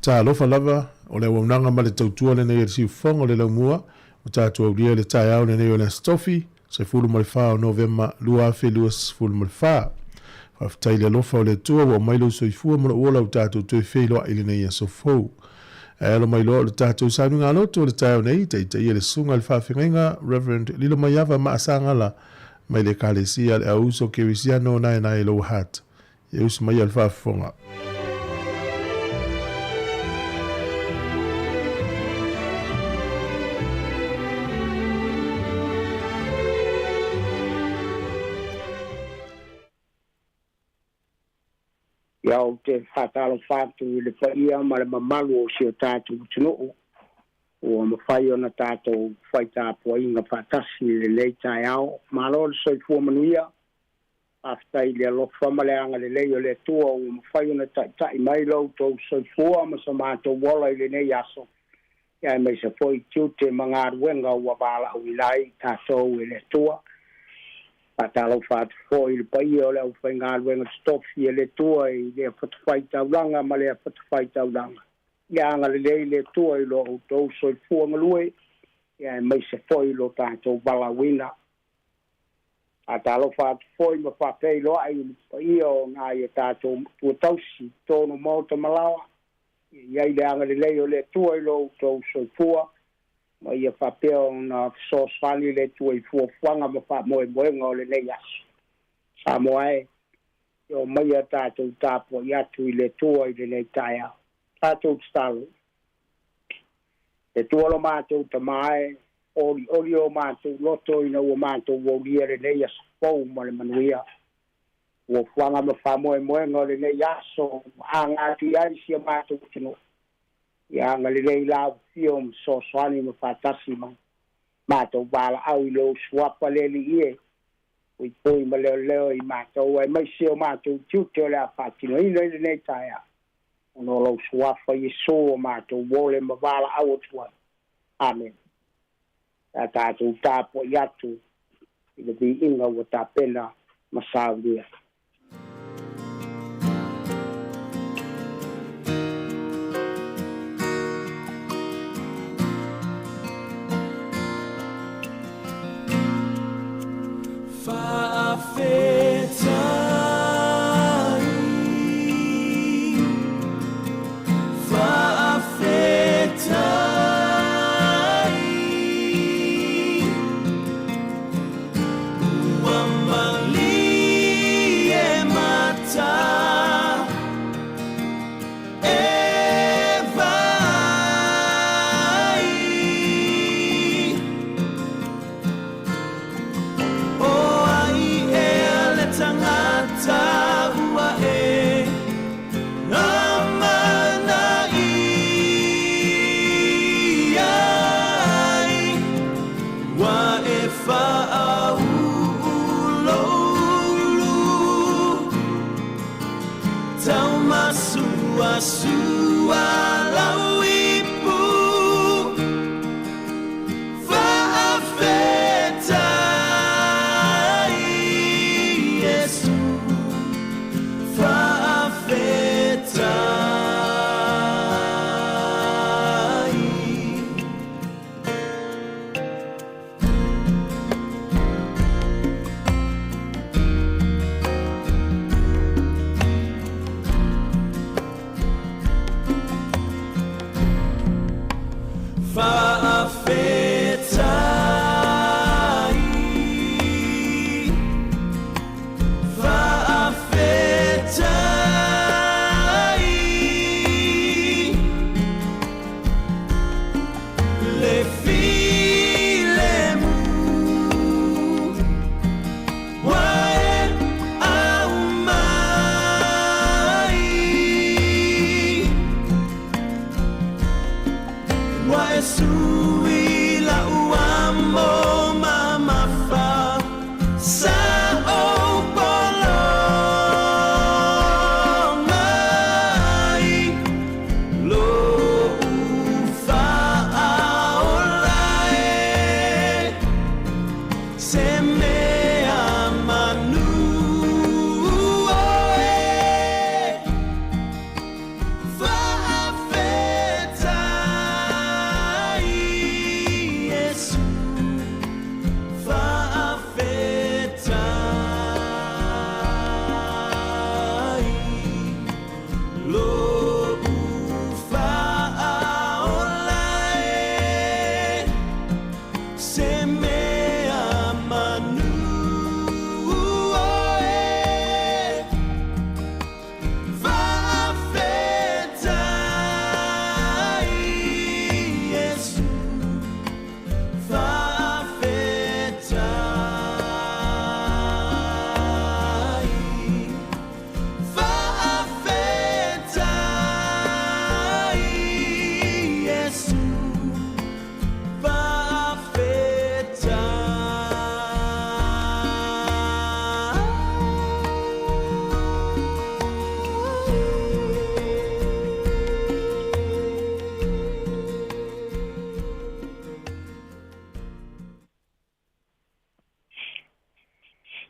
ta lofa lava o le waunanga ma le tautua le nei si fonga le laumua o tātou au lia le tai au le nei o le stofi se fulu mo le wha o novema lua fe lua fulu mo le wha whaftai le lofa o le tua o mailo soifua mo le ola o tātou tui wheilo a ili nei a sofou lo mai lo le tātou sanu ngā loto le tai au nei te i le sunga le whawhinga Reverend Lilo Maiava Maasangala mai le kalesia le auso kerisiano nai lo hat e usu mai al whafonga. Ia o te whātalo whātu I le whaia ma le mamalu o si o tātou tino o mawhai ona tātou whai tāpua inga whātasi le lei tai au. Malo le soifua manuia, aftai le alofa ma le anga le lei o le tua o mawhai ona tai mai lau tau soifua ma sa mātou wala I le nei aso. Ia mai sa fwoi tiute mga aruenga ua wala au ilai tātou I le tua. Patalo fat foi il pai o le fai ngal wen stofi le tua I le fat fai taulanga ma le fat fai taulanga ya nga le tua I lo to so fu ngalue ya mai se foi lo tanto balawina atalo fat foi ma fa pe lo ai pai o nga ia tato tu tausi to no moto malawa ya ile anga le o le tua I lo to so fu ma ia whapea na sosfani le tui fuafuanga ma wha moe ngā le nei asu. Sāmoa o mai a tātou tāpua I atu I le tua I le nei tai au. Tātou tstalu. Le tua lo mātou ta mai, oli o mātou loto I na ua mātou wauria le nei asu pou ma le manuia. Ua fuanga ma wha moe ngā le nei asu, a ngāti aisi a mātou tino. Ia nga le lei lau fio so swani ma fatasi ma to bala au lo swapa le li e ui poi ma leo I matou ai mai seo matou tiute o le apatino I le nei taia ono lo swapa I so matou wole ma bala au tua amen a tātou tāpo I atu I le bi inga o tā pena ma saudia. Oh,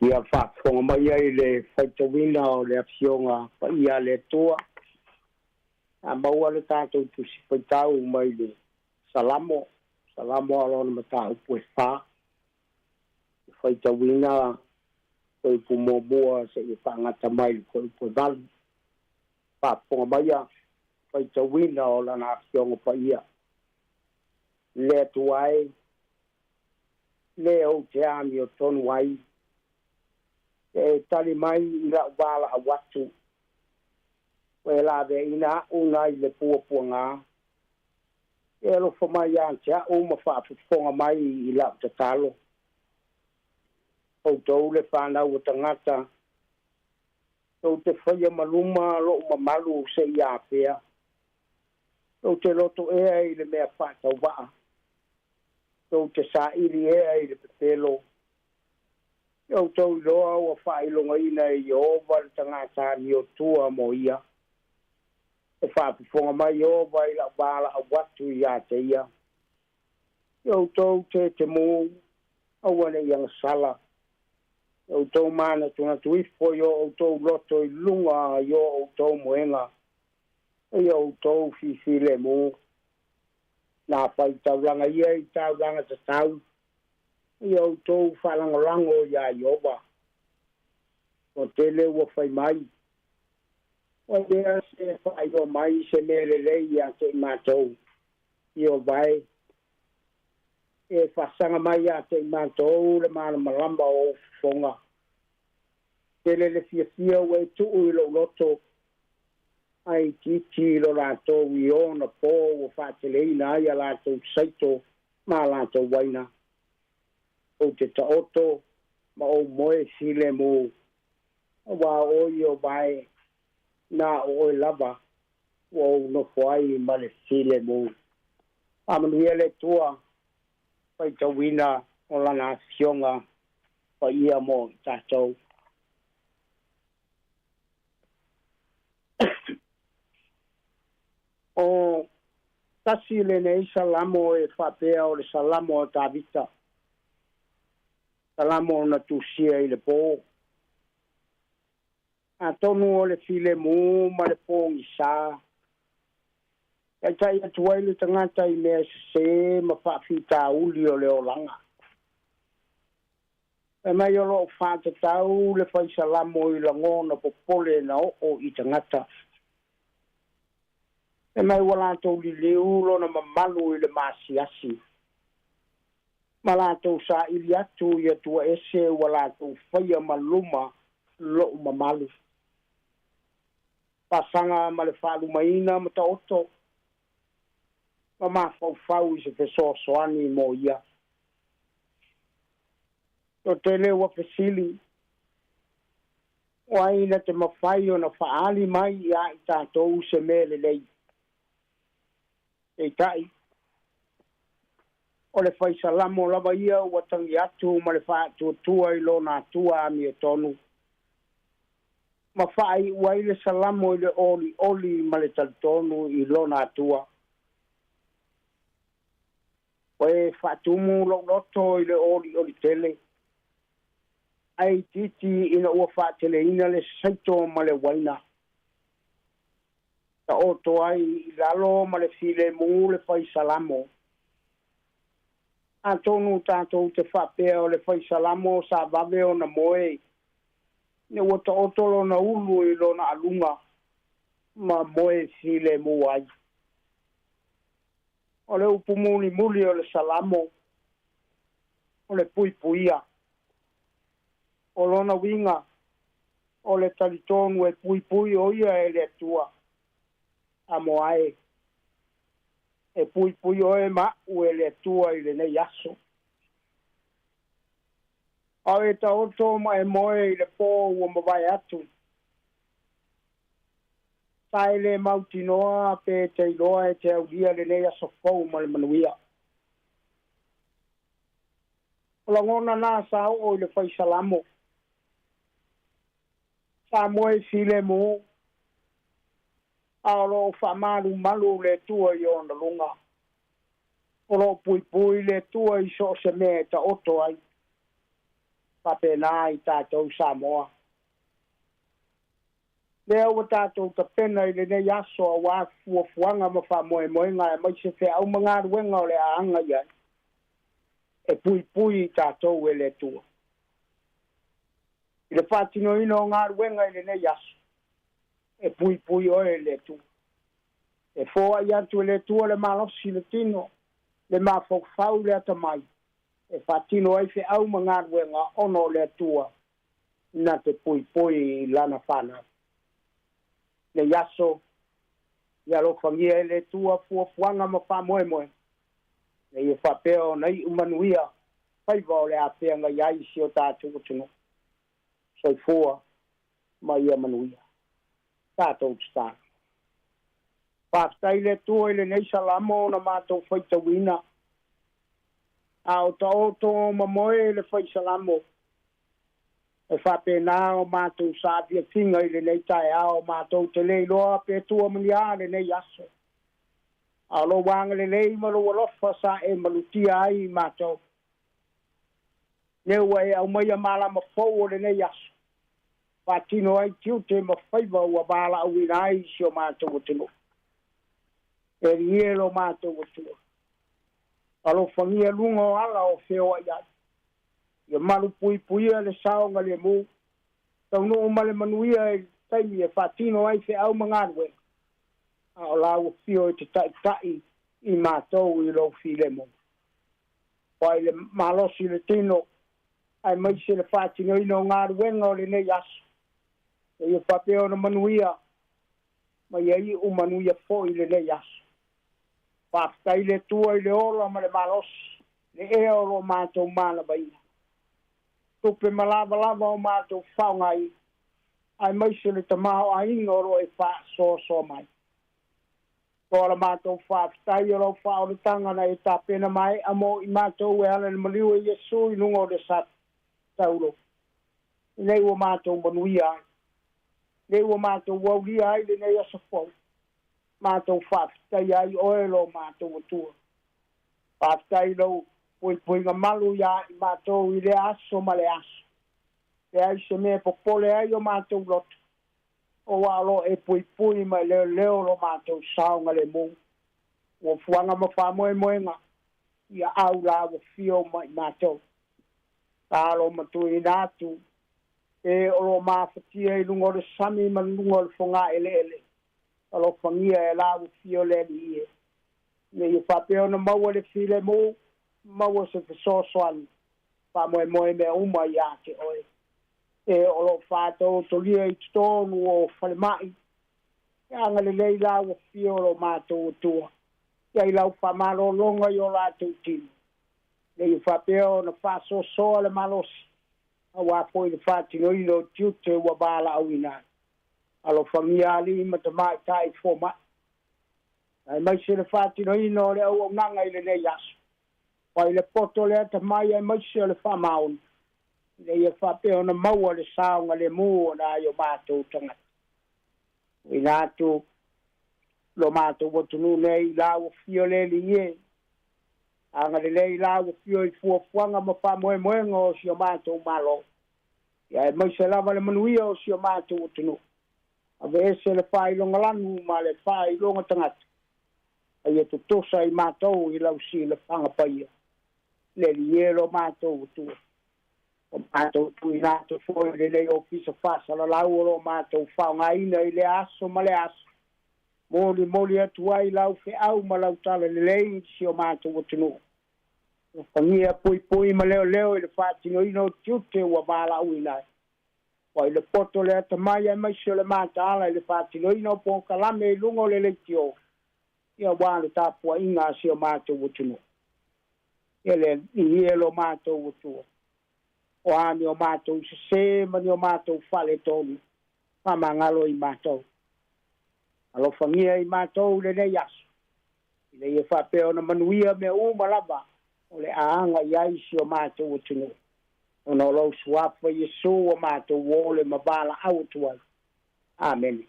ia whaafonga mai ai le whaitawina o le afionga pa ia le toa. A maua le tātou tusi whaitau mai le Salamo. Salamo alona mata upu e wha. Whaitawina koe pumomua se i whaangata mai le koe upu e valu. Whaafonga mai a whaitawina o lana afionga pa ia. Le tuai. Le o te ami o tonu ai. E tali mai I la wala a watu. E la ve ina una I le pua ngā. E lo fa mai an te au ma whaafonga mai I la te talo. O tau le whanau o tangata. O te whaia maluma lo mamalu se ia pia. O te loto I le mea whaatau waa. O te sa iri I le pepelo. Yo tau loa o whailonga ina I ova le tangata ni o tua mo ia. E whaafonga mai ova I la wala a watu I a te ia. Yo tau te mū awane I ang sala. Yo tau mana tuna tuifo yo o tau loto I lunga yo o tau moenga. Yo tau fifi le mū. Nā whai tauranga ia I tauranga te tau. Yo tau whalangolango ia iowa. O tele ua whai mai. O lea se whai o mai se mere rei ia te mātou. Io vai. E whasanga mai ia te mātou le mana malamba o whonga. Tele le fia ue tuu I lo loto. Ai titi lo lato I ona po o whaateleina ai a lato saito ma lato waina. O te taoto ma o moe sile mo. Wa o I o vai na o lava o no fai ma le sile mo. Amanuia le tua pai tawina o lana fionga pa ia mo tatou. O tasi le nei salamo e whapea o le salamo o tavita. Salamo na tusia I le pō. A tonu o le file mū ma le pō I sā. E tai atuai le tangata I mea se ma whaafita uli o le olanga. E mai o lo whaatatau le whai salamo I langona popole na o I tangata. E mai walatou li leu lo na mamalu I le masiasi. Malatou sa ili atu ia tua ese walatou whaia maluma lo mamalu. Pasanga ma le whaalumaina ma ta oto. Ma mawhau I se fesoasoani mo ia. O tele wa fesili. O aina te mawhai o na whaali mai ia I tātou se mele lei. E tai. O le whai salamo lava ia ua tangi atu ma le wha tua I lo nā tua ami e tonu. Ma whai ua I le salamo I le oli ma le talitonu I lo nā tua. O e whatumu lo loto I le oli tele. Ai titi ina ua whaatele ina le saito ma le waina. Ta oto ai I lalo ma le file mu le whai salamo. A tonu tātou te whapea o le whai salamo sa vave o na moe. Ne wata otolo na ulu I lo na alunga. Ma moe file mu ai. O le upumuli muli o le salamo. O le pui puia. O lona winga. O le talitonu e pui o ia e le tua. A moae. E pui o e ma u e le tua I le nei aso. A e ta oto ma e moe I le pō ua mawai atu. Tai le mautinoa pe te iloa e te aulia le nei aso fau ma le manuia. O la ngona nā sao o I le whai salamo. Sāmoa I file mo. Alo whamaru malu le tua I ona lunga. O lo pui le tua I so se mea ta oto ai. Papena I tātou Sāmoa. Lea ua tātou ta pena I le nei aso a wā fuafuanga ma wha moe ngā e mai se whea au mga ruenga o le aanga iai. E pui pui I tātou e le tua. I le whātino ino ngā ruenga I le nei aso. E pui pui o e le tua. E fōa I atu le tua le malosi le tino. Le mafokfau le atamai. E whātino ai whe au mga ruenga ono le tua. Na te pui pui lana whānau. Le yaso ya lo fangia le tua fuanga ma fa moe le ye fa peo nei umanuia fai va le apea nga yai si o tātou tuno so fua ma ia manuia tātou sta pa stai le tua le nei salamo na mātou faita wina a o to ma moe le fai salamo e whapena o mātou sāpia tinga I le nei tae ao mātou te lei loa pe tua munia le nei aso. A lo wanga le lei malu alofa sa e malutia ai mātou. Neu e au mai a mala ma fau le nei aso. Whatino ai tiu te ma whaiva ua mala au ina ai si o mātou o tino. E rielo mātou o tino. A lo whangia lunga o ala o wheo ai ai. Ia malu pui puia le saonga le mu. Tau no o male manuia e taimi e whatino ai whe au mangarwe. A o lau fio e te tai I mātou I lo fi le mu. Pai le malosi le tino. Ai mai se le whatino ino ngarwenga o le nei aso. E ia whapeo na manuia. Mai ai o manuia fo I le nei aso. Whaftai le tua I le ola ma le malosi. Le ea o lo mātou mana baina. Tupe malava o mātou whaungai. Ai mai se le tamao a ingoro e wha so mai. Kora mātou whaafitai o lau whaoritanga na e tāpena mai amo I mātou e ala le maliu e Yesu I nungo de sat tauro. Nei ua mātou manuia ai. Nei ua mātou wauria ai le nei asafou. Mātou whaafitai ai oelo mātou atua. Whaafitai lau pui nga malu ya I mātou I le aso ma le aso. Le ai se me popole ai o mātou loto. O walo e pui ma leo lo mātou saonga le mou. O fuanga ma wha moe nga. Ia au la o fio ma I mātou. Tālo ma tu I nātu. E o lo mawhatia I lungo le sami ma lungo le whonga ele. Alo whangia e la o fio le li e. Me I whapeo na maua le file mou. Maua se te sosoan pa moe me uma ia te oe. E o lo whātou tolia I tonu o whalemai. E anga le leila o fio lo mātou o tua. Ia I lau whamaro longa I o lātou tinu. Le I whapeo na whasosoa le malosi. A wāpoi le whātino I lo tiute ua bāla au ina. Alo whangia ali ima te mai tai fōma. Ai mai se le whātino I no le au nanga I le nei aso. Pai le poto le ata mai ai mai se le whamaun. Le ia whapeo na maua le saonga le mua na ai o mātou tangata. I nātu lo mātou watunu nei lau fio le li e. Anga le lei lau fio I fuafuanga ma whamoe o si o mātou malo. Ia e mai se lava le manuia o si o mātou watunu. Ave e se le whai longa lanu ma le whai longa tangata. Ai e tutosa I mātou I lau si le whanga paia. Le lielo mātou tu. O mātou tu I nātou foi le lei o pisa whasa la lau o mātou whaunga ina I le aso ma le aso. Moli atu ai lau whi au ma lau tala le lei si o mātou o tunu. O whangia pui ma leo I le whātino ino tiute ua māla au inai. Wai le poto le ata mai ai mai si o le mātala I le whātino ino po kalame I lungo le leitio. Ia wāle tāpua inga si o mātou o tunu. Ele I lo mātou o tua. O ani o mātou se mani o mātou whale tonu. Mamangalo I mātou. Alo whangia I mātou le nei aso. I le ia whapeo na manuia me umalaba. O le aanga I aisi o mātou o tunu. O no lau suafa Yesu o mātou o le mabala au tuai. Amen.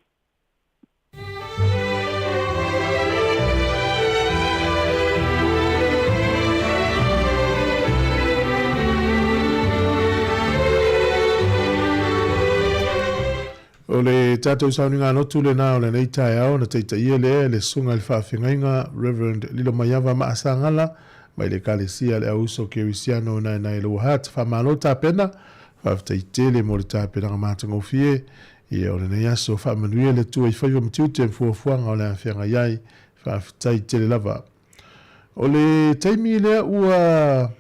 o le tātou sauninga notu le nā o le nei tai au na teitai le sunga le whawhingainga Reverend Lilo Maiava Maasangala mai le kalesia le auso kerisiano na e lo hat whamano tāpena whawtaitele mo le tāpena ngā ngofie ia o le nei aso whamanuia le tua i whaiwa mtiute mfuafuanga o le awhianga iai whawtaitele lava. O le taimi lea ua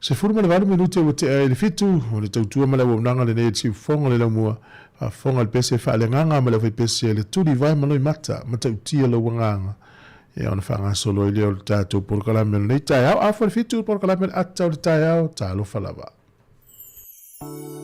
se furu male valu minute o te le fitu o le tautua male o nanga le nei tiu fonga le lamua a fonga le pese fa le nganga male o pese le tuli vai manoi mata utia le wanganga e ona fanga solo ile o tato por kalame nei tai au a for fitu por kalame ata o tai au ta lo falava. Oh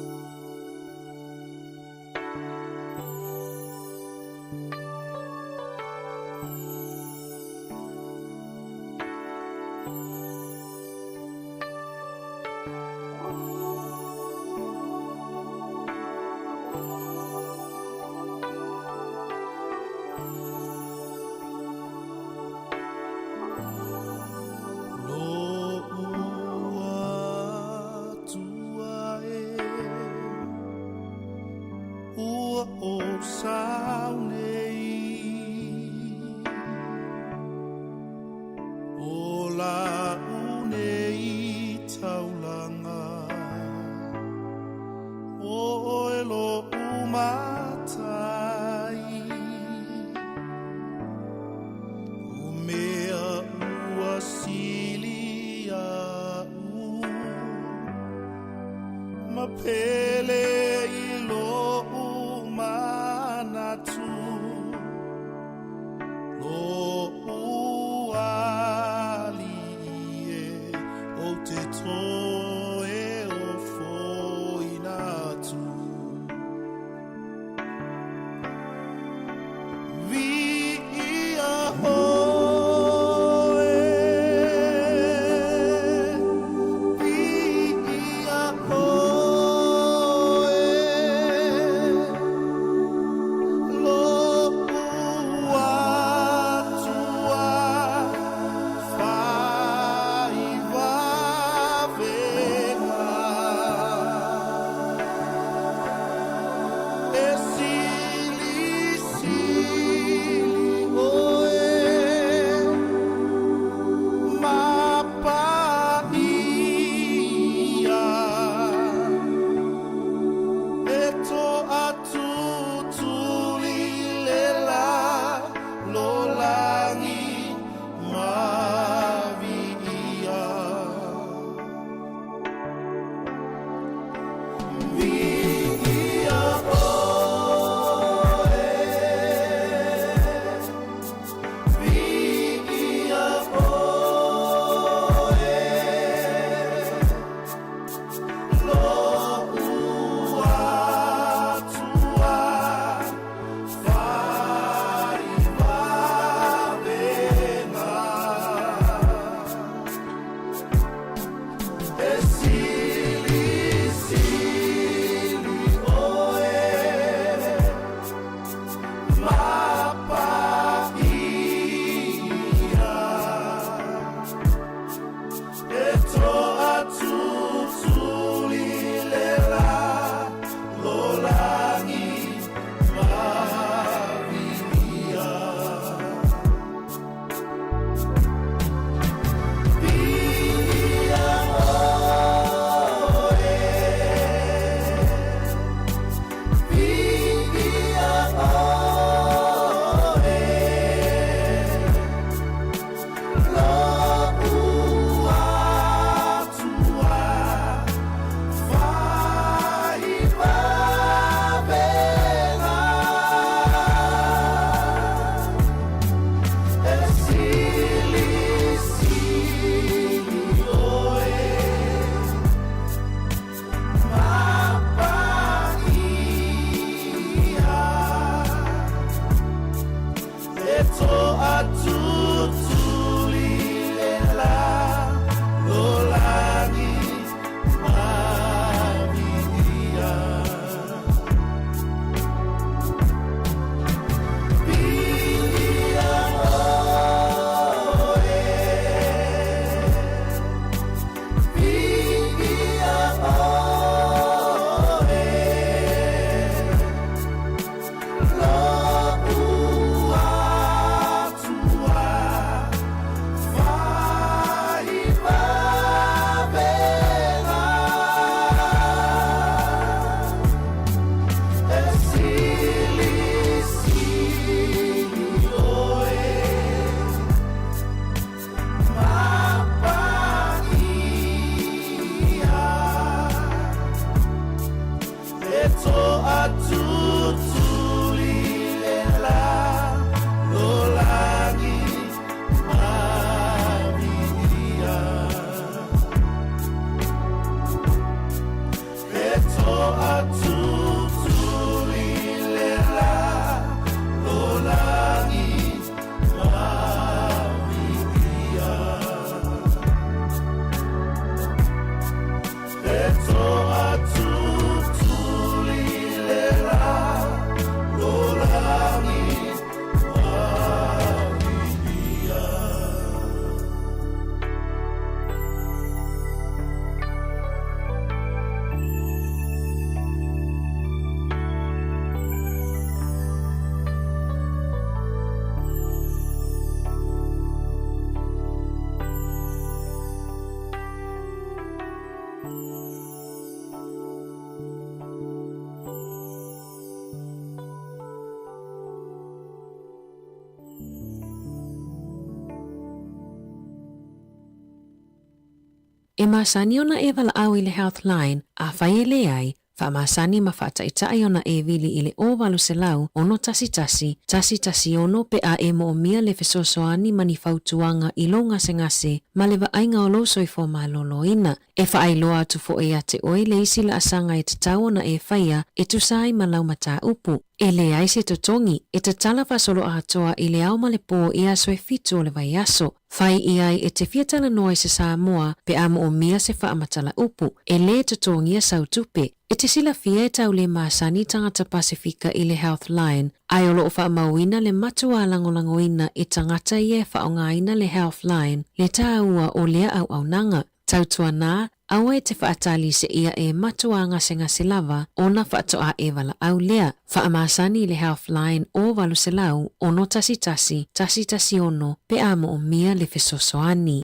E masani ona e wala au ile Healthline, a whai ele ai, wha masani ma whaataitai ona e vili ile o walu se lau, ono tasi ono pe a e mo o mia le fesosoani mani fautuanga ilo ngase ma le vainga o lo soifo ma lolo ina. E whaailoa atu fo e ate oi le isi la asanga e tatau ona e whaia e tusai ma lau mata upu. E le ai se totongi, e te tala fasolo a hatoa i le au ma le po i aso e fitu o le vai aso. Whai i ai e te fiatala noa i se Sāmoa pe amo o mia se whaamatala upu. E le totongi a sautupe. E te sila fia e tau le masani tangata Pasifika i le Healthline. Ai olo o whaamauina le matua langolangoina i tangata i e whaongaina le Healthline. Le tāua o lea au nanga. Tautua nā, aua e te whaatali se ia e matua ngase lava ona whaatoa e wala au lea. Whaamasani le Healthline o walu se lau ono tasi ono pe amo o mia le fesosoani.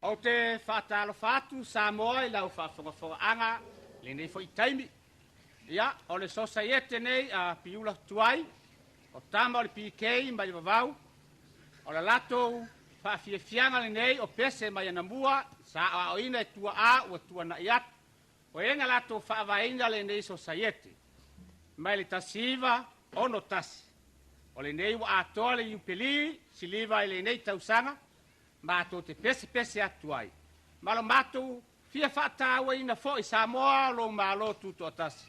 O te whaatalo whatu Sāmoa i lau whaafongafonga le nei fo i taimi. Ia, o le societe nei a piula tuai, o tama o le PK mai vavau, o la lato whaafiafianga le nei o pese mai anamua, sa o ina e tua a o tua na iat, o enga lato whaavainga le nei societe. Mai le tasiva ono tasi. O le nei wa atoa le iupeli, siliva le nei tausanga, ma to te pese atuai. Malo mato fia whaatawa ina fo i Sāmoa lo malo tuto atasi.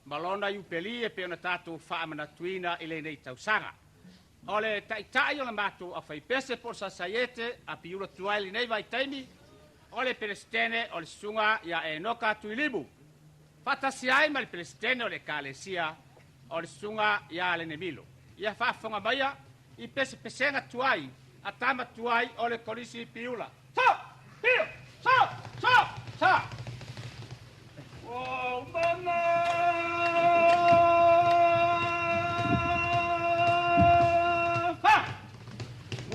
Malona iupeli e peona tātou whaamana tuina i le nei tausanga. O le taitai o le mato a whai pese por societe a piura tuai le nei vai taimi, o le perestene o le sunga ia e noka tuilibu. Fatasi ai ma le perestene o le kalesia o le sunga ia le nemilo. Ia whaafonga maia i pesenga tuai, a tama tuai o le kolisi piula. Sa! Wow, mana!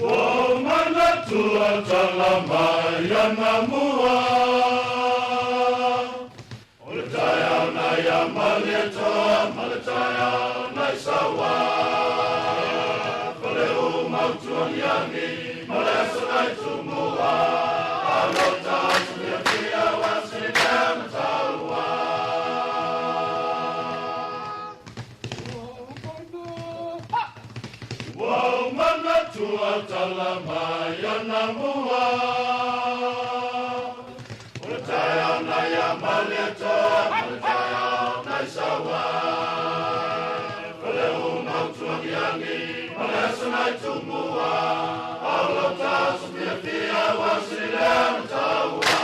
Wow, mana tua tala mai ana mua. Ole taya na ya maletaya na sawa. Ole o mautua yani, malesa na tumua. Alota suya pia wasina tawa. Wow, mana tua tala mai ana mua. Ole taya na ya maletaya na sawa. Ole o mautua yani, malesa na tumua. Alota suya pia wasina tawa.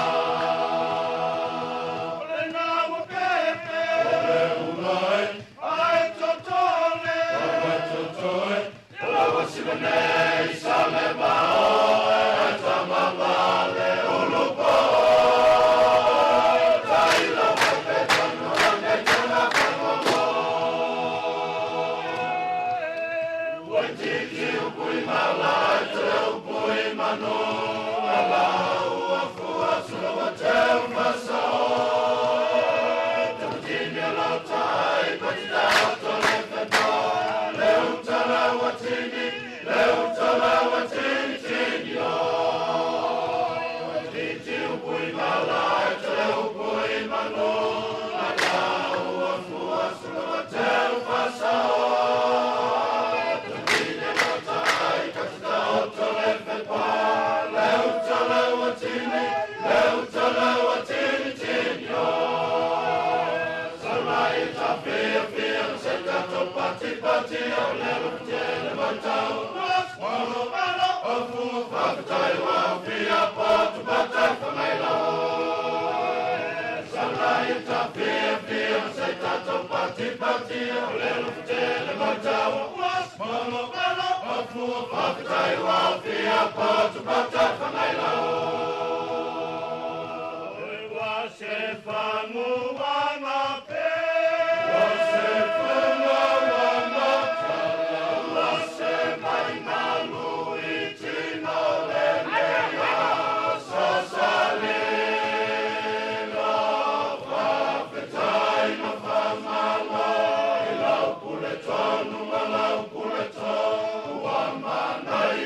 Ole na wa pepe. Ole unai. Ai totole. Ai totole. Ela wasina nei sale bao. Tamamale ulupo. Taila pepe tano ane tena kamomo. Waitiki upui malai te upui mano. Alau afua sulawa te umasao. Tamutini alau tai patita oto lefeto. Leu tala watini tini o. Waitiki upui malai te upui mano. Alau afua sulawa te umasao. Tamutini alau tai patita oto lefeto. Leu tala watini tini o. Salai ta fia se tato pati o lelo tele matau. Malo ofu whakatai wa fia potu patai whangaila o. Salai ta fia se tato pati o lelo tele matau. Malo ofu whakatai wa fia potu patai whangaila o. Se fangu wana pe, se fangu wana tala, se mai malu itino lenea, sasalina, whawhetai na whamala, ilau puletonu, malau puletonu, wamanai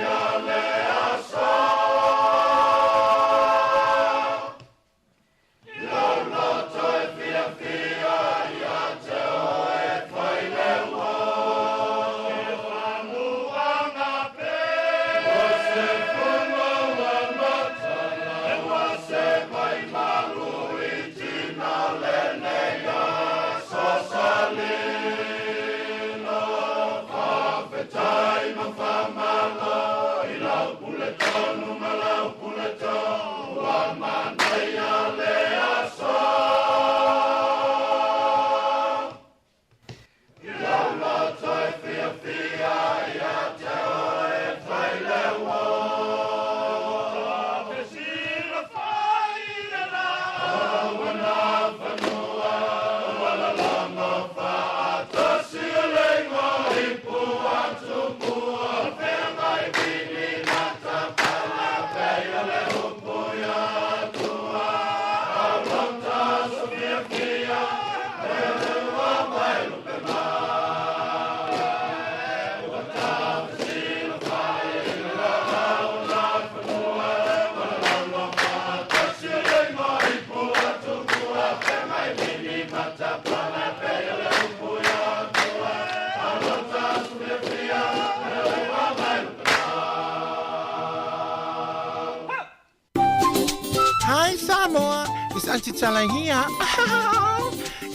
Hi, Sāmoa. It's Auntie Talang here.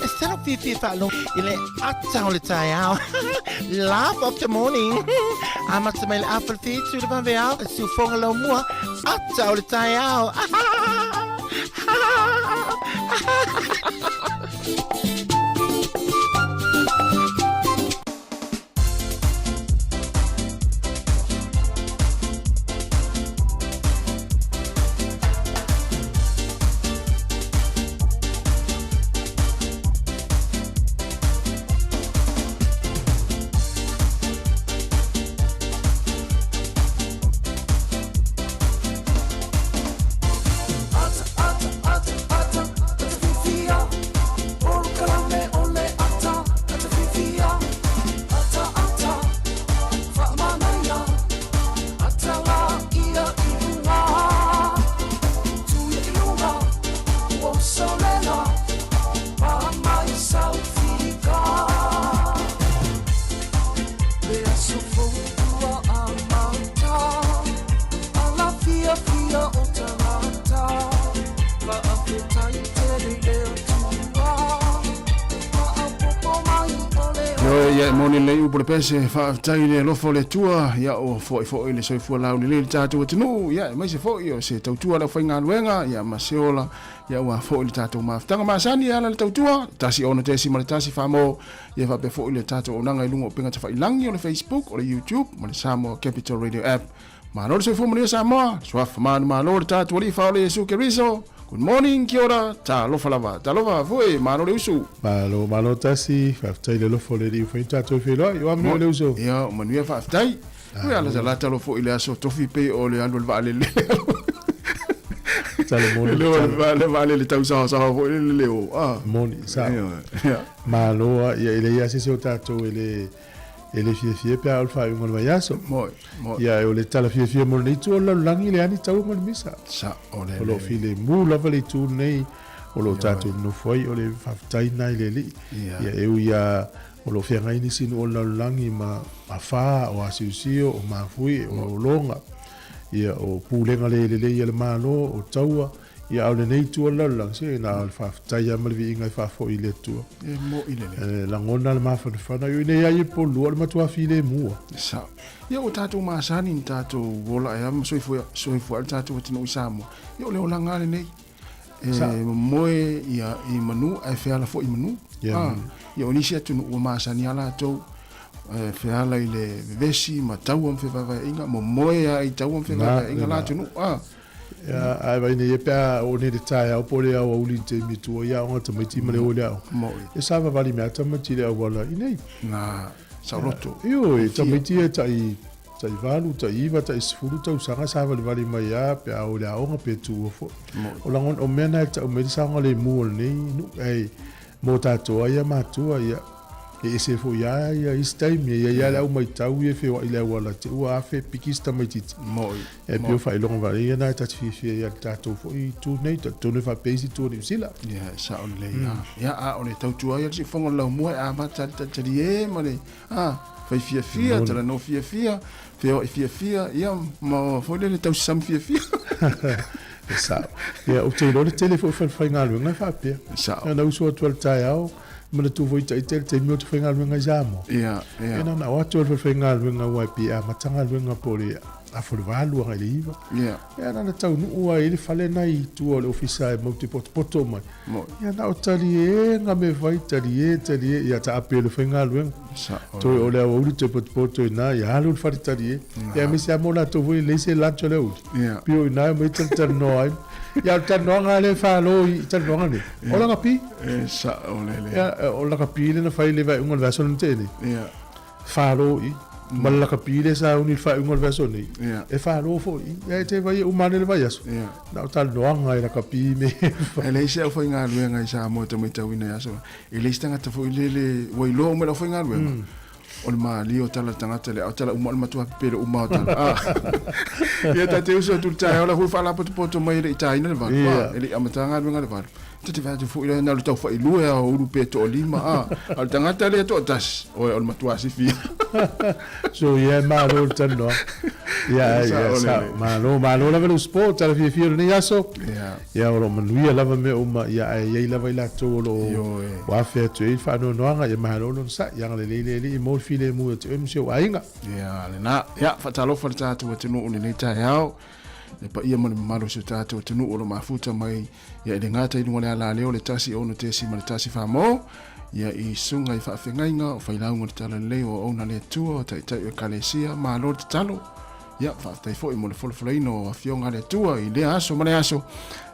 Instead of Fifi Falo, ile atau le tayao. Laugh of the morning. Amat semel apple feet to the vanveal. Su fongalo mua. Atau le tayao. Pese fa taile lo fo le tua ya o fo le so fo la le tato tinu ya mai se fo yo se tau tua la fainga luenga ya maseola ya wa fo le tato ma tanga masani ya le tau tua tasi ono te si tasi famo ya fa pe fo le tato onanga i lungo pinga fa ilangi o le Facebook o le YouTube mo le Sāmoa Capital Radio app ma no se fo mo le Sāmoa so fa ma no le tato li fa le su ke riso. Good morning, kia ora, ta lofa voi, mano le usu. Malo tasi, faftai le lofo le riu, fain tato wheloi, yo amno le usu. Ia, manuia faftai. Ui ala ta lata lofo ile aso tofi pe o le anu le vale le. Tale moni. Le vale le tau saha vo le leo. Moni, sa. Malo, ia ile ia se o tato ele fie pe al fa ngol vayaso moi ya o le tala fie mo nei tu la langi le ani tau mo misa sa o le file mu la vale tu nei o lo tato no foi o le faftai nai le li ya ya o lo fia ngai ni sinu o la langi ma fa o asiusio o ma fui o longa ya o pulenga le le malo o taua ia ole nei tu la lang se na fa tai am vi inga fa fo ile tu mo ile la ngona le ma fa na yo nei ai po lu ma tu afile mu sa ia o tatu ma sani tatu wola ia so fu tatu tino Sāmoa ia le ola ngale nei moe ia i manu ai fe ala fo i manu ia o nisi atu o ma sani ala to fe ala ile vesi ma tau am fe va inga mo moe ai tau am fe va inga la tu ya ai vai nei pe o nei de tai au pole au uli te mi tu ya o te miti male o le e sa va vali me ta miti le wala inei na sa roto io e te miti e tai valu tai iva tai sfuru tau sanga sa vali mai ya pe au le o pe tu fo o la ngon o mena ta o me sa ngale mu nei nu ai mo ta to ya ma tu ya e se fo ya istai me ya la o mai tau e fe wa ile wala te o afe pikista mai tit mo e pio fa ilong va ya na ta fi ya ta to fo i tu nei ta to ne fa pesi tu ni sila ya sa on le ya a on tau tu ya si fongo la mo a ma ta e mo le fa fia ta no fia fe ya mo fo le tau sam fia sa ya o te lo le telefone fa ngal nga fa pe sa na uso tu tai au mana tu voi tai te mo tu fengal nga jamo ya na o tu fengal nga wa pi a matanga nga pole a fulvalu nga liva ya na tau nu wa ile fale nai tu o ofisa mo te poto mai ya na o tali nga me vai tali ya ta apelo fengal nga to o le o te poto na ya lu fari tali ya mi siamo la to voi lese lancio le pio na me tan no ya tan no nga le fa lo tan no nga le o la pi sa o le ya o la kapile na fai le vai un verso non te ya fa lo ma la kapile sa un fa un verso ni e fa lo fo ya te vai un mane le vai aso na tal no nga la kapime e le se fo nga lu nga sa mo to me ta wina aso e le stanga to fo le wai lo me la fo nga lu o le mali o tala tangata le o tala uma le matua pele uma o tala ia ta te uso tu tai ola hui fala poto mai le tai na le valu ele amatanga le valu te vai fu ile na tau fa ilue o uru pe to lima al tangata le to tas o o matua si fi so ma lo tano ya ma lo la velu sport ala fi ni yaso ya o manuia lava me uma ya lava ila to lo wa fe to I fa no nga ya ma lo no sa ya le mo fi le mu te mse ainga ya le na ya fa talo fa tatu te no ni ta ya le pa ia malo se tatu te no o mafuta mai ya le ngata I ngole ala leo le tasi ono te si ma le tasi fa mo ya I sunga I fa fengainga o fa ila ngol tala leo o na le tua tai o kalesia ma lo te talo ya fa tai fo I mo le folofolaino a fionga le tua I le aso ma le aso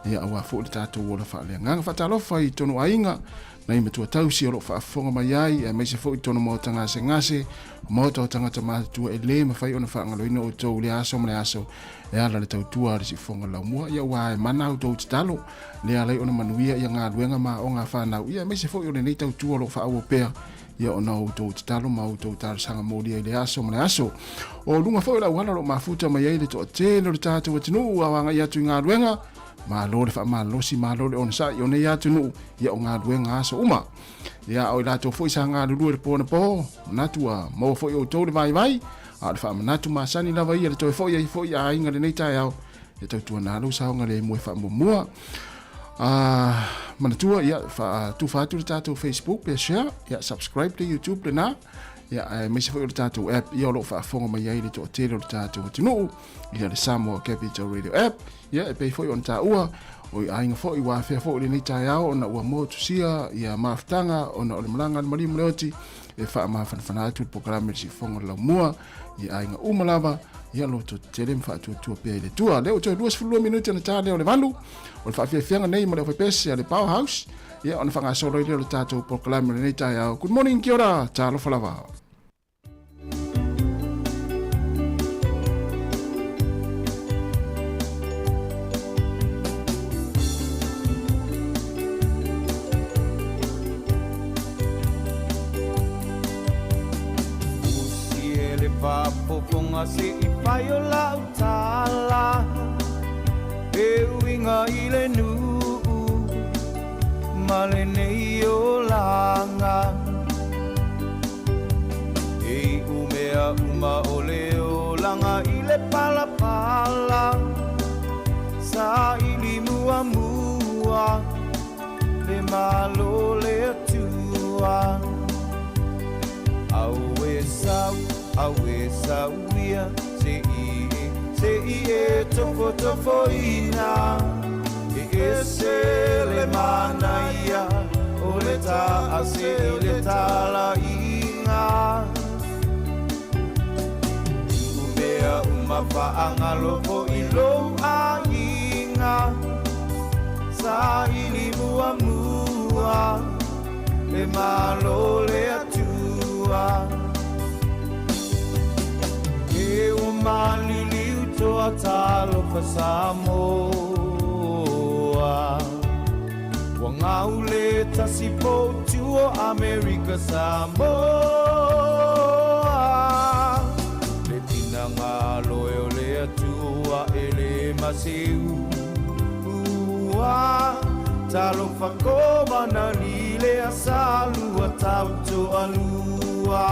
ya wa fo le tatu o le fa le nganga fa talo fa I tonu ainga na I metua tausi o lo fa fonga mai ai e me se fo I tonu mo tanga se ngase mo to tanga tama tu e le ma fai ona fa ngaloino o to le aso ma le aso e ala le tau tua le si fonga la mua ia wa e mana o to talo le ala ona manuia ia nga luenga ma o nga fa na ia me se fo I le nei tau tua lo fa o pe ia ona o to talo ma o to tar sanga mo le aso ma le aso o lunga fo la wala lo mafuta mai ai le to te lo tatu o tinu wa nga ia tu nga luenga ma lo le fa ma lo si ma lo le on sa yo ne ya tunu ya o nga luenga aso uma ya o la to fo sa nga lu le po na po na tua mo fo o to le vai vai a fa na tu ma sani la vai le to fo ya inga le nei ta ya e to tu na lo sa nga le mo fa mo mua mana tua ya fa tu le tato Facebook pe share ya subscribe to YouTube le na ya me se fo le tato app ya lo fa fonga mai ai le to te le tato tunu ya le Sāmoa Capital Radio app ya e pe fo on ta ua o ainga fo I wa fe fo le nei ta ya ona ua mo tu sia ya maftanga ona le malanga le mali mleoti e fa ma fa tu programa si fonga la mua ya ainga umalava ya lo to tele fa tu pe le tua le o to 2 minutos na ta le o le valu o fa fe fianga nei mo le fa pesi le powerhouse ya ona fa nga solo le tato programa le nei ta ya good morning kia ora ta lo falava Papoponga se I pai o lau tala E uinga I le nuu Ma le nei o langa E umea uma o le o langa I le pala pala Sa I li mua mua Le malo le atua Au e sau awe sauia se I e tofo ina e se le manaia o le ta a se le tala inga umea umafaanga lofo I lo a inga sa I li mua le malo le atua E o mali liu toa talo fa Sāmoa Wa ngau le tasi po tuo Amerika Sāmoa Le tina ngā loe o le atua e le maseu Talo fa koma na ni le asalua tau to alua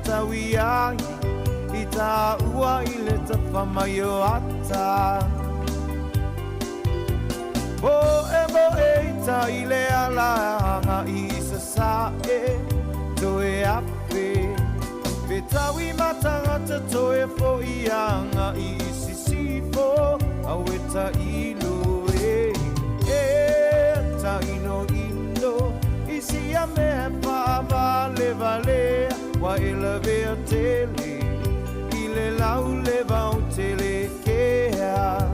Tawiai ita ua ile tafamayo ata Bo e ita ile ala isa sae toe ape Betawi matangata toe fo ianga isi sifo aweta ilo ta ino isi ame pa vale e la vea tele I le lau le vau tele kea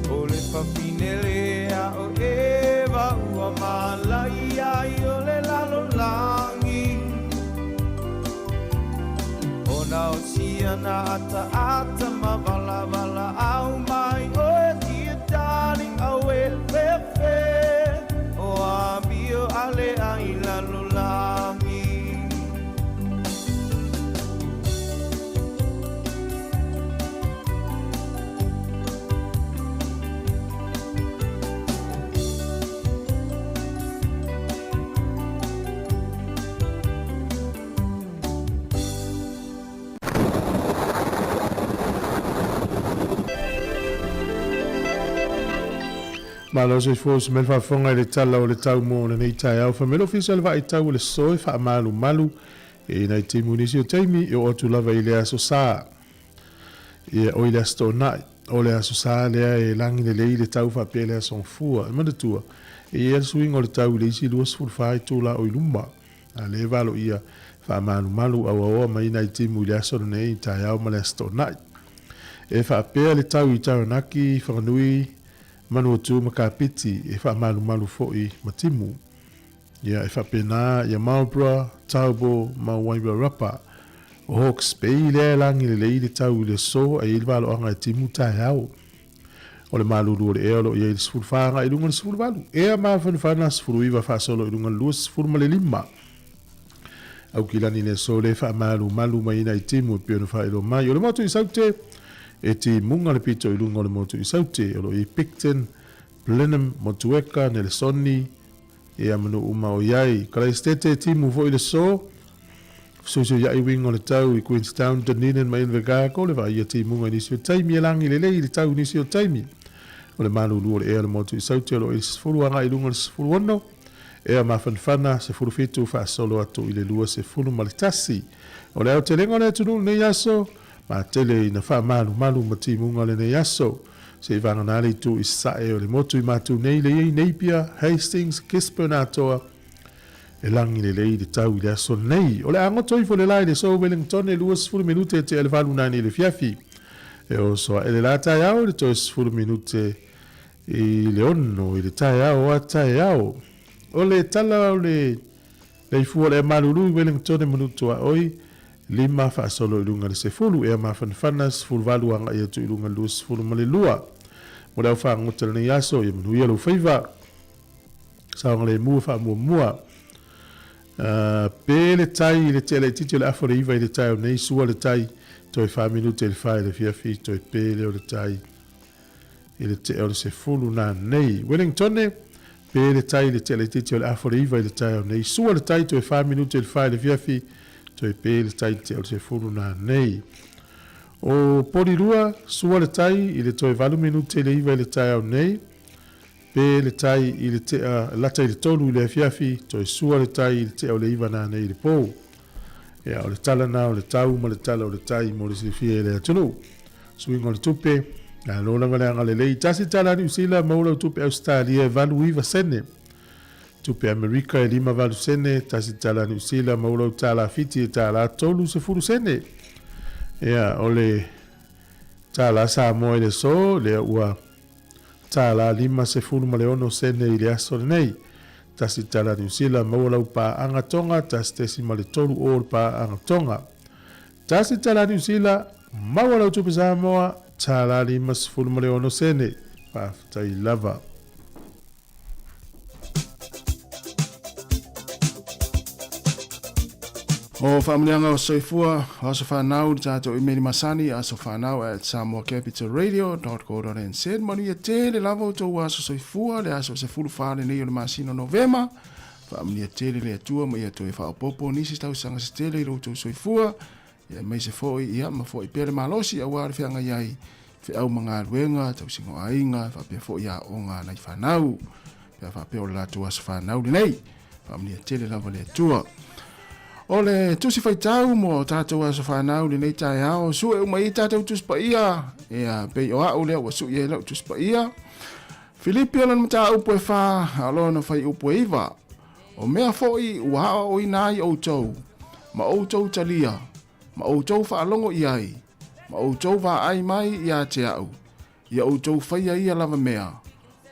O le papine lea o e ua malai ai o le lalo langi O na o siana ata ma vala vala au mai o e tia darling au e fefe O a bio ale ai lalo langi Malo se fos mel fa fonga le tala o le tau mo le nei tai au fa melo official va i tau le soe fa malu malu e nei te munisio taimi e o tu lava i le aso sa e o i le asto nai o le aso sa lea e langi le lei le tau fa pe le aso fua e manda tua e el swing o le tau le isi luas fulfa i tula o i lumba a le valo ia fa malu malu au au mai nei te mu le aso nei tai au ma le asto nai e fa pe le tau i tau naki fa nui manu tu makapiti e fa malu malu fo I matimu ia e fa pena ia Marlborough Taubo ma Waiwa Rapa o Hawke's Bay le langi le le tau le so e il valo anga timu tai au o le malu lu le elo ia il sfurfanga I lunga sfurvalu e ma fana sfruiva fa solo I lunga lus furma le lima au kilani le so le fa malu malu mai na timu pe no fa ilo mai o le moto I saute e te munga le pito I lunga le motu I saute o lo I Picton, Blenheim, Motueka, ne le soni e amano uma o iai kala estete e timu fo I le so so iai winga le tau I Queenstown, Dunedin, mai vega ko le vai e te munga nisi o taimi e langi le lei le tau nisi o taimi o le manu lua le ea le motu I saute o lo I sifuru anga I lunga le sifuru ono e a mafanfana se furu fitu fa solo atu I le lua se furu malitasi o le au te lengo le tunu ne yaso ma tele ina fa malu malu mati munga le ne yaso se vanga nali tu isae o le motu I matu nei le ei Napier, Hastings, Kisper na toa e langi le lei de tau I le aso nei o le angoto I fo le lai le so Wellington e luas furu minute te ele valu nani le fiafi e o so ele la tai au le tois furu minute I le ono I le tai au a tai au o le tala o le fuo le malulu Wellington e minuto a oi lima fa solo I lunga le se fulu e ma fanas ful valu anga ia tu I lunga lus fulu male lua mo dau fa ngotel ne yaso ia manu ia lo feiva sa le mu fa mua pe le tai le tele titi le afore iva le tai nei sua le tai to fa minute le fa le fia fi to pe le tai le te o se fulu na nei Wellington ne pe le tai le tele titi le afore iva le tai nei sua le tai to fa minute le fa le fia fi to pe le tai te o se fulu na nei o porirua sua le tai I le to valu minute le iva le tai nei pe le tai I le te la tai le tolu le fiafi to sua le tai le te o le iva na nei le po e o le tala na o le tau ma le tala o le tai mo le sifie le atulu swing o le tupe na lona ngale ngale le tasi tala ni usila mo le tupe Australia valu iva sene tupe Amerika e lima valu sene tasi tala ni usila mo le tala fiti e tala tolu se furu sene ia o le tala Sāmoa le so le ua tala lima se fulu ma le ono sene I le aso nei tasi tala New Zealand maua lau pa anga tonga tasi tesi ma le tolu o pa anga tonga tasi tala New Zealand maua lau tupe Sāmoa tala lima se fulu ma le ono sene pa tai lava O whaamilianga o soifua, o aso whanau, tātou I meri masani, aso whanau at samoacapitalradio.co.nz. Manu ia te le lavo tau aso soifua, le aso se fulu whare nei o le masino novema. Whaamilia te le atua, ma ia toi whaopopo, nisi tau sanga se tele I roto soifua. Ia mai se foi, ia ma foi pere malosi, a ware whianga iai, whiau mga ruenga, tau singo ainga, whapea foi ia o ngā nei whanau. Pea whapea o le atua aso whanau le nei. Whaamilia te le lavo le atua. O le tusi whaitau mo tātou aso whanau li nei tai hao. Sue umai tātou tusi pa ia. Ea pei o au lea wa su ia lau tusi pa ia. Filipi alan mata upo e wha. Alo na whai upo e iwa. O mea fo'i ua o ina ai o tau, ma o tau talia, ma o tau whaalongo i ai, ma o tau wa ai mai i a te au, ia o tau whaia ia lava mea,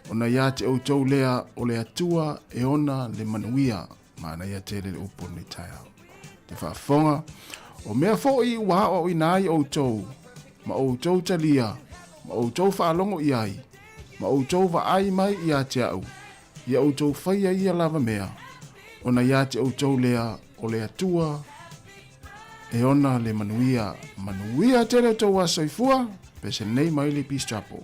o na ia te o tau lea o lea tua e ona le manuia, ma na ia te le upo ni tai au. Te whaafonga, o mea fo'i ua o ina ai o tau, ma o tau talia, ma o tau whaalongo i ai, ma o tau wa ai mai i a te au, ia o tau whaia ia lava mea, o na ia te o tau lea o lea tua e ona le manuia te reo tau a soifua, pese nei mai le Peace Chapel.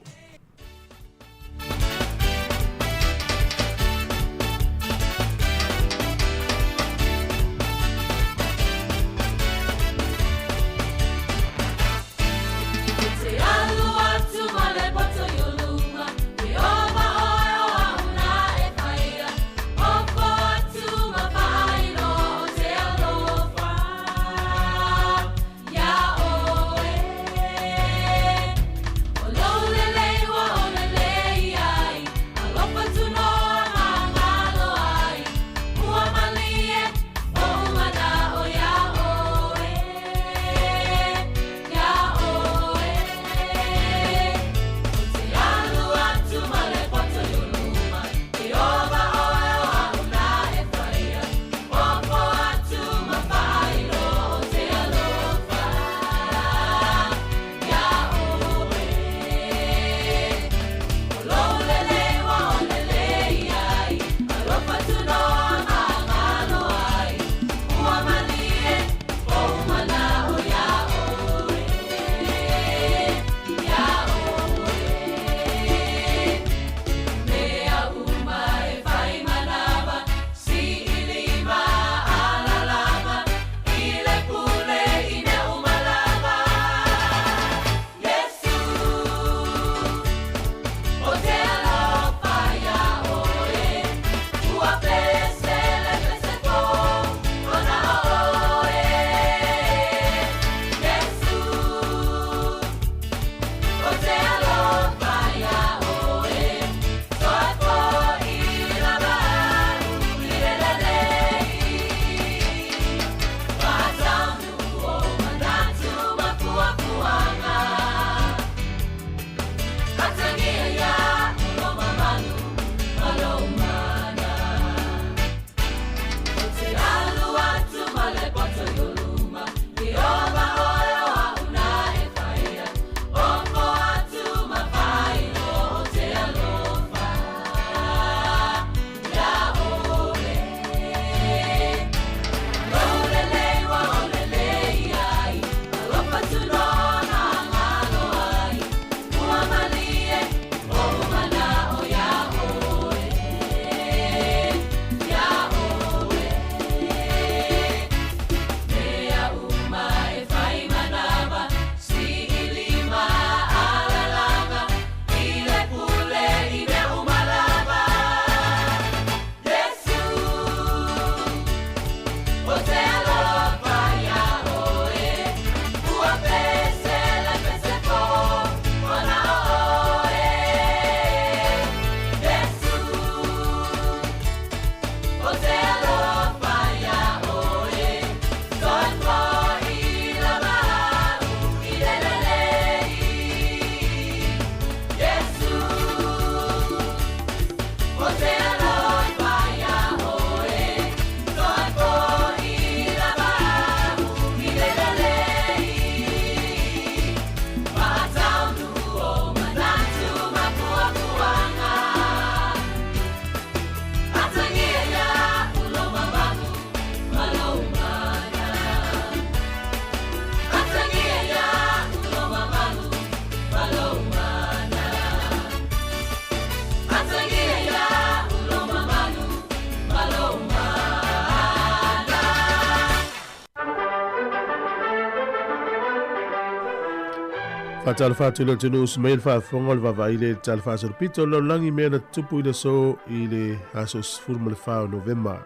Fatal fatu le tunu smail fa fongol va vai le tal fa sur pito lo langi me na tupu ile so ile asos furmal fa November.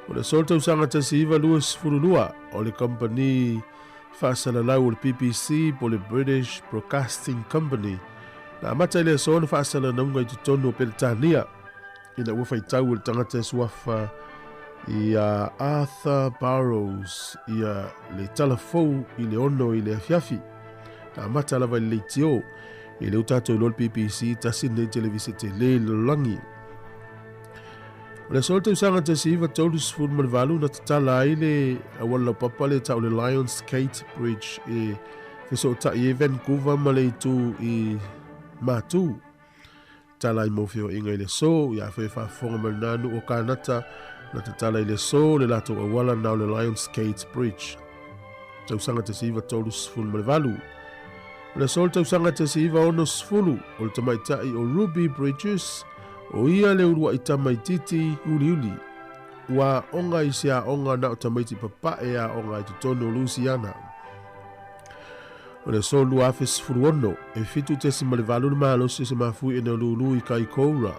O le solta usanga ta siva luas furulua o le company fa sala lau le PPC po le British Broadcasting Company. Na mata ile so na fa sala nunga i tonu pe tania. ina ua faitau o le tangata suafa ia Arthur Burrows ia le talafou i le ono i le afiafi. Ta mata lava i le leitio i le utatou lol PPC tasi nei televisi te le langi. Le sol te usanga te siva tolu sifuru malvalu na tatala ai le awala papa le tau le Lions Gate Bridge e fiso ta i Vancouver ma le tu i matu. Tala i mofio inga i le so ia fa fonga malnanu o kanata na tatala i le so le lato awala na le Lions Gate Bridge. Te usanga te siva tolu sifuru malvalu. Le sol te usanga te siva ono sifuru o le tamaitai o Ruby Bridges o ia le urua i tamaititi uli. Wa onga i sia onga na o tamaiti papa e a onga i tutono Luciana. O le solu afe sifuru ono e fitu te si malivalu na maalosi se mafui e ne lulu i kai koura.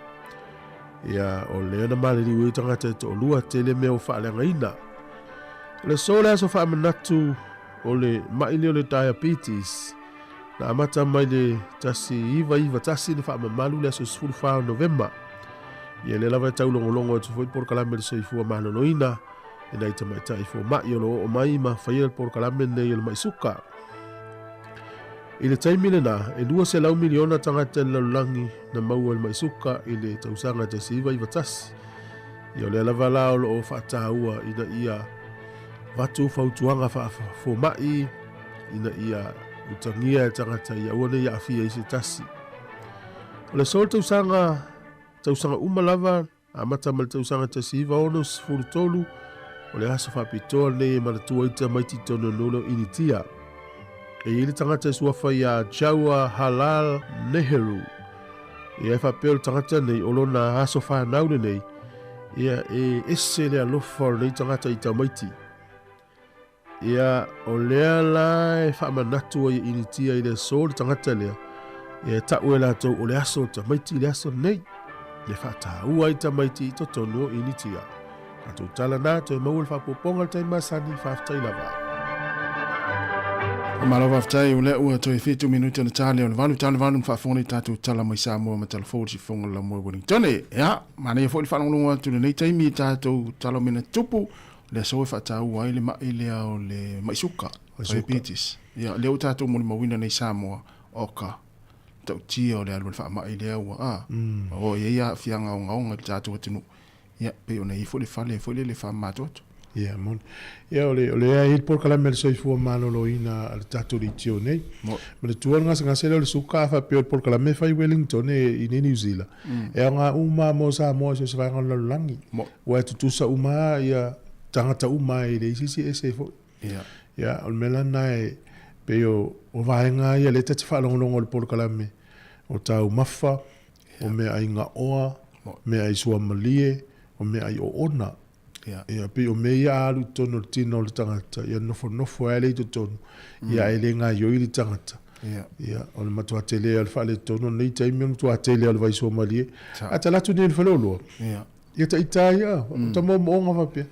Ia o le ana malili ui tangata te o lua te le meo whaalenga ina. O le sole aso whaamanatu o le maile o le diabetes. Na amata mai le tasi iwa tasi ni whaamamalu le aso sifuru whao November. Ia le lava tau longolongo atu foi por kalame le soifua mahalonoina. E nei tamaitai fo mai o lo o mai ma whaia por kalame nei o le maisuka. I le taimi le na, e lua se lau miliona tangata le laulangi na maua le maisuka i le tausanga te siwa iwa tasi. Ia le lava lao lo o whaataua ina ia watu fautuanga fo mai ina ia utangia tangata ia uane ia afia isi tasi. O le sol tausanga umalava a mata mal tausanga te siva ono sifuru tolu o le aso whapitoa nei manatua ita maiti tono nolo initia. E ili tangata suafa ia Jawa Halal Neheru. Ia e whapeo tangata nei olona aso whanaune nei. Ia e ese lea lofa nei tangata ita maiti. Ia o lea la e whamanatua i initia i le sol tangata lea. Ia tau e la tau o le aso ta maiti le aso nei. Le whata ua i tamaiti i to tono initia. Kato tala nā to e maua le whapoponga tai masani whaftai lava. Malo whaftai o le ua to e 5 minuta na tale o le valu tale valu mwhafone tatu tala mai Sāmoa ma telefoni si fonga la mua Wellingtone. Ea, mana ia fwoi whanongonga tu nei taimi tatu tala mena tupu le so e whata ua i le maile o le maisuka. Diabetes. Ia, leo tatu mo le mawina nei Sāmoa oka. Tau tia o le alwa wha i lea ua. O ia fianga o ngaonga tatu atinu. Ia, pe o nei fwoi le whale, fwoi le wha matoto. Ia, mon. Ia, ole ea hil por kalame le soifua malolo ina al tatu li tio nei. Ma le tuan ngase le suka a whapeo por kalame whai Wellington i New Zealand. Ea ngā uma mo Sāmoa se whainga lalangi. Wa tutusa uma ia tangata uma i le isisi ese fo. Ia, ole melana e peo o vaenga ia le tati whalongolongo le por kalame. O tau mafa, o mea ai ngā oa, mea ai sua malie, o mea ai o ona. Ia pe o mea alu tono tino le tangata. Ia nofo ele to tono. Ia ele ngā yoi le tangata. Ia o le matua tele al whale tono nei taimi o matua tele al vai sua malie. Ata latu nei le whalolo. Ia ta itai ia. Ta mo onga whapea.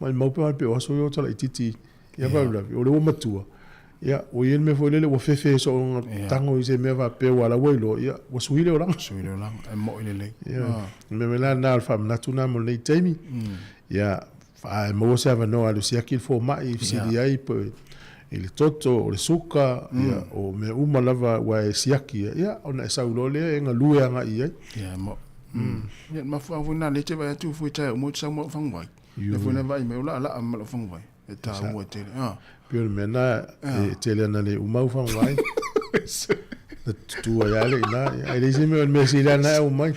Mai maupe mai pe o aso yo tala ititi. Ia whaulavi. O le o matua. Ia, o ien me foi lele o fefe so tango i se me va pe wala wailo ia o suile o lang e mo ile le ia me la na alfa na tuna mo nei taimi ia fa mo se va no alu sia kil fo mai si di ai po il toto o le suka ia o me uma lava wa siaki ia ona sa ulole nga lua nga ia ia mo ia ma fa vuna le te va tu fu ta mo sa mo fangwai le fu na vai me la la am lo fangwai e ta mo te Pio mena tele na le umau fa vai. Tu ya le na ai le me me si la na o mai.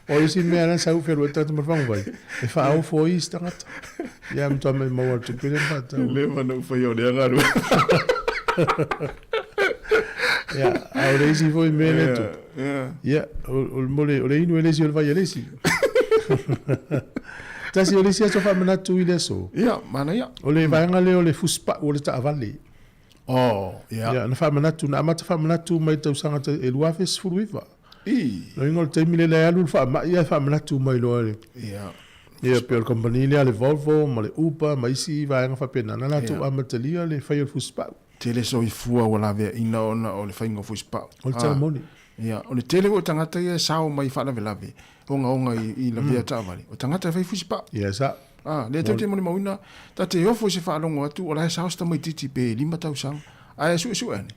O si me ana sa u fero tatu ma fa vai. E fa au fo istangat. Ya mto me mo tu pele mata. Le ma no fa yo le garu. Ya, au le si fo me le tu. Ya, o mole o le inu le si o vai le si. Tasi o le sia so fa manatu i le so. Ia, mana ia. O le vaenga le o le fuspa o le taavale. Oh, ia. Ia, na fa manatu, na amata fa manatu mai tau sanga e luafe sfuruiva. No ingol te mile le alu fa ma ia fa manatu mai lo ale. Ia. Ia, pe o company le Volvo, ma le Uber, ma isi vaenga fa pena. Na la tu amatalia le fai o fuspa. Te le so i fua wala vea ina ona o le fai ngo fuspa. O le talamoni. Ia, o le tele o tangata ia sao mai whanawelawe. Onga i la vea tāwari. O tangata whai fusipa. Ia sa. Le tau te moni mauna, ta te ofo se whaalongo atu, o la sao sta mai titi pe 5 tau sao. Ai su ane.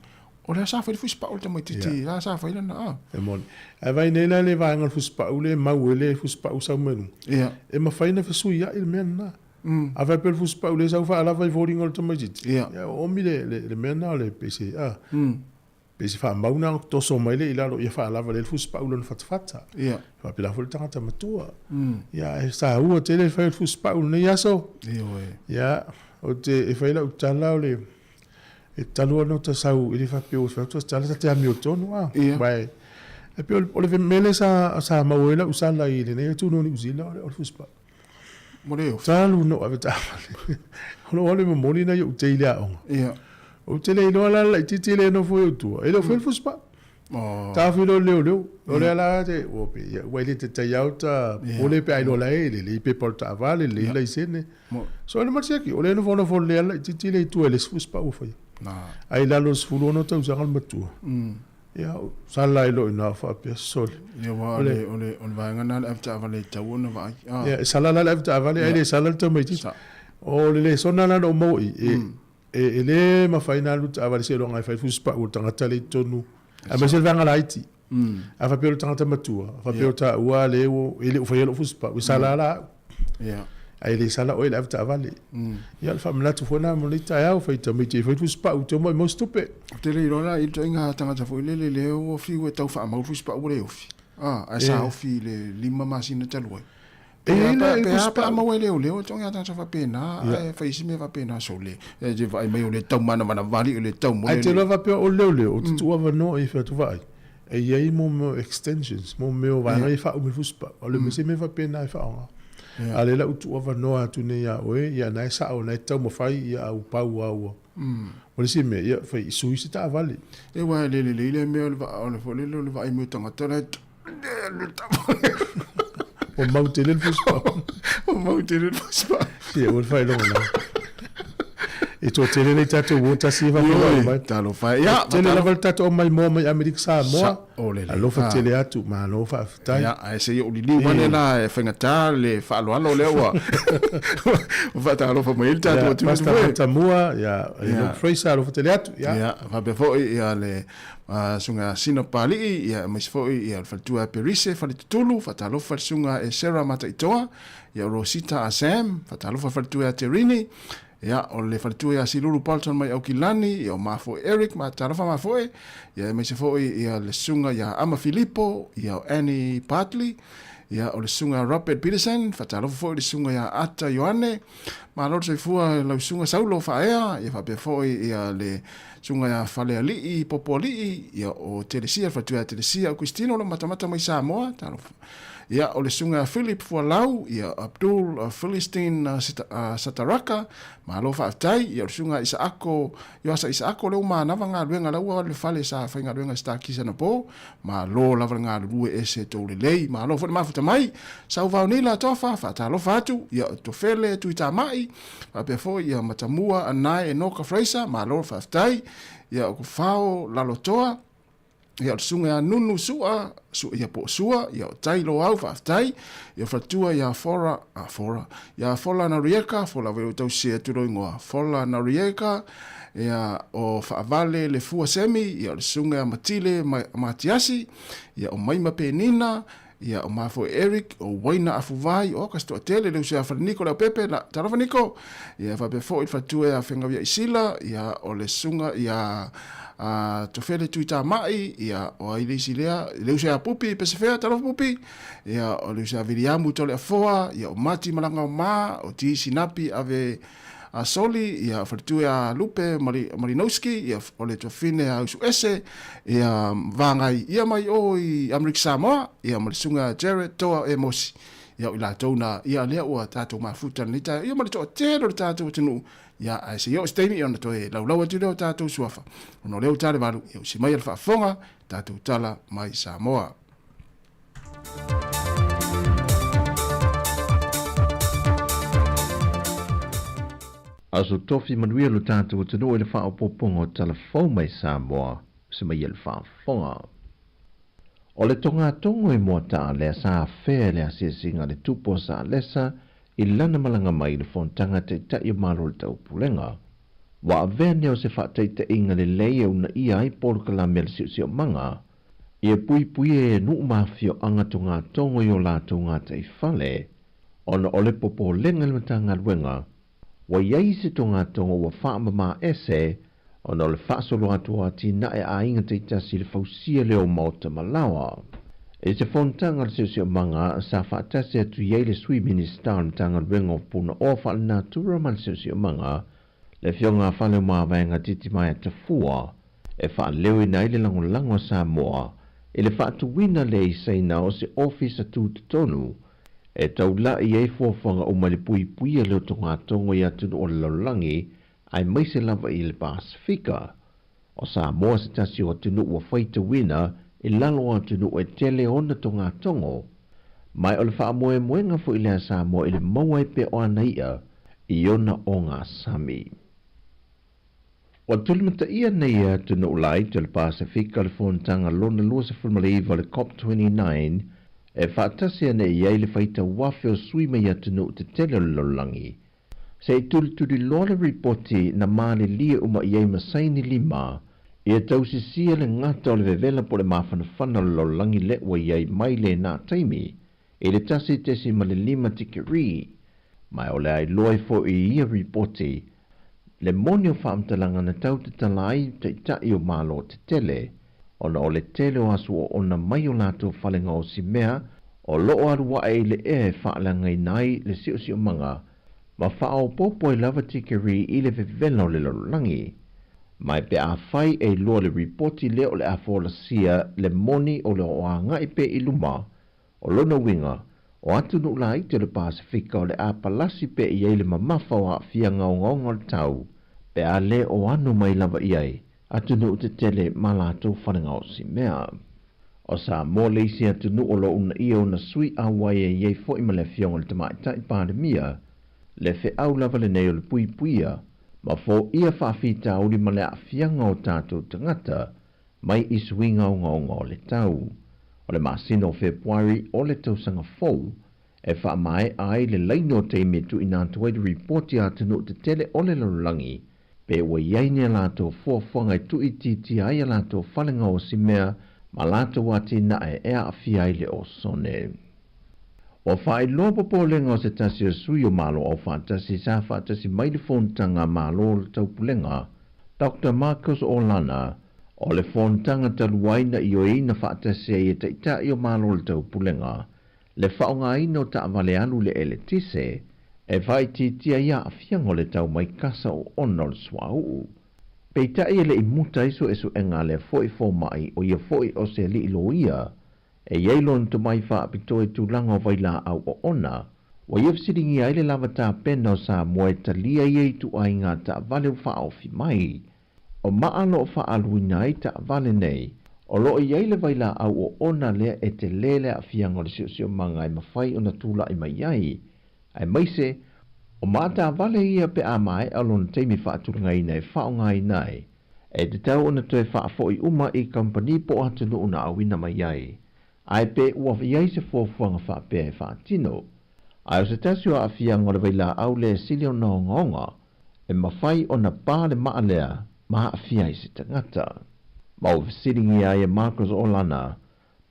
O la sao whai fusipa o le mai titi, la sao whai lana. E moni. E vai neila le vaenga fusipa ule mau ele fusipa usau menu. Ia. E mawhaina fasui ia il mea na. A vai pel fusipa ule sau whaalawa i voringa le tamai titi. Ia. Omi le mea na le pese. Pesi wha mauna toso mai le ilalo ia wha lava le fusipa ulan fatfata. Ia. Wha pila fo le tangata matua. Ia e sa ua te le whai fusipa ulan ia so. Ia o te e whaila utala o le e talua no ta sau ili wha pio wha tua tala ta te ami o tonu a. Ia. Bai e pio o le mele sa mauela usala i le ne tunu ni usila o le fusipa. Moreo. Talu no ave tamale. Hono ole mo molina yo te ile a onga. Ia. O te le inoa la i titi le no foi utua. E lo foi fusipa. Ta filo leo. O le ala te o pe ia wele te tai auta o le pe ai lo la le pe porta vale le la isene. So le marsiaki o le no fono fo le ala i titi le tu le fusipa o foi. Ai la los fulo no tau sangal matua. Ia sala ilo ina fa pe sol. Ia wa ole va ngana afta vale tau no va. Ia sala la afta vale ai le sala to mai titi. O le sona na no mo e le mawhaina luta awari se longa e whai fusipa o tangata le tonu. A me se vanga laiti. A wha peo tangata matua. A wha peo ta ua le o e le o whai alo fusipa. O sala la. A le sala o e le avta awali. Ia le whamilatu whona mo le tai au whai tamiti e whai fusipa o te mo mo stupe. Te le irona i to inga tangata fo le o fiu e tau wha mau fusipa o le ofi. A sa ofi le 5 masina talua. E ina pa ma wele o leo tonga ta fa pena e fa isi me va pena so le e je vai me o le tau mana vali o le tau mo e te lava pe o leo o tu ava no e fa tu vai e ia mo extensions mo me o vai ngai fa o me fuspa o le me se me va pena e fa nga ale la tu ava no atu ne ya o e ia na sa o na tau mo fai ia au pau au o le se me ia fa isu isi ta vali e wa le me o le fo le vai me tonga tole o mautele fuspa o mautele fuspa si o fai lo na e to tele le tato wota si va mai talo fai ya tele la volta to mai mo mai America Sāmoa lo fa tele atu ma lo fa ftai ya ai se o li wane la e fenga tale fa lo alo le wa va ta lo fa mai tato tu basta mua ya no freisa lo fa tele atu ya va be fo ya le sunga sino pali ia mas foi ia faltua perise falitulu fatalo sunga e sera mata itoa ia rosita asam fatalo faltua terini ia o le faltua ia silulu palton mai aukilani ia mafo eric matalo mafo ia mas foi ia le sunga ia ama filippo ia Annie Bartley ia o le sunga Robert Peterson fatalo foi le sunga ia ata Ioane malor se fua la sunga saulo faea ia fa foi ia le sunga ya fale ali popoli ya o telesia fatua telesia o Cristino lo matamata mai Sāmoa talo ya o le sunga Philip Fualau ya Abdul Philistine Sataraka malo fa tai ya sunga Isaako yo sa Isaako le mana vanga luenga la ua le fale sa fainga luenga sta kisa na po malo la vanga lu ese to le lei malo fo mafuta mai sa va unila tofa fa talo fatu ya to fele tu itamai pa pe fo ya matamua anai e noka freisa malo fa tai ya ko fao la lotoa ya sunga nunu sua ya po sua ya tai lo au fa tai ya fatua ya fora ya fola na rieka fola ve to se tu ro ngoa fola na rieka ya o fa vale le fua semi ya sunga matile matiasi ya o mai mapenina ia o mafo Eric o waina afuvai o kasto tele le usia fa Nicola Pepe la tarafa Nico ia fa be fo il fatua ia fenga via isila ia o le sunga ia to fele tuita mai ia o ile silea le usia pupi pesefea tarafa pupi ia o le usia viriamu tole afoa ia o mati malanga o ma o ti sinapi ave a soli ia fatua lupe Malinowski ia o le tofine a usuese ia vangai ia mai o i America Sāmoa ia malisunga Jared toa e mosi ia ila tona ia lea ua tatou mafuta nita ia malito telo le tatou tunu ia ai se yo stemi ona toe laulau atu leo tatou suafa ono leo tale valu ia usi mai alfa fonga tatou tala mai Sāmoa. Aso tofi manuia lo tātou tino e le wha o popongo telefon mai Sāmoa se mai e le wha fonga. O le tonga tongo I mua taa lea saa fea lea singa le tupo saa lesa I lana malanga mai le fontanga te tai o malo le tau pulenga. Wa avea neo se whataita inga le leia una ia ai porukala mele siu manga. Ia pui e nu mafio anga tonga tongo I o la tonga te fale. Ona ole popo lenga le matanga luenga. Wa iai se tonga tongo wa whaama ma ese. Ona le whaasolo atua ti na e a inga te tasi le fausia leo mauta malawa. E se fontanga le siu manga sa whaatase atu iei le sui minister matanga luenga o puna o whaale natura ma le siu manga. Le fionga whale mawaenga titi mai a tafua. E whaaleo I nai le lango Sāmoa. E le whaatuwina le I seina o se office atu tonu. E tau la I ei fuawhanga o mali pui a leo tonga tongo I atu o le laulangi. Ai maise lava I le Pasifika. O Sāmoa se tasi o tunu ua whaita wina I lalo atunu o e tele ona tonga tongo. Mai o le whaamoe moenga fu I lea Sāmoa I le mawai pe o anaia I ona o ngā Sami. O tulimata ia nei a tunu ulai te le Pasifika le fontanga lona lua se fulmaliva le COP29 e whaatasia nei iei le whaita wafe o sui mai atunu te tele o laulangi. Se tuli loa le ripoti na maali lia uma iei masaini lima ia tausisia le ngata o le vevela po le mawhanawhana o laulangi le ua iei mai le nā taimi e le tasi tesi ma le lima tikiri. Mai o le ai loa fo I ia ripoti le moni o whaamtalanga na tau te talai te tai o malo te tele, ona o le tele o asu o ona mai o lato whalenga o si mea, o loo arua e le e whaalanga I nai le siu manga, ma whao popo I lava tikiri I le vevela o le laulangi. Mai pe a whai e loa le ripoti le o le afola sia le moni o le o a ngai pe I luma, o lona winga, o atu nu la I te le Pasifika o le a palasi pe I ei le mamafa o a fia ngaungaunga le tau, pe a le o anu mai lava iai, atu nu te tele malato whananga o si mea. O Sāmoa leisi atu nu o lo una ia una sui a waia iei fo I male fionga le tamai tai pandemia, le fe au lava le nei o le puia, ma fo ia whaafita uli male a fianga o tātou tangata, mai I sui ngaungaunga o le tau. O le masino o Februari o le tausanga fou, e wha mai ai le laino te metu I nātua I reporti atu nu te tele o le laulangi, pe ua iainia lato fuafuanga I tui titi ai a lato whalenga o si mea, ma lato wati na e ea a fiai le o sone. O whai lopo po lenga o se tasi o sui o malo o whaatasi sa whaatasi mai le fontanga malo le taupulenga, Dr. Marcus Olana, o le fontanga taluaina I o ina whaatasi e te itai o malo le taupulenga, le whaonga ina o ta avale alu le ele tise, e vai titia ia a fiango le tau mai kasa o ona le swau. Peita ia le imuta iso esu enga le foi fo mai o ia foi o se li ilo ia, e yeilon to mai wha apitoe tu langa vai la au o ona, wa iefsiringi ai le lava ta pena o Sāmoa e talia iei tu ai ngā ta vale u wha ofi mai. O maalo o wha aluina ai ta vale nei, o lo iei le vai la au o ona lea e te lele a fiango le siu manga I mawhai o na tula I mai ai. Ai maise, o mata vale ia pe a mai alon teimi whaatulunga I nei whaonga I nei, e te tau ona toe whaafo I uma I company po atunu una awina mai ai. Ai pe ua iei se fuafuanga whaape e whaatino. Ai o se tasio a fianga le veila au le sili o ngonga, e mawhai o na pāle maalea, maa a fiai se tangata. Mau visiringi ai e Marcus Olana,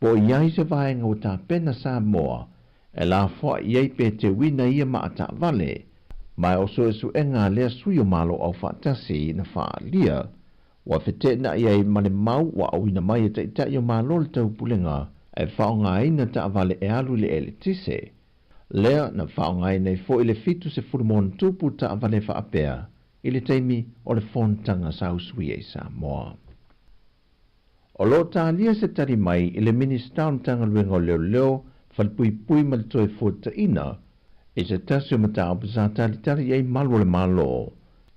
po iei se vaenga o ta pena Sāmoa, e la fwa iei pe te wina ia maa ta vale, mai o so esu enga lea sui o malo au whaatasi na wha lia, wa fete na iei male mau wa au ina mai e te itai o malo le tau pulenga, e whaonga ina ta vale e alu le ele tise. Lea na whaonga ina I fo I le fitu se furumon tupu ta vale whaapea, I le teimi o le fontanga sa usui e Sāmoa. O lo tālia se tari mai I le minister tanga luenga o leo, whalpui ma le toe fota ina, e se tasio mata o pisa tali ei malo le malo.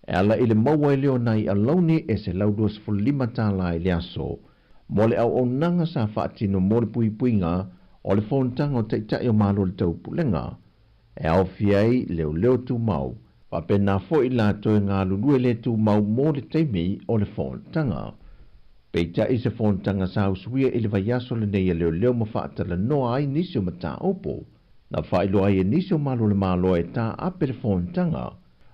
E ala I le maua I leo nai alauni e se laudos fulima tala I le aso, mo le au o nanga sa whaatino mo le pui ngā, o le fontanga o te itai o malo le tau pulenga. E au fiai leo tu mau, pa pena fo I la toe ngā lulue le tu mau mo le teimi o le fontanga. Peita i se fontanga sa usuia i le vaiaso le nei leo mawhaatala noa ai nisio mata opo. Na whailo ai nisio malo le malo e tā ape le fontanga.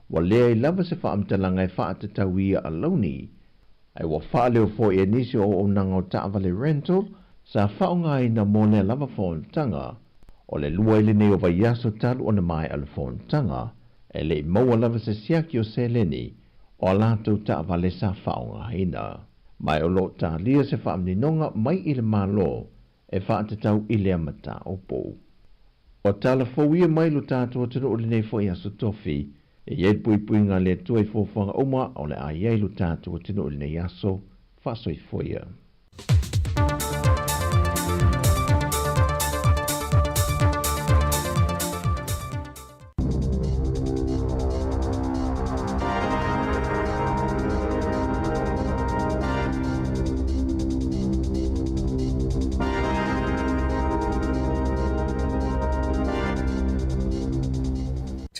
Wa lea i lava se whaamtalanga e whaatatau ia alauni. Ai wa whaaleo fo e nisio o nanga o taavale rental, sa whaonga i na mole lava fontanga. O le lua i le nei o vaiaso talu o na mai ala fontanga. E le maua lava se siaki o se leni, o lato taavale sa whaonga ina. Mai o lo ta lia se whaamninonga mai i le malo, e whaatatau i le amata opo. O tala fawia mai lo tātua tino o le nei fo i aso tofi, e iei pui ngā le tuai fōwhanga oma o le a iei lo tātua tino o le nei aso, whasoi foia.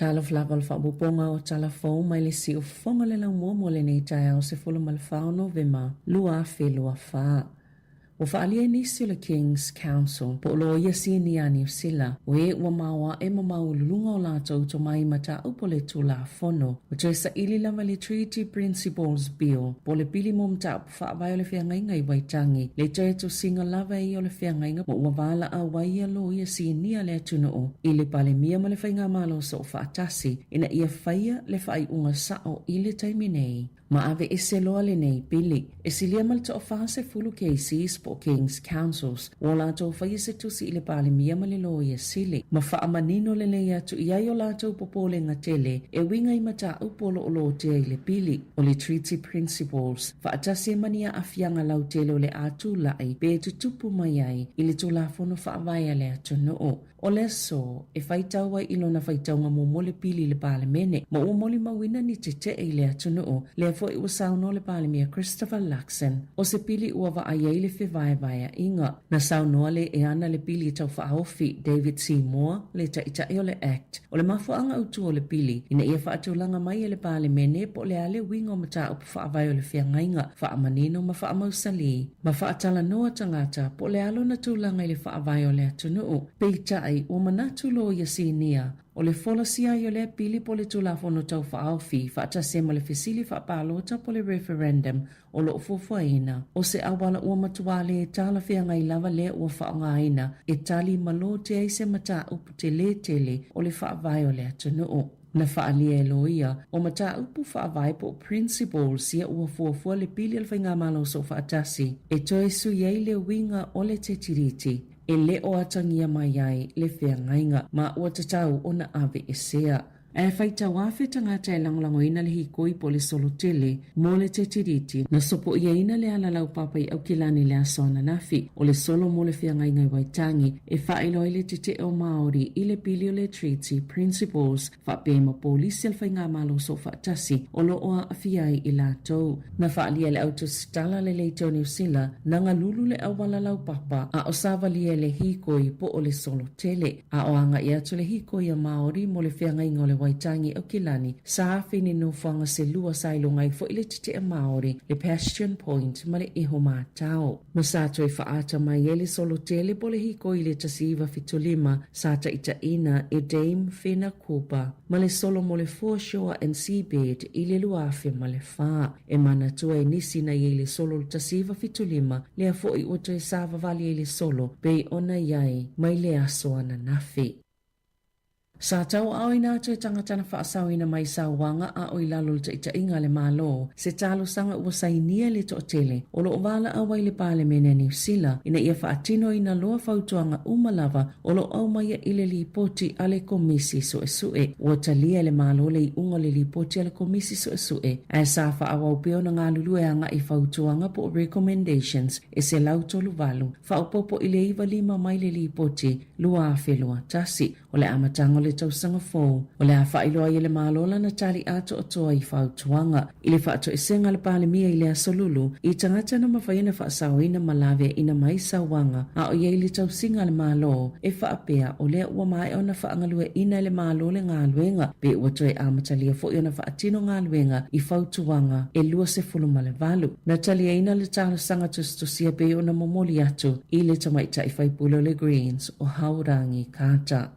Tala flava le whaabuponga o tala fau mai le si o whonga le lau mua mo le nei tai au se fulu ma le whao Novema, lua fe lua whaa. O whaalia nisi o le King's Council, po lo ia si ni ani o sila, o e ua maua e mamau lulunga o lātou to mai mata upo le tū la whono, o te sa ili lava le Treaty Principles Bill, po le pili mo mta upo whaavai o le whiangainga i waitangi, le te to singa lava i o le whiangainga, mo ua wala a waia lo ia si nia le atuna o, i le pale mia ma le whainga malo sa o whaatasi, ina ia whaia le whai unga sao i le taiminei. Ma ave e se loa le nei pili, e si lia mal to whaase fulu cases po King's Councils, o lato whaia se tusi i le pale mia ma le loa ia sili. Ma wha amanino le nei atu iai o lato popole nga tele, e winga i mata upolo o lo te i le pili, o le Treaty Principles, wha atase mania a fianga lau tele o le atu lai, be tutupu mai ai, i le tula fono wha avaya le atu noo. O le so, e whaitaua ilo na whaitaunga mo mole pili le pale mene, ma ua moli mawina ni te te i le atu noo, le fo i ua sauno le pale mia Christopher Luxon, o se pili ua wa aiei le whivaevaya inga, na saunoa le e ana le pili tau whaofi David Sāmoa, le taitai o le Act, o le mafuanga utu o le pili, ina ia whaatulanga mai e le pale mene po le ale wingo mata upu whaavai o le whiangainga, whaamanino ma whaamausali, ma whaatala noa tangata po le alo na tūlanga i le whaavai o le atu noo, peitai o manatu lo ia sinia, o le folasia i o le pili po le tulafono tau whaauwhi, whaatase le fesili whaapalota po le referendum o lo ufufuaina, o se awala ua matuale e tala whianga i lava le ua whaongaina, e tali malo te eise mata upu tele o le whaavai o le atunuu. Na whaalia e loia, o mata upu whaavai po principles ia ua fuafua le pili al whainga malo so whaatasi, e toe su iei le winga o le te tiriti, e le o atangia mai ai le whiangainga ma ua tatau o na ave e sea. E whaita wafe tangata e langolango ina le hikoi po le solotele mo le te tiriti na sopo ia ina le alalau papa i au kilani le asona nafi o le solo mo le whiangainga i waitangi e whaelo i le tete o Māori i le pili o le Treaty Principles whapema polisi al whainga malo so whaatasi o lo oa awhiai i lātou. Na whaalia le auto stala le leito New Sila na ngā lulu le awalalau papa a o savalia le hikoi po o le solotele a o anga i atu le hikoi a Māori mo le whiangainga o le waitangi o kilani sa awhini no whanga se lua sailongai fo ile tite a Māori le Passion Point ma le iho mātao. Ma sātou e whaata mai e le solotele po le hiko i le tasiva fitolima sāta ita ina e Dame Fena Kupa ma le solo mo le foreshore and seabed i le luafe ma le wha e mana tua e nisi na i le solo le tasiva fitolima le a fo i oto e sāva vali e le solo bei ona iai mai le aso ana nafi. Sa tau au ina atu e tangatana whaasau ina mai sa wanga a o ilalo le ita inga le malo, se talo sanga ua sainia le to tele, o lo wala awai le pale mene New Sila, ina ia whaatino ina loa fautuanga umalava, o lo au mai ile li poti ale komisi so e sue, ua talia le malo le i unga le li poti ale komisi so e sue, a sa wha awau peo na ngā lulu e anga i fautuanga po recommendations, e se lau tolu valu, whaupopo ile iwa lima mai le li poti, lua afe lua tasi, o le amatango le le tausanga fō. O le a whailoa i le mālola na tali ato o toa i whautuanga. I le whaato esenga le pāle mia i le asolulu, i tangata na mawhaina whaasao ina malave ina mai sawanga, a o iei le tausinga le mālo, e whaapea o lea ua mai o na whaangalue ina le mālo le ngā luenga, pe ua toe amatalia fo i o na whaatino ngā luenga i whautuanga e lua se fuluma le valu. Na talia ina le tāla sanga tustosia pe o na momoli atu i le tamaita i whaipulo le Greens o Haurangi Kata.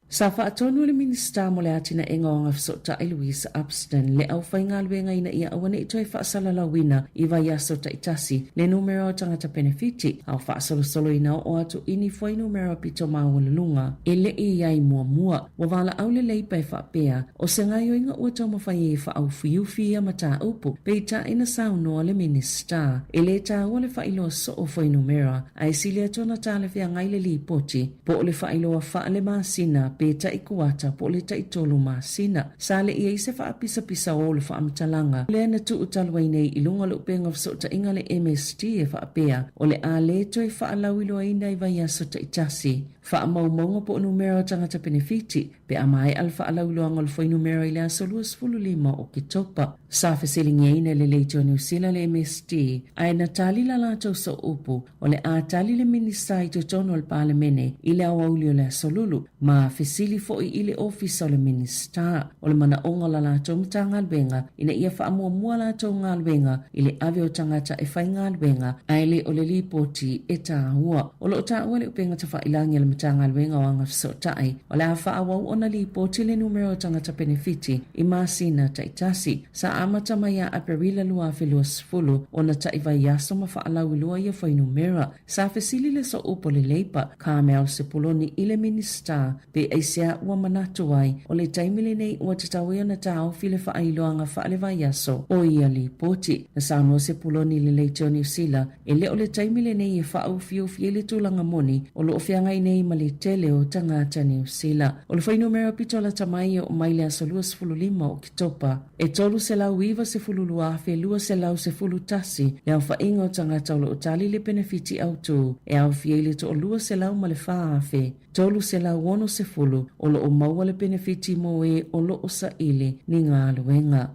Sa whaatonu le minista mo le atina e ngaonga fsota i Louise Upston le au whainga luenga ina ia awane i toi whaasala wina i vai aso ta itasi le numero o tangata benefiti au whaasolo ina o atu ini fwai numero pito maungalunga e le i iai mua wawala au le leipa e whaapea o se ngai o inga ua tau mawhai e wha au fiufi ia mata upu pe ita ina saunoa le minista e le ta ua le whailo so o fwai numero a e silia tona ta le fia ngai le li poti po o le whailo a wha le masina pe ta i kuata po le ta i tolu masina. Sa le ia i se wha pisa o le wha amatalanga. Le ana tu utalwai nei i lunga le upenga fsota inga le MST e wha apea o le a le toi wha alawilo aina i vai aso ta i tasi. Wha maunga po numero tangata benefiti pe amai alfa alawilo angol foi numero i le aso luas fulu lima o kitopa. Sa fesilingi aina le leitio New Zealand le MST ai na tali la lato so upu o le a tali le minista i totono al palemene i le awaulio le asolulu ma fesili fo i ile ofisa o le minista o le mana onga la lato mta ngalbenga ina ia wha mua lato ngalbenga i le ave o tangata e whai ngalbenga ai le o le lipoti e tāhua o lo tāhua le upenga ta whailangi le mta ngalbenga o anga fisotai o le a wha awau o na lipoti le numero o tangata benefiti i masina taitasi sa amata maya a perila lua filuas fulu o na taiva yaso ma wha alawi lua ia whai numera sa fesili le so upo le leipa Carmel Sepuloni i le minista pe aisia ua manatu ai o le taimile nei ua tatawe na tau file whaailoanga whaale vai aso o ia li poti. Na Sāmoa Sepuloni le leitio New Zealand e le o le taimile nei e whaau fie le tūlanga moni o lo ofiangai nei ma le tele o tangata New Zealand. O le whai numero pitola tamai o mai le aso luas fulu lima o kitopa e tolu se lau iwa se fulu luafe lua se lau se fulu tasi le au whainga o tangata o lo otali le benefiti au tu e au fie le to o lua se lau ma le whaafe tolu se lau ono se fulu o lo o maua le benefiti mo e o lo o sa ile ni ngā luenga.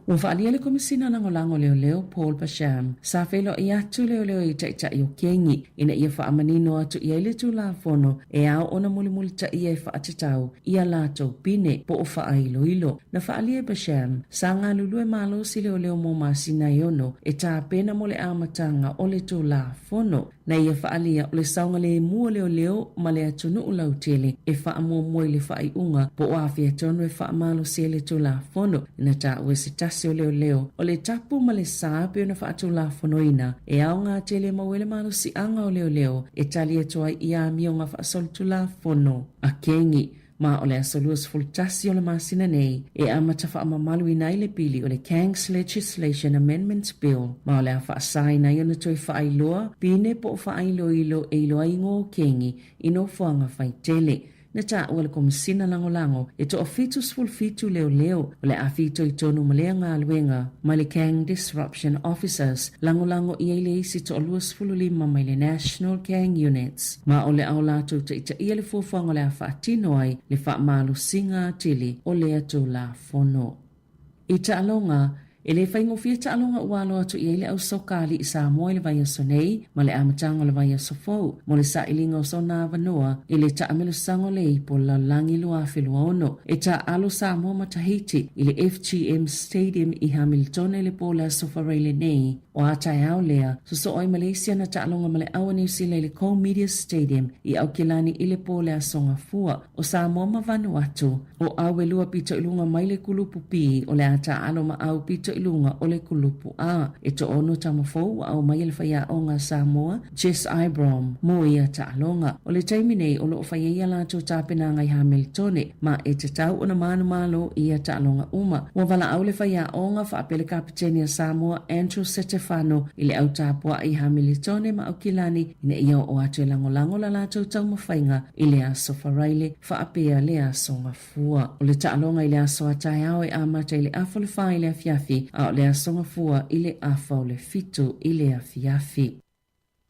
Ua whaalia le komisina langolango leo Paul Basham sa whelo i atu leo i taita i o kengi ina ia whaamanino atu i aile tu la fono e ao ona muli ta ia i whaatatau ia lato pine po o whaailo. Na whaalia Basham sa ngā lulu e malo si leo mo masina i ono e tā pena mo le amatanga o le tu la fono na ia whaalia o le saunga le mua leo ma le atunu u lautele e whaamua i le whaaiunga po o awhia tonu e whaamalo si le tu la fono ina tā ue si tasi o leo o le tapu ma le sāpe o na whaatu la fonoina e ao ngā tele mawele malo si anga o leo e tali e toa i a mi o ngā whaasolu tu la fono a kengi ma o le asoluas fultasi o le masina nei e amata whaamamalu i nai le pili o le Kangs Legislation Amendments Bill ma o le a whaasai nai o na toi whaailoa pine po o whaailoa e iloa ingo o kengi ino whaanga whaitele. Na tā ua le komisina langolango e to o fitus fulfitu leo o le a fito i tonu malea ngā luenga ma le Kang Disruption Officers langolango i eile isi to o luas fululima mai le National Kang Units ma o le au lato ta ita ia le fuafuanga le a whaatino ai le whaamalu singa tili o le atu la fono. I ta alonga e le whaingo fia ta alonga ualo atu i eile au sokali i Sāmoa i le vai aso nei, ma le amatanga le vai aso fau, mo le sa ilinga o so nā wanoa, i le ta amelo sango le ipo la langi lua whilua ono. E ta alo Sāmoa ma Tahiti, i le FGM Stadium i Hamilton e le po le aso whareile nei, o atai au lea, so oi Malaysia na ta alonga ma le awa New Zealand le Coal Media Stadium, i au kilani i le po le aso ngafua, o Sāmoa ma Vanuatu, o au e lua pito ilunga mai le kulupu pi, o le ata alo ma au pito ilunga o le kulupu a e to ono tamafou au mai le whaia o ngā Sāmoa Jess Ibrom mo ia ta alonga o le taimi nei o lo whaia la to tāpena ngai Hamiltone ma e te tau o na manu malo ia ta alonga uma wa wala au le whaia o ngā whaapele kapitenia Sāmoa Andrew Setefano i le au tāpua i Hamiltone ma au kilani ina ia o atu e langolango la to tau mawhainga i le aso wharaile whaapea le aso ngafua o le ta alonga i le aso atai au e amata i le afo le wha i le afiafi a o le asonga fua i le afa o le fitu i le afiafi.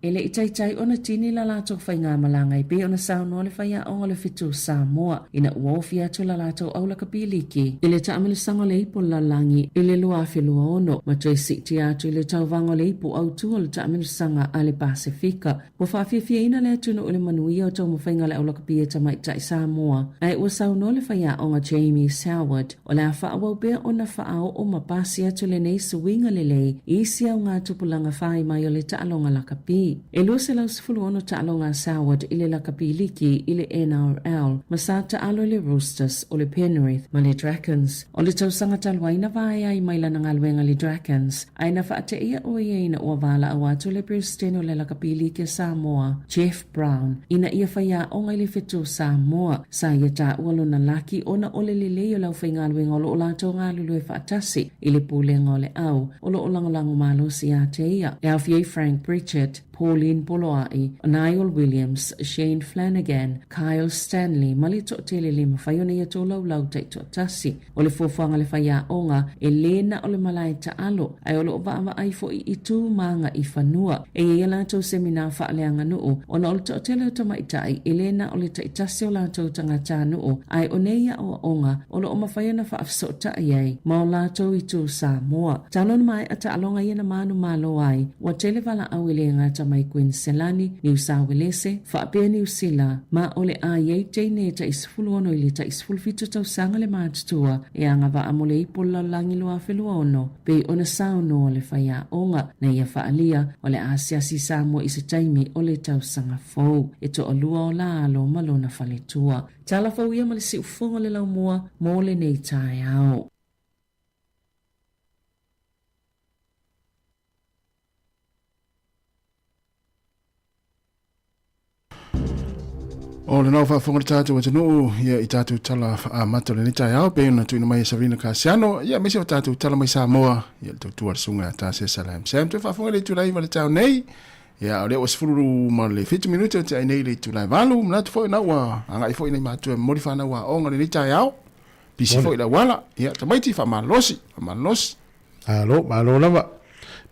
Ele itaitai ona tini la lato whainga malanga I pe ona sauno le whaia onga le fitu Sāmoa ina uofi atu la lato au la kapiliki. Ele taamele sanga le ipo la langi ele lua awhelua ono ma tui siti atu le tauvango le ipo au tua le taamele sanga ale Pasifika. Wa whaafia ina le atuna o le manuia o tau mawhainga le au la kapia tamaitai Sāmoa. Ai ua sauno le whaia onga Jamie Howard o le a whaawau bea ona whaao o mapasi atu le nei suwinga le lei isi au ngā tupulanga whai mai o le taalonga la kapi. E lua se lau sifulu ono taalonga Howard ile la kapiliki ile NRL ma sa taalo le Roosters o le Penrith ma le Dragons. O le tausanga talwaina vai ai mai lana ngalwenga le Dragons aina whaate ia o ia ina ua wala awatu le President o le la kapiliki Sāmoa Jeff Brown ina ia whaia onga ile fitu Sāmoa sa ia ta ualo na laki ona ole le leo lau whai ngalwenga o lo olato ngalulu e whaatasi ile pulenga o le au o lo olangolango malo si a te ia. E au fiei Frank Pritchett, Pauline Poloai, Niall Williams, Shane Flanagan, Kyle Stanley, malito tele le mawhaiona ia tō lau tai tō tasi. O le fuafuanga le whaia onga, e lena o le malai ta alo, ai o lo vaama ai fo I itu maanga I whanua. E ia lato semina whaaleanga nuu, o na o le tō tele o tamaitai, e lena o le taitasi o lato tangata nuu, ai o neia o onga, o lo o mawhaiona whaafso tai ai, ma o lato I tū Sāmoa. Tānon mai a ta alonga ia na manu malo ai, wa tele wala au ile ngata mai Queenselani, New South Wales, whaapea New Zealand, ma ole a iei teine ta isfulu ono ili ta isfulu fitu tau sanga le mātutua, e anga wa amole ipola langi loa whelua ono, pe ona sauno ole whaia onga, na ia whaalia, ole asiasi Sāmoa isi taimi ole tau sanga fau, e to olua o la alo malona whaletua. Tala fau ia male si ufonga le lau mua, mole nei tai au. O le nau whaafonga tātou atanuu, ia I tātou tala mato le nitai au, pe ona tuina mai Sabrina Kasiano, ia mese o tātou tala mai Sāmoa, ia le tautua le sunga tā se salam. Sam tu whaafonga le tulai ma le tau nei, ia o le o sifuru ma le 50 minuta o te ai nei le tulai valu, mnatu fo ina ua, anga I fo ina matua mori whana ua onga le nitai au, pisi fo ina wala, ia tamaiti wha malosi. Malo lava,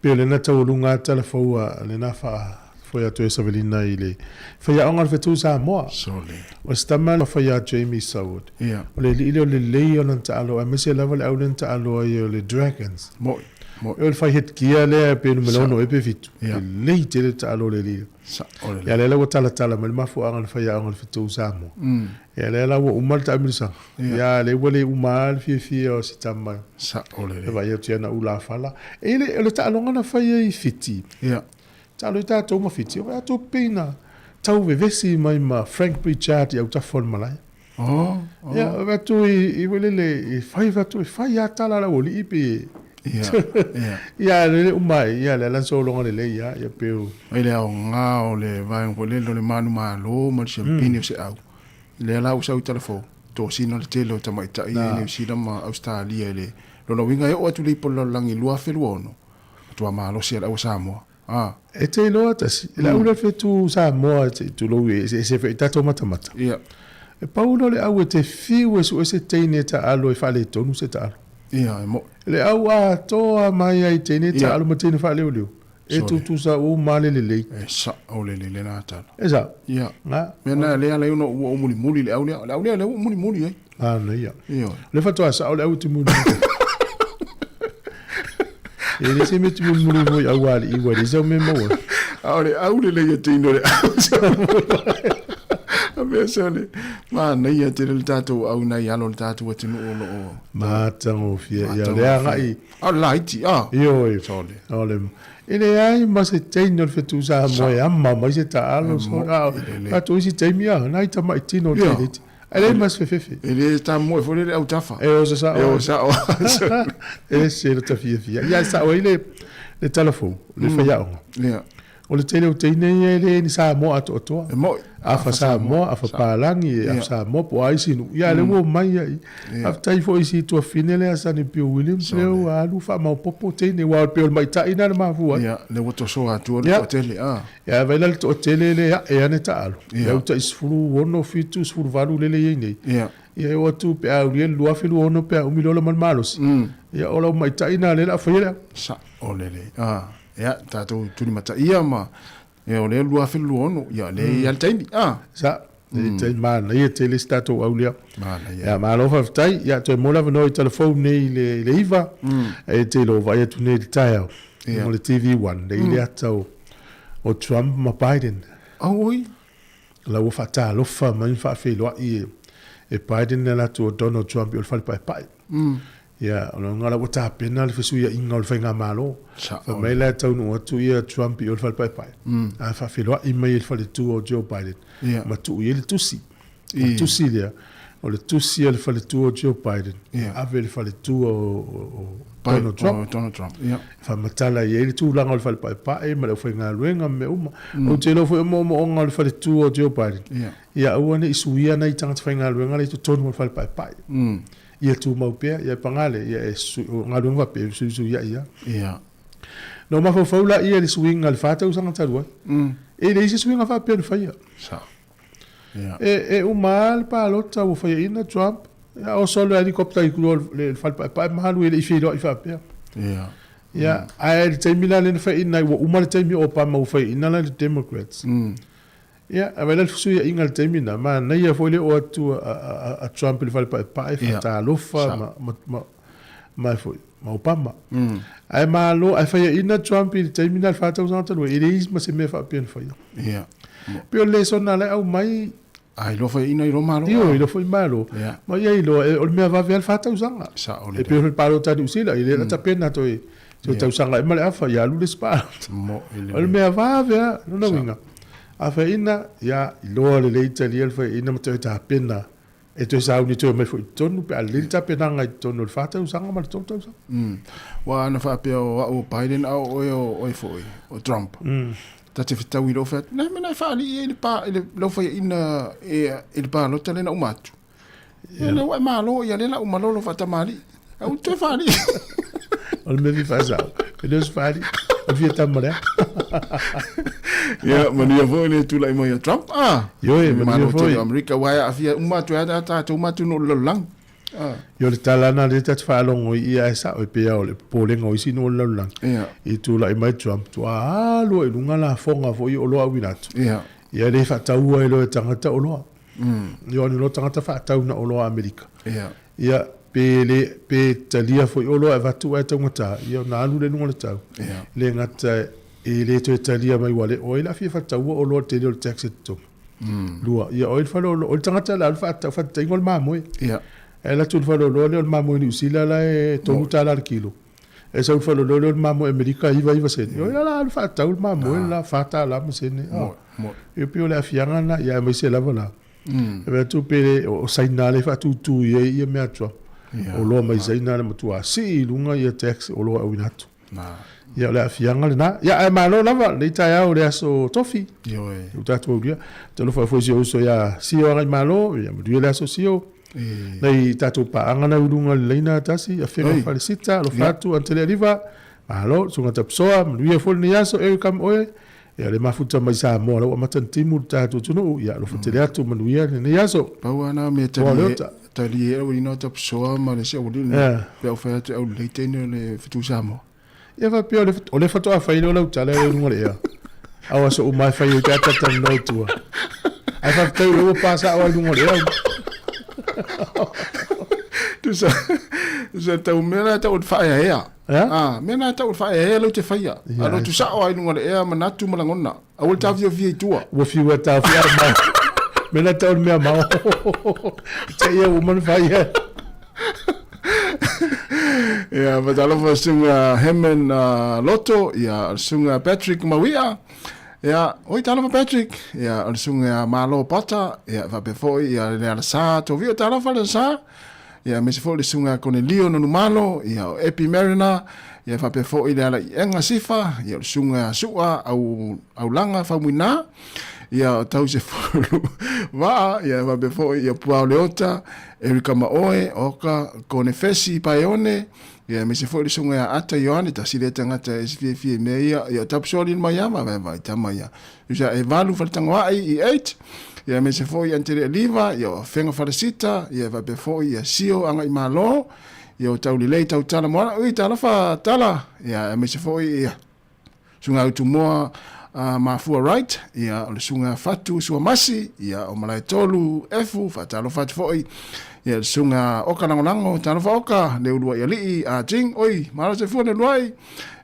pe le na tau lunga tala faua le na wha, foi a tu Savelina ile foi a onga fetu Sāmoa sole o stama foi a Jamie Howard o le ile le leo na talo a mese level au na talo le Dragons mo o foi het kia le pe no melono e pe fitu le tele talo le ile ya le la tala mal mafu anga foi a onga fetu Sāmoa ya le la o mal ta misa ya le wole o mal fi o sitama sa ole le vai tu na ula fala e le talo ngana foi fiti talo ta to ma fiti o to pina tau vevesi mai ma Frank Pritchard ya uta fol malai ya va tu I wele le fai va tu fai ya tala la oli ipe ya le umai ya le lan so longa le ya pe o ile o nga o le vai o le manu malo ma champagne se au le la usa o telefo to sino le telo tamai tai ni sina ma Australia le lo winga o tu le polo langi lua feluono tu malo se la Sāmoa e te loa tasi la ula fetu Sāmoa tu lo se fe tato mata e paulo le au te fiu e se teine ta alo e fale tonu se ta alo le au a toa mai ai teine ta alo ma teine fale olio e tu sa o male le sa o le na ta esa na mena le ala uno o muli le au le muli ai nei le fatu asa o le au tu muli ele se mete mulu voi awali I wari so me mo au le tino le a sole ma nei a te le tatou au nei alo le tatou atinu o ma tango fia ia le ai au laiti io sole ole ele ai ma se teino le fetu Sāmoa amma ma se ta alo so a tu si temia nai ta mai tino te ele mas fefe ele ta mo fo le au tafa e o sa ele se le tafia ia sa o ile le telefone le faya o le tele o teine ele ni Sāmoa to mo afa Sāmoa afa palangi afa Sāmoa po ai sinu ia le wo mai ai afta I fo isi to finele asani Pio Williams le o alu fa ma popo teine wa Pio mai ta ina ma fu ia le wo so atu le tele ia vela le tele le e ane ta alu ia uta isfuru wono fitu isfuru valu le nei ia o tu pe au le lua filu ono pe o milolo man malos ia ola mai ta ina le la fa ia sa olele ia tatou tuni mata ia ma e o le lua fe luono ia le al taimi sa te mana ia te le stato aulia ia ma lo fa tai ia te mola no i telefone nei le iva e te lo vai tu nei taio mo le TV1 le ile atau o Trump ma Biden oi la wo fata lo fa ma fa fe lo e Biden la tu Donald Trump il fa pai ia o ngala wo ta penal fe su ia ingol fa nga malo fa mai la tau no tu ia Trump il fa pai a fa fe lo email fa le tu o Joe Biden ma tu il tu si le o le tu si il fa le tu o Joe Biden ave il fa le tu o Donald Trump fa matala ia tu la ngol fa pai ma le fa nga luenga me uma o te lo fa mo ngol fa le tu o Joe Biden ia o ne isuia na i tanga fa nga luenga le tu tonu fa pai ia tu mau pea ia pangale ia ngalu ngwa pe su ia no ma fa la ia le swing al fata usanga talua e le isi swing fa pe fa ia sa e o mal pa lota o fa ina Trump o solo helicopter i kulo le fa pa malu ele fi do i fa pe ia ai te mila le fa ina o mal te mi o pa ma fa ina la Democrats ia avela fusu ia ingal temina ma na ia foi le o tu a Trump le fale pa fa ta lofa ma foi ma Obama ai ma lo ai fa ina Trump il temina fa ta usanta lo ele is ma se me fa pen fa ia pe le sona le au mai ai lo fa ina i romalo io lo foi malo ma ia lo o me va ver fa ta usanga e pe il paro ta usila ile la ta pena to ta usanga ma le afa ia lu le spa mo il me va ver no winga a fa ina ya lo le Italia fa ina mo te ta pena e to sa uni to me fo tonu pe al ta pena ngai tonu le fata usanga ma tonu wa na fa pe o Biden o foi o Trump ta te fita wi lo fa na me na fa ali ele pa ele lo fa ina ele pa lo tele na umatu ele wa ma lo ya le na umalo lo fata mali au te fa ali al me vi fa sa ele es fa ali o vi ta male ya mania foi le tu lai mo ya Trump yo e mania foi America wa afia umatu ya ta umatu no lo lang yo le talana le tat fa longo ia sa o pe o le polengo isi no lo lang e tu lai mai Trump tu lo e lunga la fonga foi o lo awinat ia le fa tau e lo tangata o lo yo ni lo tangata fa tau na o lo America ia pe talia foi o lo e va tu e tangata ia na lu le lunga le tau le ngata e le to talia mai wale o ila fi fa tau o lo te le tax to lua ia o il fa lo o tangata la fa ingol mamo ela tu fa lo le mamo ni usila la e to muta la kilo e sa fa lo le mamo America iva se o la fa tau mamo la fa ta la mo se ne e pio la fianga na ia mai se la vola e tu pe o sainale fa tu ia me atwa o lo mai sainale mo tu si lunga ia tax o lo awinatu ia le fianga na ia e malo lava le taia o le aso tofi yo o tatu dia te lo fa so ia si o ngai malo ia mo dia le aso sio nei tatu pa angana ulunga leina tasi a fega felicita lo fatu antele riva malo sunga tapsoa mo ia fol ni aso e kam oe ia le mafuta mai Sāmoa lo matantimu tatu tunu ia lo fatele atu manuia ni aso pawana me tali e o ino tapsoa ma le se o le pe o fa o le tene le fitu Sāmoa ia va pio o le foto a failo la utala e lunga le ia awa so mai fai o tata tan no tua ai fa tau lo pasa o lunga le ia tu sa tau mena tau fa ia mena tau fa ia lo te fa ia alo tu sa o lunga le ia manatu malangona au ta vi tua wo fi wa ta fi ma mena tau me ma te ia o man fa ia ia vadalo fa sunga Hemen Loto ia sunga Patrick Mawia ia oi tala fa Patrick ia sunga Malo Pata ia va befo ia le sa to vio tala fa le sa ia me se fo le sunga con Leo no malo ia Epi Marina ia va befo ia la enga sifa ia sunga sua au langa fa muina ia tau se fo va ia va befo ia Pau Leota Erika Maoe oka con Fesi Paione ia me se foi sunga ata Yohane ta sile tangata SFF me ia tapsoli Miami vai tamaya ia e valu faltanga ai 8 ia me se foi antere liva ia fenga falecita ia va befo ia sio anga malo ia tau le tau tala mo ui tala fa tala ia me se foi ia sunga utumoa mafua right ia o le sunga fatu sua masi ia o malai tolu efu fatalo fatu foi ia le sunga oka nangonango talo fa oka le ulua ia lii a jing oi mara se fua ne luai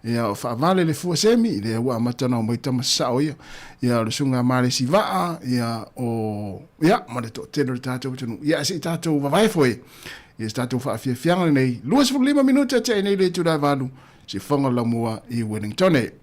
ia o whaavale le fua semi le ua matana o moitama sao ia le sunga mare si waa ia o ia ma le to telo le tātou tunu ia si tātou vavai foi ia si tātou whaafia fianga nei 25 minuta te nei le tūrai valu si whanga la mua i Wellington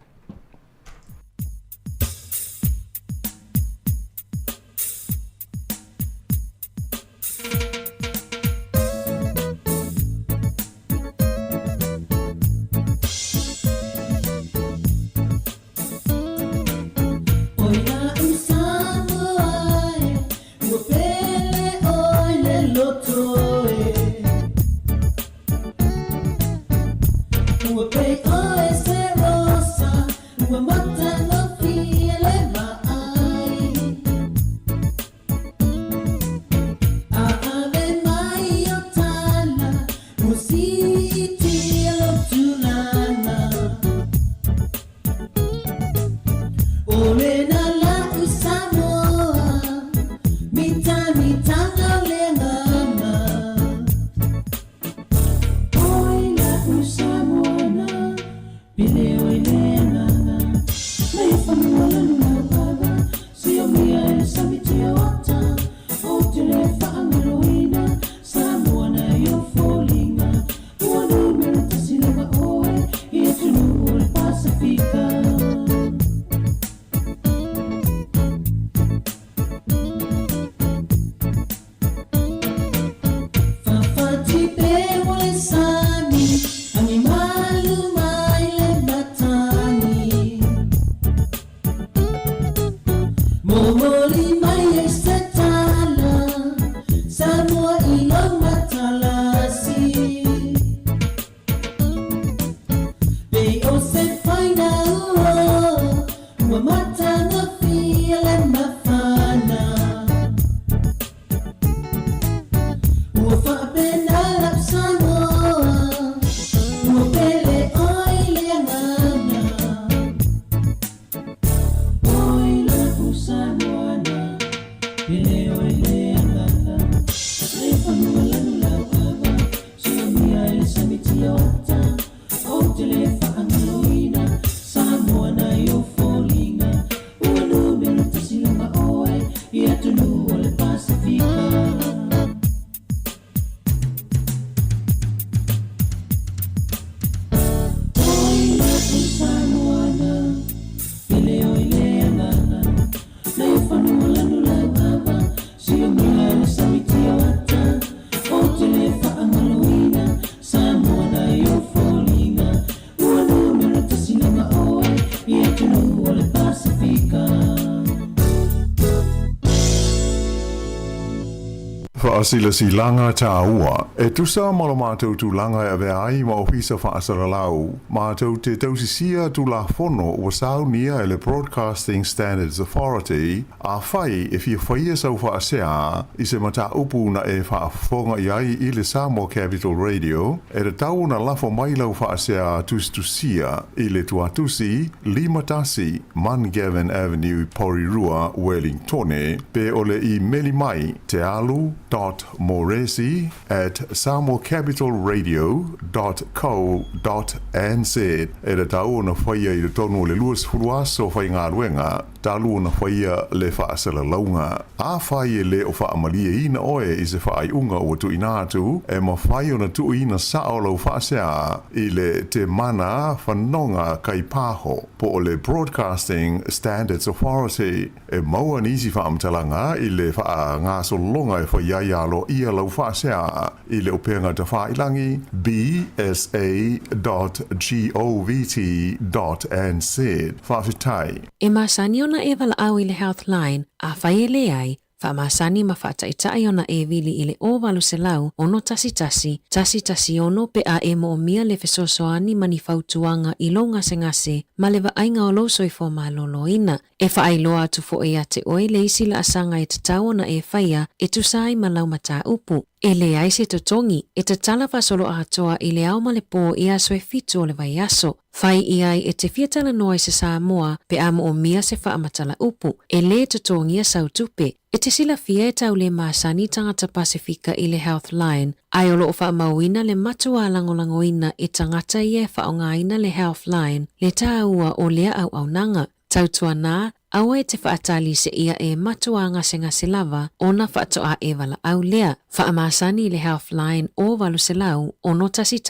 Asila si langa tāua. E tusa malo mātou tu langa e vea ai ma ofisa whaasara lau. Mātou te tausisia tu la fono o saunia e le Broadcasting Standards Authority a whai e fia whaia sau whaasea i se mata upu na e whaafonga i ai i le Sāmoa Capital Radio e re tau na lafo mai lau whaasea tustusia i le tuatusi Limatasi Mangavin Avenue Porirua Wellington pe ole i meli mai te alu.moresi@samoacapitalradio.co.nz e le tau na whaia i le tonu le luas furuaso whai ngā ruenga talu na whaia le whaasala launga. A whai le o whaamalia ina oe i se whaai unga o tu inatu e ma whai o na tu ina sao lau whaasea i le te mana whanonga kai pāho po o le Broadcasting Standards Authority e maua nisi whaamtalanga i le wha ngā solonga e whaiai alo ia lau whaasea i le upenga ta whailangi bsa.govt.nz whawhitai. E masani ona e wala au i le Healthline a whai le ai whamasani ma whaataitai ona e vili i le ovalu se lau ono tasi ono pe a e mo mia le fesosoani mani fautuanga i lo ngase ma le vainga o lo soifo ma loloina. E whaailoa atu fo e ate oi le isi la asanga e tatau ona e whaia e tusai ma lau mata upu. E le ai se totongi e te tala solo a hatoa i le au ma le pō i aso e fitu o le vai aso. Fai iai e te fiatala noa i se Sāmoa pe amo o mia se whaamatala upu, e le tutongia sautupe. E te sila fia e tau le masani tangata Pasifika i le Healthline, ai olo o whaamauina le matua langolangoina i tangata i e whaongaina le Healthline, le tāua o lea au nanga. Tautua nā, aua e te whaatali se ia e matua ngase lava o na whaatoa e wala au lea. Whaamasani le Healthline o walu se lau o no tasi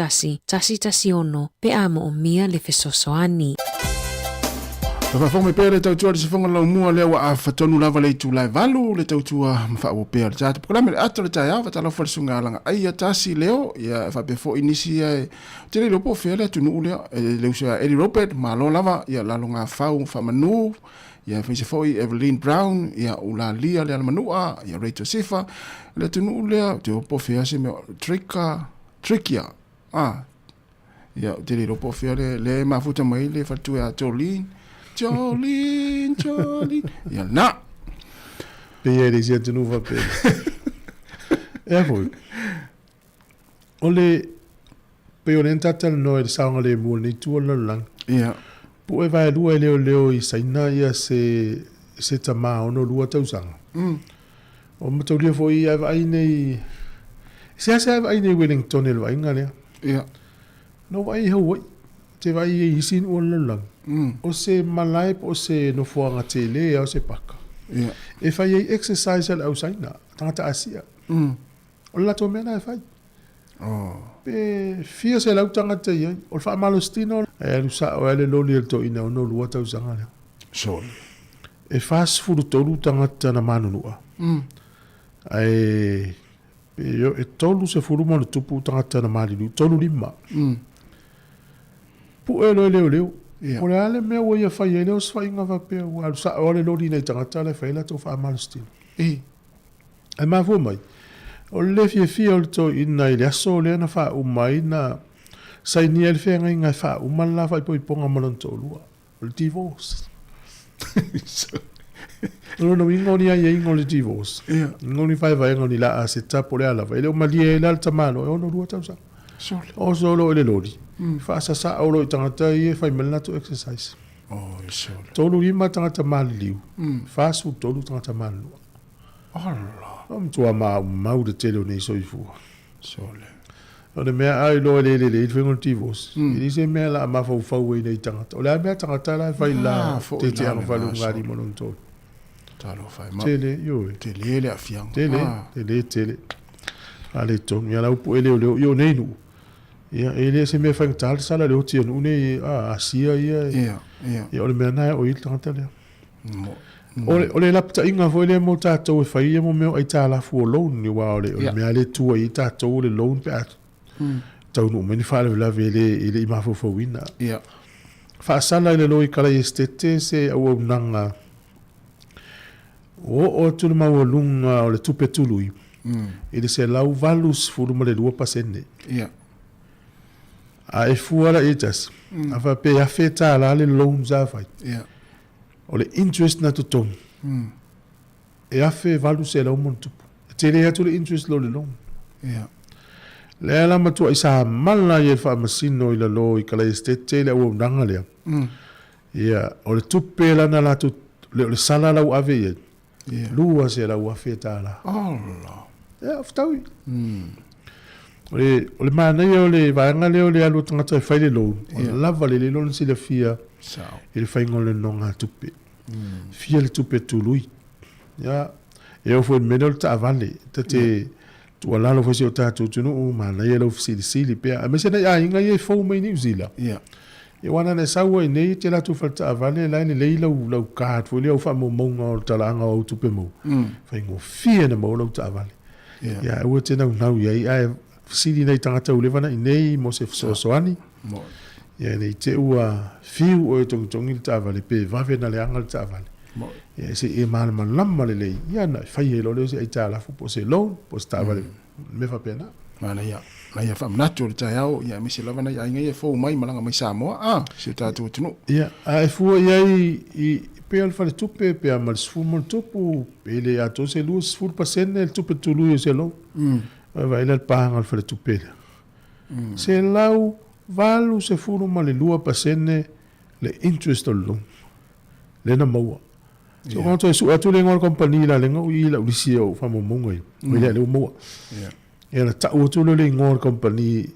ono pe amo o mia le fesosoani. Fa me pere tautua se fonga lau mua lea wa a fatonu lava le tu lai valu le tautua ma o pere tatu porque me ato le tai ava talo farsunga langa ai tasi leo ya fa be fo inisia te le po fele tu nu le le usa Eddie Robert ma lo lava ya la longa fau fa manu ya fa se foi Evelyn Brown ya ula lia le manua ya Rachel Sifa le tu nu le te po fele se me trickia ya te le po fele le mafuta mai le fa tu ya Jolene. Ja, na. Ben jij die zit nu van pijn? Ja, goed. Ole, pe orienta tel no el saanga le mul ni tu lang. Ja. Po e vai lua leo I saina ia se tama ono lua tau sanga. O mo tau lia foi ia vai nei. Se vai nei Wellington el vai ngale. Ja. No vai ho te vai I sin o lang. O se malai o se no fuanga te le o se paka. Yeah. E fai exercise al ausaina, tangata asia. O la to mena e fai. Pe fia se lau tangata iai, o fa malostino, e lusa o ele loli el to ina o no lua tau sangana. So. E fas furu tolu tangata na manunua. Ai pe yo e tolu se furu manu tupu tangata na malilu, tolu lima. Pu e leo. Yeah. O le ale mea ua ia whai ele o swai ngā whapea ua sa o le lori nei tangata le whaila tō wha amalustino. Ai mā mai. O le fia o le tō ina I le aso o le ana wha umai na saini ele whea ngai ngai wha umala whai po I ponga malan tō lua. O le divorce. No ingo ni ai ingo le divorce. Ingo ni whai vai ingo ni la a se tapo le ala. Ele o malia e la le tamano e ono lua tau sa. O solo ele lori. Fa sa o lo tangata I fai melna to exercise. Solo. Tolu ima tangata maliliu. Fa su tolu tangata malu. Allah. Tua mau de tele nei so ifu. Solo. O le mea ai lo le fengo tivos. Ili se mea la ma fau fau nei tangata. O le mea tangata la fai la te anga falu ngari monon to. Talo fai ma. Tele yo. Tele le afiang. Tele. Ale ton ya la upu ele yo nei nu. Ja, ele se me fang tal sala le hotia une asia ia. Ja, ole me na o il tanta le. Ole la pta inga foi le mo tato e fai mo me ai tala fu loan ni wa ole me ale tu ai tato le loan pe at. Tau no me ni fa la vele ele ma fo wina. Ja. Fa sala le loi kala estete se o nanga. O tu ma o lunga o le tupe tului. Ele se lau valus fu mo le lua pasene. Ja. A e fuara e tas. A fa pe a feta la le loan za fai. Yeah. O le interest na tutong. E a fe valu se la umon tupu. E te le atu le interest lo le loan. Yeah. Le ala matua isa mala ye fa masino I la lo I kala estate le o nanga le. Yeah. O le tupe la na la tu le sala la u ave ye. Yeah. Lua se la u a feta la. Allah. Yeah, aftawi. O le mana ia o le vaenga leo le alu tangata e whai le loan. O le lava le loan si le fia. I le whaingo le nonga tupe. Fia le tupe tului. Ia. E o fwoi mene o le ta avale. Ta te tua lalo fwoi si o tātou tunu o mana ia lau sili pia. A mese na ia inga ia fau mai New Zealand. Ia. E wana ne saua I nei te latu whai ta avale lai ne lei lau kahat fwoi leo wha mo maunga o talanga o tupe mo. Whaingo fia na mo lau ta avale. Ia. Ua te nau ia sili nei tangata ulevana I nei mo se soani. Ia nei te ua fiu o tongi le tāwale pe vave na le anga le tāwale. Ia se e malama lama le lei. Ia na whai e lo leo se ai tālafu po se loan, po se tāwale me whapena. Mana ia. Na ia whamnatu o le tai au, ia misi lavana ia inga ia fōu mai malanga mai Sāmoa. Se tātou tunu. Ia, a e fua ia I pe al fale tupe pe a mal sfur mal tupu pe le ato se luas sfur pasene le tupe tulu se loan. Vai le panga al fale tupele. Se lau valu se fulu ma le 2% le interest o lo le na maua so ko to su atu le ngol company la le ngoi la ulisi o fa mo ngai le le mo era ta o tu le ngol company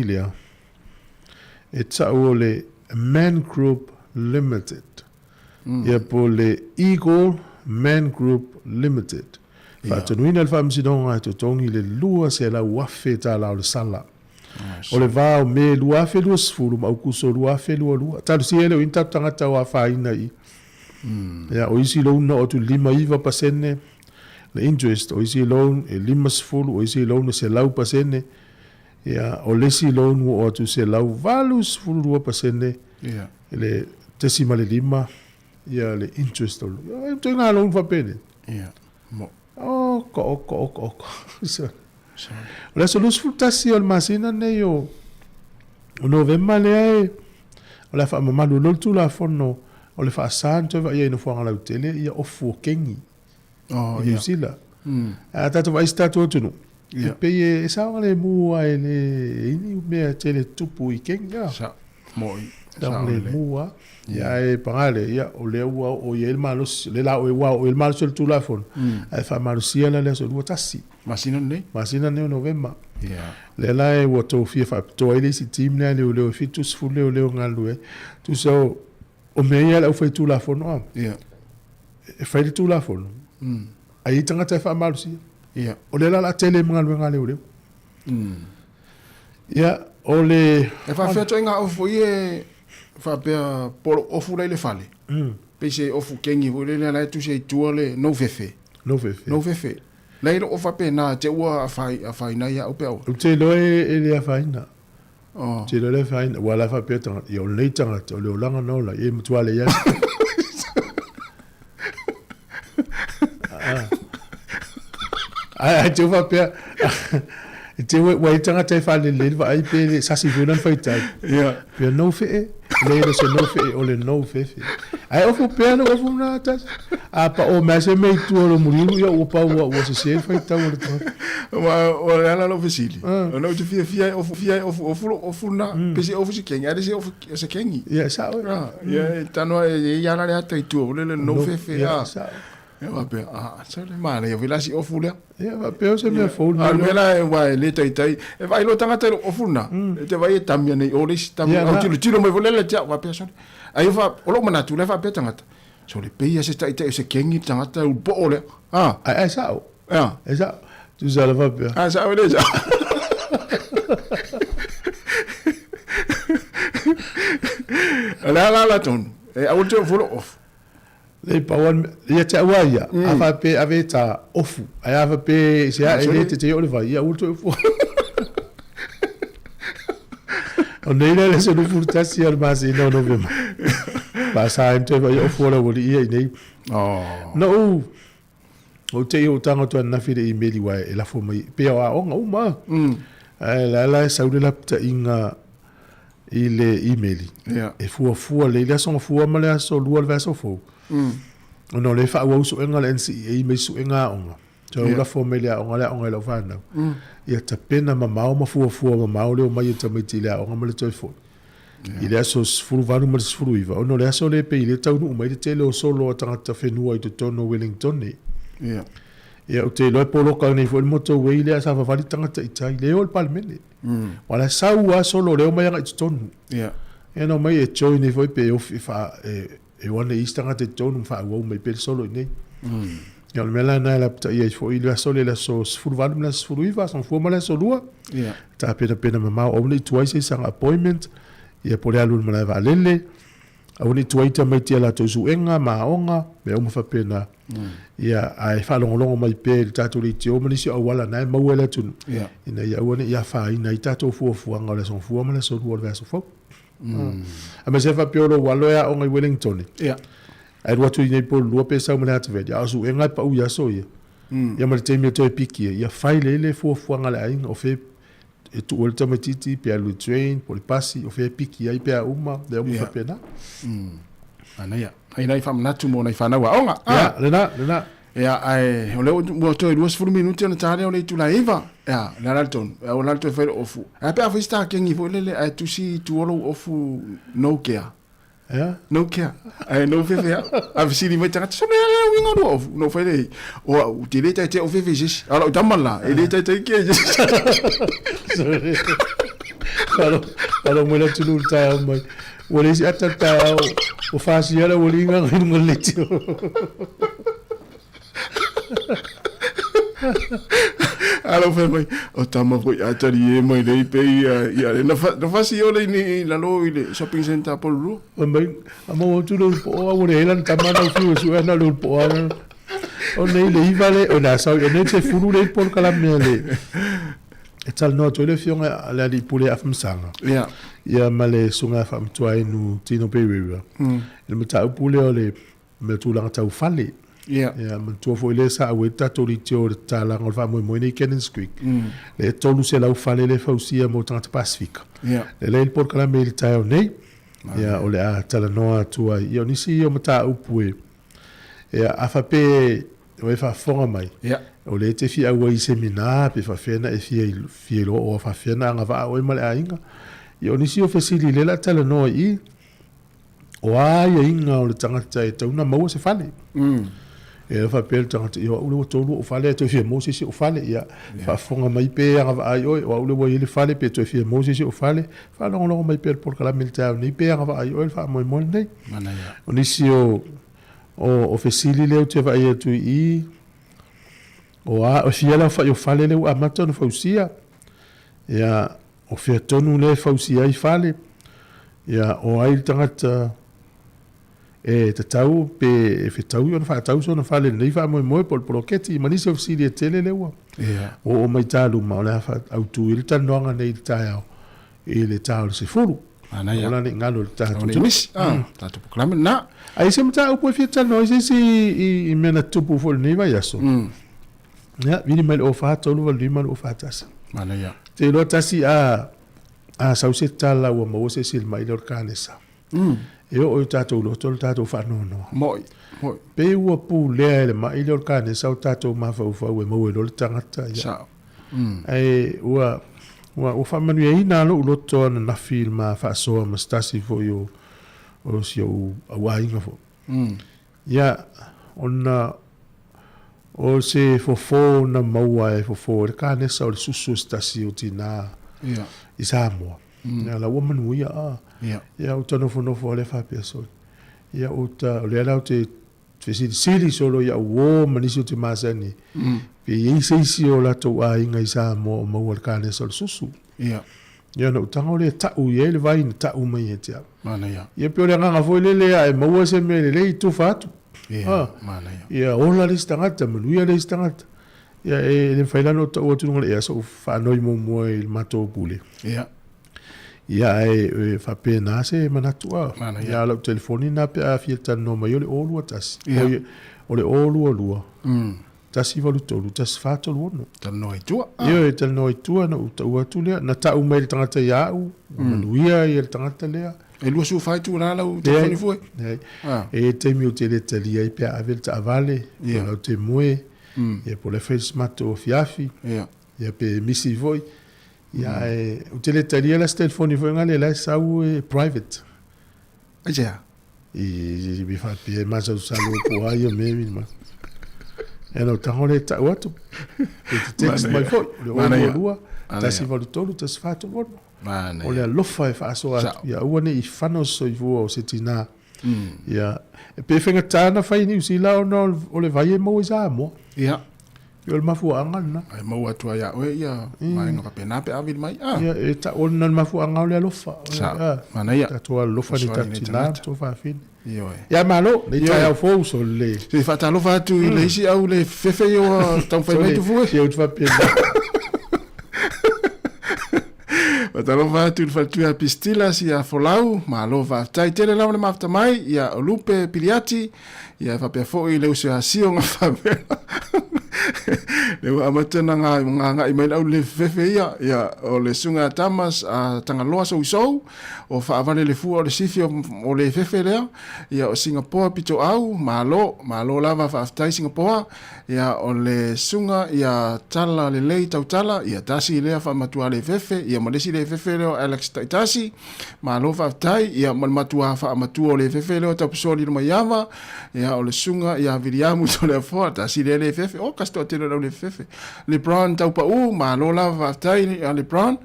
le it's le Man Group Limited ia po le Eagle Man Group Limited fa tu ni le fam si donga to tongi le lua se la wafe ta la le sala o le va me lua fe lu sfulu ma ku so lua fe lua ta si ele inta tanga ta wa fa ina i ya o isi loan no tu 5% le interest o isi loan e 5 o isi loan se lau pasene ya o le si loan o tu se lau valus fulu 2% ya le desimale lima ya le interest o tu nga loan fa pene ya mo ko la solução al masina ne yo no vema le ai la fa mama lo tu la fono o le fa santo va ia no fo ala tele ia o fo kengi ia sila a tato vai sta to tu no e pe sa le mu ai le ini me tele tupu i kenga sa mo da le mu ya e pagale ya o le ua o ye el malo le la o el malo sul tu la fono ai fa malo sia la so lu tasi masina ne november le la e wo to fi fa to ile si team le le fi tu sfu le ngalu tu so o me ia la foi tu la fono e fa tu la fono ai tanga te fa malo si o le la tele ngalu le ya o le e fa fe to nga o foi fa pe por o fu le fale pe se o fu kengi vo le la tu se tu le no fefe la ilo o fa pe na te ua a na ya o pe o te lo e le fa ina te lo le fa ina wala fa pe tanga yo le tanga to le langa no la e mutua le ya ai te fa pe te we tanga te fa le va ai pe sa si vunan fa ita pe no fe le se no fe o le no fe ai o fu pe no o fu na ta a pa o me se me tu o muri yo o pa o se fa ita o o la lo fesili o no te fia o fu na pe se o fu kengi ade se o se kengi sa ya tano ya la le tu o le no fe sa va pe sa le male yo la si o fu le va pe o se me fu al mela va le tai e vai lo tanga te o fu na te vai tamia nei o le tamia o tiro me volele ja va pe so ai fa o lo mana tu le fa pe tanga so le pe se tai se kengi tanga ta o bo le ai sa esa tu sa le va pe sa o le ja la ton e a o te fu off le pawan ia te awaia ava pe ave ta ofu ai ava pe se a ele te o le vai ia ulto fu o nei le se no furta si al base no vema pasa inte vai ofu la voli ia nei no o te o tanga to na fi de email wa e la fo mai pe a o ma la sa u la ta inga ile email e fu le son fu ma le so lu al verso fo no le fa wo so enga le nsi me so enga onga so la familia onga la fana ia ta pena ma fu ma le mai ta meti le onga le toi fo ile so fulu vanu ma fulu iva no le so le pe ile ta no mai te le solo ta fenua i to no Wellington ni ia o te lo polo ka ni fo mo to we ile sa fa vali tanga ta ile o palmene wala sa wa solo le mai nga to no no mai e choi ni fo pe o fa e wana istanga te tonu fa wo me pe solo nei ya le mela na la pta ia fo ile solo la so fulu vanu la fulu iva son fo mala so lua ta pena mama o ni twice sa appointment ia por alu mala valele o ni twice mai te la to su enga ma onga me o mo fa pena ia ai fa longo mai pe ta to ri te o mani si o wala na ma wala tu ina ia wona ia fa ina ta to fu anga la son fu mala so lua verso fo a me se fa piolo walo ya onga Wellington ai watu nei po lua pe sa mala te vedia asu enga pa u ya so ia ia ma te mi to piki ia fai le fu anga la in o fe e tu olta matiti pe alu train por passi o fe piki ai pe uma de o fa pena ana ia ai nai fa mna tu mo nai fa na wa onga lena Ya ai o le mo to 2 minuti na tare o le tu la eva ya la alton o la alton fer ofu a pe afista ke ngi fo le ai tu si tu olo ofu no care ya no care ai no fe fe a visi ni mai tanga so me winga do ofu no fe le o ti le te o fe fe jis ala o tamala e le te ke jis alo mo le tu ta mai o le si atata o fa si ala o linga ngi le ti alo fe mai o tama ko ya tari e mai le pe ya na fa si ole ni la lo ile shopping center por ru mai amo tu lo po o le lan tama na fu su na lo po o nei le ivale o na sa e ne te furu le por kala mele e tal no to le fionga ala di pule afmsanga ya male sunga fam tuai nu tino pe river le mata pule o le me tu la ta ufale ya man tu fo le sa we ta to ritio ta la ngol fa mo ni Kenneth Creek le tolu se la ufale le fausia mo trans pacific le por kala mele ta o nei ya o le a tala noa tua i o nisi o mata upue ya afa pe o e fa fonga mai o le te fi awa i semina pe fa fena e fi lo o fa fena nga va o e male ainga i o nisi o fesili le la tala noa i o ai inga o le tangata e tauna mau se fale e fa pe tangata i o ule o tolu o fale te fi mo se o fale ya fa fonga mai pe nga va ai o ule o ile fale pe te fi mo se o fale fa lo mai pe por kala milita ni pe nga va ai o fa mo mo nei mana ya o nisi o fesili le te va ia tu i o fiela fa yo fale le a matano fausia ya o fia tonu le fausia i fale ya o ai tangata e te tau pe e fe tau yo fa tau so na fale nei fa mo por proketi manisi o fesili e tele le wa o mai talu ma le fa autu il tanonga nei tao e le tau se fulu ana ya ona ni ngalo ta tu mis ta tu proclame na ai se mta o fi ta no se i mena tupu fo ni va yaso ya vini mal o fa to lo mal o fa tas ana ya te lo tasi a sa se tala o mo se sil mai lor kanesa e o ta to lo to ta to fa no moi pe o pu le mai lor kanesa o ta to ma fa o mo lo tangata ya ai o fa manu e ina lo to na filma fa so ma stasi fo yo o si o wa inga fo ya ona o se fo na maua e fo ka ne sa o susu stasi o tina i Sāmoa ya la woman wi ya o tono fo no fo le fa peso ya o ta le ala te fesi sili solo ya wo manisi o te masani pe ye se o la to a inga i Sāmoa maua ka ne sa o susu ya no tango le ta u ye le vai ta u mai e mana ya ye pe le nga fo le ai maua se me le tu fatu mana ya ola le stangata manuia le stangata ya e le failano to o tu ngole ya so fa noi mo il mato pule ya e fa pena se manatua ya lo telefoni na pe a fieta no mai ole olu atas ole olu tasi valu tolu tas fa tolu no tal noi tua yo tal noi tua no tu le na ta u mai tangata ya u manuia ye tangata le e lu su fai tu la o telefoni fu e te mi o te le tali ai pe avel ta vale o te moe e po le face mato fiafi e pe misi voi ya e o te le tali la telefoni fu ngale la sa u private aja e bi fa pe ma sa salo po ai me mi ma e no ta hole ta wato e te text my phone le o ta si valu tolu ta si fa to mana o le lofa e fa so ya uane i fano so i vo se tina ya e pe fenga tana fai ni usi la o le vai mo Sāmoa yo le mafu anga na ai mo atu ya o ya mai no ka pena pe avil mai ya e ta o na mafu anga o le lofa mana ya ta to lofa ni ta tina to fa fin yo ya malo le ya fo so le se fa ta lofa tu le si au le fefe yo tan fai mai tu fu yo fa pe Talo va tu fa tu a pistila si a folau ma lo va tai tele la ma afta mai ya lupe piliati ya fa pe fo i le usa si on fa Le wa matana nga i mai au le fefe ia o le sunga tamas a tangaloa so o fa avale le fu o le sifi o le fefe lea ia o Singapore pito au malo lava fa aftai Singapore ia o le sunga ia tala le lei tautala ia tasi lea fa matua le fefe ia malesi le fefe leo Alex taitasi malo fa aftai ia matua fa matua le fefe leo tapsoli no mayava ia o le sunga ia viriamu to le fo tasi le fefe o kasto tele le fefe le brown taupa malo lava fa aftai le brown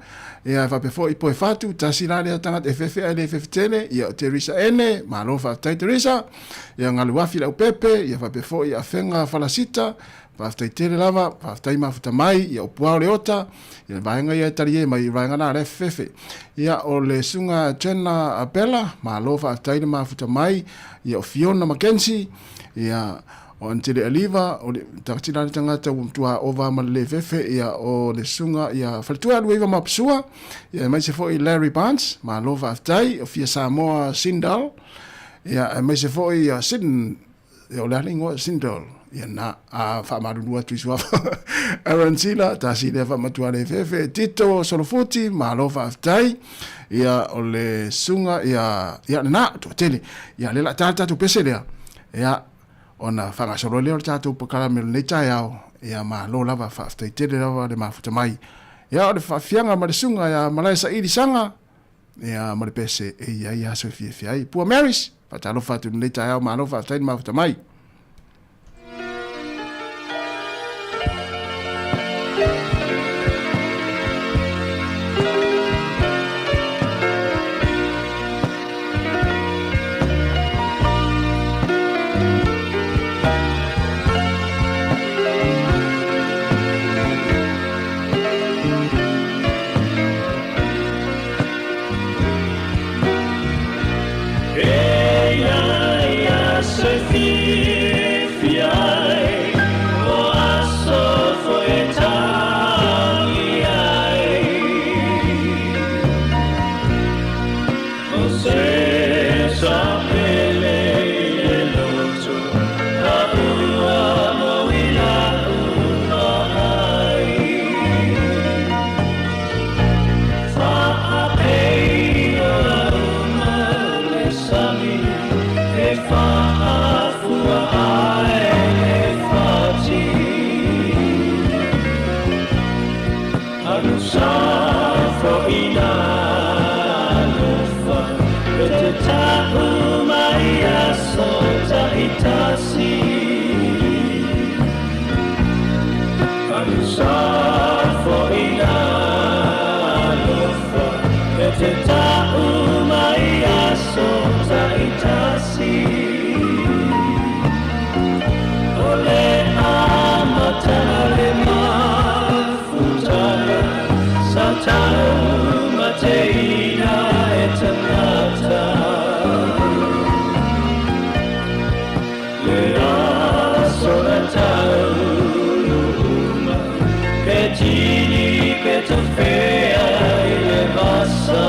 ia fa pe fo i po fatu tasi la le tanga fefe le fefe tele ia Teresa ene malo fa aftai Teresa ia ngaluafi la pepe ia fa pe fo ia fenga falasita fa aftai tele lava fa aftai mafuta mai ia o puao le ota ia vaenga ia tarie mai vaenga na le fefe ia o le sunga Jenna Abella malo fa aftai le mafuta mai ia o Fiona Mackenzie ia o Antele Aliva o le takatila tangata tua ova ma le fefe ia o le sunga ia faltua luiva mapsua ia mai se fo i Larry Barnes ma lova aftai o fia Sāmoa Sindal ia mai se fo i Sidn o le lingo Sindal ia na a fa marunua tuisua Aaron Sila tasi le fa matua le fefe Tito Solofuti ma lova aftai ia o le sunga ia na to tele ia le la tata tu peselea ia ona fanga solo le tatu pakala me le taiao ia ma lo lava fa aftai tele lava le mafuta mai ia o le fa fianga ma le sunga ia malaisa ili sanga ia ma le pese ia so fia pua Marys pa talo fa tu le taiao ma lo fa aftai le mafuta mai Petini, petofea, ile massa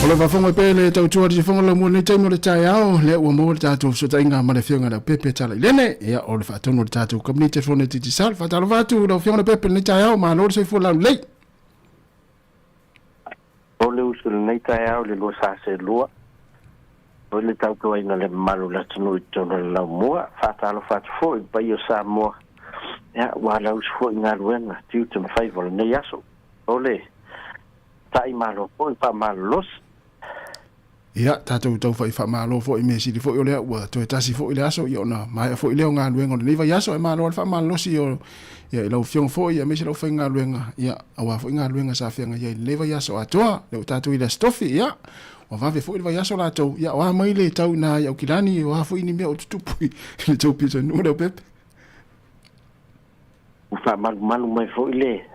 Ole va fonga pele tau tua di fonga la mo ne taimo le tai ao le o mo le tatu so tai nga male fianga la pepe tala lene ya ole fa tono le tatu komni telefone ti sal fa tala va tu lo fianga pepe le tai ao ma lo se fu la lei ole usul nei tai ao le lo sa se lua ole tau ko ina le malu la tunu tono la mo fa tala fa fo pa io Sāmoa ya wala us fo nga luenga tiu te fai vol nei aso ole tai malo po pa malos ya tatu tau fa fa malo fo me si fo ole wa to tasi fo ile aso yo na mai fo ile nga luenga le va yaso e malo fa malo si yo ya lo fiong fo ya me si lo fa nga luenga ya awa fo nga luenga sa fianga ya le va yaso atoa le tatu ile stofi ya wa va fo ile va yaso la to ya wa mai le tau na ya kilani wa fo ini me o tupu le to pizza no le pep ufa malu mai fo ile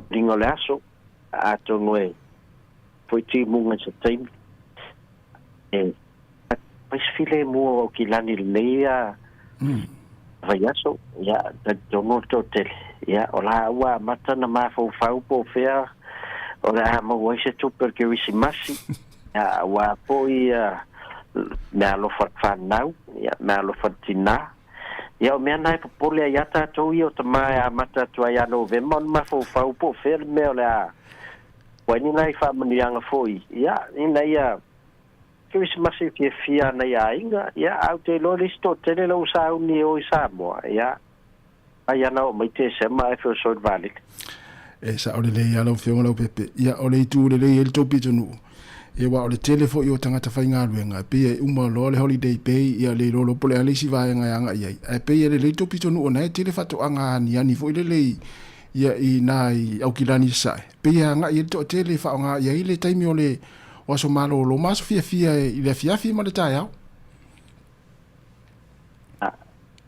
ringo le aso ato noe foi ti munga sa time mas file mo ki lani lea vai aso ya da dono totel ya ola wa mata na ma fo po fea ola mo wa se tu perché wisi masi ya wa poi na lo fa now ya na lo fatina ya me na po pole ya ta to yo to ma mata to ya no ve mon ma fo po fea me ola Wani nai fa manianga foi ya ina ya Christmas e fia na ya inga ya au te lo listo te lo sa uni o Sāmoa ya ai ana o mai te se mai fo so valid e sa ole le ya lo fiona lo pepe ya ole tu le el topi tonu e wa ole telefo yo tanga ta fainga luenga pe uma lo le holiday pay ya le lo pole ali si va nga ya e pe le topi tonu ona telefato anga ni ani fo le ia I nai au kilani sai pe ia nga I to tele fa nga ia ile taimi ole o so malo lo mas fia ile fia ma le tai au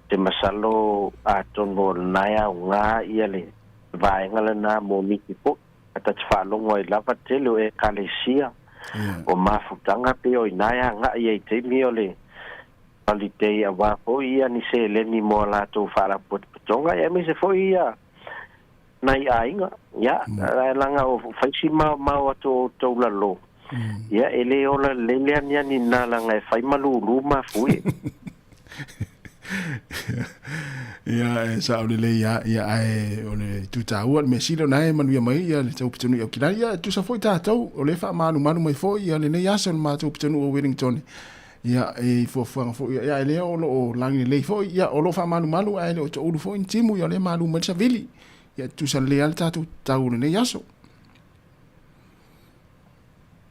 te masalo a tono naya nga ia le vai ngala na mo miki po ata tfa lo ngoi lava tele e kalesia o mafutanga pe o naya nga ia taimi ole holiday awa po ia ni se le ni mo la to fara pot tonga ia me se fo ia nai ainga ya langa o faisi ma to la lo ya ele ola le ni na langa fai malu ma fui ya sa ole le ya ai ole tu ta o me silo nai manu ya mai ya te optenu ya kila ya tu sa foi ta tau ole fa manu mai foi ya le ya sol ma tu optenu o Wellington ya e fo ya ele o langi le foi ya o lo fa manu ai le o tu fo intimu ya le manu ma sa vili ya tu sa leal tatu tau ne yaso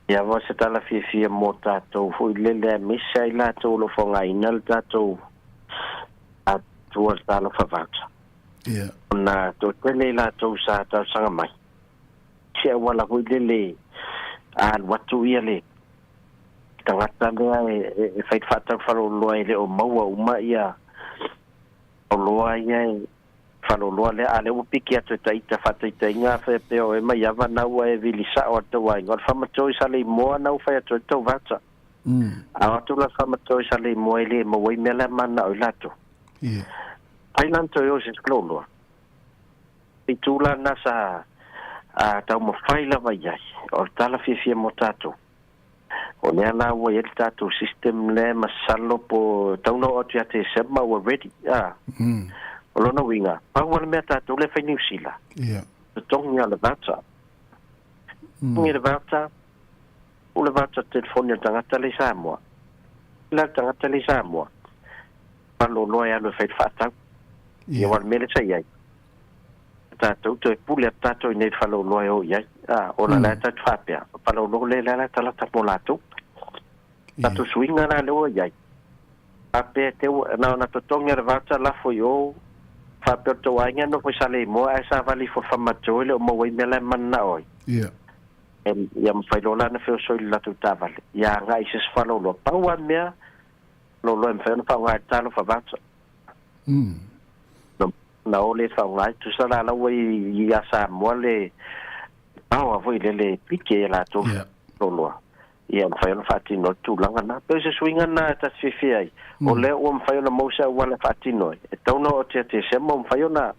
ya va se tala fi mo tato foi le misa ila to lo fonga inal tato a tu tala favata ya na to tele la to sa ta sanga mai se wala foi le al watu ia le tangata e fai fata falo lo ile o maua uma ia o lo ia falo lo le ale o piki atu taita fata itainga fe peo e mai ava na wa e vilisa o to wa ngor fama toi sale mo na u fa to vata a to la fama toi sale mo ele mo we mela mana o lato ai lan to yo sis klolo pitula na sa a ta mo faila vai ai o tala fi mo tato o ne na wa el tato system le masalo po tauno o tia te sema we ready o lona winga pa wala me tato le fai niusila tongi ala vata le vata o le vata telefoni tangata le Sāmoa la tangata le Sāmoa pa lo loa lo fai fata ia wala me le sai ai tato to pule tato nei falo loa o ia o la tato fapia pa lo le la tala tapolato tato swinga na lo ia ape te na to tongi le vata la foi o fa per to anga no foi sale mo esa vali fo fama tole o mo we mele manna oi ya mo fai lola na feo so la tu tavale ya nga i se falo lo pa wa mea lo em fe no fa wa talo fa vatsa no na ole fa wa tu sala la we ya sa mo le wa voi le pike la to lo ia fai no fati no tu langa na pe se swinga na ta fifi ai o le o fai no mo sa wala fati no e tono o te se mo fai na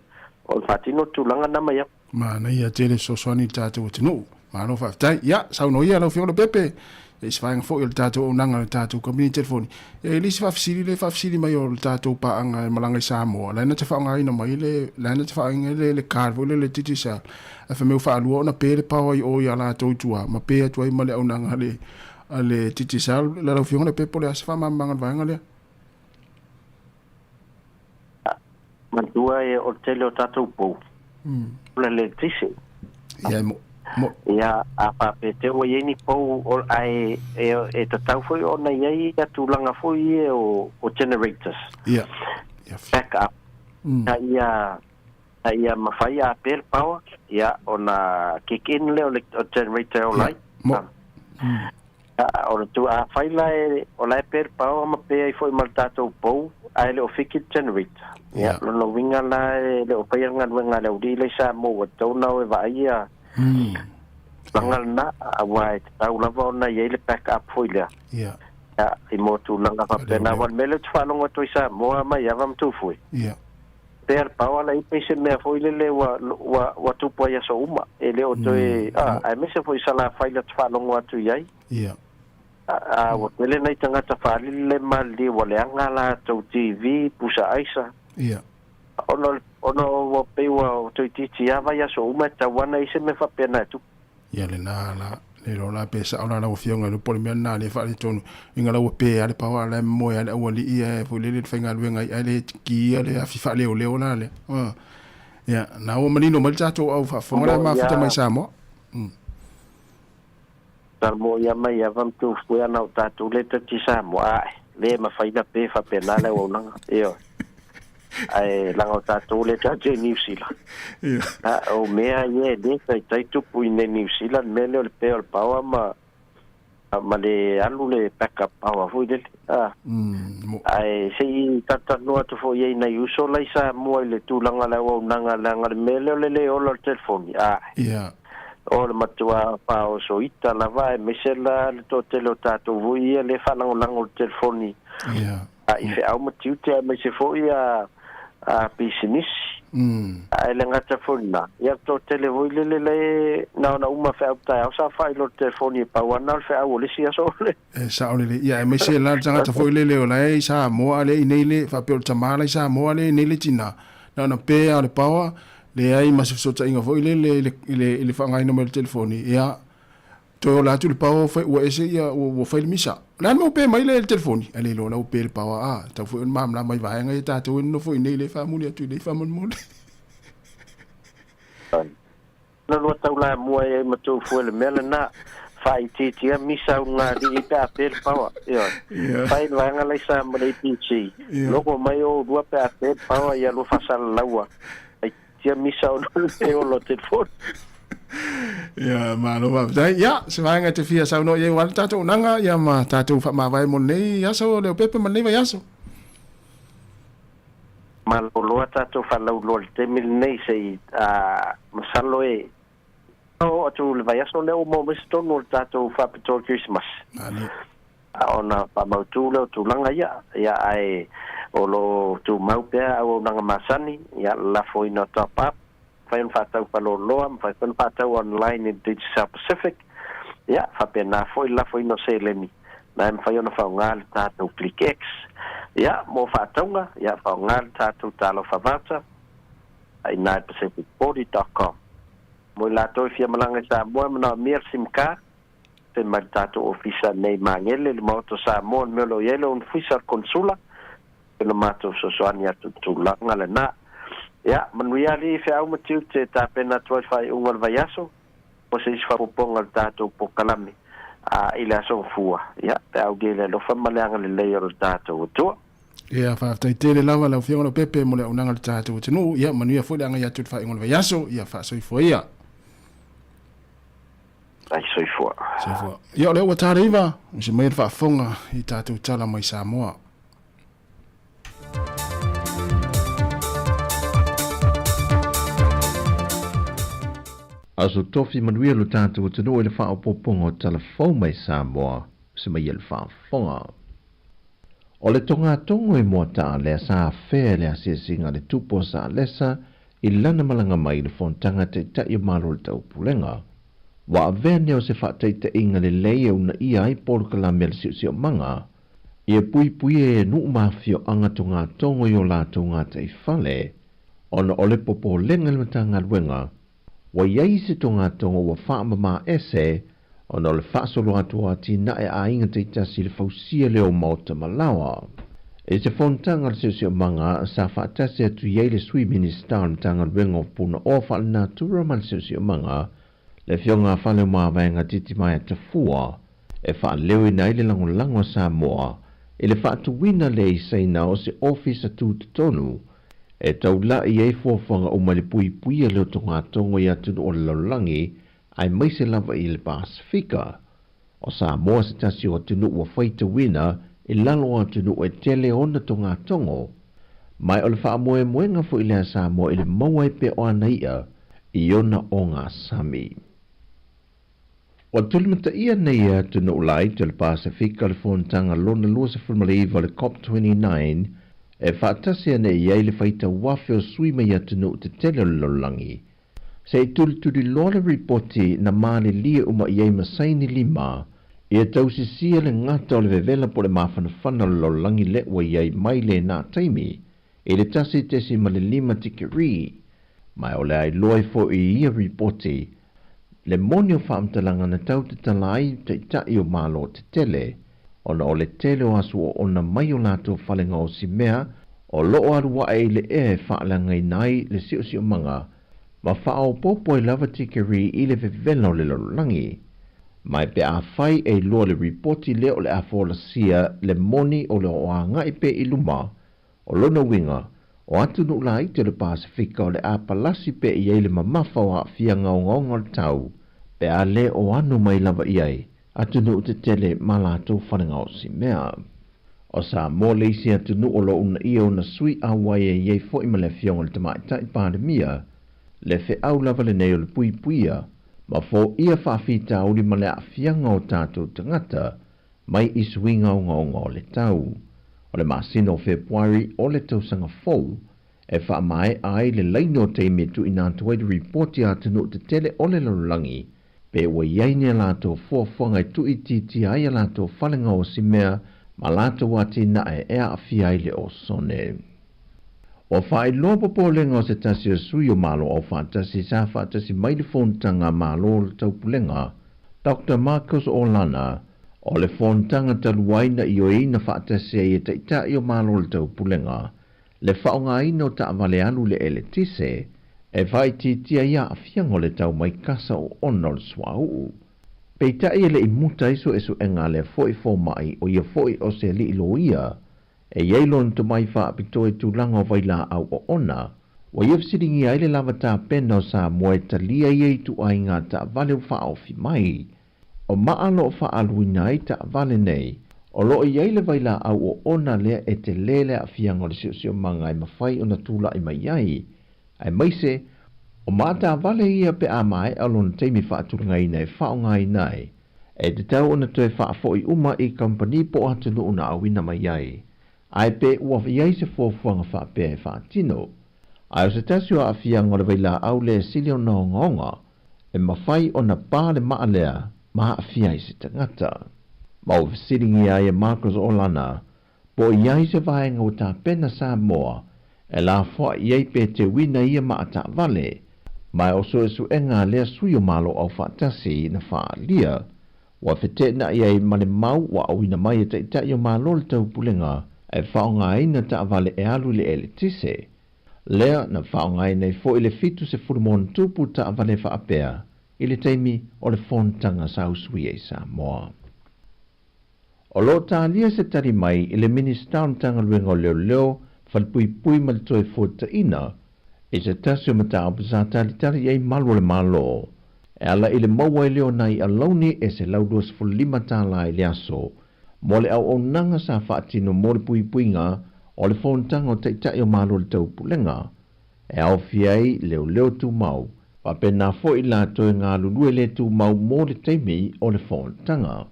o fati no tu langa na mai ma na ia tele so so ni tatu te no Malo fa tai ya sa no ia lo fio lo pepe e se fai fo il tato nanga le tato komini telefoni e li se fa fsili mai o le tato pa anga malanga Sāmoa la na te fa ngai no mai la na te fa le carvo le titi sa a fa me fa lu ona pele pa o ia la to tua ma pe tu ai male o nanga le titi sa la lo fio le pepe le as fa manga vanga le Mantua e o tele o tato po le tisi ya mo ia a papete o ieni pou o ai e tatau foi ona iai ia tulanga foi o generators ia back up ia mawhai a per power ia ona kick in leo o generator o lai o tu a whaila o lai per power ma pe ai foi maltato pou ai leo fiki generator ia lono winga lai leo paianga wenga leo di le Sāmoa tona o vai ia langal na awai tau lava ona ye le back up foi le ya i mo tu langa fa pena wan mele tu falongo to Sāmoa mai avam tu foi ya per paula i pese me foi le wa tu po ya so uma ele o to ai me se foi sala faila tu falongo atu yai ya wa mele nei tanga ta fali le mali wa le angala to TV pusa aisa ya ono wa pe wa to titi ava ya so uma ta wana ise me fa pena tu ia le na la le lo la pesa ona la ofionga le poli mena le fa le tonu inga la pe ale pa wala mo ya le wali ia fo le fenga luenga ale ki ale afifa le o na le ya na o manino mal tato au fa fonga ma fita mai Sāmoa Sāmoa ya mai avam tu fu ya na tato le ti Sāmoa le ma faida pe fa pena le o nanga io ai lango tato le tato New Zealand o mea ye de tai tu pu in New Zealand mele le pe al pawa ma le alu le backup pawa fu de ai sei tata no tu fo ye na uso la Sāmoa le tu langa la o nanga langa mele le o le telefoni o le matua pa o so ita la vai mesela le to telo tato vui le fa lango telefoni ai fe au matiu te me se fo ia a business ai le ngata fona ia to televoi le na uma fa ta sa fa lo telefoni pa wana fa o le sia so le sa o le ia me se la tanga foi le o lai Sāmoa le nei le fa pe o tamala Sāmoa le nei le tina na pe a le pawa le ai ma se so ta inga foi le fa ngai no me telefoni ia to la tu le pawa foi o ese ia o fa le misa la mo pe mai le telefoni ale lo la o pe le pawa ta foi mam la mai vai ngai ta to no foi nei le fa mu le tu le fa mo na lo tau la mo e ma tu foi le mele na fai ti misa nga di pa pe le pawa fai la nga le sa mo le ti logo mai o dua pe pe pawa ia lo fa sal lawa ti misa o lo telefoni ya malo va dai ya se vai nga te fia sa no ye wal tato nanga ya ma tato fa ma vai mo nei ya so le pepe ma nei va ya so malo lo tato fa lo te mil nei sei masalo e o tu le vai so le o mo sto no tato fa to Christmas ona pa ma tu lo tu langa ya ai o lo tu mau pe o nanga masani ya la foi no top up fain fatau palo loa fain fatau online in Digital Pacific ya fa pena foi la foi no se leni na em fai ona fa ngal tato click X ya mo fatonga ya fa ngal tato talo favata ai na pacificbody.com mo la to fia malanga Sāmoa na mir sim card te mal tato ofisa nei mangele le moto Sāmoa me lo yelo un ofisa consula no mato so soania tu langa le na ya manuia li fe au matiu te tapena toi fai ungal vaiaso o se fa ponga tato po kalami ila so fua ya pe au gele lo fa malanga le leyo tato to ya fa tai tele lava la fiona pepe mo le unanga tato no ya manuia fo le anga ya tu fai ungal vaiaso ya fa so fo ya ai so fua ya le wa tariva se mai fa fonga i tato tala mai Sāmoa Aso tofi manuia lo tātou tino ele wha o poponga o telefau mai Sāmoa se mai ele wha fonga. O le tonga tongo i mua taa lea sa whea lea se singa le tupo sa lesa i lana malanga mai le fontanga te tai malo le tau pulenga. Wa avea o se whataita inga le lei au na ia ai polokalame le siu manga, ia pui e nu mafio anga to ngā tongo i o lātou ngā te whale, ona ole popo lenga le matanga luenga, wa iai se to ngā tongo wa whaamama ese, ona ole whaasolo atu ati na e a inga te itasi le fausia leo mauta malawa. E se fontanga le siu manga sa whaatasi atu iai le sui minister le matanga luenga o puna o whaale nā tura ma le siu manga, le fionga whale mawaenga titi mai te fua, e whaaleo i nei le lango Sāmoa, e le whaatuwina le i seina o se office atu tonu, e tau la i ei fuafanga o mai le pui leo to ngā tongo i atu o le laulangi, ai mai se lava i le Pasifika. O Sāmoa se tasi o tunu ua whaita wina, i lalo o tunu e tele ona to ngā tongo. Mai o le whaamoe moenga fu i lea Sāmoa i le maua pe o anaia, i ona o ngā Sami. O tulimata ia nei a tunu ulai te le Pasifika le fontanga lona lua se fulmaliva le COP29 e whaatasi ane iei le whaita wafe o sui mai a tunu te tele lolangi. Se i tuli lola ripoti na maali lia uma iei masaini lima i a tausisia le ngata o le vevela po le mawhanawhana lolangi le wa iei mai le nā taimi i le tasi tesi ma le lima tikiri. Mai o le ai loi fo i ia ripoti le monio whaamtalanga na tau te talai te itai o malo te tele, ona o le tele o asu o ona mai o lato whalenga o si mea, o loo arua e le e whaalanga i nai le siu manga, ma whao popo e lava tikeri i le vevela o le lolangi. Mai pe a whai e loa le ripoti le o le afola sia le moni o le oanga i pe iluma, o lona winga, o atu nu la i te le Pasifika o le a palasi pe i eile mamafa o a fia ngaunga le tau, pe a le o anu mai lava i ai, atu nu te tele malato whananga o si mea. O sa mo leisi atu nu o lo una i o na sui a wai e iei fo ima le fionga le tamaita i pandemia, le fe au lava le nei o le puia, ma fo ia whaafita uli ma le a fianga o tātou tangata, mai i sui ngaunga o le tau. O le masino Februari o le tausanga fou, e wha mai ai le leino te metu i nātu ai le reporti a tunu te tele o le lalulangi, pe ua iaine lato fuafuanga i tu i titi ai lato whalenga o si mea, ma lato wati na e a fiai le o sone. O whai lopo po lenga o se tasi o sui o malo o whaatasi sa whaatasi mai le fontanga malo le taupulenga, Dr. Marcus Olana, o le fontanga taluaina i o ina whaatase e te ita i o malo le tau pulenga, le whaonga ino ta avale alu le ele tise, e vai titia ia a fiango le tau mai kasa o ono le swau. Peita i le imuta iso esu enga le foi fo mai o ia foi o se li ilo ia, e yeilon to mai wha apito e tūlanga o vaila au o ona, wa ia fsiringi ai le lava ta pena o sa moe talia i tu ai ngā ta avale u whaofi mai. O maalo o whaaluina i ta vale nei, o loo iei le vaila au o ona lea e te lele a fiango le siu manga i mawhai o na tūla i mai ai. Ai maise, o mata vale ia pe a mai alon teimi whaatulunga i nei whaonga i nei, e te tau o na tue whaafo i uma i company po atunu una awina mai ai. Ai pe ua iei se fōfuanga whaapea e whaatino. Ai o se tasio a fiango le vaila au le silio na ngonga, e mawhai o na pāle maalea, ma fiai se tangata. Mau visiringi ai e Marcus Olana, po iai se vaenga o ta pena Sāmoa, e la fua iai pe te wina ia ma ta vale, mai o so esu enga lea sui o malo au whaatasi na whaalia, wa fete na iai male mau wa awina mai e ta ita i o malo le tau pulenga, e whaonga ina ta vale e alu le ele tise. Lea na whaonga ina i fo ile fitu se furumon tupu ta vale whaapea, ile teimi o le fontanga sausui e Sāmoa. O lo tālia se tari mai i le minister tanga luenga o leo whalpui ma le toi fota ina, e se tasio mata apasa tali ei malo le malo, e ala i le maua i leo nai alauni e se lauduas fulima tala i le aso, mo le au nanga sa whaatino mo le puipuinga o le fontanga o teitai o malo le tau pulenga, e au fiai leo tu mau, pa pena fo i la toi ngā lulue le tu mau mo le teimi o le fontanga.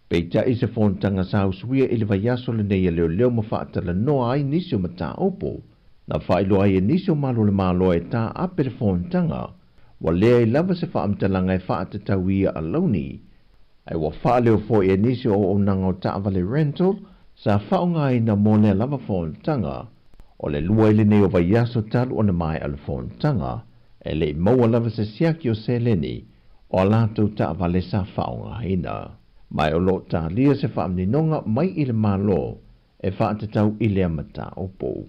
Peita i se fontanga sa usuia i le vaiaso le nei leo ma whaatala noa ai nisio ma tā opo, na whailo ai e nisio malo le malo e tā ape le fontanga, wa lea I lava se whaamtalanga e whaatatawia alauni, ai wa whaaleo fo e nisi o nanga o taavale rental, sa whaonga I na mole lava whaontanga, o le lua ile nei o vai aso talu o na mai ala whaontanga, e le maua lava se siaki o se leni, o alato taavale sa whaonga hina. Mai o lo ta lia se whaamninonga mai ile malo, e whaatatau ile amata opo.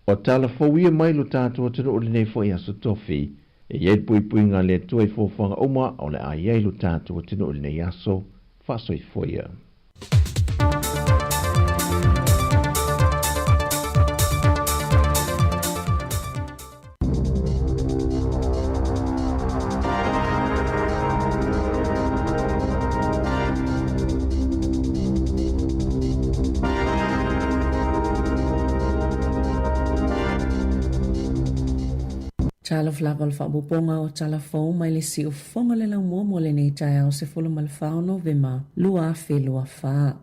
O tala fawia mai lo tātua tino o le nei fo I aso tofi, e iei pui ngā le tuai fōwhanga oma o le a iei lo tātua tino o le nei aso, whasoi foia. Tala flava le whaabuponga o tala fau mai le si o whonga le lau mua mo le nei tai au se fulu ma le whao Novema, lua fe lua whaa.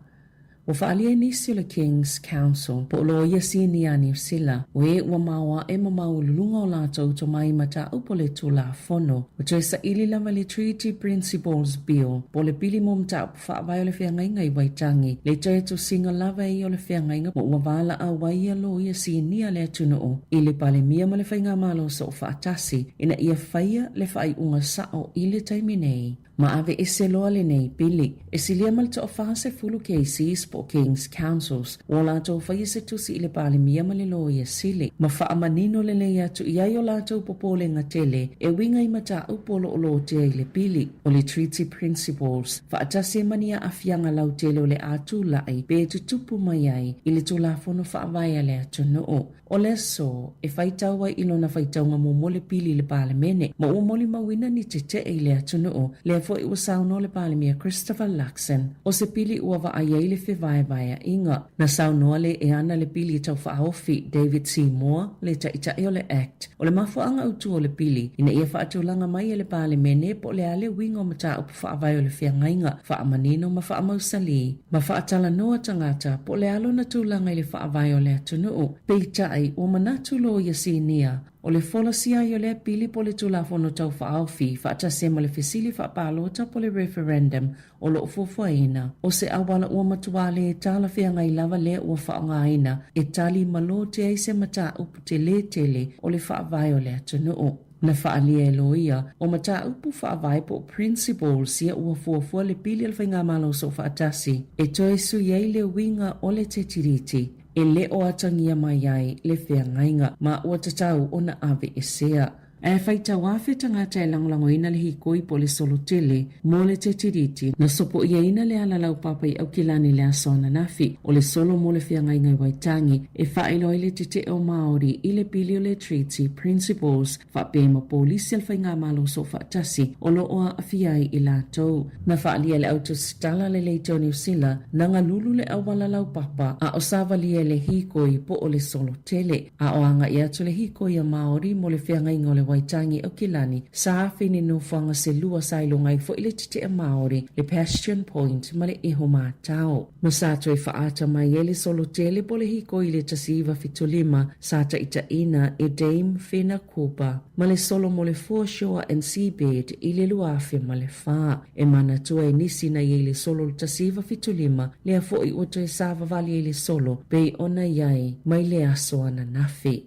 O whaalia nisi o le King's Council, po lo ia si ni ani o sila, o e ua maua e mamau lulunga o lātou to mai mata upo le tū la whono, o te sa ili lama le Treaty Principles Bill, po le pili mo mta upo whaavai o le whiangainga I waitangi, le te to singa lava I o le whiangainga, mo ua wala a waia lo ia si ni a le atuna o, I le pale mia ma le whainga malo sa o whaatasi, ina ia whaia le whai unga sao I le taiminei. Ma ave e se loa le nei pili, e silia mal to ofa se fulu cases po King's Councils, o la to fa se tusi I le pale mia ma le lo ia sili, ma fa amanino le nei atu iai o la to popole ngatele, e winga I mata upolo o lo te I le pili, o le Treaty Principles, fa atase mania afianga lau tele o le atu lai, be tutupu mai ai, I le tula fono fa avaya le atu no o le so, e faitaua ilo na faitaunga mo mole pili le pale mene, ma o moli mawina ni te te I le atu no le fo I ua sauno le pale mia Christopher Luxon, o se pili ua wa aiei le whivaevaya inga, na saunoa le e ana le pili tau whaaofi David Sāmoa, le taitai o le Act, o le mafuanga utu o le pili, ina ia whaatulanga mai le pale mene po le ale wingo mata upu whaavai o le whiangainga, whaamanino ma whaamausali, ma whaatala noa tangata po le alo na tūlanga I le whaavai o le atunuu, peitai o manatu lo ia sinia, o le folosia I o le pili po le tulafono tau whaaufi, whaatase le fesili whaapalota po le referendum o lo ufofuaina, o se awala ua matuale e tala whianga I lava le ua whaongaina, e tali malo te eise mata upu tele o le whaavai o le atunuu. Na whaalia e loia, o mata upu whaavai po principles sia ua fuafua le pili al whainga malo so whaatasi, e toe su iei le winga o le te tiriti, e le o atangia mai ai le whiangainga, ma ua tatau o na ave e sea. E whaita wafe tangata e langlangoina le hikoi po le solotele, mo le te tiriti, na sopo iaina le alalau papai au kilani le asona nafi, o le solo mo le whiangainga I waitangi, e whaeloi le te o Māori I le pili o le Treaty Principles, whapema polisi al whainga malo so whaatasi, o lo oa awhiai I lātou. Na whaalia le auto stala le leite o New Zealand, na ngā lulu le awalalau papa, a o savalia le hikoi po o le solotele, a o anga I atu le hikoi a Māori mo le whiangainga o le waitangi o kilani, sa whini no whanga se lua sailongai fo ile tite a Māori, le Passion Point ma le iho mātao. No sātua I whaata mai ele solo tele po le hiko I le tasiva fitolima, sāta ita ina e Dame Whina Cooper, ma le solo mo le foreshore and seabed I le luafe ma le wha, e mana tua e nisi na I le solo le tasiva fitolima, le a fo I oto e sāva vali le solo, bei ona iai, mai le aso ana nafi.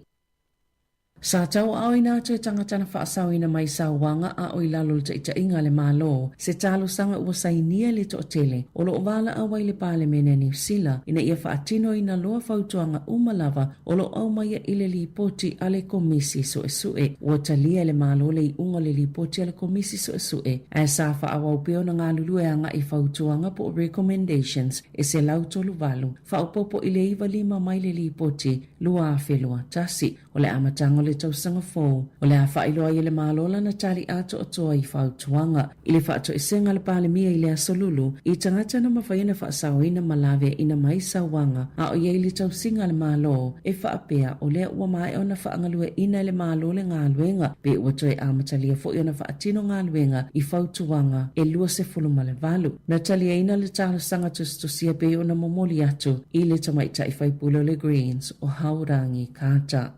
Sa tau au ina te tangatana whaasau ina mai sa wanga a o ilalo te ita inga le malo, se talo sanga ua sainia le to tele, o lo wala awai le pale mene New Zealand, ina ia whaatino ina loa fautuanga umalava, o lo au mai ile li poti ale komisi so esue, ua talia le malo le unga le li poti ale komisi so esue, a sa whaawau peo na ngā lulue anga I fautuanga po recommendations, e se lau tolu valu, whaupopo ile iwa lima mai le li poti, lua awhelua tasi, o le amatanga le tausanga fō, o le a whailoa I le malola na tali ato o toa I whautuanga, I le whaato isenga le pale mia I le asolulu, I tangata na mawhaina whaasau ina malave ina mai sawanga, a o iei le tausinga le malo, e whaapea o le ua mai o na whaangalue ina le malo le ngā luenga, pe ua toe amatalia fo i na whaatino ngā luenga I whautuanga, e lua se fuluma le valu. Na talia ina le tala sanga tustosia pe o na momoli atu, I le tamaita I whaipulo le Greens o Haurangi Kata.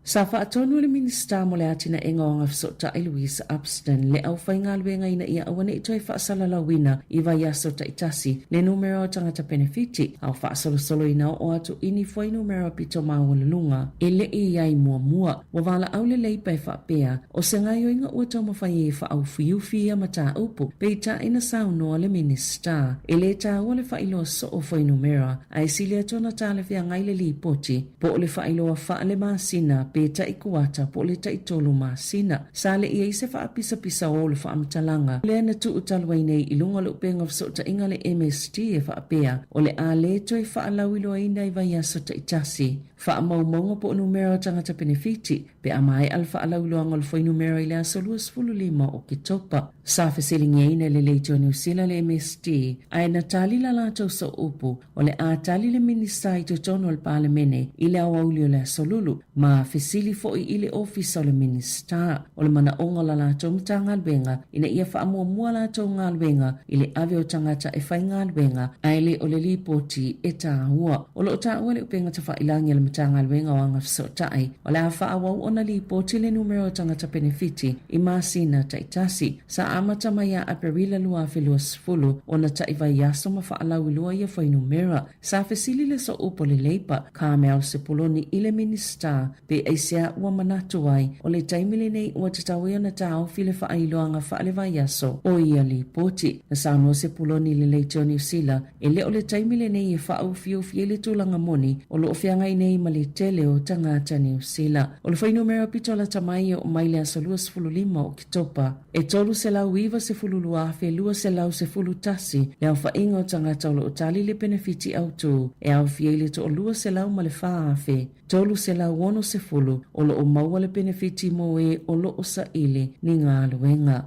Sa whaatonu le minista mo le atina e ngaonga fsota e Louise Upston le au whainga luenga ina ia awane i toi whaasalalawina i vai aso ta itasi le numero tangata benefiti au whaasolosolo ina o atu ini fwai numero pito maawalulunga e le i iai mua wawala au le leipa e whaapea o se ngai o inga ua tau mawhai e whaau fiufi ia mata upu pe ita ina saunoa le minista e le ta ua le whailo so o fwai numero a isilia tona tale fia ngai le li poti po le whailo a wha le masina pe ta ikuata po le ta itolu masina sa le ia se wha pisa o le wha amtalanga le ana tu utalwai nei ilunga le upenga fsota inga le MST e wha apea o le a le toi wha alawilo ina i vai aso ta itasi wha maumonga po numero tangata benefiti pe amai alfa alawilo angol foi numero i le aso luas fulu lima o kitopa sa feselinga ina le leitio New Zealand le MST ai na tali la lato so upu o le a tali le minista i totono al parlemene i le awaulio le asolulu ma fesili fo i ile ofisa o le minista o le mana onga la lato mta ngalbenga ina ia wha mua lato ngalbenga i le ave o tangata e whai ngalbenga ai le o le lipoti e tāua o le o tāua le upenga ta wha ilangi le mta ngalbenga o anga fsotai o le a wha awau o na lipoti le numero o tangata benefiti i masina ta itasi sa amata maya a perila lua filua sfulu o na ta iwa yaso ma wha alawi lua ia whai numera sa fesili le so upo le leipa ka mea se poloni i le minista pe aisea ua manatu ai o le taimile nei ua tatawea na tau file wha ailoanga wha le vai yaso o ia li poti na Sāmoa se poloni le leitio New Zealand e le o le taimile nei e wha au fio fie le tūlanga moni o lo ofiangai nei ma le tele o tangata New Zealand o le whai numero pito la tamai o mai le aso lua se fulu lima o kitopa e tolu se lau iwa se fulu lua fe lua se lau se fulu tasi le au wha inga o tangata o lo o tali le benefiti au tu e au fie le to o lua se lau ma le wha afe tolu se lau wono se fulu o lo o maua le benefiti mo e o lo o sa ile ni ngā luenga.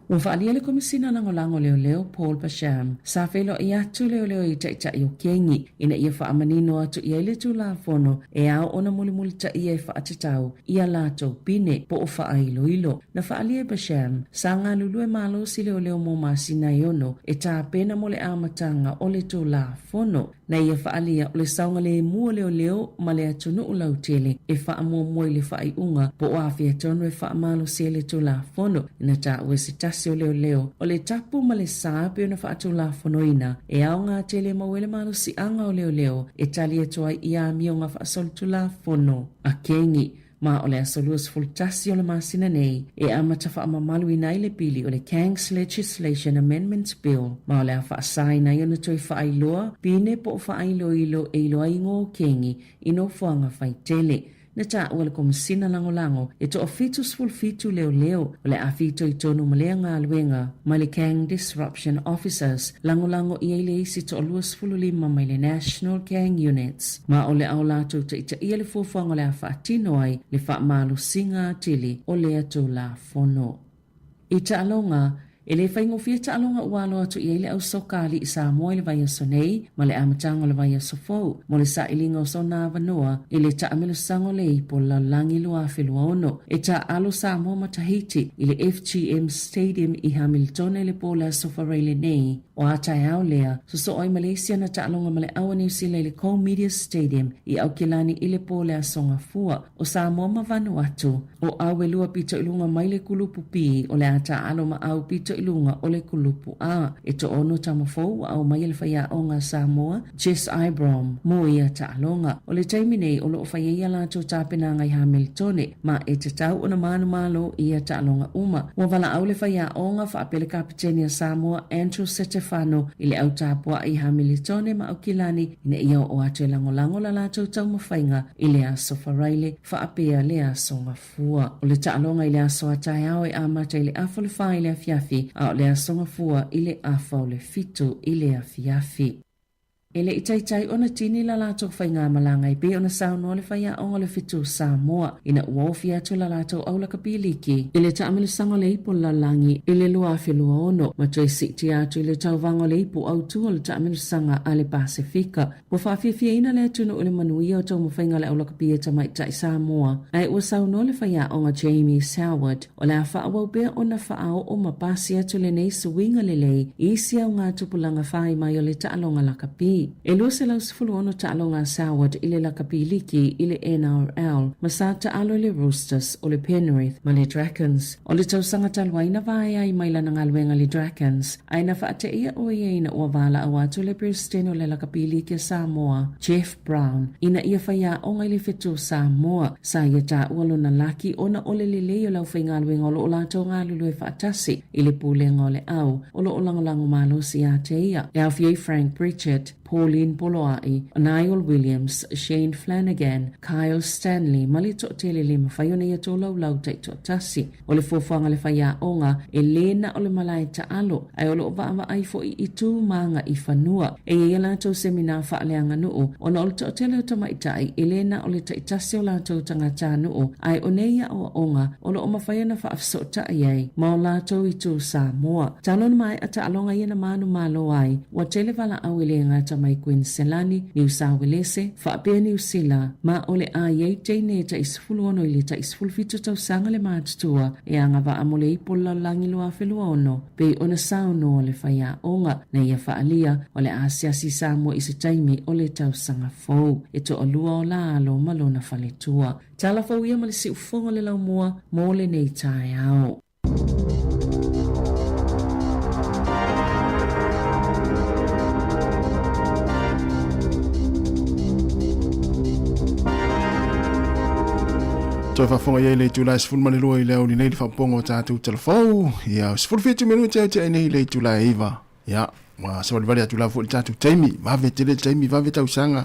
Ua whaalia le komisina lango leo Paul Basham sa whelo i atu leo i taita i o kengi ina ia whaamanino atu i aile tu la fono e au ona muli ta ia e whaatatau ia lato pine po o whaailo. Na whaalia Basham sa ngā lulu e malo si leo mo masina i ono e tā pena mo le amatanga o le tu la fono na ia whaalia o le saunga le mua leo ma le atunu u lautele e whaamua i le whaaiunga po o awhia tonu e whaamalo si le tu la fono ina tā ue si o leo o le tapu ma le sāpe o na whaatu la fonoina e au ngā tele mawele malo si anga o leo e tali e toa i a mi o ngā whaasol tu la fono a kengi ma o le asoluas fultasi o le masina nei e amata whaamamalu i nai le pili o le Kangs Legislation Amendments Bill ma o le a whaasai nai ona toi whaailoa pine po o whaailoa ilo e iloa ingo o kengi ino whaanga whaitele na ta ua le komisina lango e to ofitus full fitu leo o le afito i tonu malea ngā luenga ma le Kang Disruption Officers lango i eile isi to luas fulu lima mai le National Kang Units ma o le au lato ta ita ia le fuafanga le a whaatino ai le whaamalu singa tili o le ato la fono. I ta alonga e le whaingo fia ta alonga ualo atu i eile au sokali i Sāmoa i le vai aso nei, ma le amatanga le vai aso fau, mo le sa ilinga o so nā vanoa, i le ta amelo sango le ipo la langi lua whelua ono, e ta alo Sāmoa ma Tahiti i le FGM Stadium i Hamilton e le pola aso whareile nei, o atai au lea, so oi Malaysia na ta alonga ma le awa New Zealand i le Coal Media Stadium i au kilani i le pola aso ngafua, o Sāmoa ma Vanuatu, o au lua pito ilunga mai le kulupu pi, o le ata alo ma au pito ilunga o le kulupu a e to ono tamafou au mai le whaia o ngā Sāmoa Jess Ibrom mo ia ta alonga o le taimi nei o lo whaia la to tāpena ngai Hamiltone ma e te tau o na manu malo ia ta alonga uma wa wala au le whaia o ngā whaapele kapitenia Sāmoa Andrew Setefano i le au tāpua i Hamiltone ma au kilani ina ia o atu e lango la la to tau mawhainga i le aso wharaile whaapea le aso ngafua o le ta alonga i le aso atai au e amata i le afo le wha i le afiafi a le asonga fua i le afa o le fitu i le afiafi. E le itaitai ona tini la lato whainga malanga i be ona sauno le whaia onga le fitu Sāmoa ina uofi atu la lato au la kapiliki. I le taamele sango le ipo la langi i le lua whelua ono ma toi siti atu i le tauvango le ipo au tua le taamele sanga a le Pasifika. Wa whaafifia ina le atuna o le manuia o tau mawhainga le au la kapia tamai tai Sāmoa. Ai ua sauno le whaia onga Jamie Howard o le a whaawau bea ona whaao o mapasi atu le nei suwinga le lei i isi au ngā tupulanga whai mai o le taalonga la kapia. ai. E lua se lau sifulu ono taalonga Sāmoa i le lakapiliki i le NRL ma sa taalo le Roosters o le Penrith ma le Dragons. O le tausanga talwaina vaea i maila na ngaluenga le Dragons, aina whaate ia o ina ua wala awatu le presidente o le lakapiliki Sāmoa, Jeff Brown, ina ia whaia o ngai le whetu Sāmoa, sa ia ta ualo na laki ona ole le leo lau whaingaluenga o lo o lato ngalulu e whaatasi i le pūlenga o le au, o lo o langolango malo si a te ia. E awhiei Frank Pritchett, Pauline Poloai, Niall Williams, Shane Flanagan, Kyle Stanley, mali to tele le mawhaiona ia tō lau tai to tasi. O le fuafuanga le whaia onga, e lena o le malai ta alo, ai o lo wa ai fo i tu manga i whanua. E ia lato semina whaaleanga nuu, o na o le to tele o tamaitai, e lena o le taitasi o lato tangata nuu, ai o neia o onga, o lo o mawhaiona whaafsota ai, ma o lato i tu Sāmoa. Tanon mai ata alonga ia na manu malo ai, wa tele wala awilenga ta mai Queenselani, New South Wales, whaapea New Zealand, ma ole a iei teine ta isfulu ono ili ta isfulu fitu tau sanga le mātutua, e anga wa amole i pola langi loa whelua ono, pe ona sauno o le whaia onga, na ia whaalia, o le asiasi Sāmoa i se taimi o le tau sanga fau, e to alua o la alo malona whaletua. Tala fau ia ma le si ufonga le lau mua, mo le nei tae ao. Toi whafonga iei le tūlai sifuru mani lua i leo ni nei di whapongo tātou telefau. Ia, sifuru fitu minu te nei le tūlai iwa. Ia, ma sa wali wali atu la fo tātou taimi. Mave tele taimi, mave tau sanga.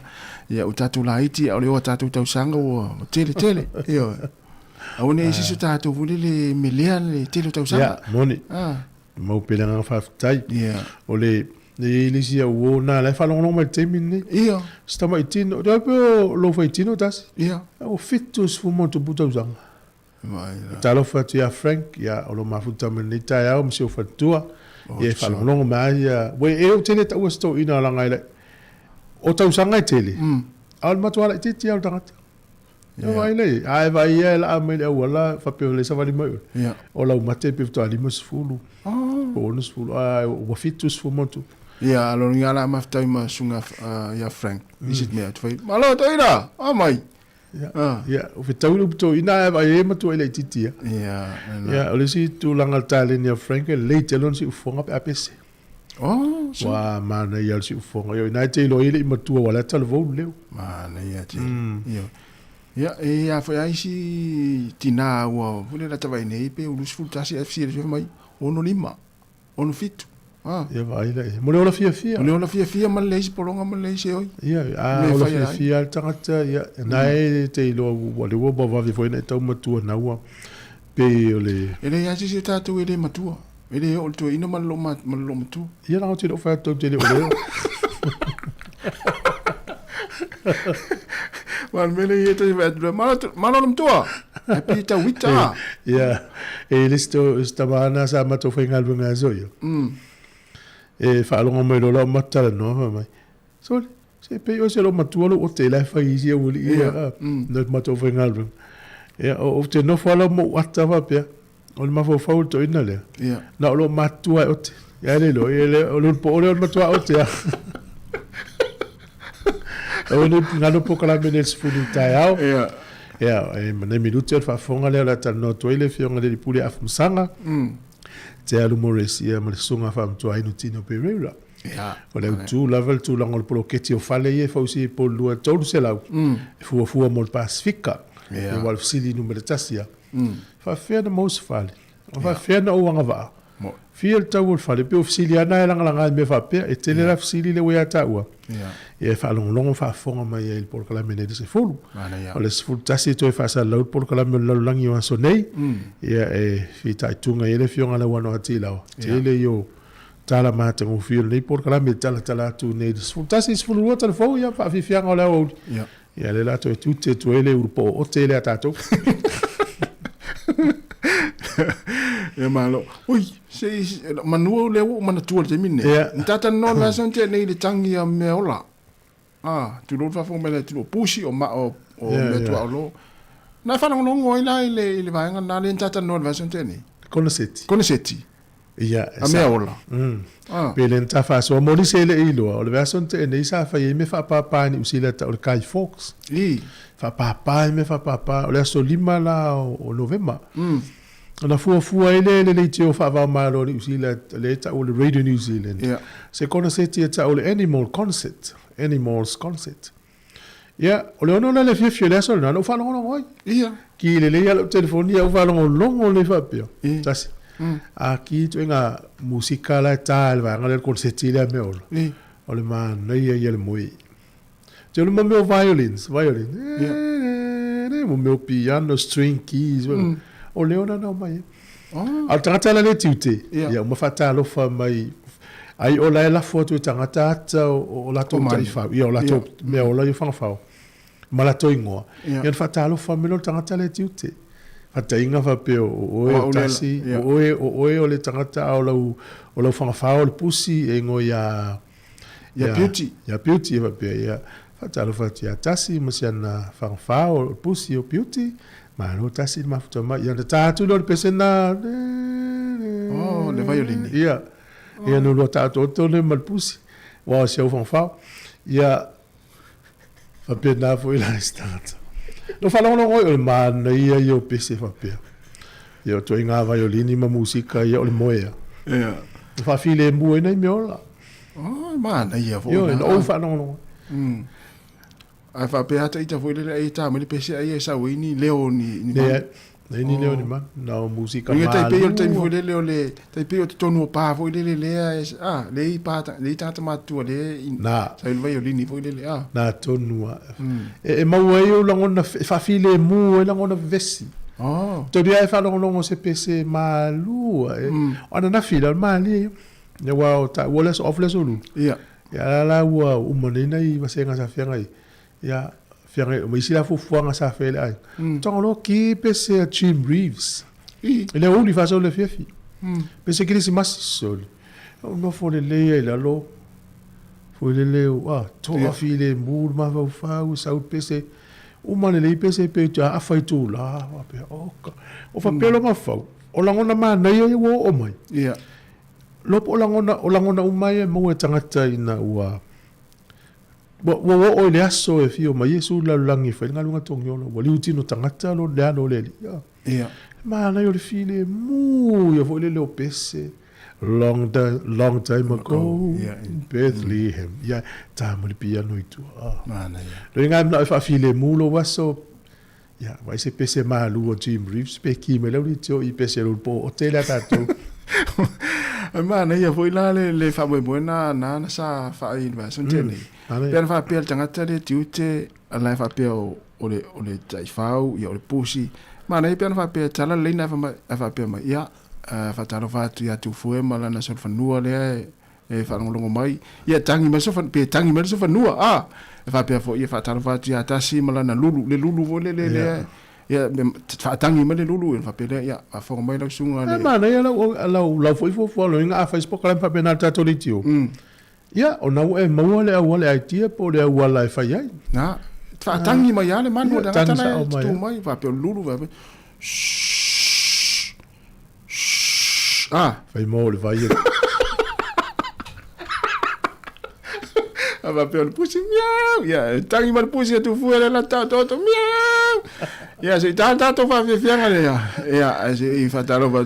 Ia, o tātou la iti, au leo tātou tau sanga o tele. Ia, au ne isiso tātou vuli le melea le tele tau sanga. Ia, moni. Mau pelanga whaftai. Ia. O le lisia uona la falongo mai temini ia stama itino da po lo fa itino tas ia o fitus fu monto buta usanga mai talo fa tia Frank ya o lo mafuta menita ya o msio fatua e falongo mai ya we e o tele ta usto ina la ngai o ta usanga tele al matwala titi al tangata vai le ai vai la amele wala fa pe le sa vali mai o la mate pe to ali musfulu o musfulu o fitus fu monto ia alo ngala maftai ma sunga ya Frank visit me at fai malo toira amai ia o fitaulu to ina vai e matu ele titia ia o le si tu langa tale ni Frank le telon si ufonga pe apese wa mana ia si ufonga yo ina te lo ile matu wala talvo leo mana ia te ia e a foi ai si tina wa vole la tava nei pe o lusful tasi FC le mai ono lima ono fitu ia vai le mo le ola fia ma le polonga ma le se oi ia ola fia tangata ia nai te lo wa le wo va vi foi na tau matua na wa pe ole ele ia si tatu ele matua ele o to ino ma lo matu ia na o te lo fa to te le ole Wan mele ye te vedre malolum toa. Pita wita. Ja. E listo stamana sa mato fingal bunga zoyo. E fa longa me lo matala no mai. So se pe yo se lo matuolo o te la fa isi o li. No mato fingal bung. Ja, o te no fa lo mo wata va pe. O ma fo fault ina le. Ja. Na lo matua o te. Ja le lo o lo po o matua o te. Onu ngalo pokala menes fulu taiao. E mane minuto fa fonga le la tano toile fionga le puli afumsanga. Te alu moresia ma sunga fa mtu ai nutino perera. Ole tu level tu langol polo keti o fale ye fa usi po lua tolu selau. Fu mo Pacifica. E wal sili numero tasia. Fa fena mos fale. Fa fena o wanga va. Fiel tawul fale pe ofisili ana langa me fa pe e tele la ofisili le we atawa. E fa long fa fonga mai il por kala mene de se fulu. Ole se fulu tasi to fa sa laut por kala me lo langi wa sonei. E fi tai tunga ele fionga la wano atila. Tele yo tala mate mo fiel nei por kala me tala tu nei de fulu tasi se fulu wata fo ya fa fi fianga la o. Ya le la to tutte to ele u po o tele atato. E malo. Ui, se manuo leo mana tua te mine. Tata no la sonte nei de tangi a meola. Tu lo fa fo mele tu pushi o ma o me tua lo. Na fa no ngoi na ile vai nga na le tata no la sonte ni. Conosceti. Ia. A mea ola. Pelen ta fa so mo se le ilo. O le version te nei sa fa me fa papa ni usila ta o le kai Fox. Fa papa me fa papa. O le so lima la o November. Ona fua ele le te o fa va malo ni usila le ta o le Radio New Zealand. Se kona se te ta o le Animals concert. Ya, o le ono le fie le so na no fa no oi. Ki le ya le telefonia o fa longo le fa pio. Tasi. Aqui tu nga música la tal va ngal concerti le me ol. O le man nei e le moi. Tu le meu violin. Mo meu piano string keys. O le ona no mai. Al tangata la le tiute. Ya mo fata lo fa mai. Ai o la foto tangata o la to mai fa. Ya o la to me o la yo fa fa. Mala to ingoa. Ya fata lo fa me lo tangata le tiute. Ata inga fa pe o tasi o le tangata o lo fa o le pusi e ngo ya beauty fa pe ya fata lo fa tia tasi masiana fa o pusi o beauty ma lo tasi ma futa ma ya ta tu lo pesena le violin ya no lo ta to le mal pusi wa se o fa ya fa pe na fo ila start. No falong o man ia io pese fa pe. Io to inga violini ma musica ia o le moea. Fa file mu nei miola. Man ia fo. Io no falong. Ai fa pe ata ita fo le ita me le pese ai sa wini leo ni ni leo ni ma. No musica ma. Io tai pe io tai fo le tai pe io tonu pa fo le le pa le tata ma tu le na sai il violini fo le na tonu e ma io langona fa file mu e langona vesi to dia fa longo se pese malu ona na fila mali ne wa ta wala so ofles ulu ya la wa umonina i va senga sa fianga ya fianga ma isi la fu fuanga sa fele ai tongolo ki pese Jim Reeves ele uli fa so le fifi pese que si mas sol no fo le la lo fo le to file mu ma fa sa pese o mane le pese pe ja a fai tu la pe o fa pelo ma fa o langona ma na yo o mai lo o langona o mai mo e tangata ina ua o le aso e fio ma yesu la langi fa ngalunga tongiolo o liuti no tangata lo le ano le ma na yo le file mu yo fo le pese long time ago in Bethlehem ta mo le piano itu mana lo inga na fa file mu lo waso vai se pese malu o Jim Reeves pe ki me lo tio I pese lo po o tele tato mana ia foi la le fa mo buena na sa fa I va son tele per fa per tangata le tiute ala fa pe o le tai fau ia o le pusi mana ia per fa pe tala le na fa pe ma ia fa talo fa tu ia tu fue mala na so fa nua le e fa longo mai ia tangi ma so fa pe tangi ma so fa nua fa pe fo ia fa talo fa tu ia tasi mala na lulu vo le ia fa tangi ma le lulu fa pe ia fa mai la sunga le mana ia la fo lo inga fa Facebook la fa pe na tato le tio ia o na e mo le ai tia po le wala fa ia na fa tangi ma ia le manu da tana tu mai fa pe lulu va fai mo le vai va pe le pusi miau ya tangi mal pusi tu fuera la to miau ya se tanto fa fianga le ya se fa talo va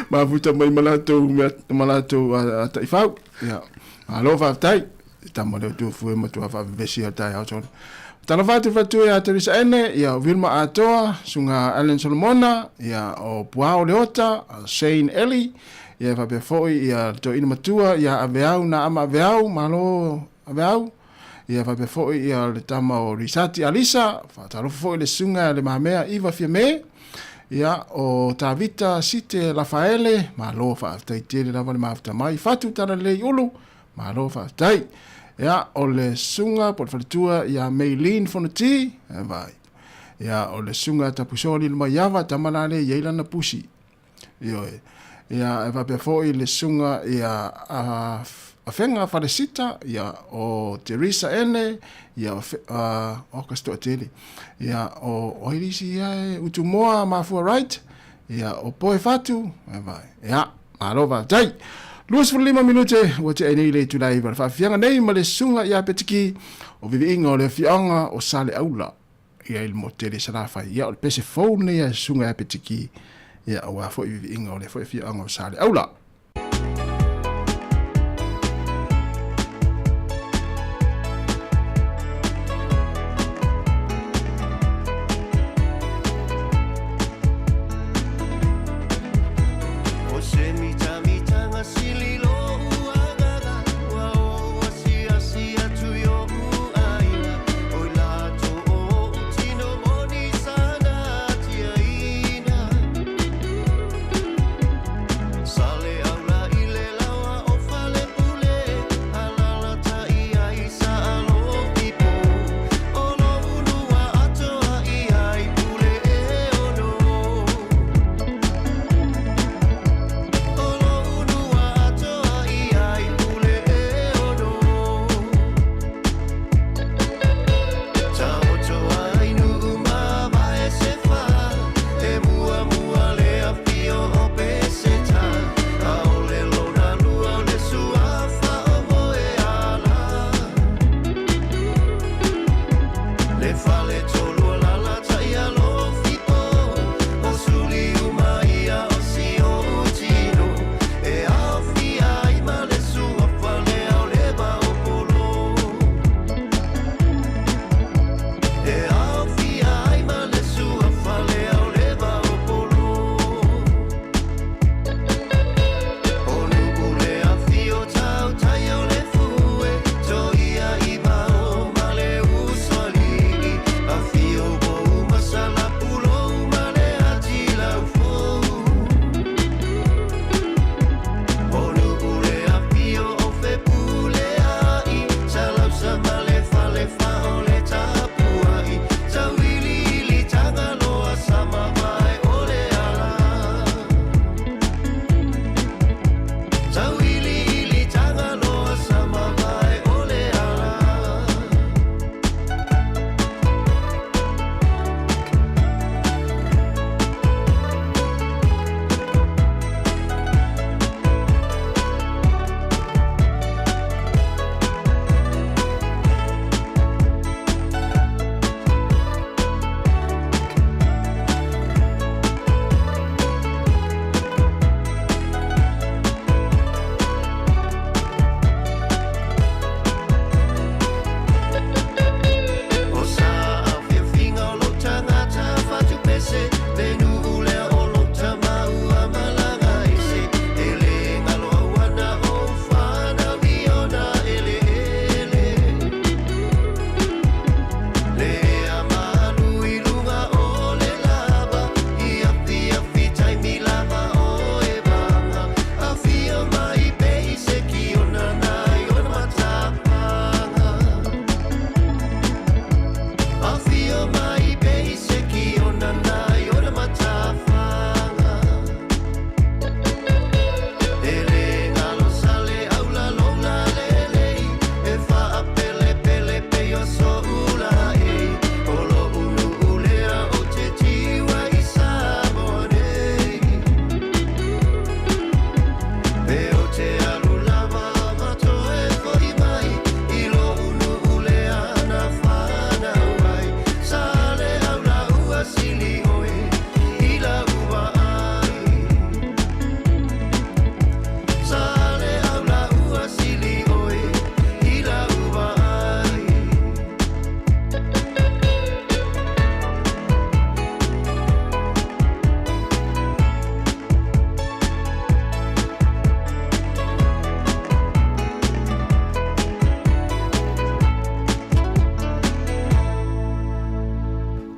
ma futa mai malato tai fa ya alo fa tai tamo le tu fu ma tu fa vesi tai au son talo fa tu ya terisa ene ya Wilma atoa sunga Allen Solomona ya o puao leota Shane Ellie ya fa be foi ya to ina matua ya aveau na ama aveau malo aveau ya fa be foi ya le tama o risati Alisa fa talo foi le sunga le mamea Iva Fiame ya o Tavita Site Rafaele malo fa tai tele la vale mafta mai fatu tala le ulu malo fa tai ya o le sunga portfolio ya Maylene Fonti vai ya o le sunga tapusoli le maiava tamalale yeila na pusi yo ya va pe foi le sunga ya a fenga falecita ya o Teresa ene ya o casto tele ya o irisi ya utumoa ma for right Ia o poe fatu, vai. Ia, marova. Tai. 25 minute wa te nei le tulai va fa fianga nei ma le sunga ia petiki o vivi inga o le fianga o sale aula. Ia il motele sala fa ia o pese phone ia sunga ia petiki ia o fo vivi inga o le fo fianga o sale aula.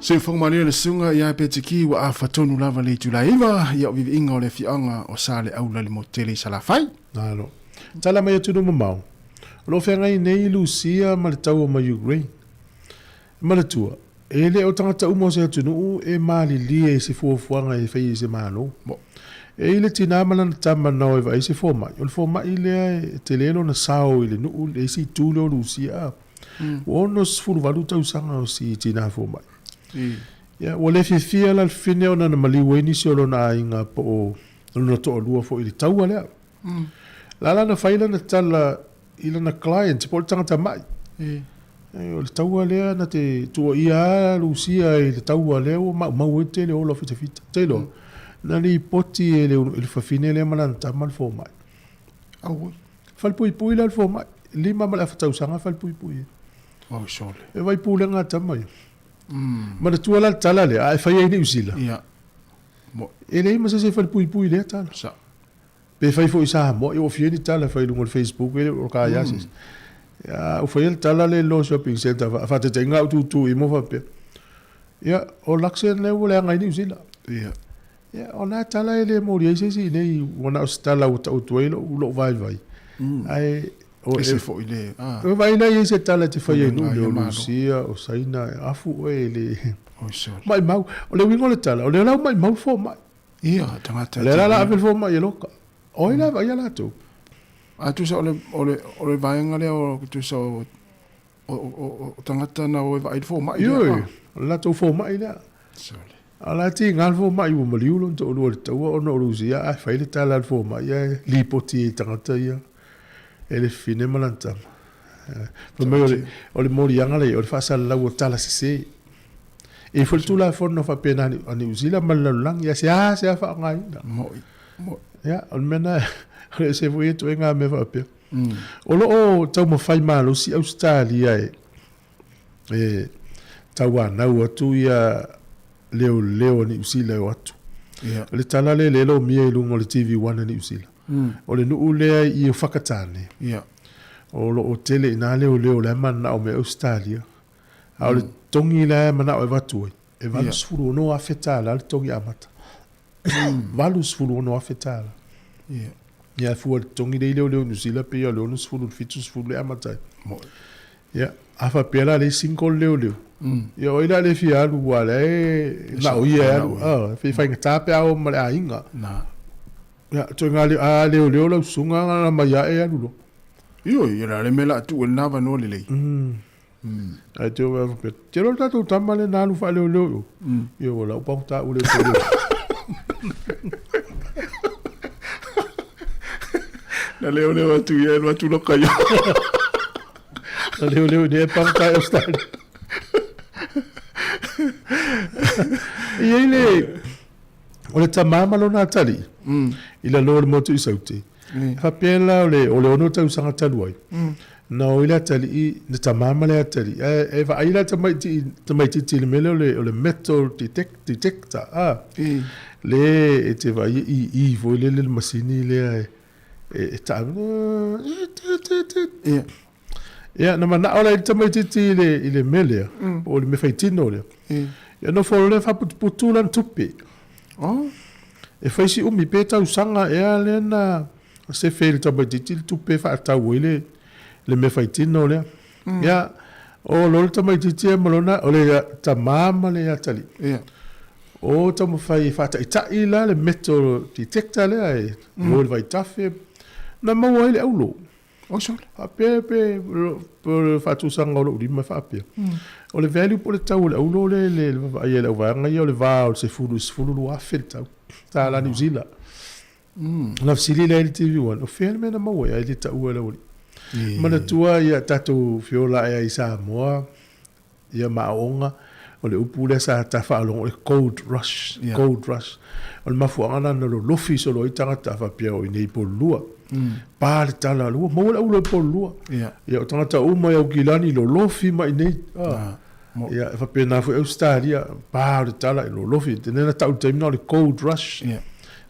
Se fong mani le sunga ia petiki wa afatonu lava le tulaiva ia vivi inga o le fianga o sale aula le motele salafai. Nalo. Tala mai atu no mau. Lo fenga i nei Lucia ma le tau ma Ukraine. Ma le tua. E le o tangata umo se atu no e mali lie se fuafuanga e fai se malo. E ile tina mana tama no e vai se forma. O le forma ile te lelo na sao ile no e si tulo Lucia. Ono sfuru valuta usanga o si tina forma. Ya, wale fia la fine ona na mali weni si olo na inga po o na to lua fo ili taua lea. La na faila na tala ila na client po tangata mai. O le taua lea na te tua ia lusia i le taua lea o mau e te le ola fita fita. Teilo, na li poti e le fafine lea malana tamal fo mai. Au. Falpui pui la fo mai. Lima mala fatau sanga falpui pui. Oh, sole. E vai pule nga tamai. Mana tua la tala le, ai fai ai ni usila. Ia. E le ima se fai pui le tala. Sa. Pe fai fo isa mo, e o fieni tala fai lungo Facebook, e o ka yasis. Ya, o fai tala le lo shopping center, fa te tenga tu i mo fa pe. Ya, o lakse ne o le ngai ni usila. Ia. Ya, o na tala e le mo ri se nei wana o tala o tuelo u lo vai. Ai o ese fo ile. O vai na ese tala te fai no le Lucia o saina afu e le. O sole. Mai mau, o le wingo le tala, o le lau mai mau fo mai. Ia, tangata. Le la avel fo mai loka. O ina vai ala tu. A tu sa ole vai ngale o tu sa o tangata na o vai fo mai. Yo, la tu fo mai la. Sole. Ala ti ngal fo mai o maliulo to lo le tau o no Lucia, ai fai le tala fo mai, li poti tangata ia. Ele fine malanta. O le mori anga le o le fasa la o tala se. E fo tu la fo no fa pena ani usila malalang ya se fa ngai. Mo. Ya, o mena se foi to nga me fa pe. O lo o tau mo fai malo si Australia e tau na o tu ya leo ni usila o atu. Ya. Le tala le lo mi e lungo le TV1 ni usila. O le nuu lea i o whakatane. Ia. O lo o tele ina leo le mana o me Australia. A o le tongi le mana o e watui. E valu sfuru no a fetala, le tongi amata. Valu sfuru no a fetala. Ia. Ia fua le tongi le leo nusila pe ia leo sfuru fitu sfuru le amata. Ia. Afa pela le 5 leo. Ia o ila le fialu wale. Na o ia alu. Fi whainga tape au male a inga. Na. Ya, tu ngali a leo la sunga na maya e alu. Yo, ira le mela tu el nava no le. Ai te o pe. Te lo tatu tamale na lu fa leo. Yo la pa ta u le ko. Na leo tu ye lo tu lo kayo. Na leo ne pa ta o sta. Ile o le tamama lo na tali. Ila lo le motu isauti. Fa pela o le ono tau sanga taluai. No ila tali I na tamama le tali. E va ila tamai ti le mele o le metal detector. Le te va I vo le masini le e ta. Ya na mana ola tamai ti le mele o le me faitino le. Ya no fo le fa putulan tupi. Oh. E fai si umi pe tau sanga e ale na se fei taba ditil tu pe fa tau le me fai tino le. Ya o lo tama ditil malona o le tamama le atali. Ya. O tama fai fa ta ila le metal detector le ai. Lo vai tafe na maua le aulo. O so. A pe por fa tu sanga lo di ma fa pe. O le value por le tau le aulo le ai le va nga yo le va o se fulu lo a filta. Ta la New Zealand. Na fsili le TV1. O filme na maua ai le tau le oli. Mana tua ia tatu fiola ia I Sāmoa. Ia maonga. O le upu le sa ta fa long o le Gold Rush. Gold Rush. O le mafuanga na lo lofi so lo I tangata fa pia o I nei polua. Pa le tala lua. Mau le ulo polua. Ia o tangata uma ia o gilani lo lofi ma I nei. Ia fa pia na fu Australia. Pa le tala lo lofi. Tenena tau taimina o le Gold Rush.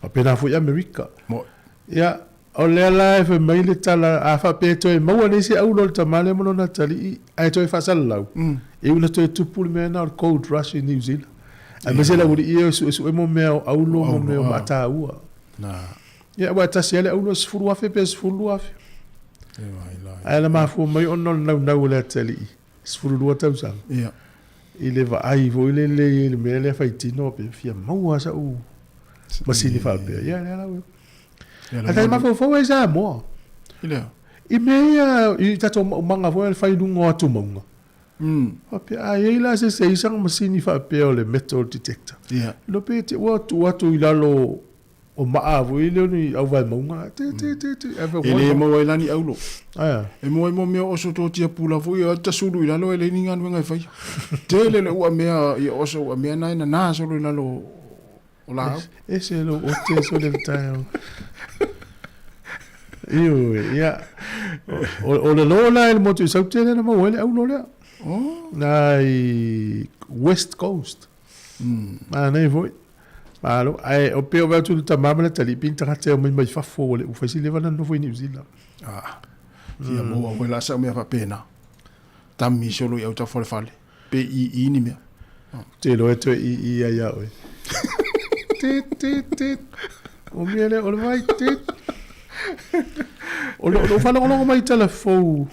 Fa pia na fu I America. Ia o le ala e fa mai le tala a fa pia toi mau ne se au lo tamale mo na tali ai toi fa salau. E una toi tupu le mena o Gold Rush in New Zealand. A mesela uri ia su mo mea au lo mo mea mata ua. Ia wa tasi ele au lo sfuru afe pe sfuru afe. Ai la ma fu mai ono na le tali. Sfuru lo tau sang. Ia. Ile va ai vo ile le mele fa itino pe fia mau sa u. Masini fa pe. Ia la we. Ata ma fo e Sāmoa. Ile. I mea I tato manga fo e fai lungo atu maunga. Pe ai la se isang masini fa pe o le metal detector. Lo pe te watu ilalo o maavu ile ni au vai maunga te ele mo ila ni aulo aya e mo me o so to tia pula fu ya ta sulu ila lo ele ninga ngai fai te le o mea i o so mea na so ila lo o la ese lo o te so del tayo ya o le lo la el moto sa te na mo wele au lo le nai West Coast nei foi Alo, ai o pe o va tu ta mama tali pinta ka te o mai fa fo le u fa si le vana no foi New Zealand. Ia mo o la sa me fa pena. Tammi solo ia ta fole fale. Pe i ni me. Te lo eto i ia oi. Tit. O miele o vai tit. O lo fa lo mai telefo.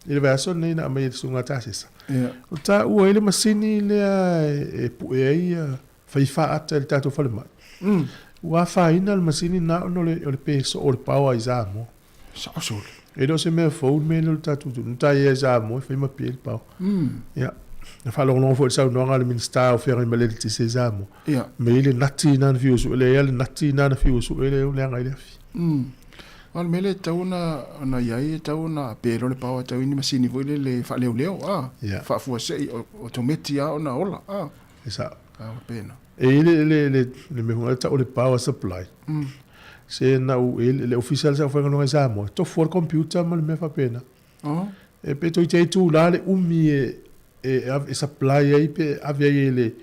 Il verso nei na mai sunga tasisa. Ia. O ta u ele masini le e fai fa ata il tato fale mai. Ua fa ina il masini na no le peso o le pau ai Sāmoa. Sāsol. E do se me fo me no tato tu. Nta ia Sāmoa fai ma pie il pau. Ya. Na fa long fo sa no ngal min sta o fer me le ti se Sāmoa. Ya. Me ile nati na fiu su le ile nati na fiu su le o le ngai le fi. Al mele tauna na yai tauna pero le pau tau ni masini vo le fa leo fa fu se o tometi a ona ola Esa. Pena. E le me hunga ta o le power supply. Se na o le official sa fa no Sāmoa. To for computer mal me fa pena. E pe to te tu la le e supply ai pe avia ele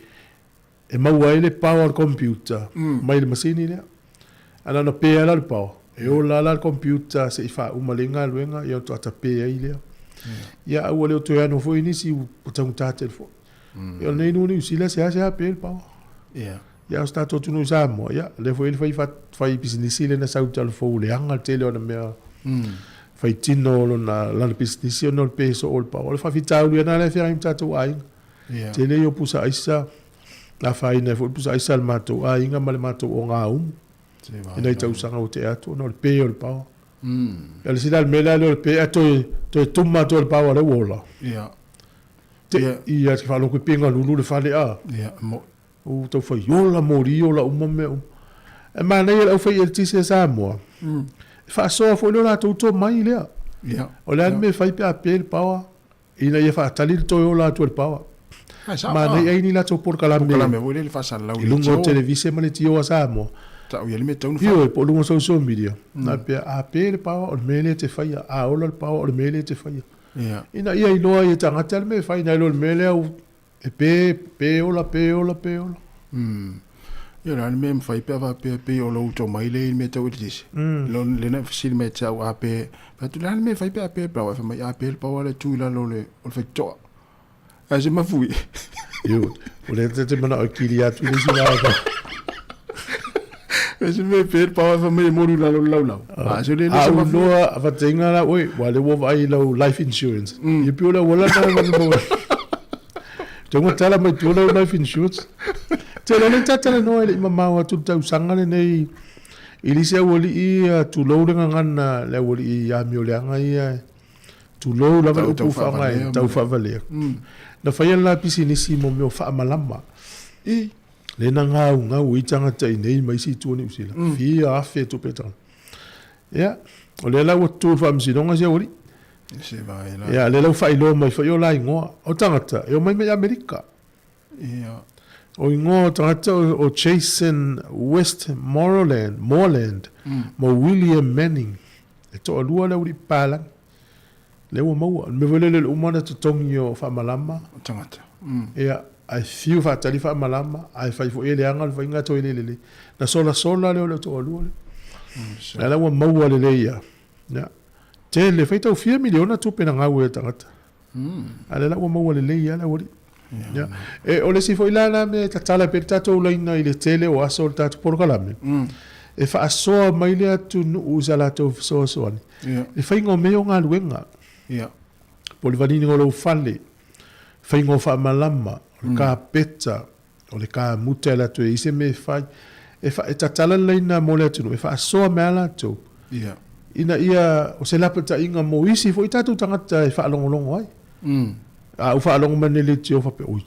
e mau ele power computer. Mai le masini le. Ana no pe ala le power. E o la computer se fa umalinga luenga yo to ata pe ai le. Ya o le to ya no foi ni si o tanga telefone. Yo nei no ni sila se a pe el power. Ya sta to tu no Sāmoa ya le foi ele fai business ile na sau telefone le anga tele ona me fai tino na la business no peso all power fa fitau le na le fer im tatu ai tele yo pusa aisa la fai na fu pusa aisa ma to ai nga mal ma to o nga ina tau sanga o te atu no le pe all power el sidal mela le pe ato to tuma to all power le wola ia fa lo ku pinga lulu le fale mo o to foi yola morio la uma me e ma nei o foi el tise Sāmoa fa so fo lo la to mai le o le me fai pe apel power ina ia fa talil to yola to el power ma nei ai ni la to por kala me vo le fa sal la lungo televise ma le tio Sāmoa ta o ia le me tau io po lungo social media na pe apel power o me le te fai a o le power o me le te fai ina ia i loa i tanga tel me fai na lo me le e pe ola. Ia la me fai pe ola uto mai le me tau dis. Lo le na fsil me tau a pe. Pa tu la me fai pe pa fa mai a pe pa wala tu la lo le o fai to. A je ma fui. Io, o le te mana o kiria tu le sila ka. Je me pe pa fa mai moru la lo. A je le a loa va tenga la oi, wale wo vai lo life insurance. Ye pe ola wala na mo. Tonga tala mai tu lo life insurance. Te lo le tata no ele mama wa tu tau sanga nei ili se woli i tu lo nga ngana le woli i ya mi ole nga i tu lo la va tu fa mai tau fa vale na fa yela pisini si mo me fa malama i le na nga ui tanga tai nei mai si tu ni usila fi a fe tu petan ya o le la wa tu fa msi donga se woli se vai la ya le la fa ilo mai fa yo la ngo o tangata yo mai me Amerika ya o ingo tangata o Jason Westmoreland mo William Manning e to alua la uri pala le wo mo me vole le umana to tongio fa malama tangata ya ai fiu fa tali fa malama ai fa fo ele angal fa inga to ele na sola le to alua le la wo mo le ya te le fa to 4 miliona tu pena ngawe tangata ale la wo mo le ya la wori ya e o le si foi lana me tatala per tato ulaina ile tele o aso tato por kalame e fa aso mai le tu usa la to so ani e fa ngo me nga luenga por vanini ngolo fale fa ngo fa malama ka peta o le ka mutela to ise me fa e fa tatala leina mo le tu e fa aso me ala to ina ia o se la peta inga mo isi foi tato tangata e fa longo ai A ufa along man le tio fa pe oi.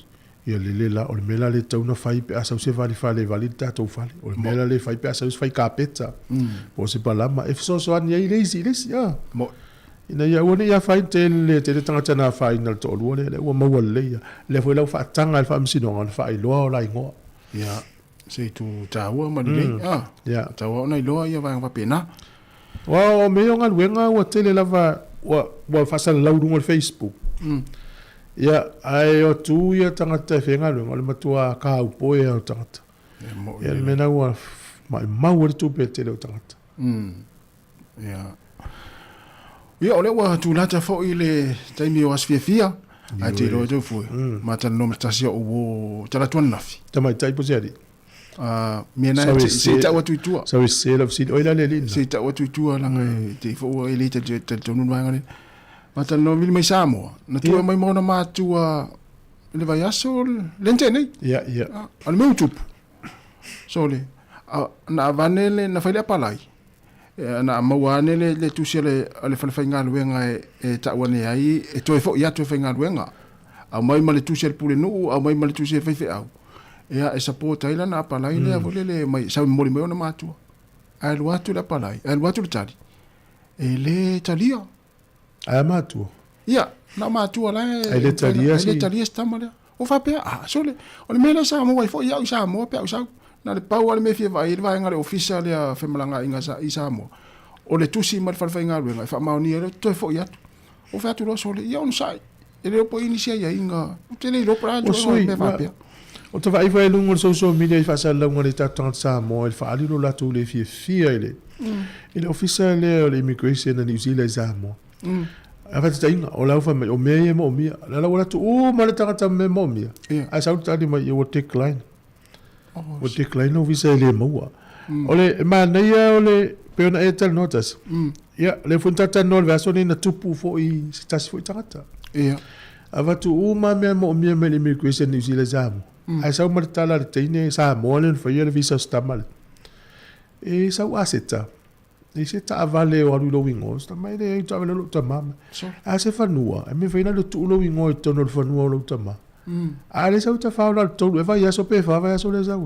Ia le la o le mela le tau na fai pe asa se vali tatou fale. O le mela le fai pe asa fai kapeta. O se palama e so an ia lazy ya. Mo ina ia wona ia fai te tangata na fai na to lo le o mau le ia. Le foi la fa tanga fa msino ngal fai lo la ingo. Ia se tu taua ma le ia taua na lo ia va pena. Wa o me ngal wenga o tele lava wa fa sa la ngol Facebook. Ia ai o tu ia tangata fenga lo le matua ka upo ia o tangata. Ia mena wa mau tu pe te o tangata. Ia ia ole wa tu lata fo ile taimi o asfia a te lo tu fu ma tan no mtasio o tala tu nafi tamai tai poseri mena se ta wa tu tu so we say of sit oila le lin se ta wa tu tu la te fo ile te te no ngani ma tan no mil mai Sāmoa na tu mai mona ma tu le vai aso lente nei ia al meu tu so le na vanele na faile palai na mawane le tusia le falfainga luenga e tawane ai e toi fo ia toi fainga luenga a mai male tusia le pule no a mai male tusia fe au e support ai na palai le vole le mai sa mori me ona matu ai lu atu la palai ai lu atu le tali e le talia ai matu ia na matu la ai le talia sta male o fa pe sole o le mena Sāmoa fo ia Sāmoa pe sa na le pau ale me fie vai ngale official ya femalanga inga sa Sāmoa o le tusi mal falfainga luenga fa mauni ele to fo ia o fa tu lo sole ia on sai ele po inicia ia inga te le lo pra do me va pe o te vai vai lungo social media fa sa lungo le tatan Sāmoa il fa ali lo la tu le fie ele official le immigration na New Zealand Sāmoa ava te inga o la fa o me mo mia la la tu o ma le tata me mo mia a sa ta di mai o decline o decline o visa le mo ole ma nei ole pe na etel notas ia le funtata no verso ni na tupu fo I stas fo tata ia ava tu o ma me mo mia me immigration New Zealand Sāmoa ai sa ma tala te ne Sāmoa le fa ia visa stamal e sa aseta e se ta vale o alu lo wingo sta mai de ta vale lo tamama a se fanua e me faina lo tu lo wingo e tono lo fanua lo tama a le sa ta fa lo to e vai so pe fa vai so le sa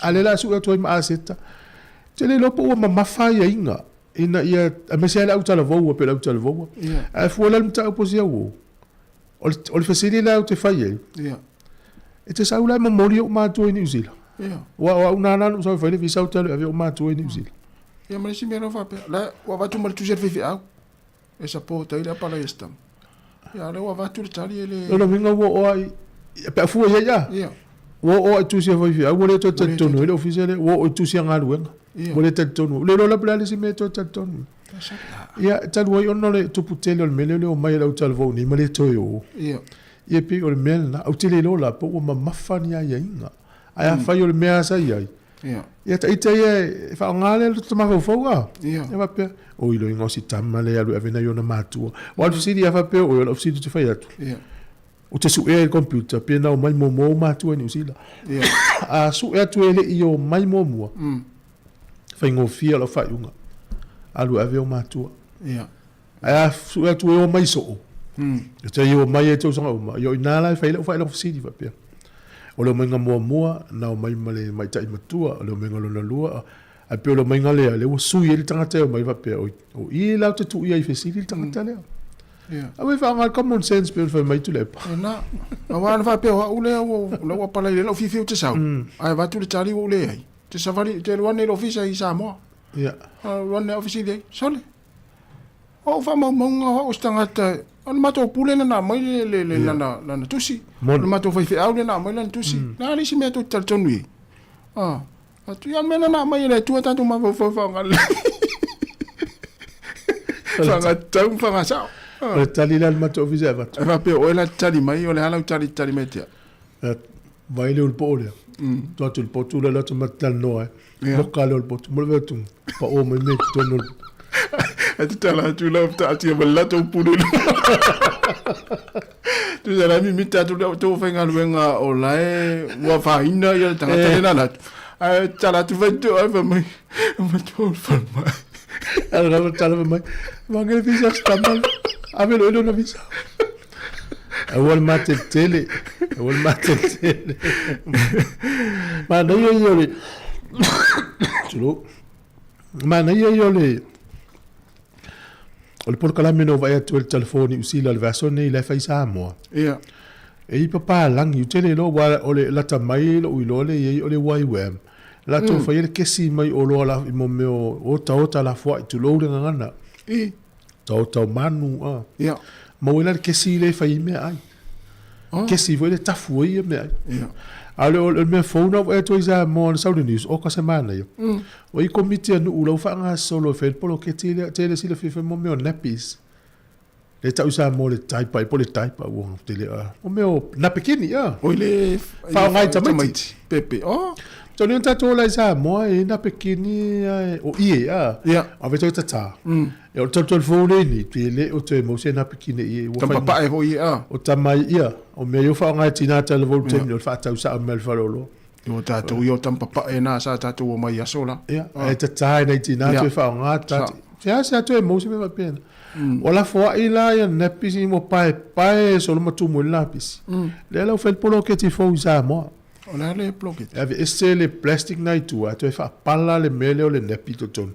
ale la su to ma aseta te le lo po ma mafa ya inga ina ia a me se la uta la vo pe la uta la vo a fu la mta po sia o le fasili la te fa ye e te sa ula mo morio ma to New Zealand wa una na so fa le visa uta le ma to New Zealand ia ma si mero fa pe la wa va tu mal tu servi au e sa po ta ila pala estam ia le wa va tu tali ele no minga wo ai pe fu ya wo tu se foi au le to tono le officiel wo tu se ngaluenga wo le tono le la plale si me to tono ia tal wo ono le tu putele le mele o mai la utal vo ni mele to yo ia pe o le mele na o tele lo la po ma mafania ya inga ai fa yo le mea sa ia ia ta ita ia fa ngale lo tama fo wa ia va pe o ilo ingo si tamale alu avena yo na matu wa tu si dia fa pe o lo si tu fa ia o te su e computer pe na o mai mo matu ni usila a su e tu ele io mai mo fa ingo fia lo fa yunga alu ave o matu a su e tu o mai so te io mai e tu so yo inala fa lo si di fa pe o le menga mo na o mai male mai tai matua o le menga lo lua a pe lo menga le o su ye tangata o mai va pe o I la te tu ia I fesili tangata le a we fa ngal common sense pe fa mai tu le na a wa va pe o le o pala le o fifi te sau ai va tu le tali o le ai te savali te lo ne lo fisa I Sāmoa lo ne ofisi sole o fa mo o tangata on mato pule na mai le na tusi on mato fai fe au na mai na tusi na ri si me to tal tonui tu ya mena na mai le tu ta tu ma fo ngal fa tau fa sa le tali la mato visa va pe o la tali mai o le hala tali metia vai le ul pole to tu po tu la to matal no mo kalo ul po mo ve tu pa o me to no tu tala tu la ta ti ba la to pulu tu la mi ta tu to fa ngaluenga o lai wa fa ina ya ta ta na ai tala tu va tu ai va mai ma tu fa mai allora tala va mai ma che visa sta mal ave lo na visa Awal matele. Awal matele. Mana yo le. Chulo. Mana yo le. O le por kalame no vai atu el telefoni usila le vasone le fai Sāmoa. Ia. E papa lang you tele lo wa o le lata mai lo uilo le o le wai wem. La to fai le kesi mai o lo la mo me o ta la fo tu lo le ngana. E. Ta manu a. Ia. Mo le kesi le fai me ai. Kesi foi le tafu ia me ai. Ia. Ale o me phone of eto isa mo sa le news o ka semana yo. O I komite no ulo fa nga solo fe polo ke tele sile fe mo me napis. Le ta usa mo le type po le type o tele o me o na pequeni o le fa nga tamati pepe to le ta to la isa mo e na pequeni o ie a veto ta e o to phone ni tele o te mo se na pequeni e o papa e ho ia o tamai o me yo fa nga tina tele volte ni o fa ta usa mel falolo o tātou i o tampapa e nā sa tātou o mai asola. Ia, e te tāi nei tina tue whaonga tāti. Tia sa tue mausi me wapena. O la fua i la ia nepisi mo pae solo matu mo lapisi. Le lau fel polo ke ti fau Sāmoa. O la le ploketi. Ave este le plastic nai tua, tue wha pala le mele o le nepi to tonu.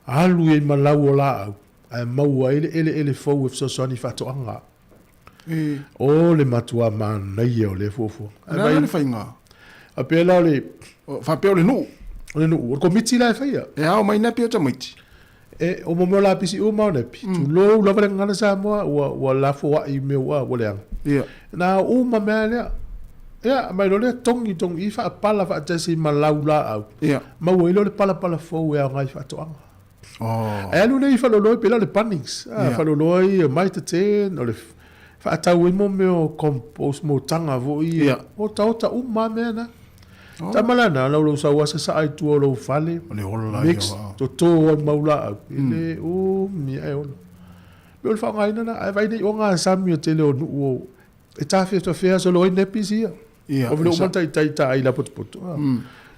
Alu e malau o la au. A maua ele fau e fsosoni whatoanga. O le matua man nei o le fofo. Ala le whainga. A pela le fa pe le no o komiti la fa ia e ao mai na pe o tamiti e o mo la pisi o mo na pi tu lo la vale ngana Sāmoa o la fo I me o le ia na o ma mele ia mai lo le tongi fa pala fa tasi malaula au ia ma o lo le pala fo e ngai fa to e lu nei fa lo pela le panings fa lo mai te ten o le fa tau mo me o compose mo tanga vo ia o ta o ma me na tamala na lo sa wa sa ai tu lo fale le ola mix to maula ele o mi ai o lo fa ngai na ai vai nei o nga sa mi te le o e ta fe to fe so lo ne pisia o lo mo tai ai la pot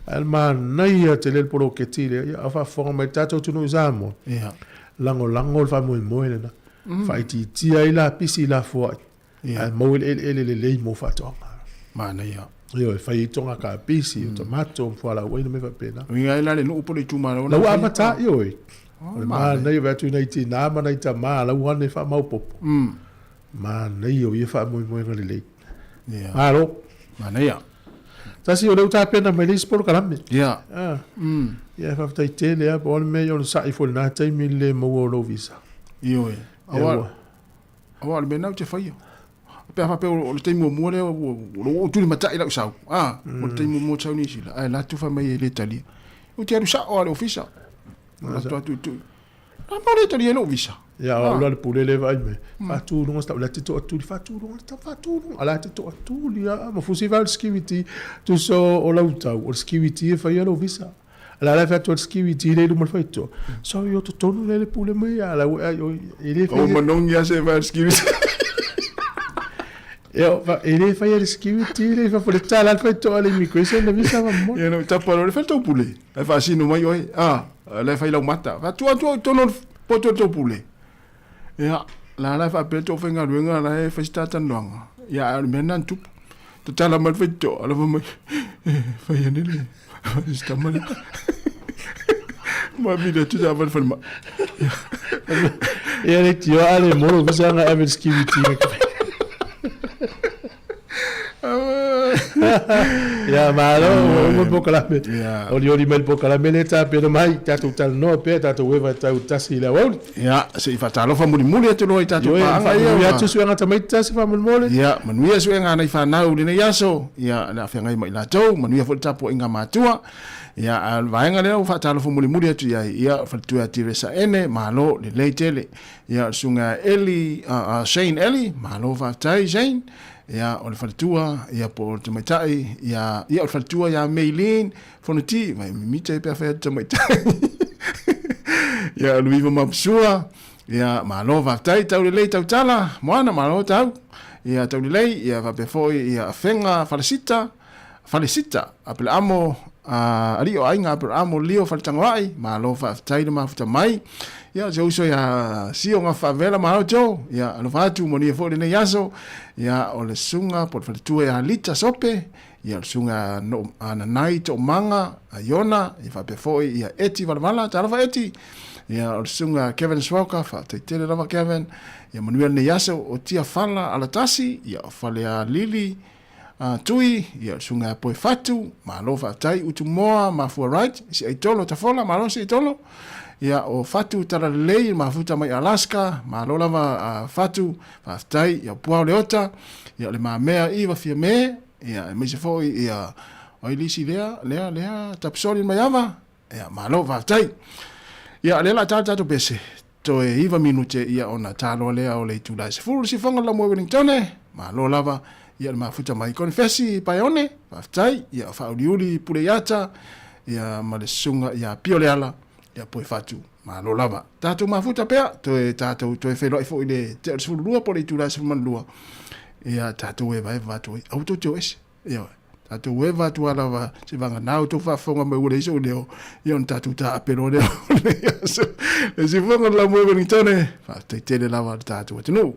al man nei te le polo ke tile ia fa fo mai tato tu no Sāmoa ia lango fa mo na fa ti ai la pisi la fo ai mo le mo fa to mana ia Io fai tonga ka pisi o tomato fo la wena me va pena. Winga ila le no po le tuma la wa mata io e. Ma nei va tu nei ti na ma nei ta ma la wa ne fa mau pop. Ma nei io ia fa mo ngale le. Ia. Alo. Ma nei ia. Ta si o le ta pena me lis por kalame. Ia. Ia fa tai tele a bon me yo sa I fo na tai mille mo lo visa. Io e. Awa le bena te fai. Pe fa o le taimu mo le o tu mata ila usau o le taimu mo tsau ni sila ai la tu fa mai le tali o te aru sa o le ofisa na tu na mo le tali no visa ya o le pule le vai me fa tu no sta la tito tu fa tu no sta fa tu no ala tito tu ya ma fu si va skiviti tu so o la uta o skiviti fa ya no visa la fa tu skiviti le mo faito so io to tonu le pule me ya la ile o ma non ya se va skiviti ele fai le security le fa por tala al fatto alle immigration le visa va mo ya no ta parole fatto pule e fa sino mai oi le fai la mata fa tu non poto to pule ya la fa pe to fenga luenga la e fa sta tanong ya menan tu to tala mal fatto ala fa mai fa ya nele sta mal ma vida tu va fa ma ya le tio ale mo lo visa nga average security ya malo mo poco la me oli mel poco la meleta pero mai tato tal no pe tato weva tato tasi la wol ya se fa talo fa muli to lo tato pa ya tu suanga ta mai tasi fa muli ya manuia suanga na fa na uli ne yaso ya na fa ngai mai la to manuia fo tapo inga matua ya vaenga le fa talo fa muli tu ya fa tu ati resa ene malo le leitele ya sunga Eli Shane Eli malo fa tai Shane ya o le falatua ya po te maitai ya o le falatua ya Meilin fonoti mai mita pe fa te maitai ya Luiva Mapsua ya malo va tai tau le tau tala moana malo tau ya tau le ya va pe foi ya fenga falecita apel amo ali o ai ngā per amo lio wharitangwai, ma lo whaftai na mafuta mai, ia se uso ia sio ngā whavela ma hao tau, ia alo whatu mo nia fōre nei aso, ia o le sunga pot whalitua ia lita sope, ia le sunga no ananai to manga, a Iona, ia whape fōi ia eti walamala, ta alawa eti, ia o le sunga Kevin Swoka, whaatai tele rawa Kevin, ia manuel nei aso o tia whala alatasi, ia o whale a Lili, tui, ia sunga poe fatu, ma lo whaatai utu moa, ma fua right, si ai tolo ta fola, ma lo si ai tolo, ia o fatu tala lei, ma futa mai Alaska, ma lo lava fatu, whaatai, ia puao leota, ia le maa mea iwa fia me, ia me se foi, ia o ilisi lea, tapsori mai ava, ia ma lo whaatai, ia le la tātou pese, to e iwa minute ia ona tāloa lea o le tūlai se furu si whanga la mua Wellingtone, ma lo lava, ia le mafuta mai konfesi paione, whaftai, ia whauriuri pure iata, ia malesunga, ia pio le ala, ia poe fatu, ma lo lava. Tātou mafuta pea, to e whelo i fo i le te arisfuru lua, po le tūrai se fuman lua, ia tātou e vai vatu, auto teo ese, ia tātou e vatu alawa, se vanga nao tō whafonga mai ure iso leo, ia on tātou tā apero leo, e si whanga la mua Wellingtone, whaftai tele lawa tātou atinu.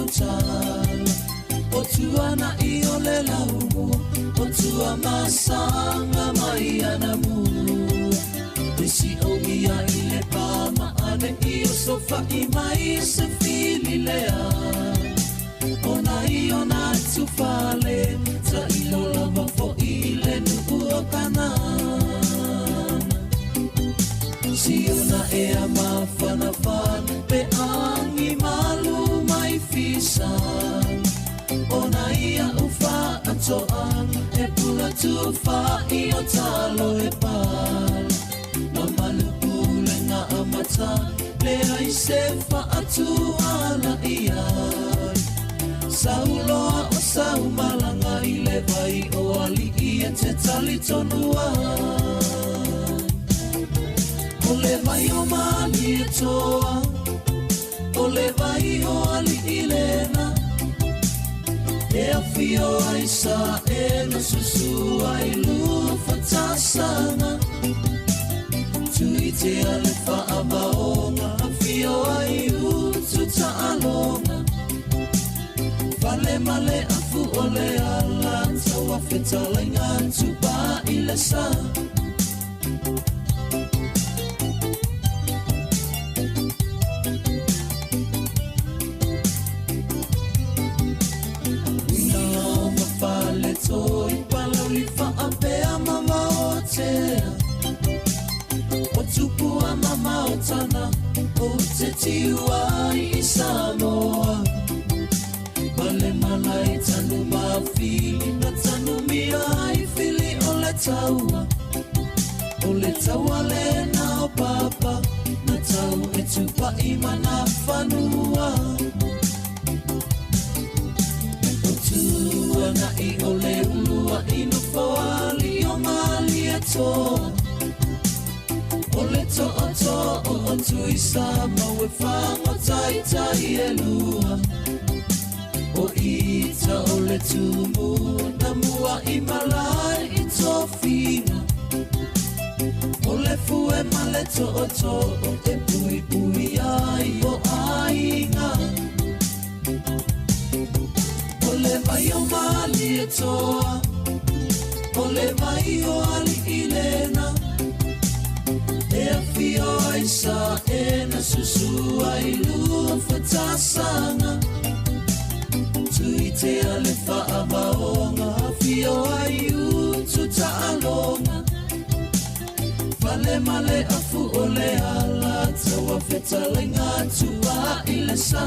utala o tuana I o le laumu o tua masanga mai ana mulu Isi o ia I le pama ane I o sofa I mai se fili lea Ona I o na tufale ta I lo lava fo I le nuku o kanana Si una e a mafana fana pe angi malu mai fisan Ona ia ufa atoan e pula tufa I o talo e pala Mamalu pule nga amata le ai se fa atuana ia Sauloa o sau malanga I le vai o ali ia te tali tonua O le vai o mali e toa O le vai o ali I lena E a fio ai sa e na susu ai lua fatasanga Tui te ale fa abaonga a fio ai utu ta alonga Fale male a fu o le ala Tawa fetalenga tuba I le sa Toi palauli fa apea mama o te O tupu a mama o tana O te tiua I Sāmoa Male malai tanu mawhili Na tanu mia I whili o le taua O le taua le na o papa Na tau e tupa I mana whanua Na I o le ulua I no foali o mali e toa O le toa o tui Sāmoa e whango tai tai e lua O ita o le tumu na mua I malai I tofina O le fue ma le toa e pui pui ai o ainga O le vai o mali e toa O le vai o ali I lena E a fio ai sa e na susu ai lua fatasanga Tui te ale fa abaonga A fio ai utu ta alonga Fale male a fu o le ala Tawa fetalenga tua I le sa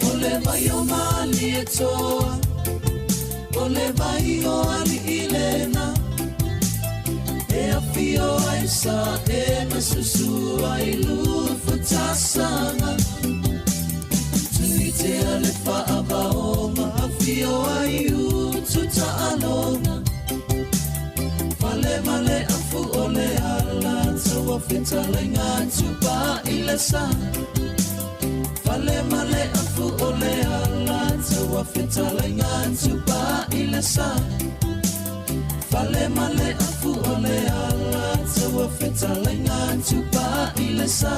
O le vai o mali e toa O le vai o ali I lena E a fio ai sa e na susu ai lua fatasanga Tui te ale fa abaonga A fio ai utu ta alonga Fale male a fu o le ala Tawa fetalenga tupa I le sa Fale male a fu o le ala Tawa fetalenga tupa I le sa Fale male a fu o le ala Tawa fetalenga tupa I le sa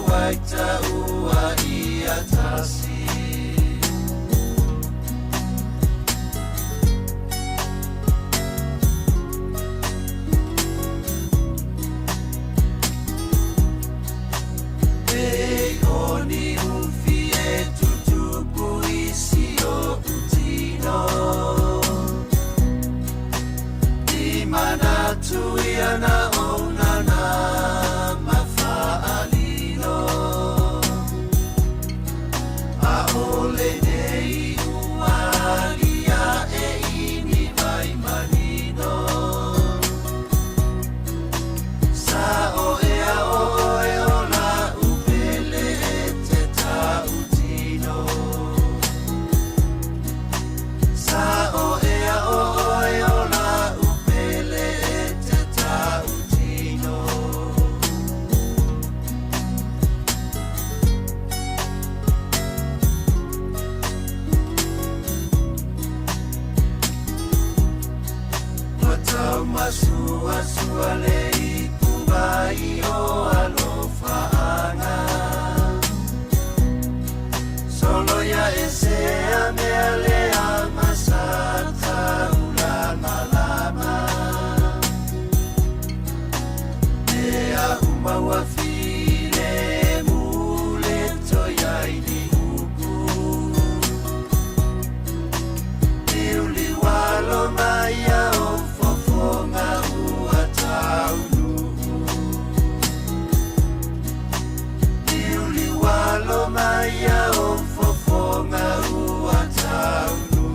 waita ua ia tasi. Ei oni ufi e tutupu isi o utino. Di mana tuia na onana mafaalino. A ole nei ualia e ini mai manino. Sa o ea o e o la upele e te tautino. Sa o ea o e o la upele e te tautino. Watau masua sua lei kubai o alofaanga. Solo ya esea me alea masata ulama lama. Ea uma wafile mule toya ini uku. Iuli walo maya o fofonga ua taunu. Iuli walo maya o fofonga ua taunu.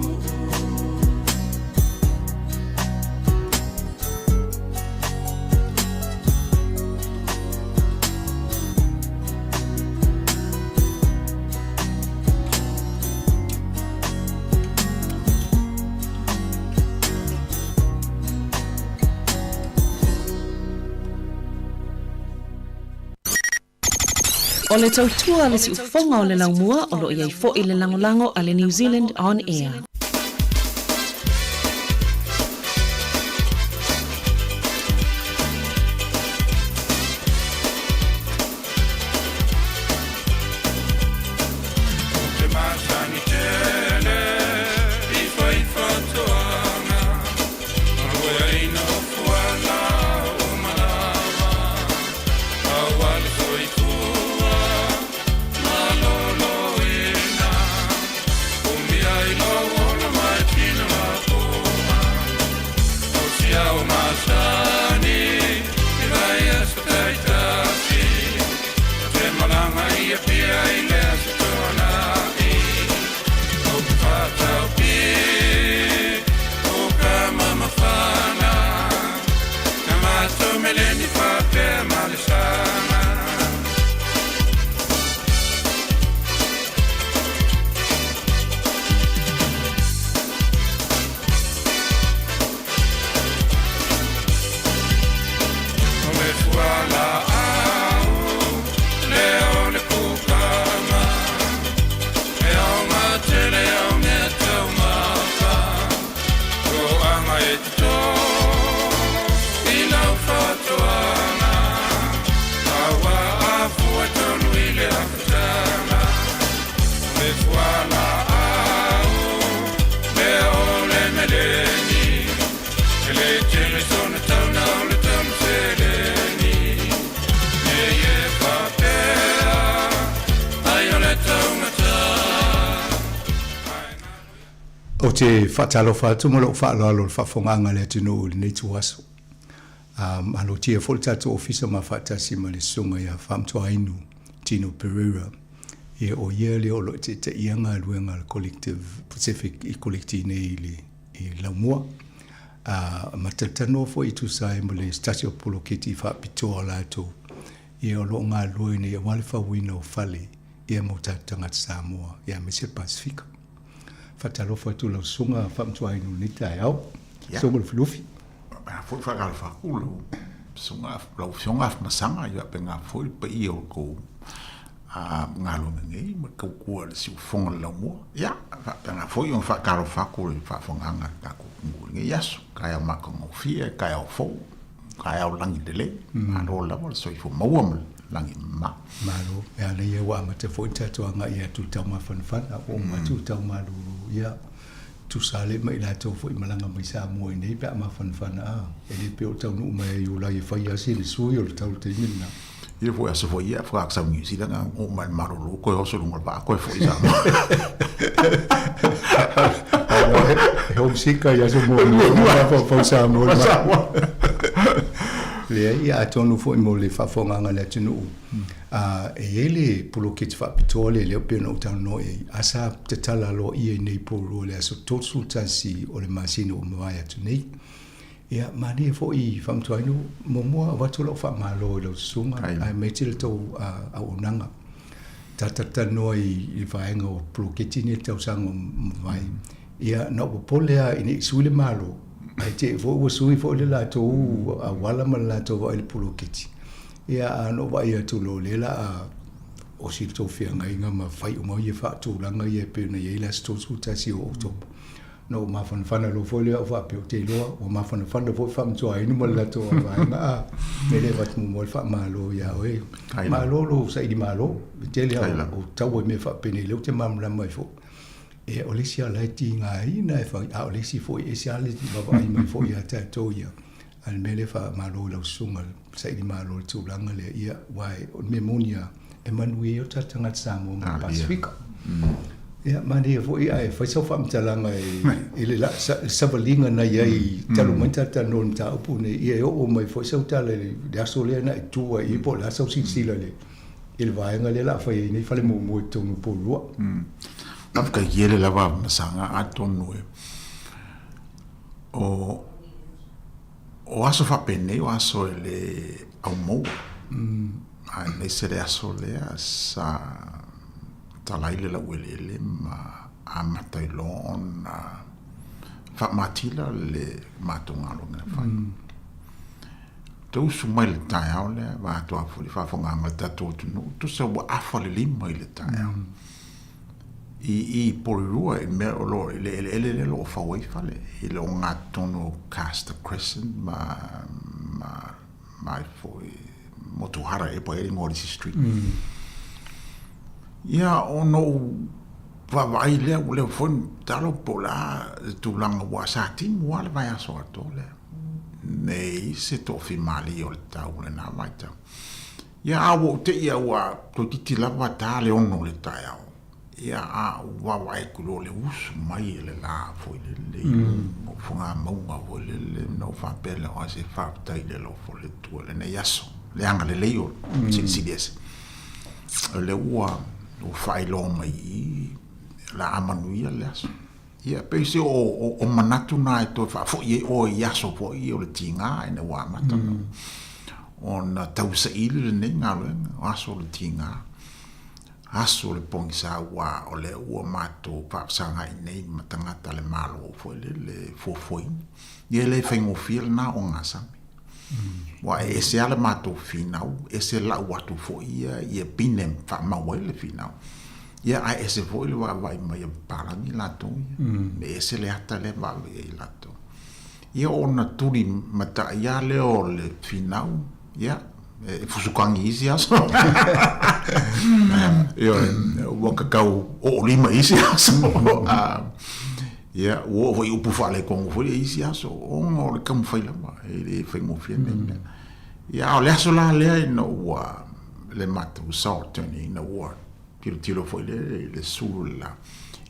O le tautua le si ufonga o le laumua o lo iai fo i le langolango a le New Zealand On Air. O te whatalofa atu mo lo whaaloalo le whawhonganga le atinu le nei tuaso. Alo tia fol tatu ofisa ma whatasi ma le sunga ia whamtua inu Tino Pereira. Ia o ia le o lo te ianga luenga le Collective Pacific i kolekti nei i Laumua. Matatano fo i tu sai mo le Stasio Poloketi whapitoa lato. Ia o lo ngā lue nei a wale whawina o whale ia mo tatanga Sāmoa ia Mese Pasifika. Whatalofa tu lau sunga whamtua inu ni tai au. Sunga le filufi. Foi whakala whakulu. Sunga lau sunga masanga ia penga foi pa i o ko ngalo ngei ma ko ko le si fonga lau mo. Ia penga foi un whakala whakulu whafonganga ka ko ngei yasu. Kaya mako ngofia, kaya o fo. Kaya o langi dele. Aro lava so i fo mauam langi ma malo ya le ia wa mate fo tato anga ia tu tau ma fan o ma tu tau malu ia tu sale mai la to fo malanga mai Sāmoa nei pa ma fan a ele pe o tau no mai yo la fa ia si le su yo tau te mina ia fo aso fo ia fo aksa mi si langa o ma marolo ko so lunga ba ko fo isa ho sika ya so mo fo Sāmoa le ia tonu fo mo le fa fonga nga le tunu ele pulo kit fa pitole le pe no tano e asa te tala lo i nei polo le so tosu tasi o le masino o mai atu nei ia mani fo i fam tuaino mo watu lo fa malo lo sunga ai metil to a unanga tata no i vaenga o pulo kit ni tau sang vai ia no polea ini sule malo ai te fo sui fo le la to a wala mala to il pulo kit ia no vai tu lo le la o si to fia ngai nga ma fai o mo ye fa tu la ngai pe na ye la sto su ta si o to no ma fan lo fo le o fa pe te lo o ma fan fo fam to ai no ma la to vai na me le vat mo fa ma lo ya we ma lo sai di ma lo te le o ta wo me fa pe ne le te ma la mai fo e o le sia la ti ngai na fa o le si fo e sia le ti ba ai mai fo ya ta to ya al mele fa malo lo sungal sai di malo tu langa le ia wai o memonia Emmanuel ta tanga Sāmoa Pacifica ia mani fo ia fa so fam talanga ile la savalinga na ia talo menta ta non ta pu ne ia o mai fo so ta le da sole na tu i po la so si sila le il vai nga le la fa ni fa le mo tu no po lo ka yele la va masanga atonu o aso fa pene o aso le au mo ai ne se le aso le sa talaile la wele ma amatailon fa matila le matonga lo na fa tu su mai le tai au le va to a fa fonga ma ta to tu se wa afa le mai le tai au i porua e me o lo le lo fa wai fa le i lo ngatono cast crescent ma foi motuhara e poe ngori si street ia ono va vai le fon talo pola tu langa wa sa ti mo le vai aso to le nei se to fi mali o ta una na vai ta ia awo te ia wa to ti la va ta le ono le ta ia ia a wa wa e kulo le us mai le la foi le mo fonga mo wa le no fa pele o se fa tai le lo fo le tu le ne yaso le anga le leo si des le wa o fai lo mai la amanuia le aso ia pe se o manatu na to fa fo ye o yaso fo ye o le tinga ina wa mata on tau sa ile ne ngalo aso le tinga aso le pongisa wa o le ua mato pa sanga nei matangata le malo fo le fo ye le fengo fil na o ngasa wa ese ale mato finau ese la watu fo ia pinem fa mawele finau ia ai ese fo le wa mai para ni lato ese le ata le va le lato ia ona turi mata ia le o le finau ia fusukangi isi aso ia wakakau o lima isi aso ia o foi upu fale con foi isi aso o le kam fai lama e fai mo fiene ia o le aso la le no wa le matu sorteni no wa tiro foi le sulla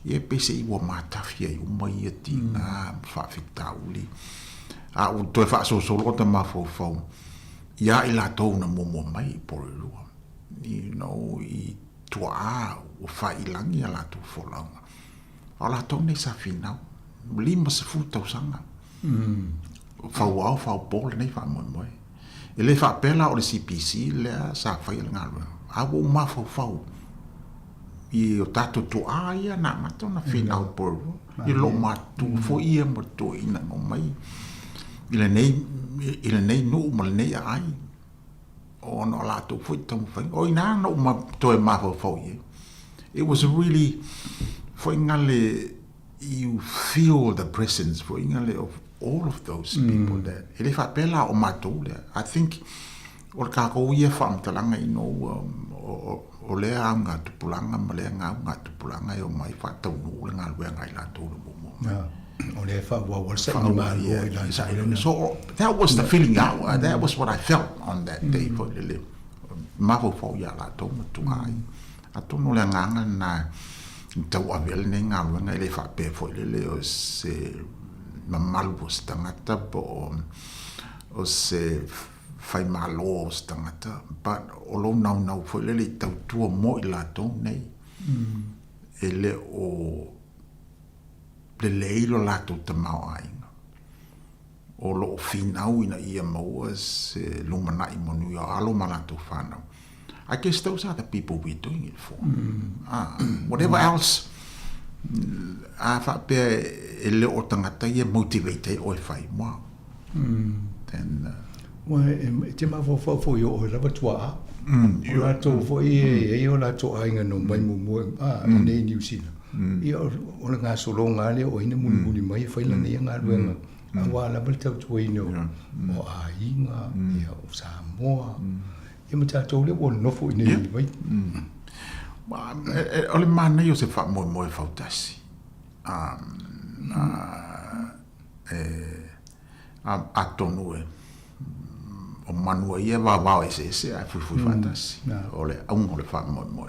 ia pese i wa mata fia i mai tinga fa fitauli a o to fa so solo te ma fo ia ila to na mo mai por lu you know i tua o fa ilangi ala tu folanga ala to ne sa final lima se futa usanga fa wow fa bol nei fa mo mo ele fa pela o le CPC le sa fa ilanga a wo ma fa i o tato to ia na mato na final por i lo matu fo ia mo to ina mo mai ile nei no mal nei ai o no la to foi tão foi o ina no ma to e ma fo ye it was really for ngale you feel the presence for ngale of all of those people that ele fa pela o mato I think o ka ko ia fam talanga ino o le anga tupulanga ma le anga tupulanga yo mai fa tau no le ngal we ngai la to mo o le fa wa sa ma so that was the feeling out that was what I felt on that day for le ma fo ya la to mo tu ai a to no le nganga na tau avel ne ngal we ngai le fa pe fo le o se mamal bos tangata po o se fai malo stangata but o lo nau fo le tau tu mo I la to nei ele o le leilo la to te mau ai o lo finau ina ia mo se lumana I monu ya alo mala to fano I guess those are the people we're doing it for whatever else a fa pe ele o tangata ia motivate o fai mo then te ma fo yo o la tua o la to fo e o la to ai no mai mo ne New Zealand ia o nga solo nga le o ina muni mai fai la ne nga luenga a wa la bel tau to ino o ai nga ia o Sāmoa ia ma to le o no fo ina mai ole mana yo se fa mo fa tasi atonu o manua ia va ese a fu fantasy ole un ole fa mo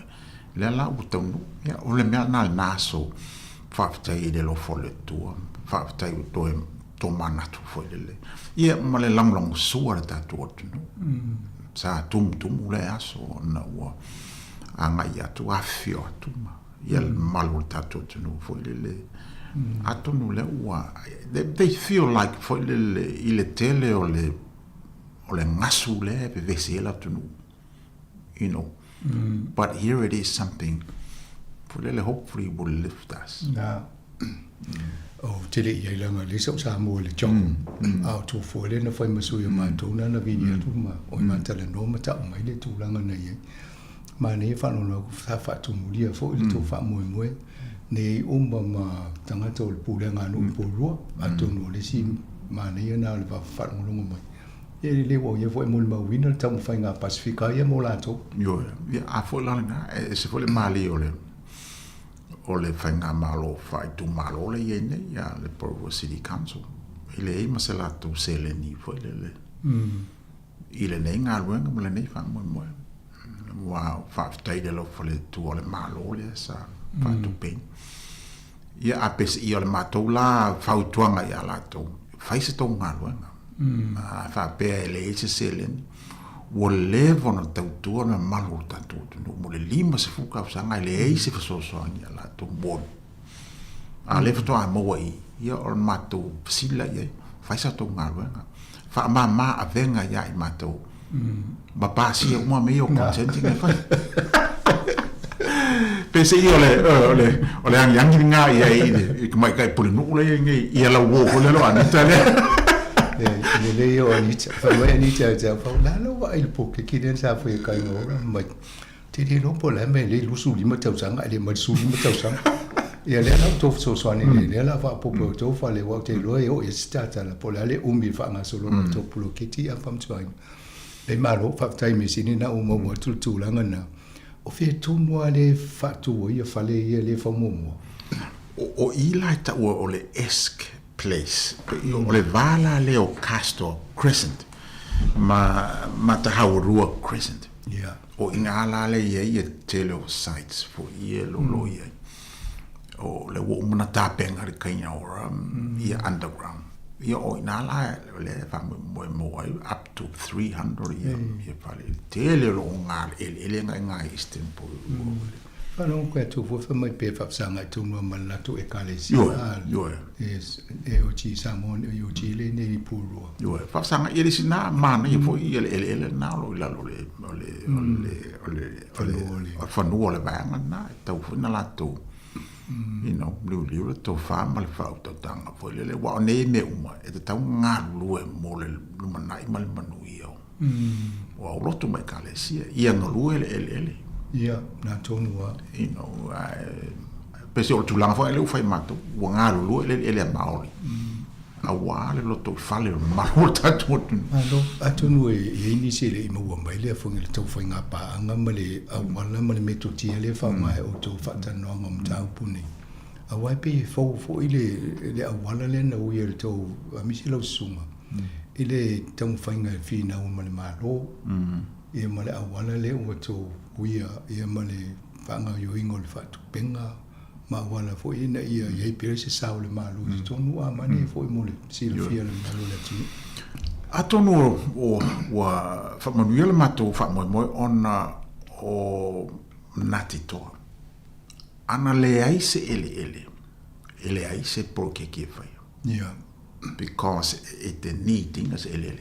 le la utonu ya ole me na naso fa tai de lo folle tu fa tai to mana tu folle ia male long suara ta tu sa tum le aso na wa anga ia tu afio tu ma ia malu ta tu folle atonu le wa they feel like folle ile tele o le ngasu le pe vesela tunu you know but here it is something folle hopefully will lift us te le ia langa le so Sāmoa le chong au tu folle na fai masu ia ma tu na vi tu ma o ma tele no ma ta mai le tu langa na ye ma ne fa no fa tu mulia fo le tu fa mo ne umba ma tanga to le pulenga no pulua atonu le si ma ne na le fa no mai e le wo ye foi mo ma winner tam fa nga pacifica ye mo la to yo a fo la na se fo le mali ole fa nga malo fa tu malo le ye ne ya le Provo City Council ile e ma se la to se le ni fo le ile ne nga lo nga mo le ne fa mo wow fa tai de lo fo le tu ole malo le sa fa tu pe ia apes ia le matou la fautuanga ia la to fai se to nga lo fa pe le se le o levo na tautua na malu tatu mo le lima se fuka sanga le e se so sonia la to bon a le to a mo ia o matou sila ia fai sa to nga lo fa mama avenga ia I matou ba pa si o mo me o consenting fa pese io le yang nga ia I mai kai puli no le ia la wo le lo anita le yo anita fa mai anita ja fa la lo wa il po che den sa fa kai no ma ti di lo po le me le lu su li ma tau sang le ma su li ma tau sang ia le na to so so ni le la fa po po to fa le wa te lo yo e sta la po la le umbi fa nga solo no to pulo ke ti a fam tsai le ma lo fa tai me sini na o mo tu la ngana o fe tu no le fa tu ia fa le ia le fa mo o ila ta o le esk place o le vala le o Castor Crescent ma ta haurua Crescent o ingala le ia tele o sites for ia lo ia o le wo mona ta penga le kaina ora ia underground ia o inala le fa mo up to 300 ia pale tele lo ngal ele nga istempo Ano ko tu fo fa mai pe fa sanga tu no mala tu e kalesi yo es e o chi Sāmoa o chi le ne pulu yo fa sanga ele sina mana e fo ele na lo la lo le fa no le ba na tu fo na la tu you know lu to fa mal fa to tanga fo le wa ne me uma e te tau nga lu e mo le lu manai mal manu io wa lo tu mai kalesi ia no lu ele ia na tonua you know pese o tulanga fo ele fai mato wa ngalo lu ele maori awa le loto fale malu tatu alo atunu e ini se le mo mai le fonga le tau fainga pa anga male awala male meto ti le fa mai o to fa ta no ngam ta puni awai pe fo ile awala le na o ye to mi se lo suma ile tau fainga fi na o male malo e male awala le o to uia e male fanga yo ingo le fa tu penga ma wala fo ina ia ye pere se saule malu tonu a mane fo mole si le fia le malu le ti atonu o wa fa manuel mato fa mo ona o natito ana le ai se ele ai se pro que fa yeah because it the needing as ele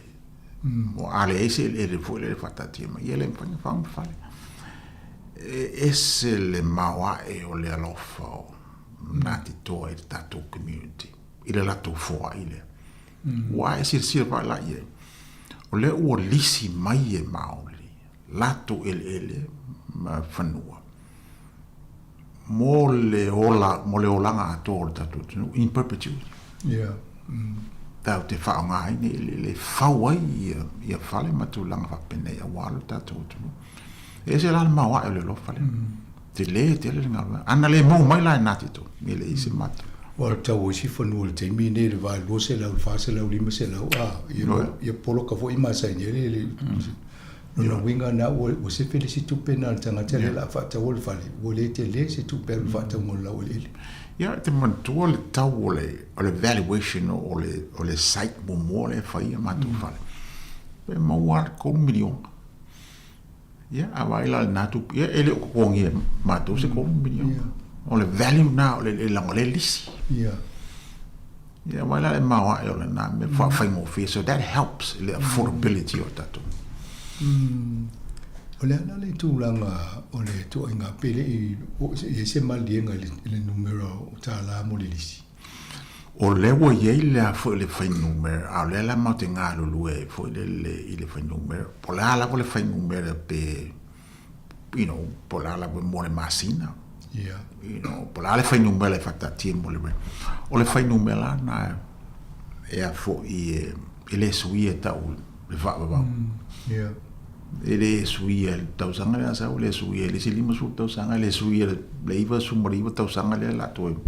o ale ai se ele fo le fatati ma ele fa esse le maua e o le alofa o nati toa i tatou community i le latou foa i le ua e sirsira pa la i e o le ua lisi mai e maoli latou ele ma whanua mo le olanga ato o le tatou tunu in perpetuity tau te whaonga ine le whawai i a whale matulanga whapene a walo tatou tunu e se la maua e le lofa le te le ngalo ana le mo mai la natito me le ise matu o tau si fonu le te mi ne le va lo se la fa se la lima se la ia polo ka fo i ma sa le no winga na o se felicito pena tanga tele la fa ta wol fale o le te le se tu per fa ta mo la o le ya te man tu le tau o le valuation o le site mo le fa ia matu fale pe mo war ko milion ya availa natu ya ele ko ngi mato se ko million on le value now le la le lisi ya availa le mawa yo le na me fa mo fi so that helps the affordability of that ole na le tu langa ole tu inga pele i se mal dienga le numero ta la mo le lisi o le wo ye le fo le fa numero a le la mo tenga lo lue fo le fa numero po la le fa numero pe po la mo le masina po la le fa numero le fatta tiempo le o le fa numero na e a fo i le sui ta o le va ele sui el tau sanga le sa le sui le silima su tau sanga le sui le iva su moriva tau sanga le la to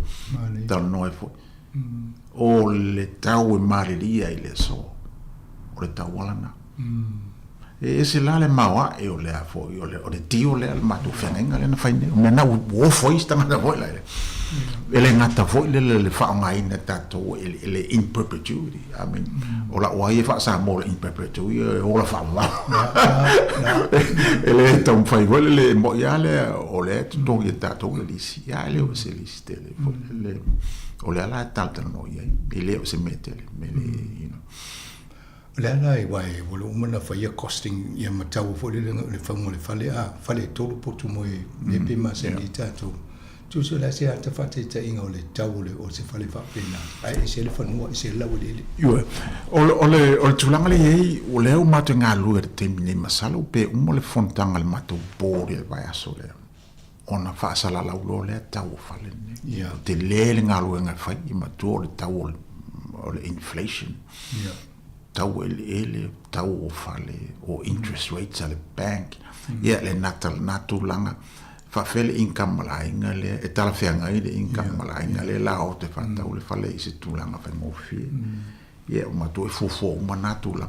tal no e fo o le tau e marilia i le so o le tau walana e se la le maua e o le afo o le tio le al matu fenenga le na faine me na o foi stanga na voi la ele ngata foi le fa ngai na tato ele in perpetuity I mean o la o ia fa sa mo in perpetuity o la fa ma ele tom fai le mo ia le o le to ia tato le lisi ia le o se liste le o le ala talta no ia ele o se metele me le la e wai volo umana fai costing ia matau fo le fango le fale tolu potu mo e pe ma se ni tato tu so la se ata fate ta inga le tau le o se fale fa pena ai se le fanu se la wele yo o tulanga le ei o le o mate nga lu te mine masalo pe mo le fontanga le mato bori e vai aso le ona fa sala la ulo le tau fale te le nga lu nga fai ma tu le tau o le inflation tau ele tau o fale o interest rates ale bank le natu langa fa fele income malainga le e tala feanga ile income malainga le la o te fa tau le fale ise tu langa fa mo fi o matu e fofo o manatu la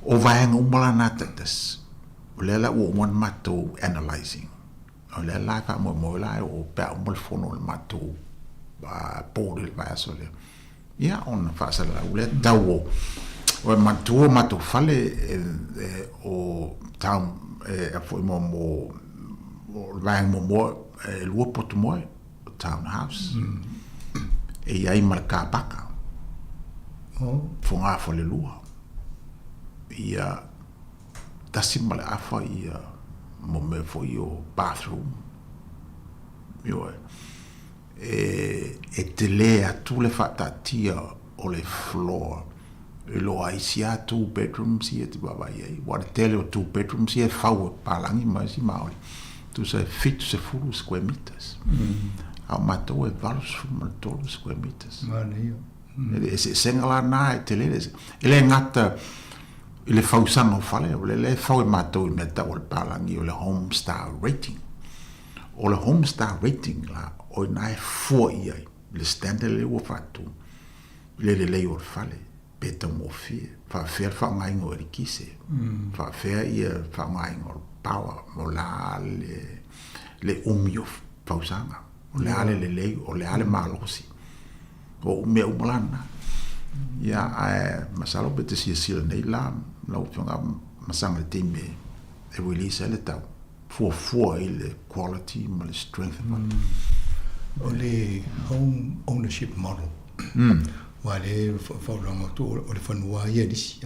o vaenga o malana tatas o le la o mon matu analyzing o le la fa mo la o pa mo fono le matu ba por il va so le on fa sa la o le tau o matu fale o tam a foi mo vai mo lua poto mo townhouse e ai marca baka fonga fo le lua ia tasimale afa ia mo me fo io bathroom io e tele a tu le fata tia o le floor lo ai sia 2 bedrooms ia te baba ia wa tele o 2 bedrooms ia fau palangi ma si maoli tu se fit se full square meters a mato e valos full square meters Se sengala na te le ngata le fausanga o fale le fau matou me ta o palangi o le home star rating. O le home star rating la o nai fo ia le standard le o fatu. Le o fale peta mo fie fa ngai ngo rikise. Fa ia fa ngai ngo power mo la le umio fausanga. O le ale le o le ale malosi. O me umlana. Ya masalo bete sia nei la lau tunga masanga time e release le tau for ile quality ma le strength o le home ownership model wale faulanga tu o le fanua ia disi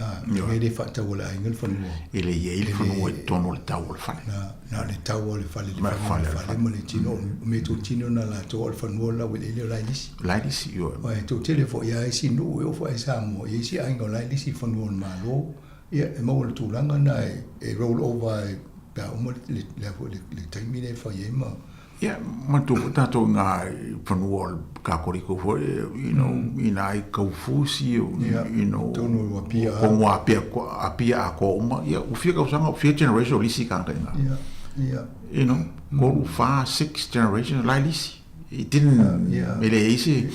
le fata wala ingel fanua ile fanua tono le tau le fale na le tau le fale ma le tino me tu tino na la to le fanua la wele le la disi yo wa to telefo ia si no o fa Sāmoa ia si aingo la disi fanua malo ia e mo le tulanga na e roll over pa o le taimine fa ia ma yeah, matu tato nga fanua ka koriko fo ina I kaufusi tono apia como apia ko ia u fia ka sanga fia generation lisi ka nga go 6 generation la lisi it didn't ele isi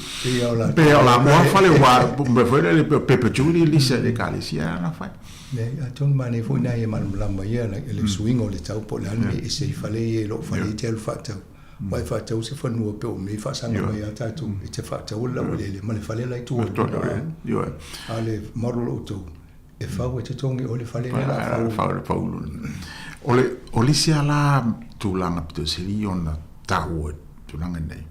pe la mo fale wa me fale le perpetuity lisi le kalisi na fa ne aton mane fo na ia man lamba ia le swing o le tau po la e se fale lo fale tel fata mai fata o se fanua pe o me fa sanga mai ata tu e te fata o la le male fale la tu yo ale model to e fa o te tongi o le fale la fa o le sia la tu langa pito sili ona tau tu langa nei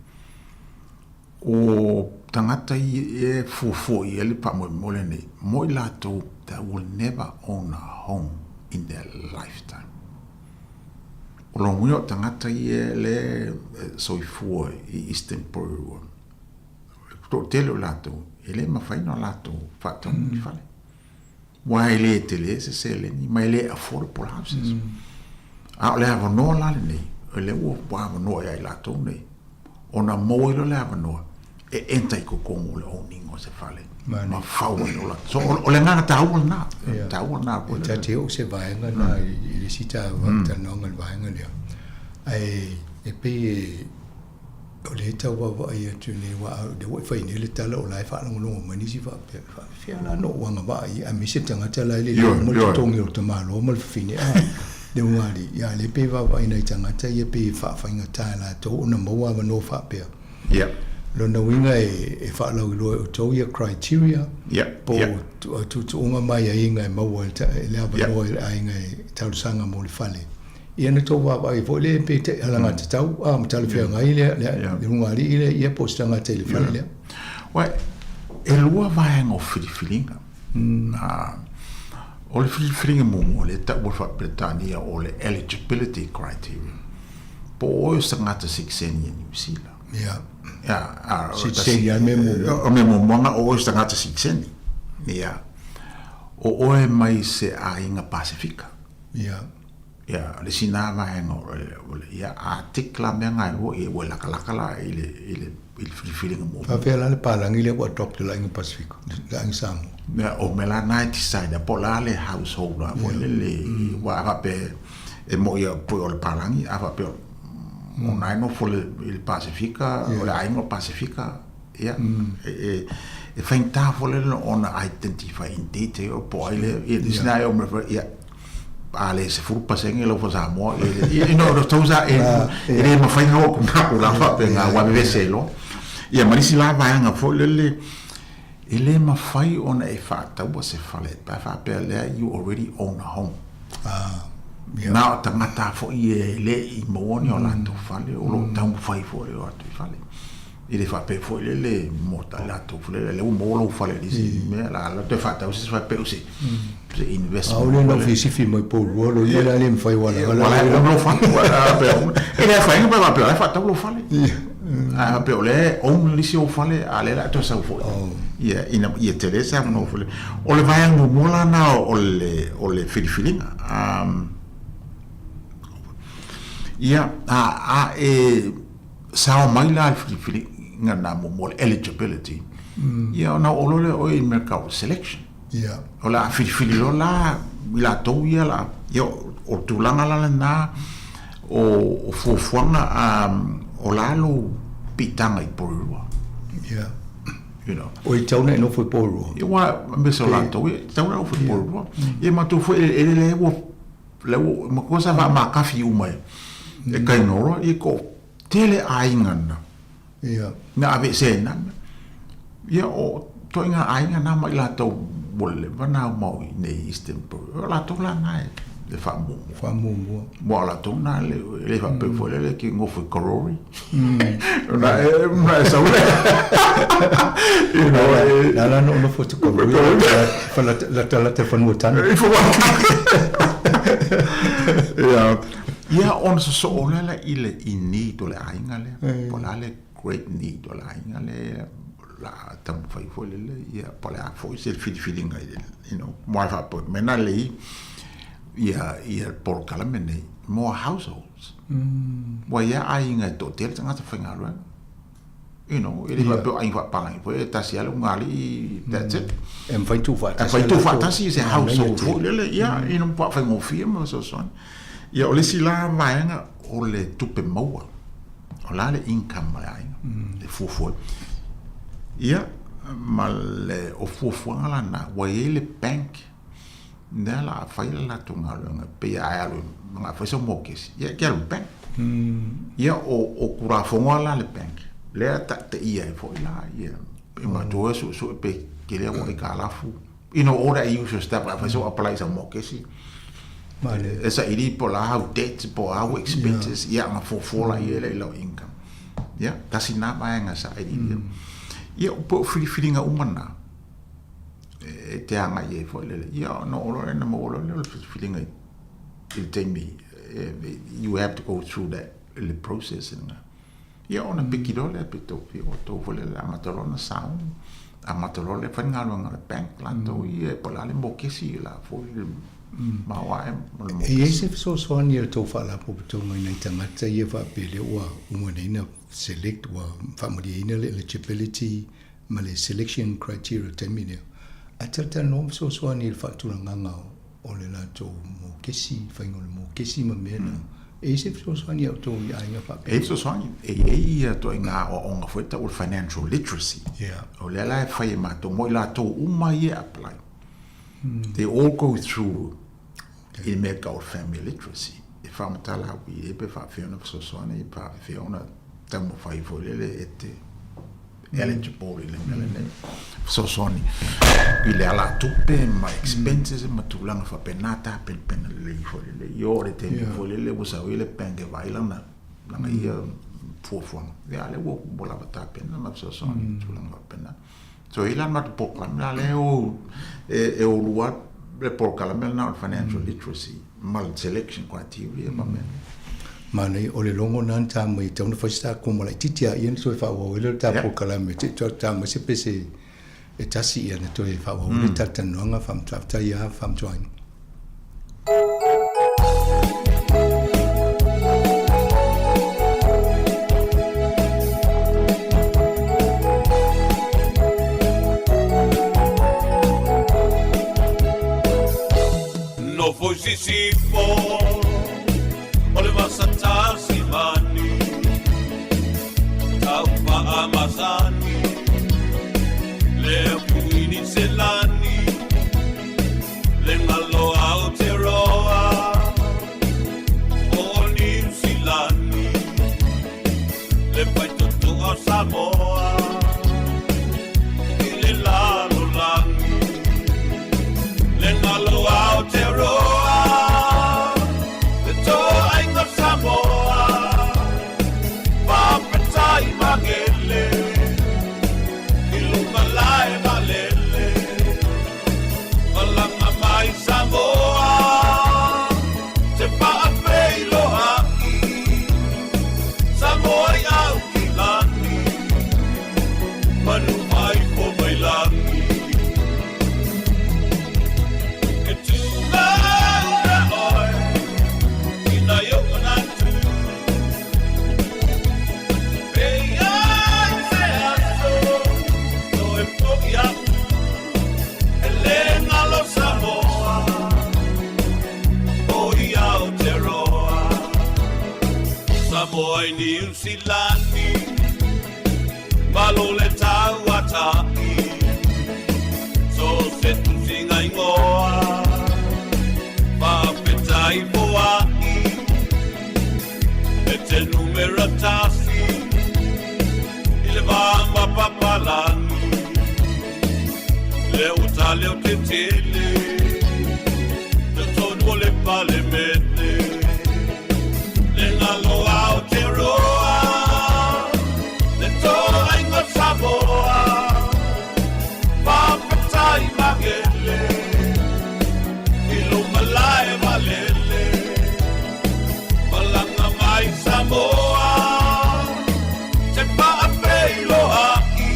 o tangata e fofo i ele pa mo le nei mo la to that will never own a home in their lifetime. O lo mui o tangata i le soifua i Eastern Peru. To tele o lato, ele mawhaina o lato whātau ni whale. Wa ele tele se le ni, ma ele affordable houses. A o le hawa noa lale nei, ele ua hawa noa i lato nei. O na moiro le hawa noa, e entai ko kongo le owning o se whale. Ma fau no la so o le ngana tau na ko ta te o se vaenga na I le sita wa ta no ngal vaenga le ai e pe o le tau wa ai tu ne wa de wa fai ne le tala o lai fa no mani si fa fa na no wa ma ai a mi se tanga tala le mo le tongi o te malo mo le fine de wali ya le pe wa ai nei tanga ta ye pe fa fa nga tala to na mo wa no fa pe Lona winga e whaalau loe o tau ia criteria po tu unga mai a inga e maua e lea wanoa e a inga e taurusanga mo le whale. Ia na tau wawa e fo le pe te alanga te tau, a ma tala whia ngai le runga ali ile ia postanga te le whale lea. Wai, e lua vaenga o whiriwhiringa. O le whiriwhiringa mungo le tau o Britania o le eligibility criteria. Po o sangata 6 eni New Zealand. Sitseni a memo monga o sta ngata sitseni o e mai se a inga Pasifika le sina vai no artikla me ngai o e wala kala ile feeling mo fa vela le palangi le wa top la inga Pasifika la inga Sāmoa o mela night side pola le household o le wa pe e mo ia po le palangi ava pe o naino fo il Pasifika o le aingo Pasifika e fainta fo le ona identify in detail po ile is na o me ale se fu paseng lo fo Sāmoa e no lo toza e ma fainga o na la fa pe nga wa veselo e marisi la vaanga fo le ele ma fai ona e fa ta bo se fale pa fa pe le you already own a home na tangata fo I le I mooni o lato fale o lo tau fai fo le o atu fale ile fa pe fo le mota lato fo le mo lo fale disi me la te fa tau se fa pe usi se investment o le no fisi fi mo po lo le la le fai wala lo fa pe ele fa inga pa pe fa tau lo fale a pe le on lisi o fale ale la to sa fo ina teresa no fo o le vai mo mola na o le filifilinga e sao mai la fili nga na mo eligibility Ia ona olo le o i merkau selection. Ia. O la fili lo la ila tau ia la. Ia o tulanga la na o fuafuanga o lalo pitanga i porua. Ia. You know. O i tauna e no foi porua. Ia wa me so la tau ia tauna o foi porua. Ia ma tu foi ele le ma cosa va ma kafi uma. E kai noro i ko tele aingana. Ia. Na ave se na. Ia o toinga aingana mai la tau bole vana mau ne istempo. La tau la nai le famu. Mo la tau na le fa pe fo le ki ngo foi korori. Na so le. You know, la no foi korori. Fa la telefon mo tan. Ja. Ja, on so olela ile ini to le aingale. Polale great need to le aingale. La tam fai foi le ia pola foi se feeling you know more fa po menali ia por calamene more households wa ia ainga to tel tanga ta fanga lo you know ele va po ai va pa ai foi ta sia lo ngali that's it em fai tu fa ta si se household foi le ia you know pa fa mo firma so son ia ole si la vaenga ole tupe moa ola le income ai le fu ia mal o fuafuanga lana wa ele bank nela fai la tunga longa pe ai lo nga foi so mokesi ia ke lo bank ia o kura fonga la le bank le ta ia foi la ia ma to so pe ke le o ka fu ora use stuff fa so apply so mokesi vale esa iri po la how debt po how expenses ia ma fo la ia le lo income ia tasina ba nga sa iri ia po feelinga umana te anga ye fo le ia no olo na mo olo le feelinga it take me you have to go through that the process ia ona pikido le pito to fo le amatolo na sound amatolo le fanga lo nga bank lanto ia po la le mo kesi la fo ma wa e ese so ni to fa la po to mai na tangata ia fa pele wa umana select wa family eligibility male selection criteria termine atata no so ni factura nganga o le la to mo kesi fa ngol mo kesi ma mena e se so ni to ya nga fa e so ni e to nga o nga foi ta financial literacy o le la fa ma to mo la to uma ye apply they all go through in make our family literacy if I'm tala we e pe fa fe ona so ni pa fe ona tamo fai volele ete eligible le so soni ile ala tupe ma expenses ma tulanga fa penata pen le volele yo le te volele usa ile penge vaila na ia fofo ya le wo bola bata pena ma so soni tulanga pena so ila ma po la le o e o luat le por calamel na financial literacy mal selection criteria ma Mane o le longo nan ta mai tau na fasta ko mo la titia ien so fa wo le ta po kala me ti ta ma se pese e tasi ien to e fa wo le ta no nga fam ta ya fam join no foi si ole vasatasi mani tau pa amazani le puini selani le malo Aotearoa o New Zealani le paitoto a Sāmoa i le lalo langi le malo Aotearoa Samoa ni usilani Malole tauatai So setu singa ingoa Papetai moai Ete numera tasi Ile vamba papalani Le uta le utetele Le tono le pale mene Le ngalo Aotearoa Le toa ingo Samoa Papatai magele Ilo malai malele Malanga mai Samoa Te paapelo ai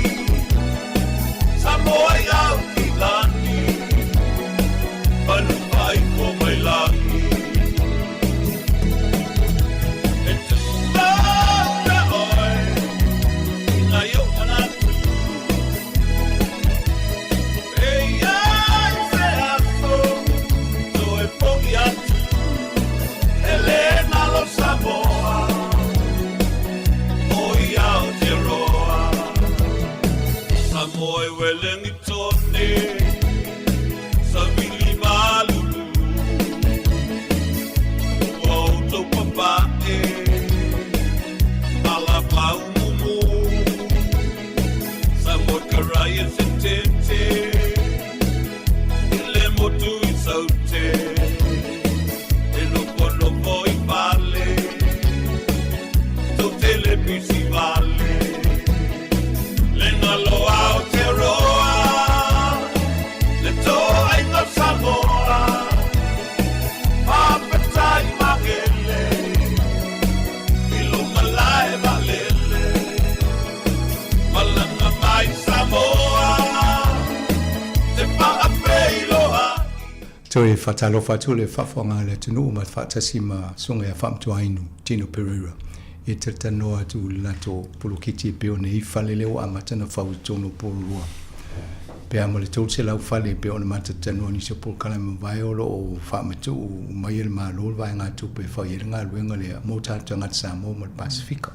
Samoa iau kilani Panupai ko mai langi E te stara oi Ina yo anatu E ai se aso So e poki atu Elena lo Samoa Oi Aotearoa Samoa e welengi tone Savili malulu Wauto papae Malapau mumu Samoa karaya setete Ile motu isaute Elo kono voi vale Totele pisi vale Lena lo Aotearoa Le toa ingo Samoa Papatai magele Ilo malai valele Malanga mai Samoa Te paapeloa Toi fatalo fatule fafonga le tunu ma fatasima songa ya famtu ainu Tino Pereira. E te tanoa tu lato pulukiti peo ne ifalele o amatana fautono polua. Pe amale tōtse lau fale pe ona mata tanoa ni se polkala mawaiolo o whamatu o mai ma lol vai ngā tupe whaiere ngā luenga lea mō tātua ngā Samoa ma Pasifika.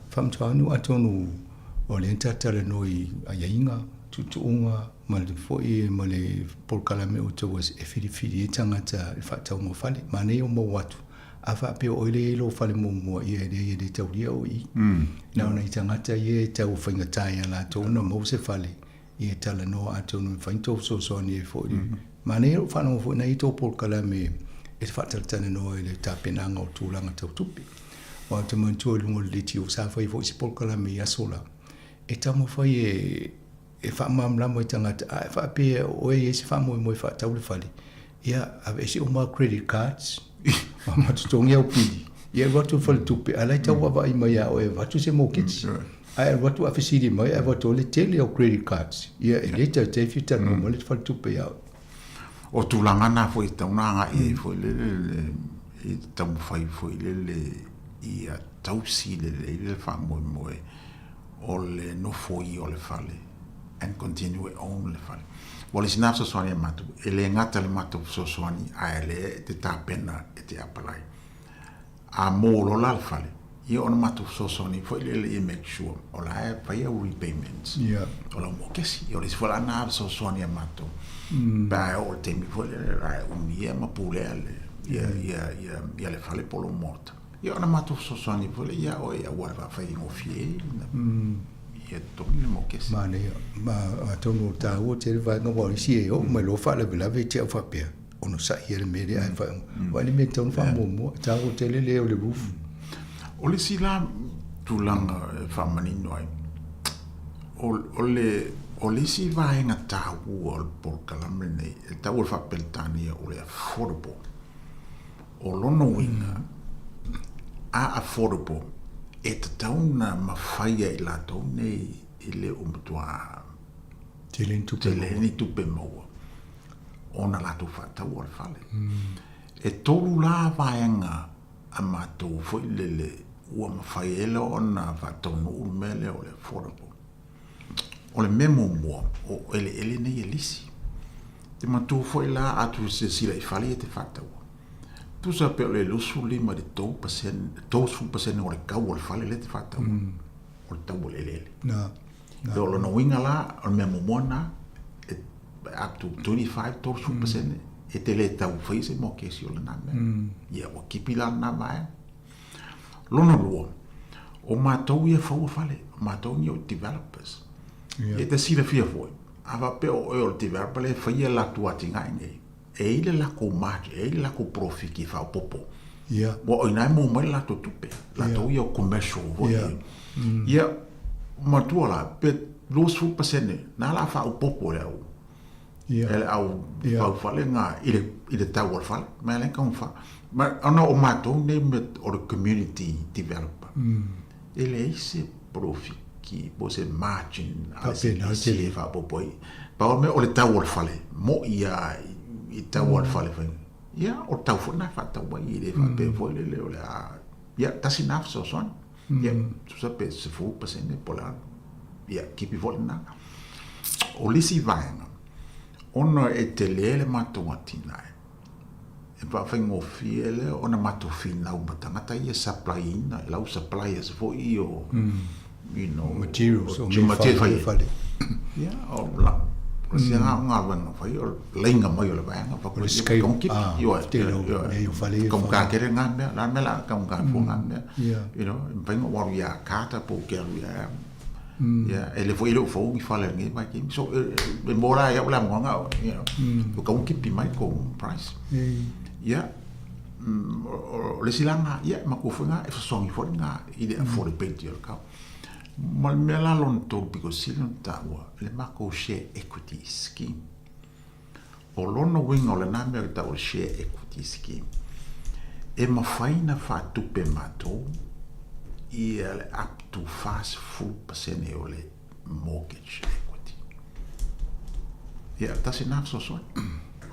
Famtu ainu atonu o le entatara noi a yainga, tutuunga, ma le foi ma le polkala me o tawas e whiriwhiri e tangata e whatau mo fale. Ma nei o mo watu. A whapeo oile e lo fale mo mua i e de tauria o i. Nau nei tangata i e tau whaingatai a la tōna mo se fale. I e tala no a tōna whainto so so ni e foi. Ma nei o whanau foi nei tō polkala me e te whataratana no e le tāpenanga o tūlanga tau tupi. O te mantua lungo le ti o sa whai foi se polkala me i asola. E tamo whai e whamamlamo i tangata, e whape o e se whamoe mo e whatau le whale. Ia, ave esi o ma credit cards, ma tutongi au pidi. Ia watu whale tupe, alai tau wawa i mai a o e watu se mokits. Ai watu a whisiri mai, ai watu o le tele au credit cards. Ia, e le tau te whita no mo le whale tupe au. O tūlangana fo i taunanga e fo i tau whai fo i le i a tausi le whamoe moe o le no fo i o le whale. And continue on le fale. Wale sinaf so soani matu, ele ngata le matu so soani a ele te tapena e te apalai. A molo la le fale. Ia ona matu so soani fo ele e make sure o la e pai au repayments. Yeah. O la mo kesi, o le sfola na so soani matu. Ba o te mi fo le ra unia ma pule ale. Ia le fale polo morta. Ia ona matu so soani fo le ia o ia wa fa ingo fie. Ia tonu le mokesi. Mane, ma tonu tāua te rewai ngā wari si e o, mai lo wha lewe lawe te au whapea. Ono sa i ere mere ai whai. Wani me tonu wha mōmua, tāua te le leo le rufu. O le si la tūlanga whamanino ai. O le si vaenga tāua o le polkalame nei, e tāua le whapeltania o le affordable. O lono winga, a affordable, e te tauna mawhaia i lato nei i le umutua te leni tupe maua. Ona lato whatau al whale. E tolu la vaenga a mātou fo i lele ua mawhaiela ona whatonu urmele o le affordable. O le memo mua o ele nei e lisi. Te mātou fo i la atu se sila i whale e te whatau. tu sa pe le lusu lima de 2% o le kau o le fale le te whatau. O le tau o le lele. Pe o lo winga la, o mea momona, up to 25% e te le tau whaise mo kesi o le name. Ia o kipi la na mai. Lona lua, o mātou ia whau fale, o mātou ni o developers. E te sira fia foi. Awa pe o le developer le whaia la tuati ngai nei. E ile la ko march, e ile la ko profit ki whao popo. Wa o inai mo mai la to tupe. La to ia commercial voi. Ia, matua la, pe los 2% na la whao popo le au. Ele au whao fale ngā ile tau al fale. Mea lenka un wha. Ma ana o mātou ne met o le community developer. Ele ise profit ki po se margin a se whao popo i. Pa o me o le tau al fale. Mo ia i tau al fale whain. Ia, o tau whana whatau wai i le whape foi le o le a... Ia, tasi naf so son. Ia, susa pe se 4% po la. Ia, kipi foi na. O lisi vaenga. Ona e te lele mātou atina e. E pa whaingo fie le, ona mātou fina u matangata i e supply ina, e lau suppliers foi i o... You know... Materials. O material whai. Ia, o la... Si ngā wanga whai, o leinga mai o le vaenga. O le scale. Kaum kā kere ngā mea, la mea la kaum kā fo ngā mea. You know, whaingo waru ia kāta po keru ia... Yeah, ele foi ele foi que fala ninguém vai que so embora eu lá monga, you know, o que keep mai com price. Yeah. Le silanga, yeah, ma ko funga e so for nga ide for the pay o ka. Mal me la lon to because silon tawa, le ma ko share equity scheme. O lono winga le na me ta o share equity scheme. E ma faina fa tupe mato. I up to fast 4% o le mortgage equity. Ia, tasi naf so so.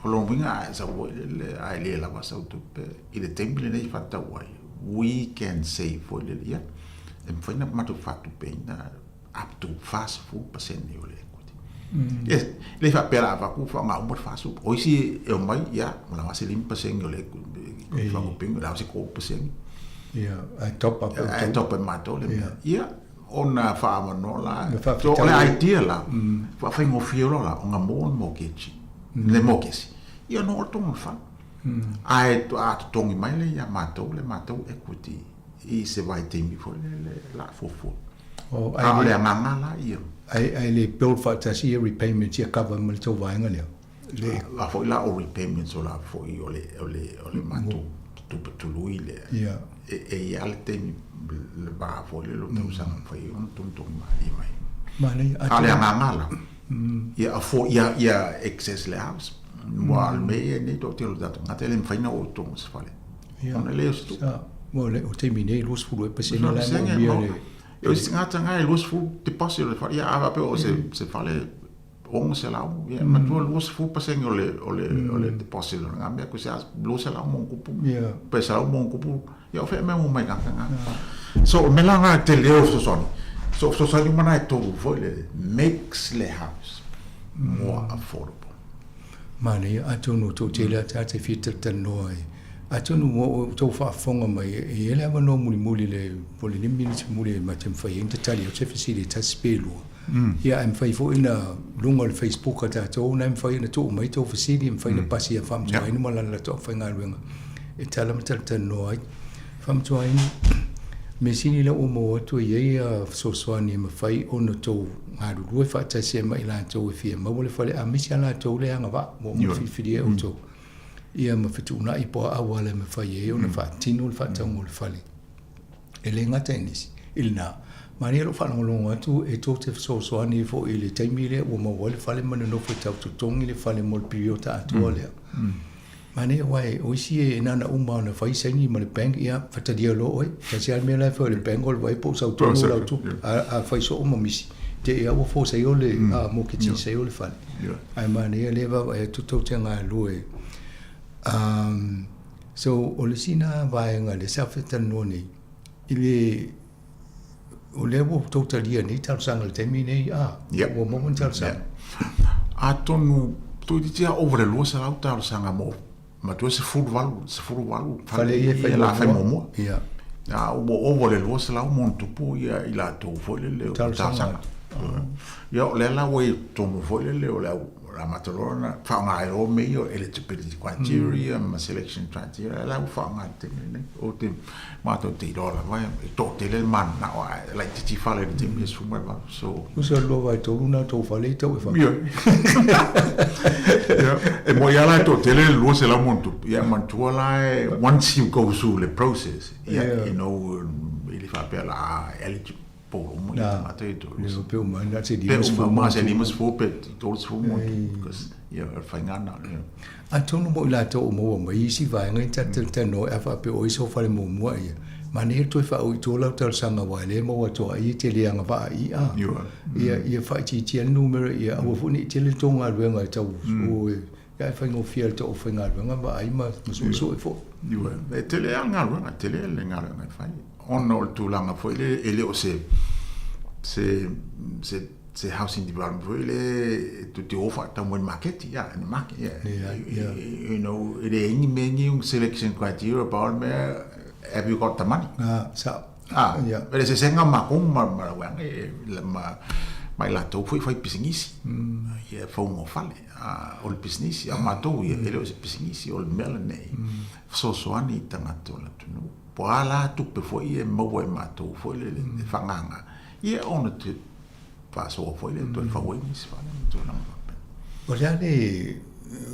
O lo winga sa wo le ai le la wasa tu pe i le temple nei fata wai. We can save for le ia. Em faina matu fatu pe na up to fast 4% o le equity. Yes, le fa pela va ku fa ma mo fast. O si e mai ia, la wasa 5% o le equity. Fa ko pingo la wasa 4%. Yeah, I top up. I top up mato le. Yeah, ona fa no la. So le idea la. Fa fa ngo fiolo la, nga mo mortgage. Le mortgage. Io no to fa. Ai to at tongi mai le ya mato le mato equity. I se vai tembi fo le la fo. Oh, ai le manga la io. Ai le build for tasi repayment ia cover mo to vai nga le. La fo la o repayment so la fo io le mato. Tu lui le. Yeah. E alte le ba fo le lo tau sang fai on tum mai. Mane ale ngala. Ia fo ia excess le house. Wal me ne to te lo dato. Ngatele fai na o tum se fale. On le sto. Mo le o te mine los fu pe se la mo le. Eu ngata ngai los fu deposit le fale. Ia ava pe o se fale on se la o. Ia ma tu los fu pa se o le deposit le ngambia ko se los se la mo kupu. Ia pe se la mo kupu. Ia fe me mo mai kanga. So me la nga te leo so soni. So soni mana e to foi le makes le house more affordable. Mane atono to te la te fit te noi. Atono mo to fa fonga mai e ele ava no muli le poli ni minutes muli ma tem fa inte tali o te fisili ta spelo. Ia em fa fo ina lunga le Facebook ta to na em fa ina to mai to fisili em fa ina pasi a fam to ina mala la to fa ngalwenga. E tala mata te noi. Fam tuaini me sini la o mo to ye so swani me fai ono to ngaru lu fa ta se mai la to fi ma wole fa le a misia la to le anga va mo fi fi o to ia ma fitu na i po a wale me fai e ona fa tinu fa ta ngol fa le ele nga tenis ilna mani lo fa ngolo atu e to te so swani fo ile taimile o mo wole fa le mano no fa ta to tongi le fa le mol piota atu le mane wai o si e nana umba na fai sangi ma le bank ia fata dia lo oi ta sia me la fa le bank ol vai po sa to la tu a fai so mo misi te ia o fo sa yo le a mo ki ti sa yo le fa ai mane le va e tu to tenga lo e so o le sina vai nga le sa fata no ni ile o le wo to ta dia ni tal sang le temi nei o mo mon tal sang a tonu tu ti over le lo sa ta sanga mo ma tu se fulu walu Fale ia fai la fai momoa. momo Ia. ya o le lo se la mon tu po ia ila to fo le Tausanga. ya le la we to mo fo le o la matalona fa nga o meio eligibility criteria ma selection criteria la fa nga te ne o te ma to te dola vai to te le man na like ti fa le te mi su ma so Usa lo vai to una to fa le to fa. E mo ya la to te le lo se la montu ya man tu la once you go through the process you know ili fa per la eligible mo ma te to pe uma na se di ma se di mas fo pe to su mo because ya fa ngana a tonu mo la to mo mo isi vai ngai ta no fa pe o iso fa le mo mo ia ma ne to fa o to la tar sanga wa le mo to ai te le anga va ia fa ti numero ia o fu ni te le tonga le ngai ta o ya fa ngo fiel to fa ngai nga va ai ma so fo e te le anga nga te le nga fa on tu langa foi ele o se housing development foi le tu te offer ta mo market ya in market you know it any menu selection criteria about me have you got the money pero se senga ma con ma mai la to foi business ia fo mo fale o business ma to ele o business o melane so ani tanga to la tu no Poala tu pe foi e mo e mato foi le fanganga ia ona te paso foi le to fa we mis fa to na o ya le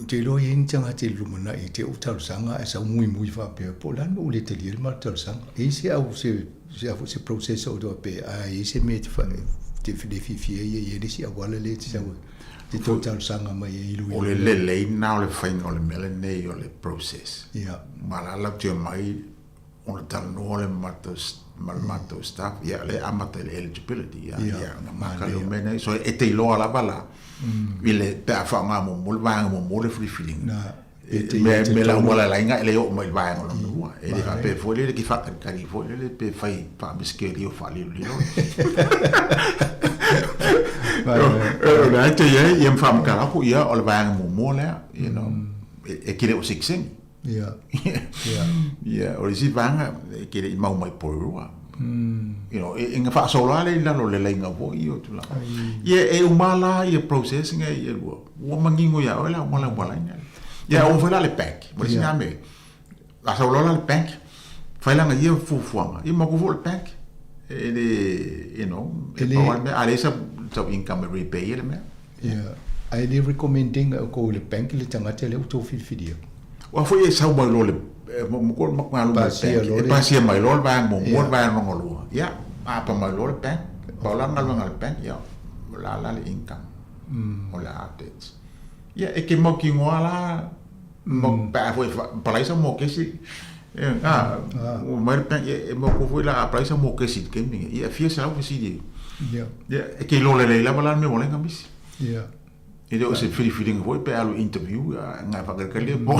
te lo yin changa te lumana e te utal sanga e sa muy fa pe pola no le te li ma tal sanga e se au se processo do pe a e se met fa te fi e le si awala le te sa te total sanga mai e lu o le na o le fain o le melane o le process mala la te mai on tal no le mato staff ya le amata le eligibility ya ma ka lo mena so e te lo ala bala ile ta fa ma mo le free feeling me la mo la inga le o mo va no e le fa pe fo le ki fa ka ni fo le pe fai pa biskeli o fa le lo te ye fam ka ko ya o va mo le you know e ki le o sixen o le si vanga ke le mau mai porua you know inga fa sola le la lo le inga vo io tu la e umala e processing e o mangingo ya ola mala mala ya o fa le bank mo si na me la sola le bank fa la ngai fu fuanga e ma ko vo le bank e le you know e me ale sa income repay le me ai le recommending ko le bank le tanga te le to fidia wa foi e sau mai lo le mo ko ma lo pa sia mai lo ba mo ba no lo ya a pa mai lo le bank pa la ngal ngal bank ya la le income o la updates ya e ke mo ki ngoala mo pa foi pa la mo ke si o mai bank e mo ko foi la pa mo ke si ke mi ya fie sa o si ya e ke lo le la ba la me mo le ngamis e do se feeling voi pe alo interview nga fa ka le bo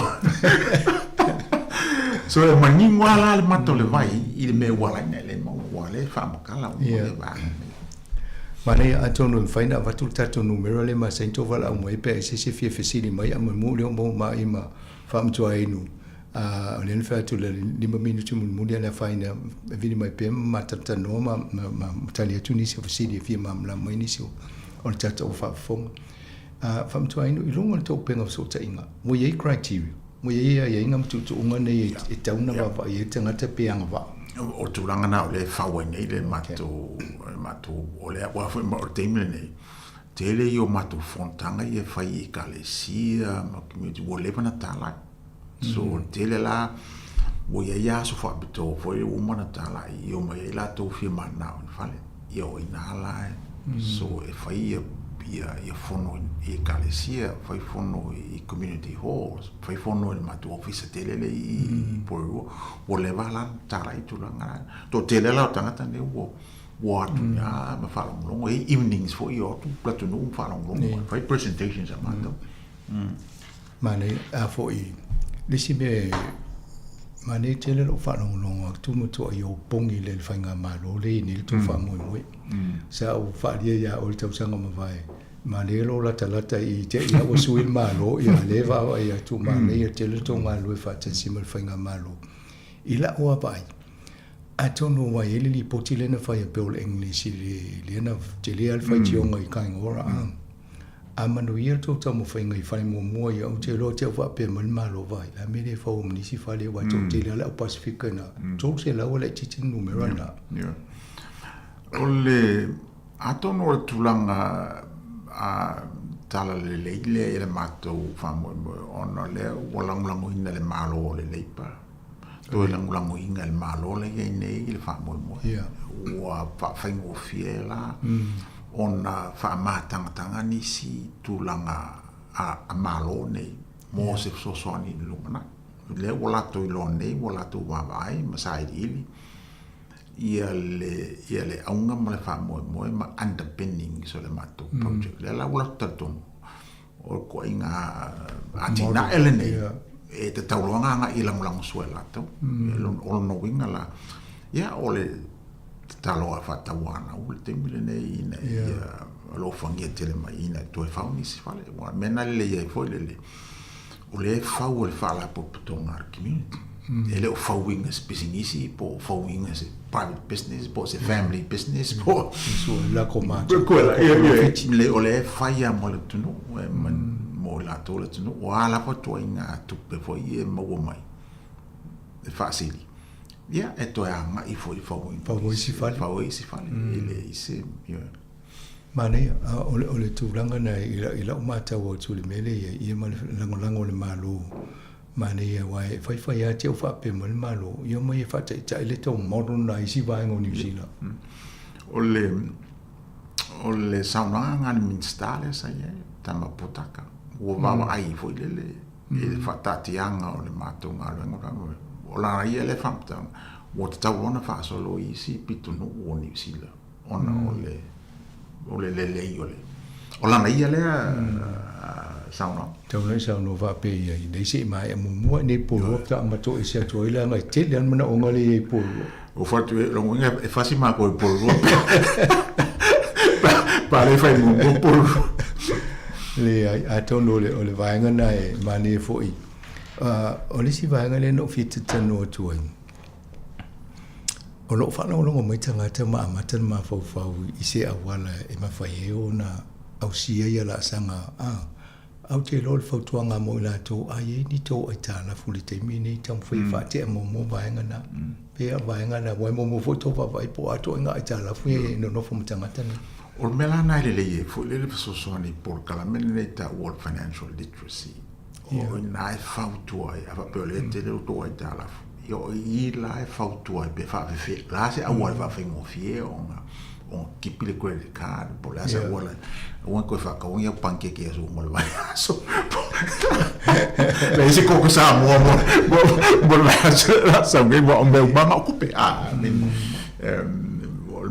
so e mani wala le mato le vai il me wala le mo wala fa ma kala o le ba mane a tonu faina va tu tato numero le ma sento vala mo e pe se fie fesili mai am mo le mo ma ima fam to ainu le fa tu le 5 minuti mo le na faina vini mai pe ma tata no ma talia tu ni se fesili fie ma la mai ni se on tato fa fong fam tu ainu I longa to penga so ta inga mo ye criteria mo ye inga tu unga ne e tauna va ye tanga te peanga va o tu langa na le fa wene le mato o le wa fo mo temle ne tele yo mato fontanga ye fa ye kalesia ma community wo le na tala so tele la wo ye ya so fa bito fo ye uma na tala yo ma ye la to fi mana fa le yo ina la so e fa ye ia fono e kalesia fai fono e community halls fai fono il matu office tele le por o le vala tara I tulanga to tele la tanga ne wo atu ya ma fala longo e evenings for yo tu plato no fala longo fai presentations amando mane a foi le si me mane tele lo fala longo tu mo to yo pongi le fanga malo le ni tu fa mo sa o fa dia ya o tau sanga ma vai ma le lo la talata I te ia o suil malo ia le va ia tu ma le ia te le tonga lo fa te simal fainga malo ila o vai a tono wa ele li potile na fa ia pel english le na te le al fa tionga I kainga ora a manu ia to tamu fainga I fai mo ia o te lo te fa pe mal malo vai la me le fa o mnisi fa le wa to te le la pacific na to se la wala chitin numero na ole atono o tulanga a tala le matou fa mo ona le walangulango ina le malo le leipa to langulango ina le malo le nei le fa mo wa fa faingo fiela ona fa matanga nisi tulanga a malo nei mo se so ni lumana le wala to lo nei wala to wa vai masai ili ia le aunga ma le fa mo ma underpinning so le mato project le la wala taton o ko inga atina elene e te taulonga nga ilang suela to o no winga la ia ole talo fa tawana o te milene ina lo fangia tele mai ina to fa ni si fale wa mena le ia foi le o le fa o le fa la potonga community ele o fawing as business po fawing as private business po se family business po so la command le ole faya mo le tuno mo la to le tuno wala po to inga tu pe fo ye mo mai e facili ya eto ya ma I fo si fale ele ise mane ole tu langa na ila mata wo tu le mele ye ma lango le malo mane ia wai fai a te o fa pe mal malo yo mai fa te le to modernize vai ngo New Zealand ole sauna nga ni instale sa ye tama potaka o va ai foi le fa tatianga o le mato ngalo ngo o la ia le famta o te tau ona fa solo isi pitu no o New Zealand ona ole le o la ia le sauna tau nei sauna va pe ia nei se mai mo nei polo ta ma to isia to ila ngai te le mana o ngali e polo o fa tu lo ngai e fa si ma ko polo pa le fai mo polo le a tono le vainga na e mani foi o le si vainga le no fit tano tu o lo fa no lo mai tanga te ma ma fau I se awala e ma fai o na au sia ia la sanga au te lol fautuanga mo la to ai ni to itala fuli te mini tam fui fa te mo vainga na pe vainga na mo foto va vai po ato nga itala fui no fo mtanga tani o mela na le fu le so ni por kala men ta world financial literacy o na fautu ai ava pe le te le to itala yo I la fautu ai pe fa fe la se a wa fa mo fie on kipi le credit card por la se wala o ko fa ka o ia pancake so mo vai so le se ko sa mo la sa me mo ma ko pe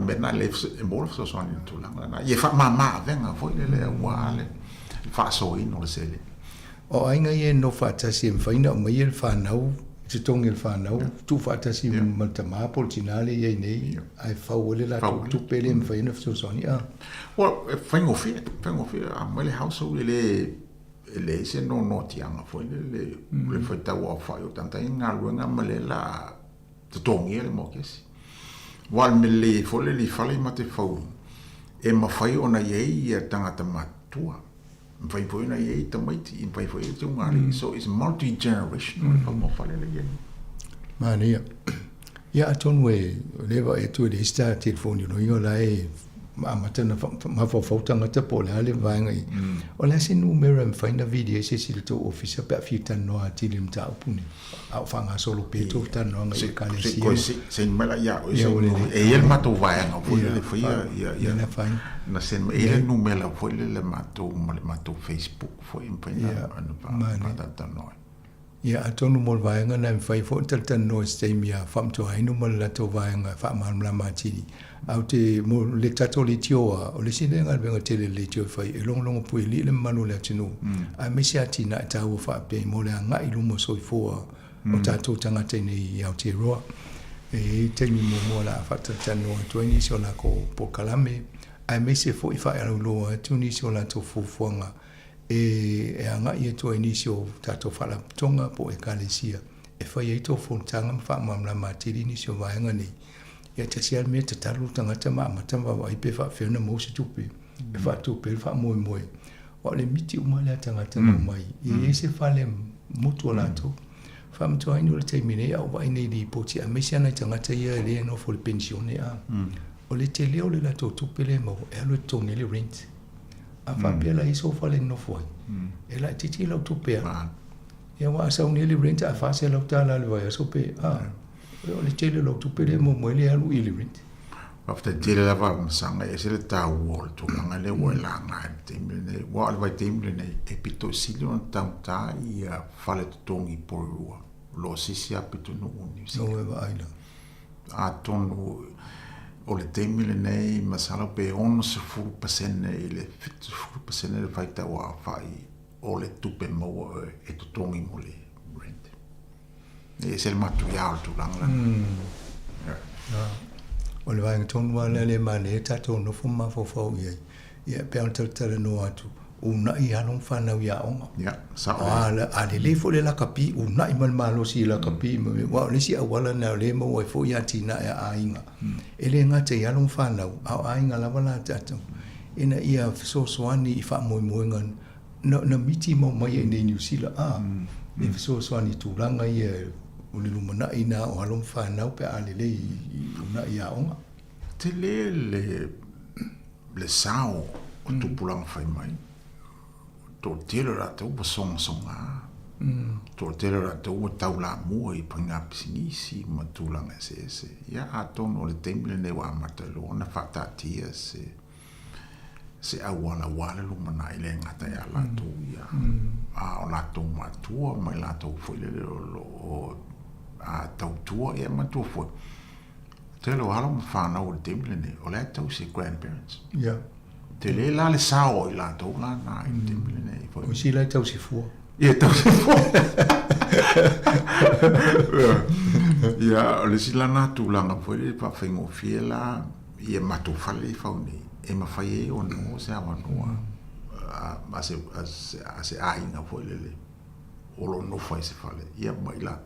mena le mo so so ni tu la ye fa ma venga foi le wale fa so in o se le o ainga ye no fa ta sim fa ina mo ye fa nau se tong il fa nau tu fa ta sim malta ma portinale ye nei ai fa ole la tu pele fa ina so so ni well fango fi a mele house le se no tianga foi le fa ta wa fa yo tanta inga luenga mele la te tong ye le mo kesi wal mele fo le fale mate fau e ma fai ona ye tangata matua vai foi na ye tamaiti vai foi te ngari so is multi generational mo fale le ye mania ya ton we leva e tu de sta telephone no yo la e ma matana ma fo tanga te pole ale vai ngai o la se numero em fai na video se si to office pa fita no atilim ta puni au fanga solo peto ta no ngai ka le si se mala ya e el mato vai no foi le foi ya na fai na sen e numero foi le mato Facebook foi em fai na ta no ya atonu mol vaenga na fai fo tal no stemia fam to ai no mol la to vaenga fa mal la mati au te mo le tato le tio o le sine ngal benga tele le tio fai e long po li le manu la tino a me sia tina ta wo fa pe mo le nga i lu mo so fo o tato tanga tene ya te ro e te mi mo la fa tal no to ni so la ko po kalame ai me se fo I fa ala lo tu ni so la to fuanga e anga ia to inisio tato fala tonga po e kalesia e fa ia to fontanga fa mamla matiri ni so vaenga ni ia te sia me te talu tanga tama matamba wa ipe fa fe na mo se tupi e fa tupi fa moi moi o le miti umale tanga tama mai e se fa le mutu la to fa mto ai no le te mine au vai nei di poti a me sia na tanga te ia le no fo le pensione a o le te leo le la to tupi le mo e lo tongi le rent a fa pela iso fa le no foi e la titi lo tupea ia wa sa uni le rent a fa se lo tala le vai so pe o le tele lo tupe le mo mo le alu ili rent after tele la va sanga e se le ta wall to nga le wa la nga temble wa vai temble ne e pito silio on tanta ia fale tongi porua lo sisia pito no uni so e va ila a tonu o le temble nei masala pe on se fu pasene ile fit fu pasene le faita wa fai o le tupe mo e to tongi mo le rent e se il material tu lang o le vai tonu wa le mane tato no fu ma fo fo ia pe on tele no atu una I halong fa na ia onga sa ale le fo le la kapi una I mal malo si la kapi wa le si awala na le mo fo ia tina a inga ele nga te halong fa na a inga la wala tato ina ia so swani I fa mo mo ngan na miti mo mai nei New Zealand e so swani tu langa ia o le lumana ina o halong fa na pe ale le una ia onga te le sao o tu pulang fai mai to tele ra to song songa to tele ra to tau la mo I panga pisinisi ma tulanga se ya aton o le temple ne wa matalo na fata tia se awala wala lumana ile ngata ya la to ya a o la to matua mai la to foi le lo a tau tua e ma tu foi te lo hala ma fa na o le temple ne o le tau se grandparents te le la le sao I la to la na I temple ne o si la tau se fu ia tau se fu ia o le si la na tu la na foi le pa fengo fiela ia ma tu fale fa ni e ma fai e o no se ava no a se ai na foi le o lo no fai se fale ia ma ila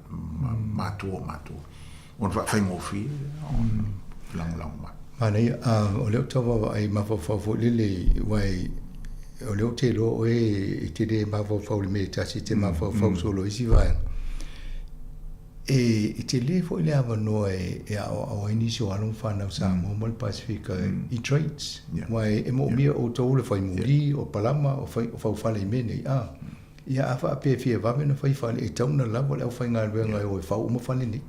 ma tu on va fengo fi lang ma Nei o leo tawa ai mawhawhau lele wai o leo te lo e te re mawhawhau le me tasi te mawhawhau solo isi vai e te le fo le awa noa e a inisio along whanau Sāmoa mo le Pasifika I trades wai e mo mia o tau le whai muri o palama o whau whale I mene ia a wha ape fia wame na whai whale e tauna lawa le au whai ngā ruenga e o e whau uma whale ni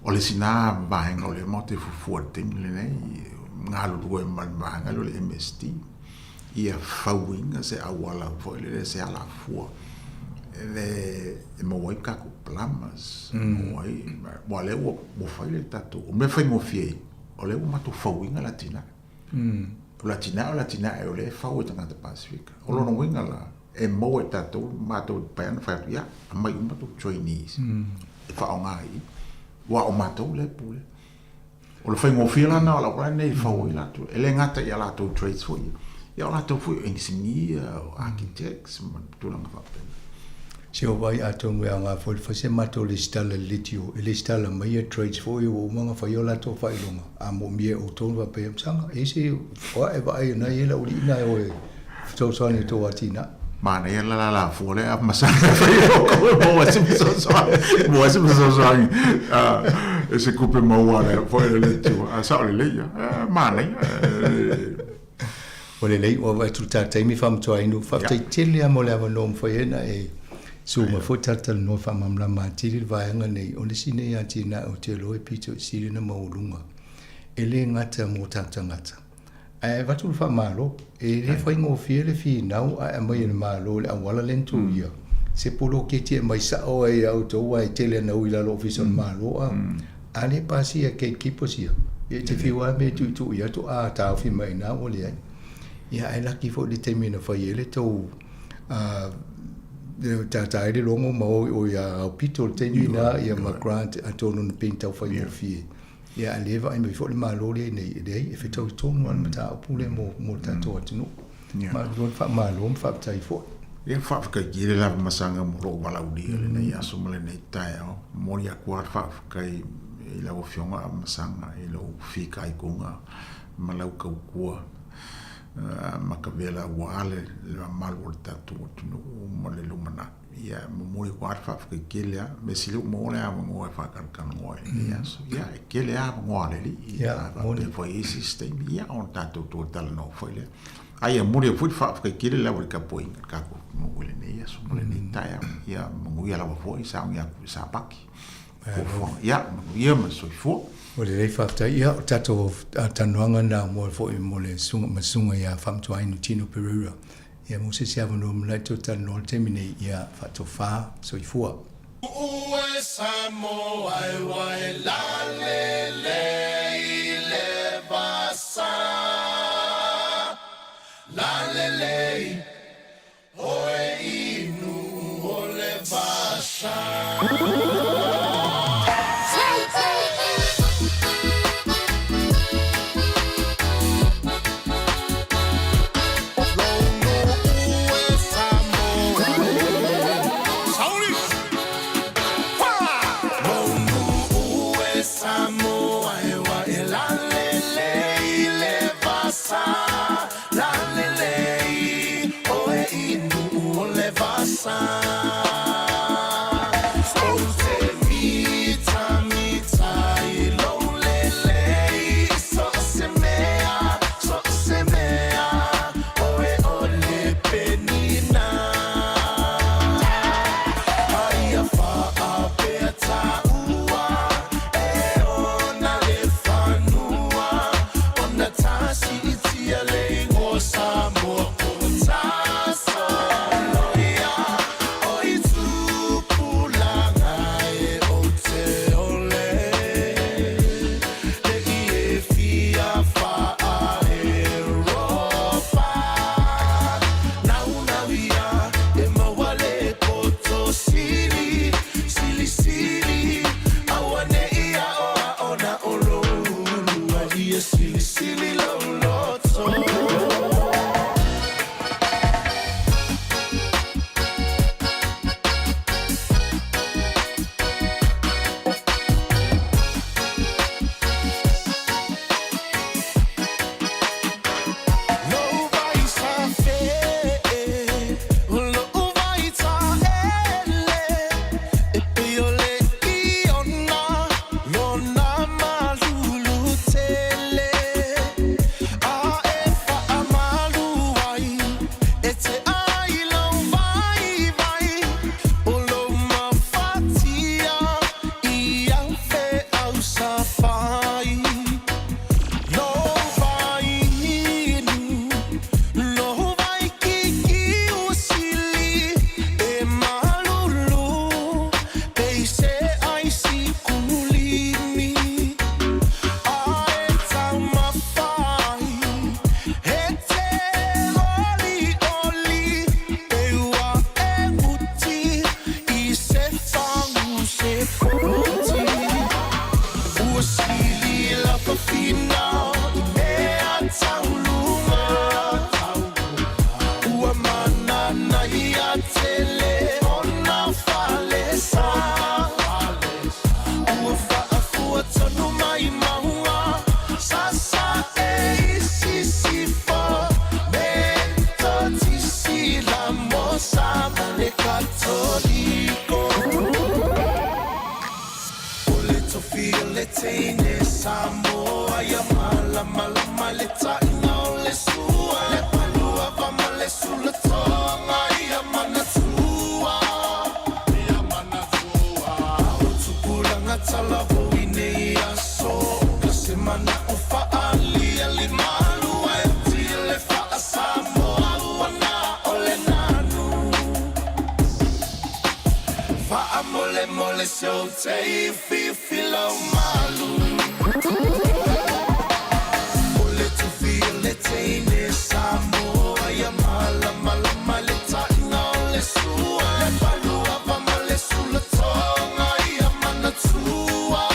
o le sina vahenga o le mo te fufua temile nei ngalo lue malvanga lo le MST ia fauinga se awala foi le se ala fua le mo wai ka ku plamas wai mo le wo fai le tatu o me fai mo fie o le mo tu fauinga latina latina e o le fau tanga te Pasifika o lo no winga la e mo e tatu ma to pan fa ya mai mo tu Chinese fa ngai wa o matou le pule o le fai ngofila na la wa nei fau ila tu ele ngata ya la to trades for you ya la to fu engineer architects man tu lang fa se o vai ato me anga fo se matou le stala litio le stala mai trades for you o manga fa yo la to fa ilonga a mo mie o to va pe sanga e se o e vai na ye la uli na o to so ni to atina mana ia la fu le a masaka fai o mo se so e se coupe mo wala foi le tu a sa le ia mana o le lei o vai tu tata mi fam to ai no fa te tele mo le no foi na e so mo fo tata no fa mamla ma tiri vai nga nei o le sine ya tina o te lo e pito siri na mo lunga ele ngata mo tata ngata e va tu fa malo e le foi ngo fiele fi nau a mai malo le wala lentu ia se polo ke te mai sa o e auto wa tele na uila lo official malo ale pasi e ke kipo sia e te fi wa me tu ia to a ta fi mai na o le ia ai la ki fo le te mina fa ele to ta ele longo mo o ia pito te ni na ia ma grant atono no pinta fa mo fi Ya leva in before ma lo le nei dei e fetau tonu an mata pule mo tanto atinu. Ma lo fa ma lo fa tai fo. E fa ka gire la masanga mo ro wala udi le nei aso male nei tai o mo ya kwa fa ka i la o fionga masanga i lo fika i kunga malau ka kua makavela wale le malwol tatu tunu mo le lumana ia mo mo kwa fa ka gile me silu mo le a mo fa kan mo ia so ia gile a mo le ia mo le foi system ia on tatu total no foi le ai mo le foi fa ka gile la ka poi ka ko mo le nei so mo le nei tai ia mo ia la foi sa ia sa paki ia ia mo so fo o le fa ia tato tanuanga na mo mo le sunga ia fam to ai no tino perura ia mo se sia no mo le total no termine ia fa to fa so fo Ue Sāmoa e wai la le basa la le oe inu o le basa Sāmoa ia mala mala male tainga o le sua le palua va male sula tonga ia mana tua o tupulanga tala hui nei aso ka semana o fa'ali ali malu e tile fa'a Sāmoa uana o le nanu fa'a mole mole so te fifi lo malu ole tu feel tene Sāmoa ia mala mala male tainga o le sua le palua va male sula tonga ia mana tua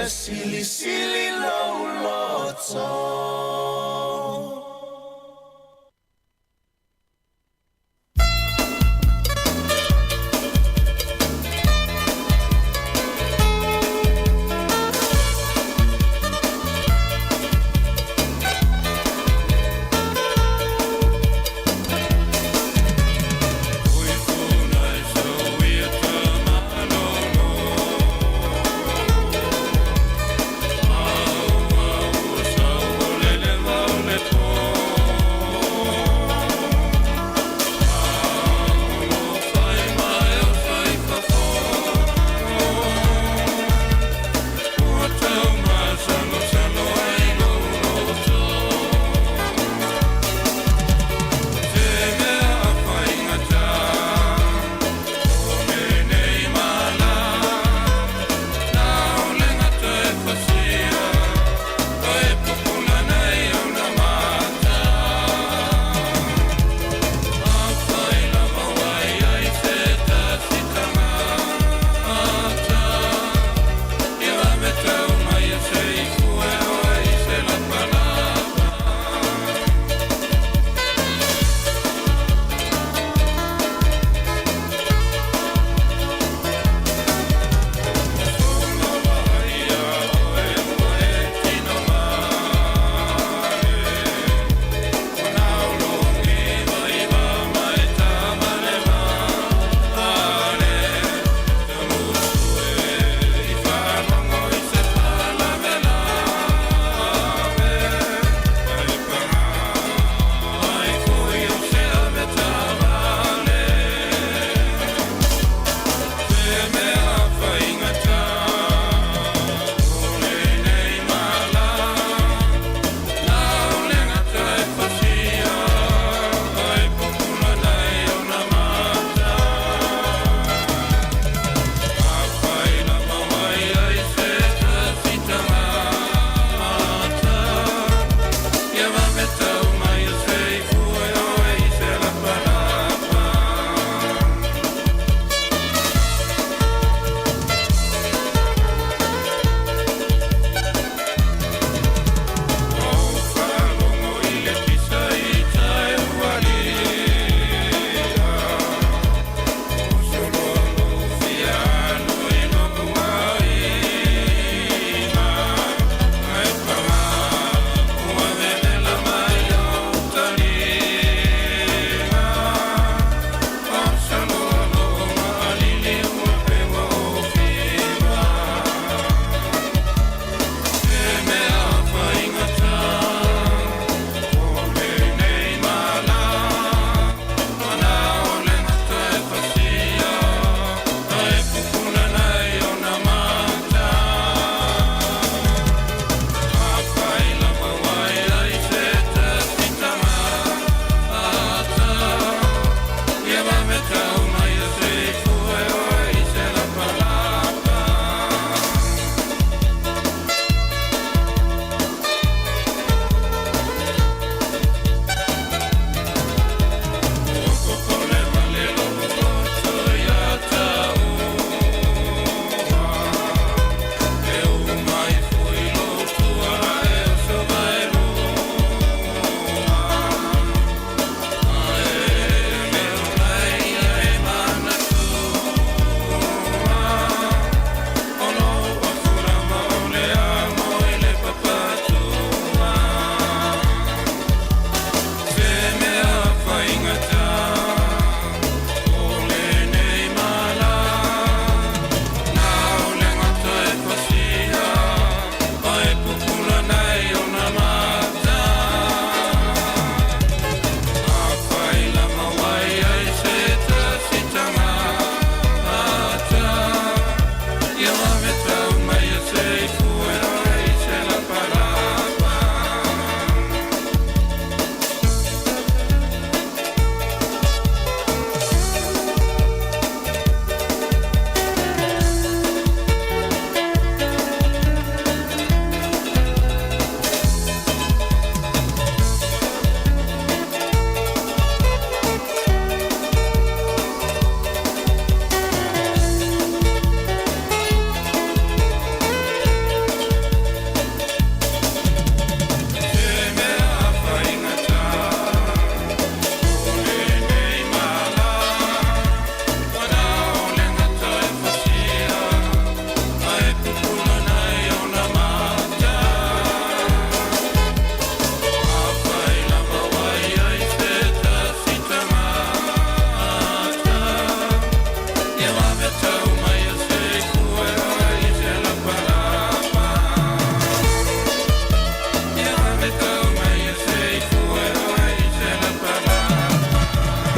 sili sili lo loto. Let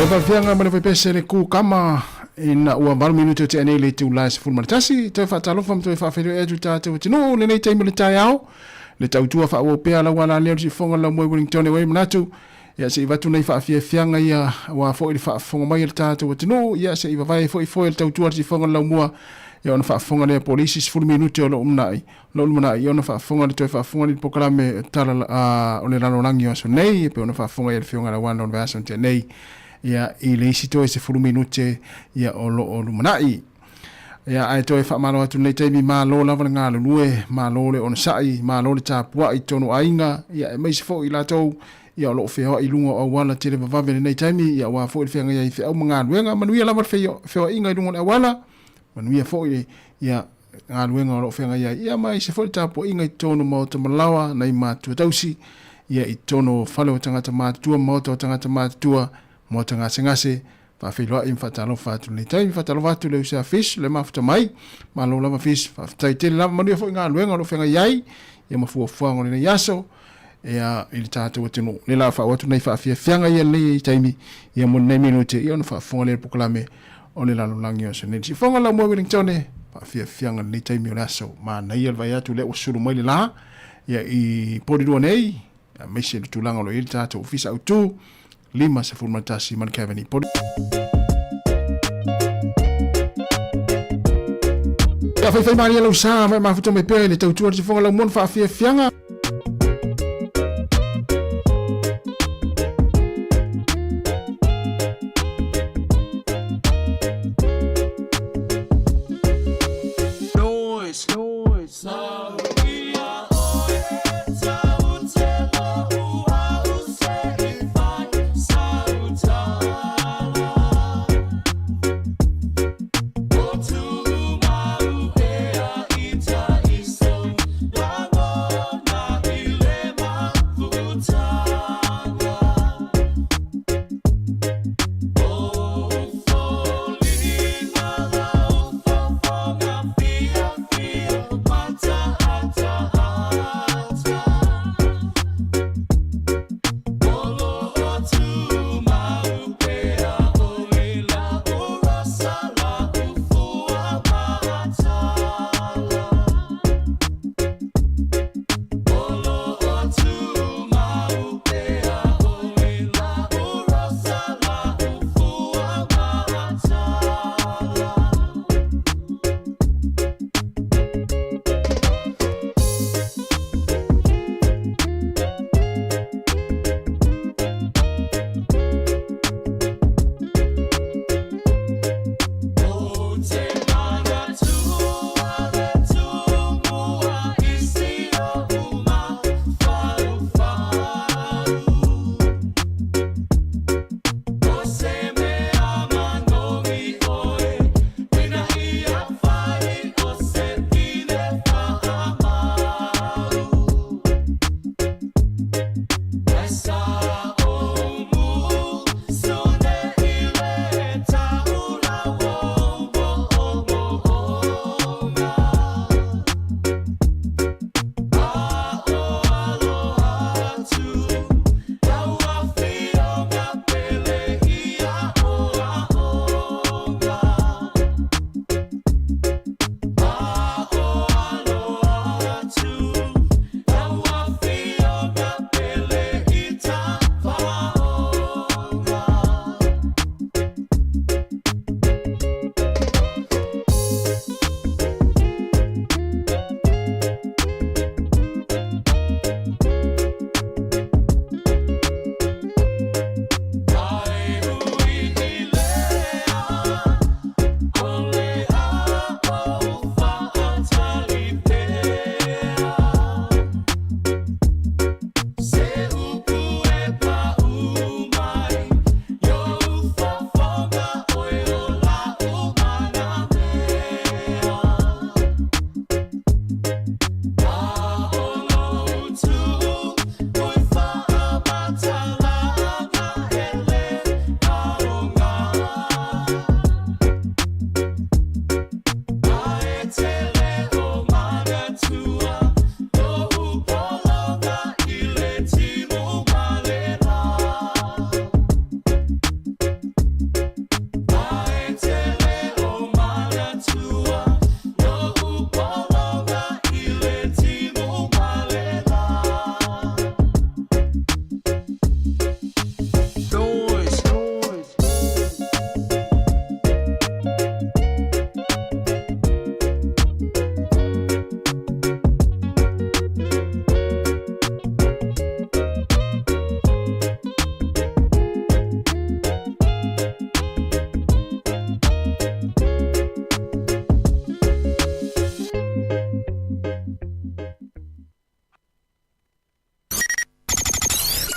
Fianga mana foi pese le ku kama ina ua malu minuto te ane le tu lai se fulma tasi te fa talo fam te fa fe e tu ta te no le nei te le tai au le tau tua fa o pe ala wala le si fonga la mo Wellington e manatu ya se va tu nei fa fianga ia wa fo il fa fonga mai le ta te no ya se va vai fo il tau tua si fonga la mo ya ona fa fonga le polisi se fulma minuto lo umnai ya ona fa fonga le te fa fonga le pokalame tala o le lalo langi o so nei pe ona fa fonga le fionga la wana on va so te nei ia I le sito se fulu minute ia o manai ia ai toi fa malo atu nei taimi malo lava nga lue malo le on sai malo le tapua I tonu ainga ia mai se fo I latou ia lo feo I lunga o wala tele vave nei taimi ia wa fo I fenga ia feo mga luenga manuia lava feo inga I lunga o wala manuia fo ia nga luenga lo fenga ia mai se fo tapua inga I tonu mo te malawa nei matu tausi ia I tonu fale o tangata matua mo to tangata matua mo te ngase fa filo I fatalo fatu le tai fatalo fatu le usa fish le mafuta mai ma lo lava fish fa tai te lava manu fo nga luenga lo fenga yai ia mafu fuango le yaso ia il tatu wetino le la fa watu nei fa fianga ia le taimi ia mo nei minute ia no fa fonga le poklame o le lalo langi o se ne si fonga la mo Wellington fa fianga le taimi o laso ma nei il vai atu le usuru mai le la ia I podido nei me se tu langa lo il tatu ofisa autu lima se fulma tasi man keveni pod ya fai maria lo sa ma futo me pe le tau tu se fonga la mon fa fianga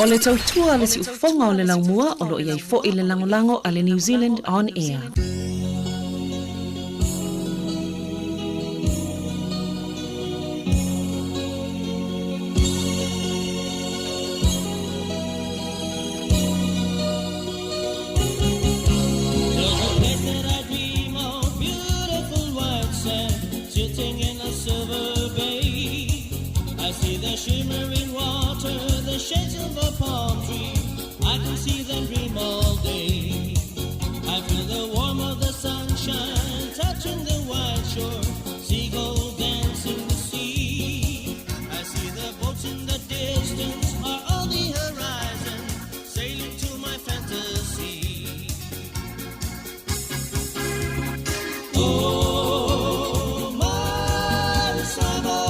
O le tautua le si ufonga o le laumua o lo iai fo i le langolango a le New Zealand On Air. Shimmering water, the shades of a palm tree, I can see them dream all day. I feel the warmth of the sunshine touching the white shore, seagulls dancing the sea. I see the boats in the distance are on the horizon, sailing to my fantasy. Oh, my Sāmoa.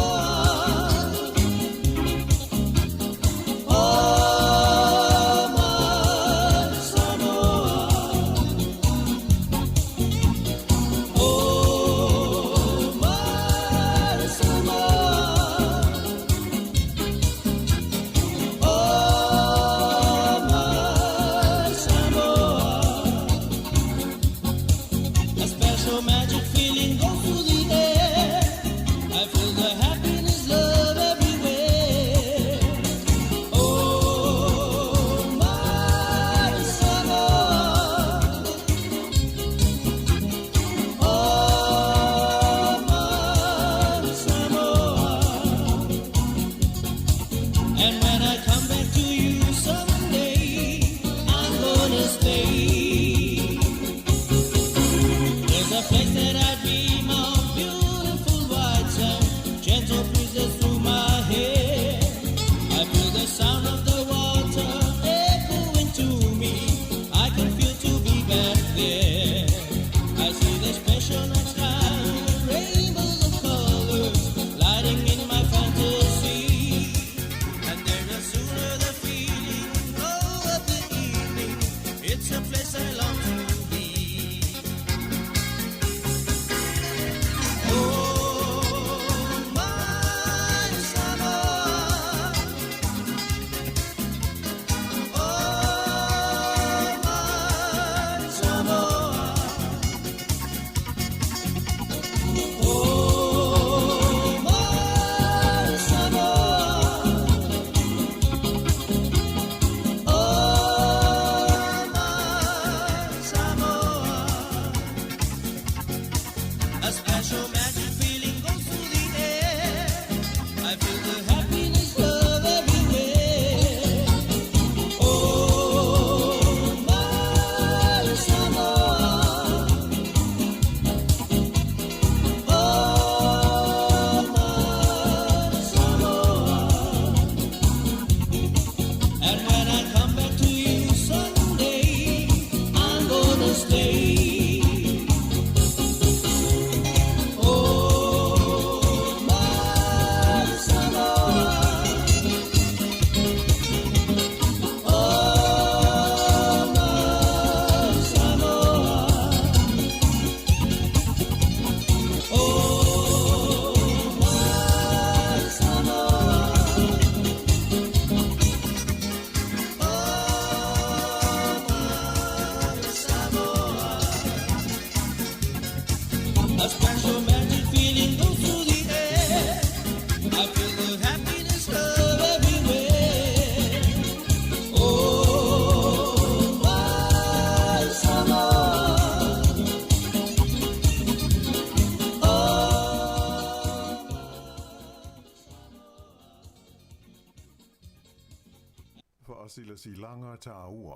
Sila silanga Tāua.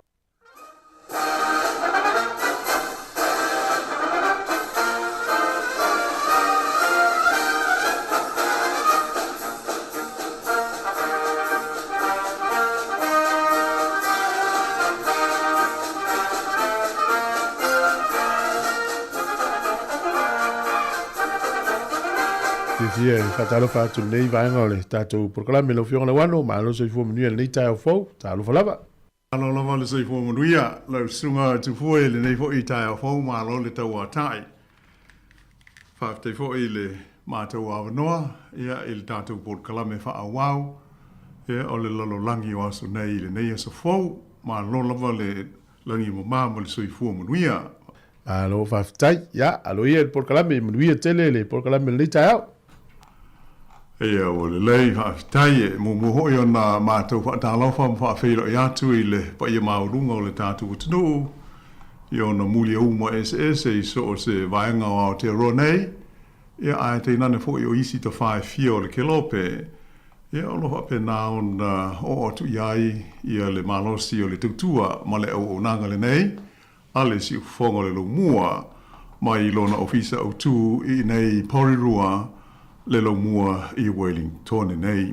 Fia fatalo fatu nei vainga o le tātou proklame lo fionga le wano, ma lo soi fuamunuia le nei tai au fau, tālo falava. Alo lava le soi fuamunuia, lau sunga tu fue le nei fo i tai au fau, ma lo le tau a tai. Whaaftei fo i le mātou awanoa, ia i le tātou proklame wha au wau, o le lalo langi o aso nei le nei aso fau, ma lo lava le langi mo ma le soifua manuia. Alo whaftai, ia, alo ia por kalame, manuia tele le por kalame le tai au. Ia o le lei whaftai e mo hoi o na mātou whaatalofa ma whaafeiro i atu i le pa ia maurunga o le tātou utinu. I o na muli au mo SS i so o se vaenga o Aotearoa nei. Ia ai te nane fo i o isi ta whae fia o le kelope. Ia o loha pe nā o atu iai ia le malosi o le tautua ma le au nanga le nei. Ale si ufonga le lo mua mai lona ofisa au tu i nei Porirua le lo mua i Wellington nei.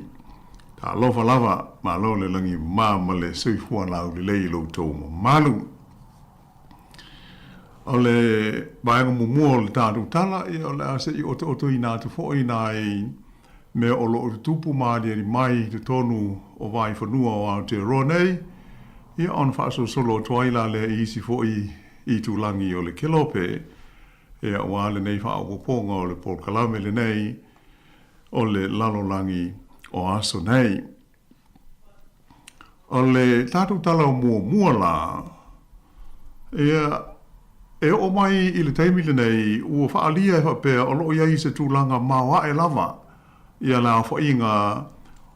Ta lofa lava ma lo le langi ma le soifua lau le lei lo tau malu. O le vaenga mumua o le tātou tala i o le ase i oto i nā tu fo i nai me o lo tupu maari ari mai te tonu o vai whanua o Aotearoa nei. Ia on whaaso solo tuaila le isi fo i tūlangi o le kelope. Ia wale nei whaawaponga o le Port Kalame le nei o le lalolangi o aso nei. O le tātou tala o mua la. Ia e o mai i le taimile nei ua whaalia e whapea o loo iai se tūlanga maua e lava. Ia la whainga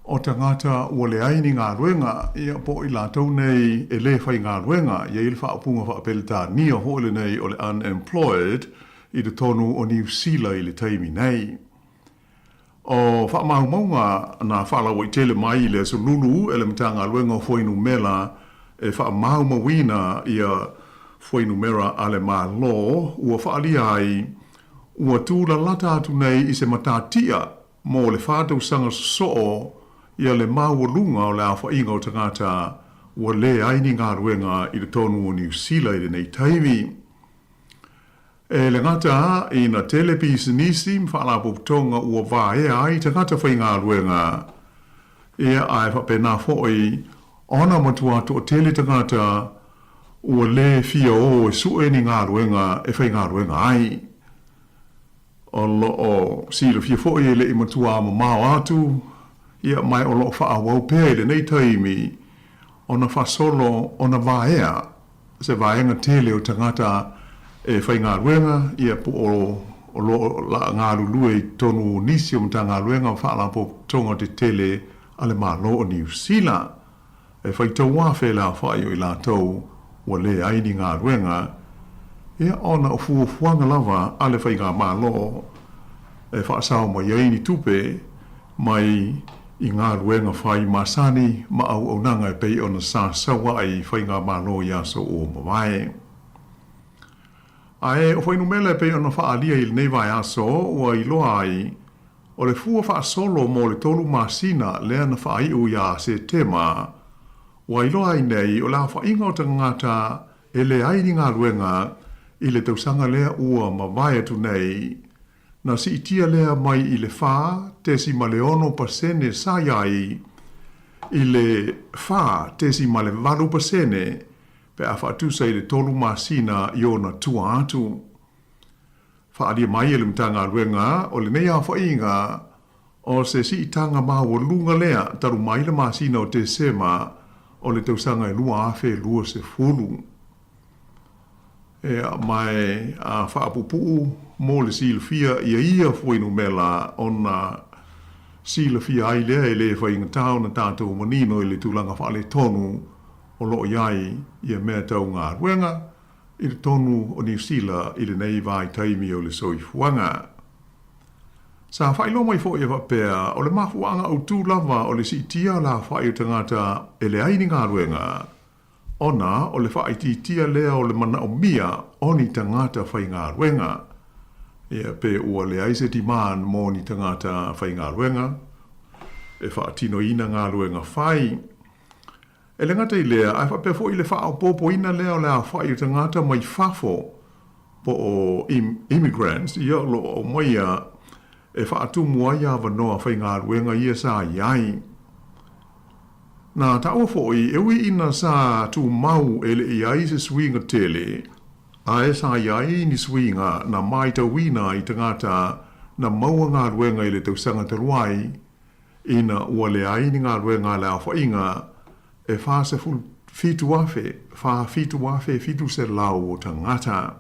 o tangata ua le aini ngā ruenga, ia po i lātou nei e le whai ngā ruenga, ia i le whaapunga whaapelta nia hole nei o le unemployed i le tonu o New Zealand i le taimi nei. O whaamahumaunga na whaalawa i tele mai le so lulu e le mta ngā ruenga o whainu mela e whaamahumawina ia whainu mera ale mā lo, ua whaalia ai, ua tūla lata atu nei i se matatia mō le whātau sanga so'o ia le māua o le awha inga o tangata ua le aini ngā ruenga i le tonu o New Zealand i nei taimi. E le ngata i na telepisi nisi mwhala puputonga ua vāe ai tangata whai ngā ruenga. Ia ai whapena fhoi ona matua to o tele tangata ua le fia o e sue ni ngā ruenga e whai ngā ruenga ai. O lo o sila fia fo i le i matua ama mao atu, ia mai o lo wha wau pēi le nei taimi, o na wha solo o na vaea, se vaenga tele o tangata e whai ngā ruenga, ia po o lo la ngā lulue i tonu nisi o mta ngā ruenga wha la po tonga te tele ale mā lo o New Zealand. E whai tau wāwhe la whai o i la tau, wa le aini ngā ruenga, ia ona o fuafuanga lava ale whai ngā mālo e whaasao mai aini tupe mai i ngā ruenga whai masani ma au au nanga e pei ona sa sawa ai whai ngā mālo i aso o mawai. Ae o whainu mele pei ona whaalia i nei vai aso ua i loa ai o le fua whaasolo mo le tolu masina lea na whaai u ia se tema ua i loa ai nei o la whainga o tangata e le aini ngā ruenga i le tausanga lea ua ma vai atu nei, na si itia lea mai i le whā, te si ma le ono pasene sa iai, i le whā, te si ma le valu pasene, pe a whaatusa i le tolu masina i ona tua atu. Whaalia mai e le mtanga ruenga, o le nea whainga, o se si itanga maua lunga lea, taru mai le masina o te sema, o le tausanga e lua afe lua se fulu. E mai a whaapupu mō le silafia ia whainu mela ona silafia ai lea e le whainga tau na tātou manino i le tūlanga whaale tonu o loo iai ia mea tau ngā ruenga i le tonu o New Zealand i le nei vai taimi o le soifuanga. Sa whailo mai fo i whapea o le mafuanga au tūlava o le sitia la whai o tangata e le aini ngā ruenga. Ona o le whaititia lea o le mana o mia o ni tangata whai ngā ruenga. Ia pe ua le aise ti maan mō ni tangata whai ngā ruenga. E whaatino ina ngā ruenga whai. E le ngata i lea, ai whape fo i le wha o popo ina lea o le a whai o tangata mai whafo po o immigrants. Ia lo o maia e whaatu mua ia wanoa whai ngā ruenga ia sa iai. Na taua fo'i ewi ina sa tu mau ele i ai se swinga tele. A e sa iai ni swinga na mai ta wina i tangata na maua ngā ruenga i le tausanga te ruai. ina ua le ai ni ngā rue ngā lea wha inga e wha se fitu wafe, fitu se lau o tangata.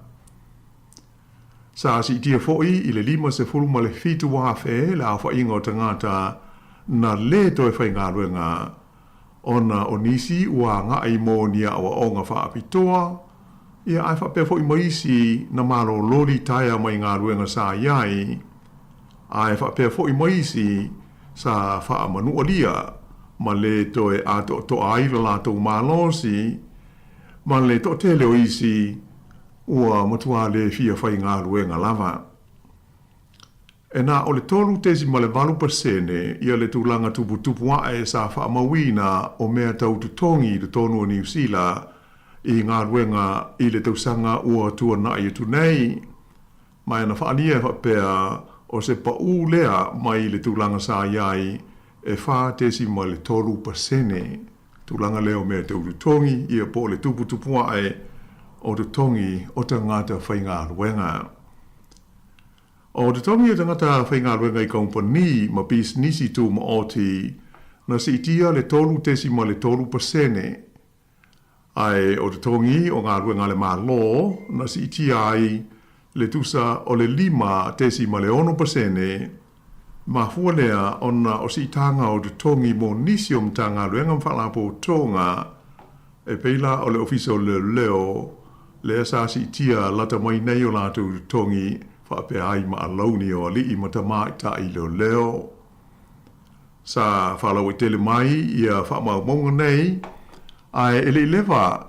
Sa si tia foi i le 5 se fulu ma le fitu wafe le a wha inga o tangata na le toi whai ngā rue ngā ona o nisi ua ngā ai mō nia o onga wha apitoa ia ai wha pe foi maisi na maro lori taia mai ngā rue ngā sa iai ai wha pe foi maisi sa wha manu o lia ma le toe a to ai la to malosi ma le to tele o isi ua matua le fia whai ngā rue ngā lava. E nā o le tolu tesi ma le 8% ia le tūlanga tupu ae sa wha mawina o mea tau tutongi le tonu o New Zealand i ngā ruenga i le tausanga ua tua na i tu nei. Mai ana whaania whapea o se pa lea mai le tūlanga sa iai e wha tesi ma le tolu pasene. Tūlanga leo mea tau tutongi ia po le tupu ae o tutongi o ta ngata whai ngā ruenga. O te tongi e tangata whai ngā ruenga i kompani ma businessi tū ma oti na si itia le tolu tesi ma le tolu pasene. Ai o te tongi o ngā ruenga le mā lo na si itia ai le tusa o le 5 tesi ma le 1% ma fua lea ona o si itanga o te tongi mo nisi o mta ngā ruenga mwhalapo tonga e peila o le ofisa o le leo le asa si itia lata mai nei o lato te tongi whape ai ma alauni o ali i matamai ta i leo. Sa whalau i tele mai ia whamau monga nei, ai ele lewa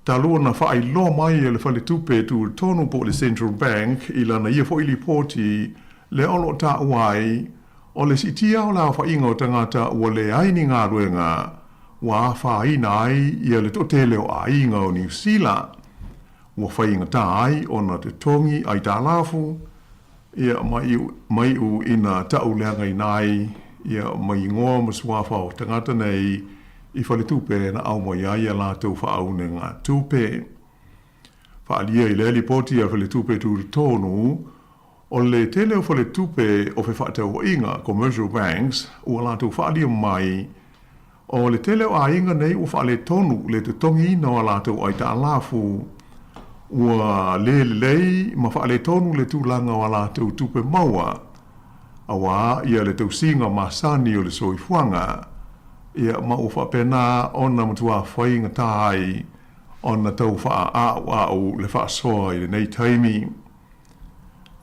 ta lua na whaai lo mai e le whale tupe tu tonu po le Central Bank i lana ia fo ili poti le olo ta uai o le sitia o la whainga o tangata ua le aini ngā ruenga wa whaina ai ia le totele o ainga o New Zealand. Ua whainga tai o na te tongi ai tā lafu, ia mai u ina tau leanga i nai, ia mai ngoa masua whao tangata nei i whale tupe na au mai ai a lātou whaau ne ngā tupe. Whaalia i leli poti a whale tupe tu tonu, o le tele o whale tupe o whewhatau inga, commercial banks, ua lātou whaalia mai, o le tele o a inga nei ua whaale tonu le te tongi ina o lātou ai tā lafu, ua lei ma whaale tonu le tūlanga o la tau tupe maua. Awa ia le tau singa masani o le soifuanga. Ia ma u whapena ona matua whainga tai ona tau wha au le wha soa i le nei taimi.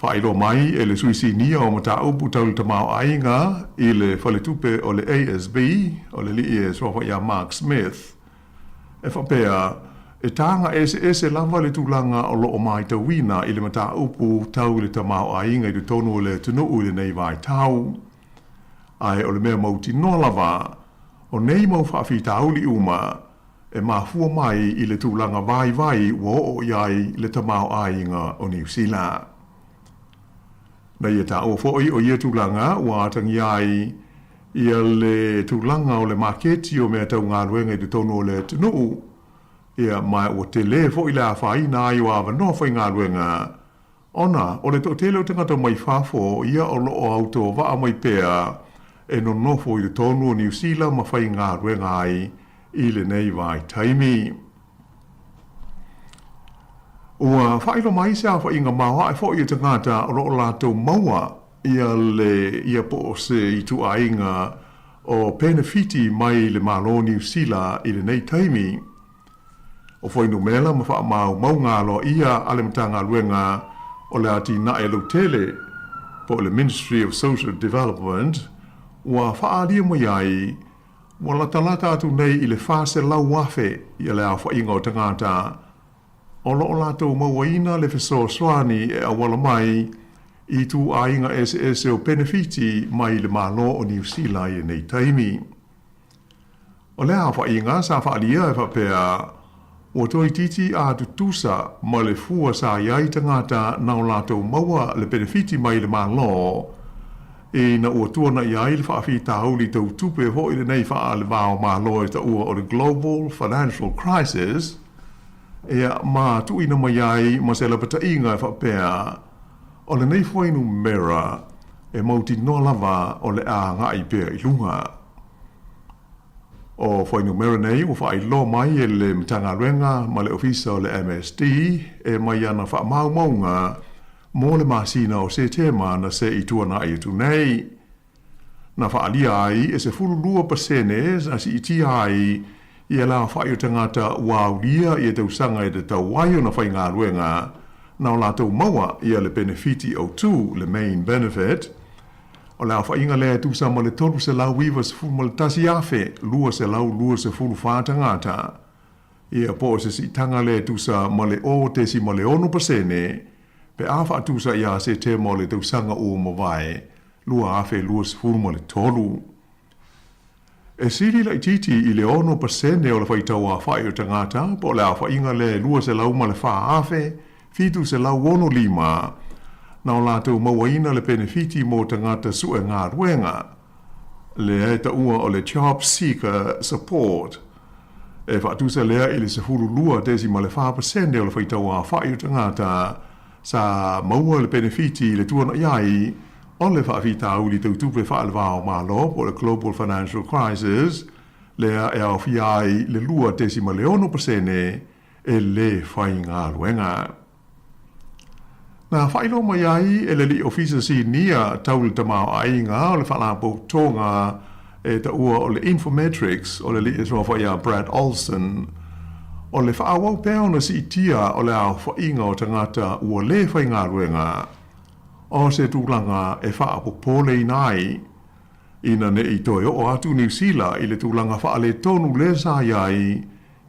Whailo mai e le suisi nia o mata upu tau le tamau ainga i le whale tupe o le ASB o le li e soa ia Mark Smith. E whapea e tanga ese lava le tūlanga o loo mai tauina i le mata upu tau le tamau ainga i le tonu le tunuu le nei vai tau. Ai o le mea mauti no lava, o nei mau whaafi tau li uma, e mafua mai i le tūlanga vai ua o iai le tamau ainga o New Zealand. Na ia ta o foi o ia tūlanga ua atangi ai ia le tūlanga o le maketi o mea tau ngā ruenga i le tonu le tunuu. Ia mai o te le fo i le awhai na i o awa no whai ngā ruenga. Ona, o le to tele o tangata mai whafo, ia o loo auto waa mai pēa e no nofo i le tonu o New Zealand ma whai ngā ruenga ai i le nei vai taimi. Ua whailo mai se a whai ngā maua e fo i tangata o loo lātou maua ia po se i tu ainga o benefiti mai le malo New Zealand i le nei taimi. O foi no mela ma fa mau ngā lo ia ale mtanga ruenga o le ati na e tele po le Ministry of Social Development ua whaalia mo iai ua latalata atu nei i le whase lau wafe i le a whainga o tangata o loo lātou mauaina le whesoa swani e awala mai i tu ainga ese o benefiti mai le malo o New Zealand i nei taimi. O le a whainga sa whaalia e whapea o toi titi a tutusa ma le fua sa iai tangata na o lātou maua le benefiti mai le malo e na ua tuana iai le whaafi tauli tau tupe ho i le nei wha le vāo malo e ta ua o le Global Financial Crisis e ma tuina mai iai ma se la pata inga e whapea o le nei whainu mera e mauti no lava o le a ngai pe i lunga. O whainu mera nei, o whai lo mai e le mitanga ruenga ma le ofisa o le MSD e mai ana wha mau maunga mo le masina o se tema na se i tuana i tu nei. Na wha alia ai e se fulu lua pasene na si iti ai i e la whai o tangata waulia i e tau sanga e te tau waio na whai ngā ruenga na o la tau maua i e le benefiti o tu le main benefit. O la whainga lea tu sa ma le tolu se lau wiwa se fulu ma le tasi afe, lua se lau lua se fulu whātangata. Ia po se si tanga lea tu sa ma le o te si ma le onu pasene, pe awha tu sa ia se te ma le tau sanga o ma vai, lua afe lua se fulu ma le tolu. E siri lai titi i le onu pasene o le whaitau a whai o tangata, po la whainga lea lua se lau ma le wha afe, fitu se lau ono lima, na o lātou mawaina le benefiti mō tangata sue ngā ruenga. Le e ta ua o le job seeker support. E whaatusa lea i le sefuru lua tesi ma le 5% o le whaitau a whai o tangata sa maua le benefiti le tuana iai o le whaafita uli tau tupe whaale wāo mālo o le global financial crisis lea e au fiai le lua tesi ma le 1% e le whai ngā ruenga. Na whailo mai ai e le li ofisa si nia taule tamau ainga o le whalapou tonga e ta ua o le Infometrics o le li e soa whaia Brad Olson o le whaawau pēo na si tia o le au whainga o tangata ua le whai ngā ruenga o se tūlanga e whaapopole nai ina ne i toi o atu New Zealand i le tūlanga whaale tonu le sa iai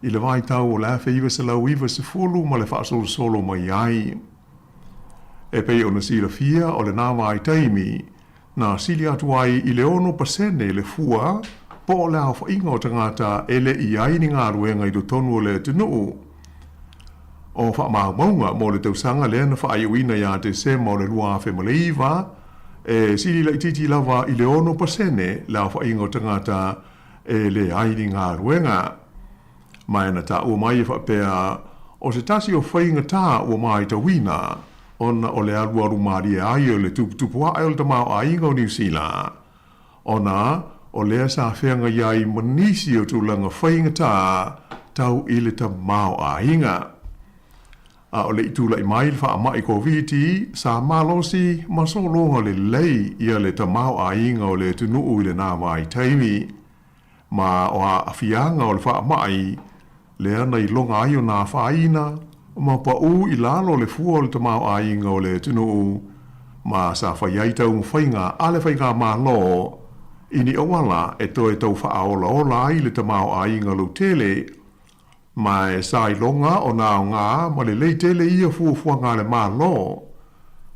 i le vai tau o le awhi iwa se lau iwa se fulu ma le whaasolo solo mai ai. E pei o na sila fia o le nāwa ai taimi, na sili atu ai i le 1% le fua, po o le au whainga o tangata e le i aini ngā ruenga i do tonu o le tunuu. O wha maunga mo le tausanga le na wha uina ia te se mo le lua awhi maleiva, e sili la ititi lava i le 1% le au whainga o tangata e le aini ngā ruenga. Mai na ta ua mai e whapea, o se tasi o whainga tā ua mai ta wina, ona o le aru maria ai o le tuputupu a o le tamau a inga o New Zealand. Ona o le sa whenga iai manisi o tūlanga whainga tā tau i le tamau a inga. A o le itula i mai le wha mai COVID sa malosi masolonga le lei ia le tamau a inga o le tunuu i le nā mai taimi. Ma o a whianga o le wha mai le ana i longa ai o nā whaina ma pa u i lalo le fua o le tamau a inga o le tunuu, ma sa whaiai tau whainga a le whainga mā lo, ini awala e toi tau whaaola ola ai le tamau a inga lo tele, ma e sa i longa o nā o ngā, ma le lei tele ia fua ngā le mā lo.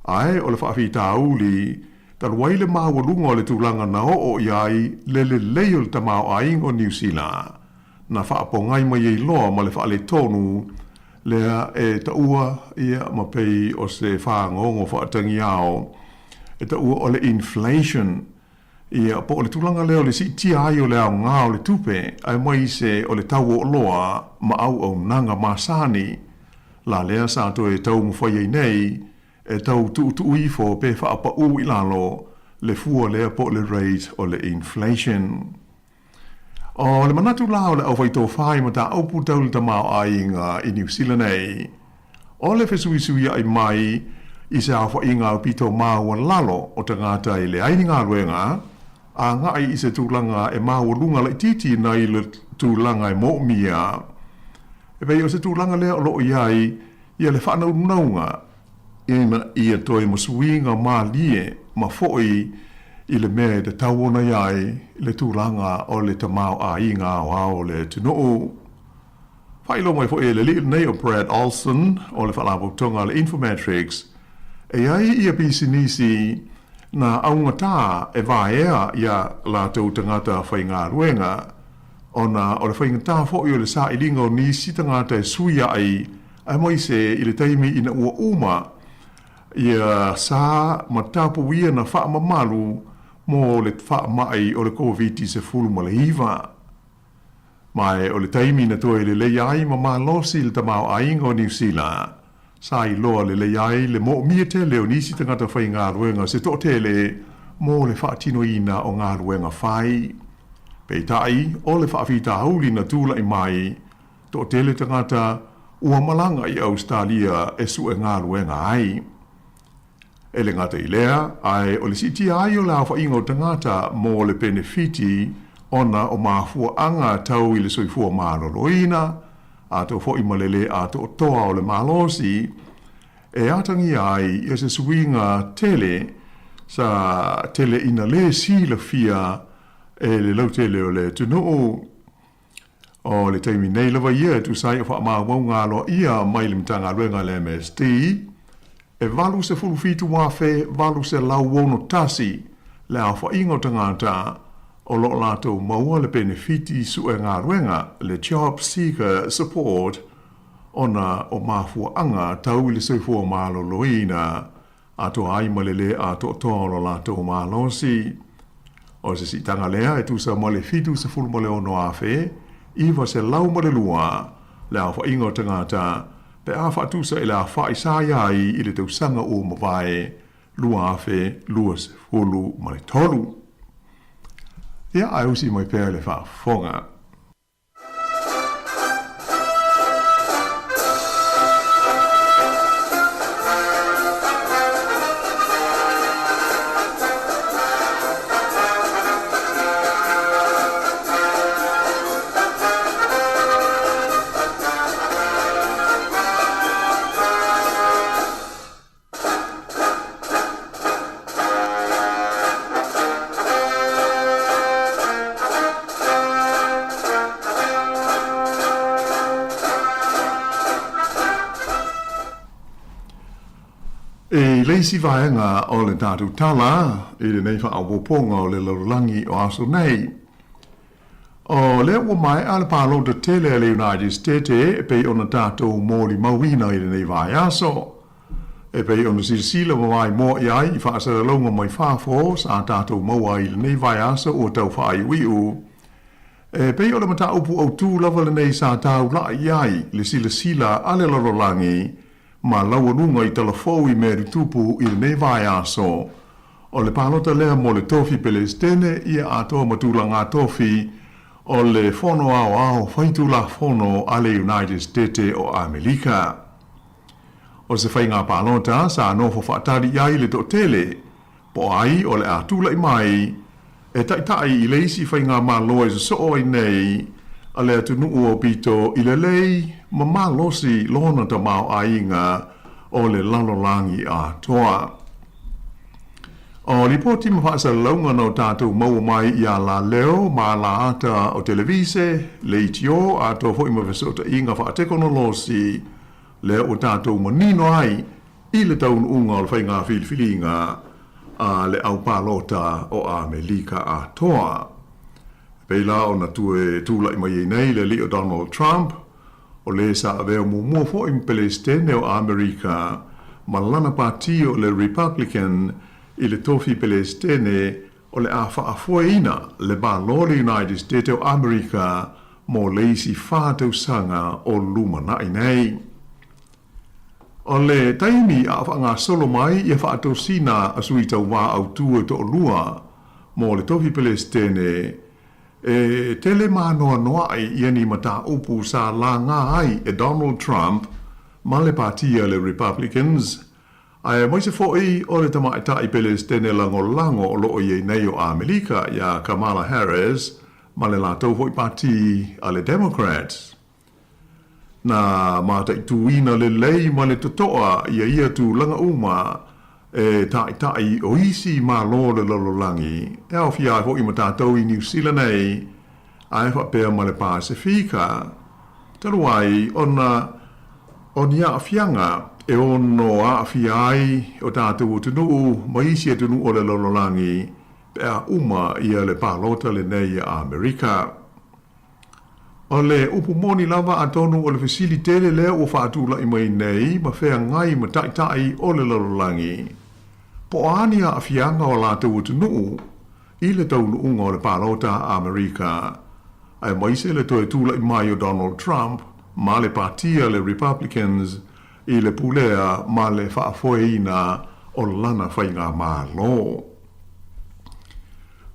Ai o le whaafita uli, taluai le mā walunga o le tūlanga na o iai le lei o le tamau a inga o New Zealand, na whaapongai mai ei loa ma le whaale tonu, lea e ta ua ia ma pei o se whaangongo whaatangi ao e ta ua o le inflation ia po o le tūlanga leo le si tia ai o le au ngā o le tupe ai mai se o le tau o loa ma au nanga masani la lea sa to e tau mwhai nei e tau tu ifo pe whaapa u ilalo le fua lea po le rate o le inflation. O le manatu lao le au waito whai ma ta aupu tau le tamau ainga i New Zealand nei. O le whesuisui ai mai i se awha inga au pito māua lalo o tangata i le aini ngā ruenga, a ngai i se tūlanga e māua lunga le titi na i le tūlanga e mōmia. E pei o se tūlanga lea o loo iai i le whanau naunga ina i a toi masuinga mā lie ma foi i le mea te tauona iai le tūlanga o le tamau a inga o le tunuu. Whailo mai fo e le li nei o Brad Olson o le whalapotonga le Infometrics e ai i a pisinisi na aunga tā e vaea ia la tau tangata whai ngā ruenga ona o le whai ngā fo i o le sa i linga o nisi tangata e suia ai mai se i le taimi ina ua uma ia sa matapu ia na wha mamalu mo le wha mai o le COVID se fulu ma le hiva. Mai o le taimi na toi le leiai ma malosi le tamau ainga o New Zealand. Sa i loa le leiai le mo mia te leo nisi tangata whai ngā ruenga se to tele mo le whaatino ina o ngā ruenga whai. Pei tai, o le whaawhita hauli na tūla i mai, tō tele tangata ua malanga i Australia e su e ngā ruenga ai. E le ngata i lea, ai o le siti ai o le awha ingo tangata mo le benefiti ona o mafua anga tau i le soifua maloloina, a tō fo i malele a tō toa o le malosi, e atangi ai e se suinga tele, sa tele ina le si la fia e le lau tele o le tunuu. O le taimi nei lawa ia tu sai o wha maa wau ngā loa ia mai le mtanga luenga le MST, e valu se fulufitu wafe, valu se lau wono tasi, le a wha ingo tangata, o lo lato maua le benefiti su e ngā ruenga, le job seeker support, ona o mafua anga tau le soifua malo loina, ato ai malele ato tolo lato malosi. O se si tanga lea e tu sa male fitu se fulu male ono afe, iwa se lau male lua, le a wha ingo tangata, pe a wha tu sa e le a wha isaiai i le tau sanga o mawae, lua afe, lua se fulu male tolu. Ia ai usi mai pēr le wha fonga. E leisi vaenga o le tātou tala, i le nei wha awoponga o le larulangi o aso nei. O le ua mai ale pālo te tele le United States e pei ona tātou mōri mawina i le nei vai aso. E pei ona sila mawai mō i ai i whaasara launga mai whāfo sa tātou maua i le nei vai aso o tau whaai wiu. E pei ona mata upu au tū lava le nei sa tāu la i ai le sila ale larulangi ma laua nunga i talafou i meri tupu i le nei vai aso. O le pālota lea mo le tofi Pelestene ia atoa matula ngā tofi o le fono ao whaitula fono ale United States o Amerika. O se whai ngā pālota sa nofo whaatari iai le to tele, po ai o le atula i mai, e taitai i leisi whai ngā māloa i so i nei, a le atunu o pito i le lei, ma malosi lona ta mau ainga o le lalolangi a toa. O ripoti ma whaasa launga no tātou maua mai i a la leo ma la ata o televise, le itio a tō fo ima vesota inga whaatekonolosi, le o tātou manino ai i le taun unga o le whainga whiliwhilinga a le au pālota o a Melika a toa. Peila o na tue tūla i mai nei le li o Donald Trump, o le sa aveo mua fo im Pelestene o Amerika, ma lana pati o le Republican i le tofi Pelestene o le awhaafuaina le balole United States o Amerika mo leisi whātau sanga o lumana i nei. O le taimi a whaanga solo mai i a whātau sina a sui tau wā au tua to o lua mo le tofi Pelestene e tele manoa noa ai iani mata upu sa la ngā ai e Donald Trump ma le patia le Republicans ai mai se foi o le tamaita i Pelestene lango o loo i nei o Amerika ia Kamala Harris ma le lātou foi pati a le Democrats. Na mata i tuina le lei ma le totoa ia tu langa uma e tai o isi ma lo le lololangi. E au fia ho i matatou i New Zealand nei, ai whapea ma le Pasifika. Taruai, on ia afianga e ono a afia ai o tātou o tunu, ma isi e tunu o le lololangi, pe a uma ia le pālota le nei a Amerika. O le upu moni lava a tonu o le fasilitele lea o whaatula i mai nei, ma whea ngai ma tai o le lololangi. Po ania a fianga o la tau tunu, i le tau unga o le pālota a Amerika, ai maise le toe tula i mai o Donald Trump, ma le patia le Republicans, i le pulea ma le whaafoeina o lana whainga mā lo.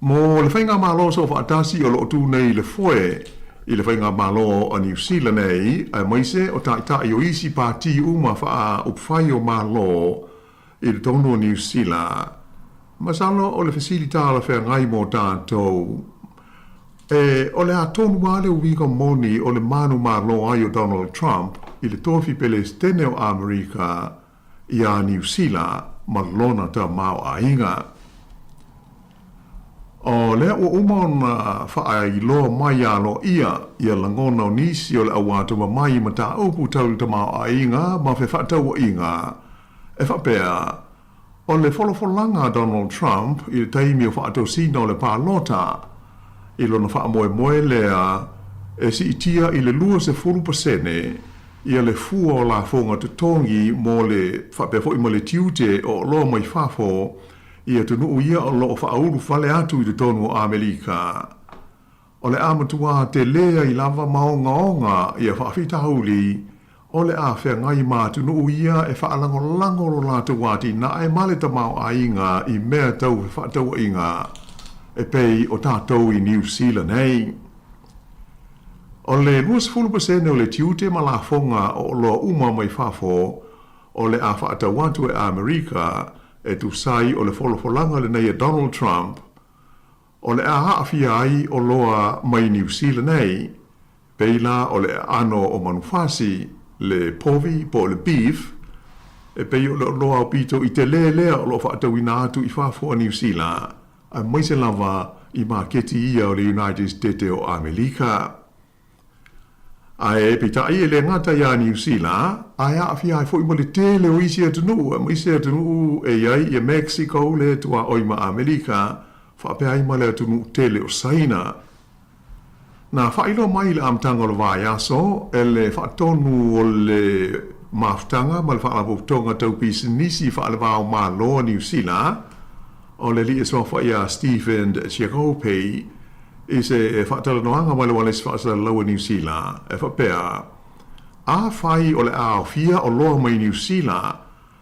Mo le whainga malo so whaatasi o lo tu nei le foe i le whainga malo o New Zealand nei, a maise o tai o isi pāti uma wha o whai o malo i le tono o New Zealand. Masalo o le fasilita la whea ngai mo tātou. O le a tonu wale o winga moni o le manu malo ai o Donald Trump i le tofi pele stene o Amerika i a New Zealand ma lona ta mau a inga. O lea o umona wha i loa mai a lo ia langona o nisi o le awatu ma mai ma ta upu tau ta mau a inga ma fe whatau o inga. E whapea, o le wholofolanga Donald Trump i le taimi o whaatau sina o le pālota i lona wha moe lea e si itia i le 2% ia le fua o la fonga tutongi mo le whapea fo i mo le tiute o loa mai whafo ia tunu ia o lo whauru whale atu i te tonu o Amerika. O le amatua te lea i lava maonga onga ia whawhitauli o le a whea ngai mā tunu ia e whaalango lo la te wati na e male ta mau a inga i mea tau e whaatau inga e pei o tātou i New Zealand hei. O le 20% o le tiute ma la fonga o loa uma mai whafo o le a whaatau atu e Amerika e tu sai o le wholofolanga le nei Donald Trump, o le a haawhia ai o loa mai New Zealand nei, peila o le ano o manufasi, le povi po le beef, e pei o le loa o pito i te lea o lo whaatau ina atu i whafo a New Zealand, a maise lava i maketi ia o le United States o Amerika. Ai pita ai le ngata ya New Zealand ai a fia ai foi mo le tele o isi atunu e ai e Mexico le tua o ma Amerika fa pe ai ma le atunu tele o Saina na fa ilo mai le amtanga lo vai aso ele fa tonu o le maftanga ma fa la tonga tau pisinisi fa le va ma lo New Zealand o le li so fa ya Stephen Chiagope is e whaatala noanga mai le wale se whaatala laua New Zealand. E whapea, a whai o le aawhia o loa mai New Zealand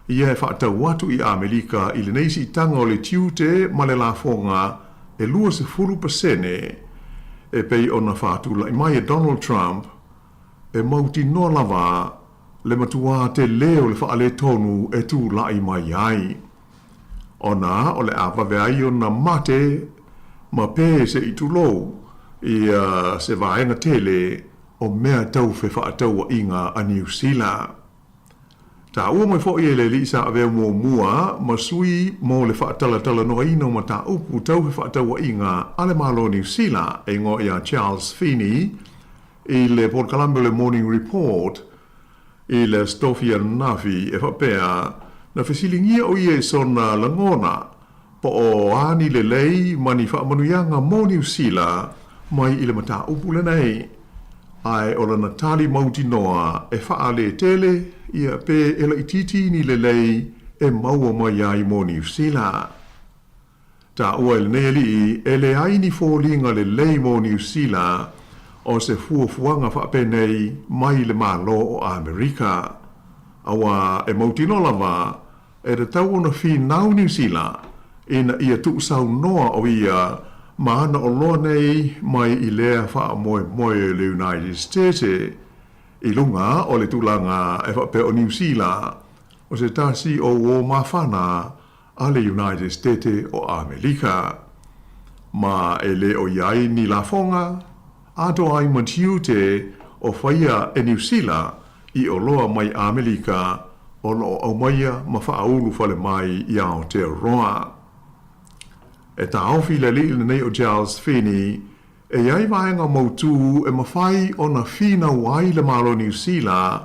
ia e whaatau watu i Amerika i le neisi tanga o le tiute ma le la fonga e 2% e pei o na whaatula i mai e Donald Trump e mauti no lava le matua te leo le whaale tonu e tu lai mai ai. Ona o le awawe ai o na mate ma pe se i tulo i se vaenga tele o mea tau fe whaatau a inga a New Zealand. Ta ua mai fo i le lisa ave mua ma sui mo le whaatala no ino ma ta upu tau fe whaatau a inga ale malo New Zealand e ngo ia Charles Finney i le Port Columbia le Morning Report i le Stofia Navi e whapea na fesilingia o ie sona langona po o ani le lei mani whaamanuianga mo New Zealand mai i le mata upu le nei. Ai o la natali mauti noa e whaale tele ia pe ela ititi ni le lei e maua mai ai mo New Zealand. Ta ua il neli e le aini fōlinga le lei mo New Zealand o se fuafuanga whaapenei mai le malo o Amerika. Awa e mauti no lava e re tau ona fi nau New Zealand ina ia tu sau noa o ia maana o loa nei mai i lea wha moe le United States i lunga o le tūlanga e whape o New Zealand o se tasi o mawhana a le United States o Amerika. Ma e le o iai ni la fonga ato ai mantiute o whaia e New Zealand i o loa mai Amerika o lo o maia ma whaulu whale mai i Aotearoa. E ta awhi le li nei o Charles Finney, e iai vaenga mautu e mawhai o na whina wai le malo New Zealand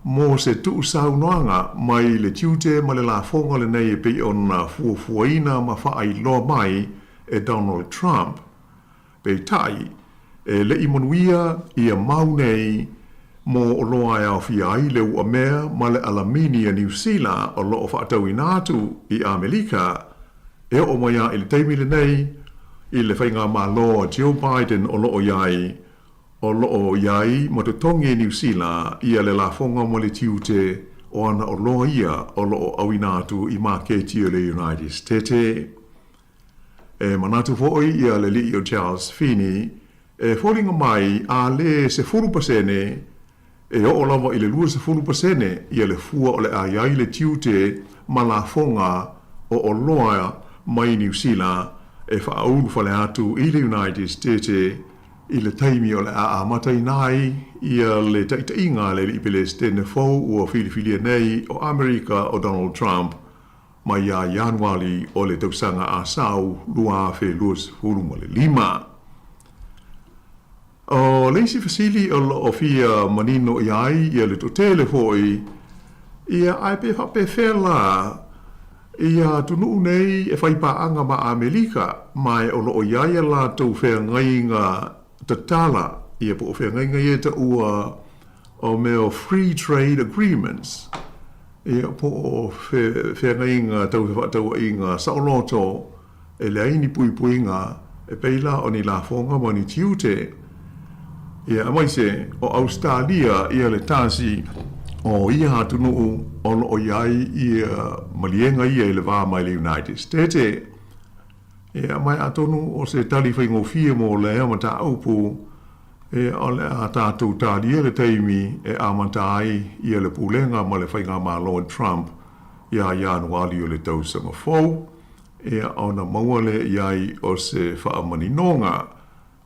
mo se tu saunoanga mai le tiute ma le la fonga le nei e pe o na fuafuaina ma whaai loa mai e Donald Trump. Pe tai, e le i monuia i a mau nei mo o loa e awhi ai le ua mea ma le Alamini a New Zealand o lo o whaatau inatu i Amerika. E o maia i le teimile nei, i le whainga mā loa Joe Biden o loo iai ma tutongi New Zealand ia le la fonga mo le tiute o ana o loa ia o loo awinatu i mā keti o le United States. manatu fo'i ia le li o Charles Finney, fōringa mai a le se 4% o lava i le lua se 4% ia le fua o le a iai le tiute ma la fonga o loa mai New Zealand whaauru whale atu i le United States i le taimi o le a matai nai ia le taitainga le li pele stene fau o whiliwhilia nei o Amerika o Donald Trump mai a Januari o le tausanga a sau lua fe luas huruma le 5. O leisi fasili o fia manino iai ia le totele foi ia ai pe whape whela ia tunu nei e whaipaanga ma Amerika mai o loo iai la tau whea ngai ngā tatala ia po whea ngai ngai e ta ua o meo free trade agreements ia po whea ngai ngā tau whatau i ngā saoloto e leini pui pui ngā e peila o ni la fonga mo ni tiute ia mai se o Australia ia le tasi o ia tunu o lo iai ia malienga ia le va mai le United States ia mai atonu o se tali fai ngofie mo le amata upu e o le atatu tali le taimi e amatai ia le pulenga ma le fai ngā malo Trump ia Januari o le tausanga fau ia ona mauale iai o se whaamaninoga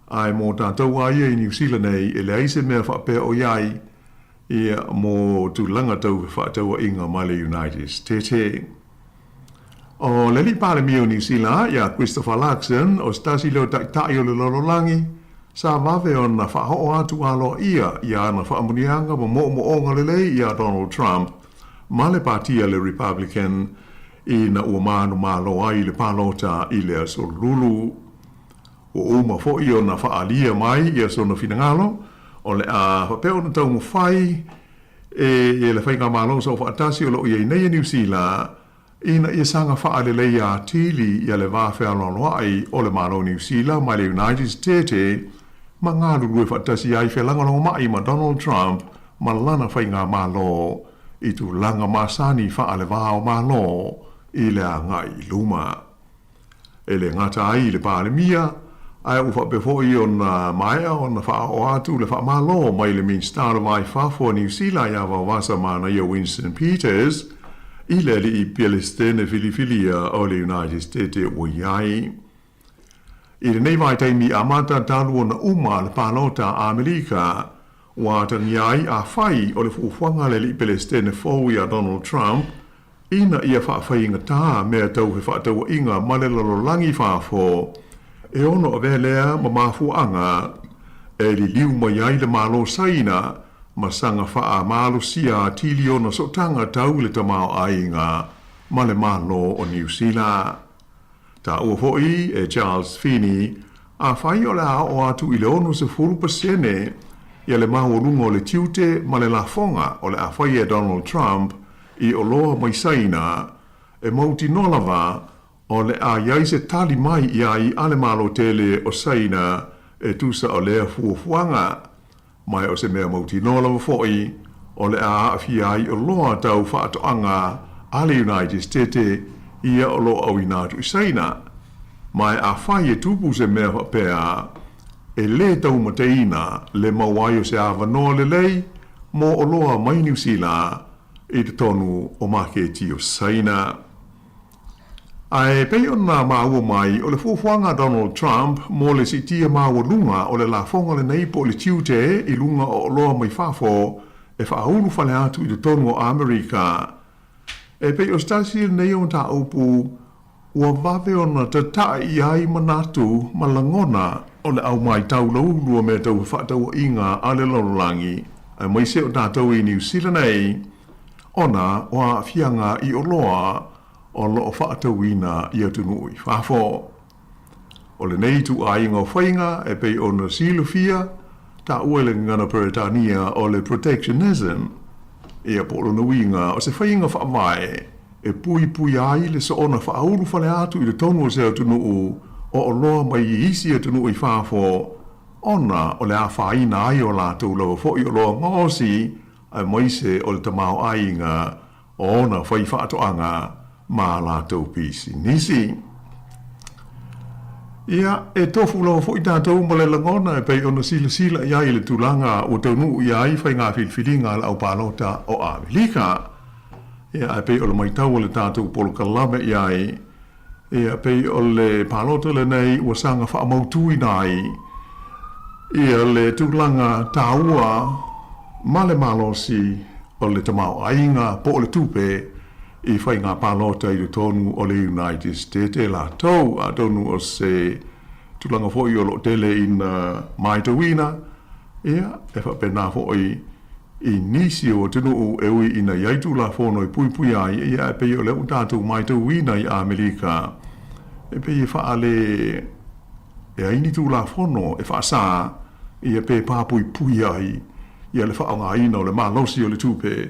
ai mo tātou ai i New Zealand nei e le aise mea whapea o iai ia mo tūlanga tau whaataua inga mai le United States. O le li pāle mi o New Zealand ia Christopher Luxon o stasi leo tai o le lololangi sa wawe o na whaho atu alo ia na whaamunianga mo onga le lei ia Donald Trump ma le partia le Republican i na ua manu malo ai le palota i le aso lulu o uma fo i o na whaalia mai i aso na finangalo o le a whapeo na tau mo whai e le whainga malo so whaatasi o lo i nei New Zealand ina i sanga whaale lei a tili i le wawhea lono ai o le malo New Zealand mai le United States ma ngā rurue whaatasi ai whelanga longo mai ma Donald Trump ma lana whainga malo i tu langa masani whaale wao malo i le a ngai luma. E le ngata ai le pāle mia ai ufa befo i ona maia ona wha o atu le wha malo mai le min stara mai whafo New Zealand ia wawasa mana ia Winston Peters i le li i Palestine filifilia o le United States o iai. I le nei vai taimi a mata talu ona uma le palota a Amerika wa tangiai a whai o le fuwhanga le li Palestine fo ia Donald Trump ina ia whaawhainga tā mea tau he whaatau inga malelalo langi whaafo e ono a velea ma mafuanga e li liu mai ai le malo saina ma sanga whaa malo sia tili ona sotanga tau le tamao ainga ma le malo o New Zealand. Ta ua foi e Charles Finney a whai o le a o atu i le ono se 4% ia le mahu rungo o le tiute ma le la fonga o le a whai e Donald Trump i o loa mai saina e mauti nolava o le a iai se tali mai i ai ale malo tele o saina e tusa o lea fuafuanga mai o se mea mauti nolava foi o le a afi ai o loa tau whaatoanga ale United States ia o loa au inatu i saina mai a whai e tupu se mea whapea e le tau mateina le mawai o se awanoa le lei mo o loa mai New Zealand i te tonu o maketi o saina. Ai pei o nā māua mai o le fuafuanga Donald Trump mo le sitia māua lunga o le la fonga le neipo le tiute i lunga o loa mai whafo e whaahuru whale atu i te tonu o Amerika. E pei o stasi nei o ta upu ua wawe o na tata i ai manatu malangona o le au mai tau lau lua me tau whaatau inga ale lololangi ai mai se o tātou i New Zealand ei ona o a fianga i o loa o loo whaatauina i atunu i whafo. O le nei tu a inga o whainga e pei o na silofia ta uele ngana Peretania o le protectionism e a polo na winga o se whainga whaamai e pui ai le so ona whaahuru whale atu i le tonu o se atunu o loa mai i isi atunu i whafo ona o le a whaina ai o lātou lau fo i o loa ngosi ai moise o le tamao ainga o na whai whaatoanga ma lātou pisi nisi. Ia, e tofu lo fo i tātou ma le langona e pei ona sila ia i le tūlanga o taunu ia i whai ngā whilwhiringa la au pālota o Amerika. Ia, e pei o le maitau o le tātou polo kalame ia i. Ia, pei o le pālota le nei ua sanga whaamautui nai. Ia, le tūlanga tāua ma le malosi o le tamau ainga po o le tūpe i whai ngā pālota i le tonu o le United States e la tau a tonu o se tulanga fo i o lo tele in Maitawina ia e wha pena fo i nisi o tunu o e ui ina iaitu la fono i pui pui ai ia e pei o le utatu Maitawina i Amerika e pei wha ale e aini tu la fono e wha sa ia pei pāpui pui ai ia le wha o ngā ina o le malosi o le tūpe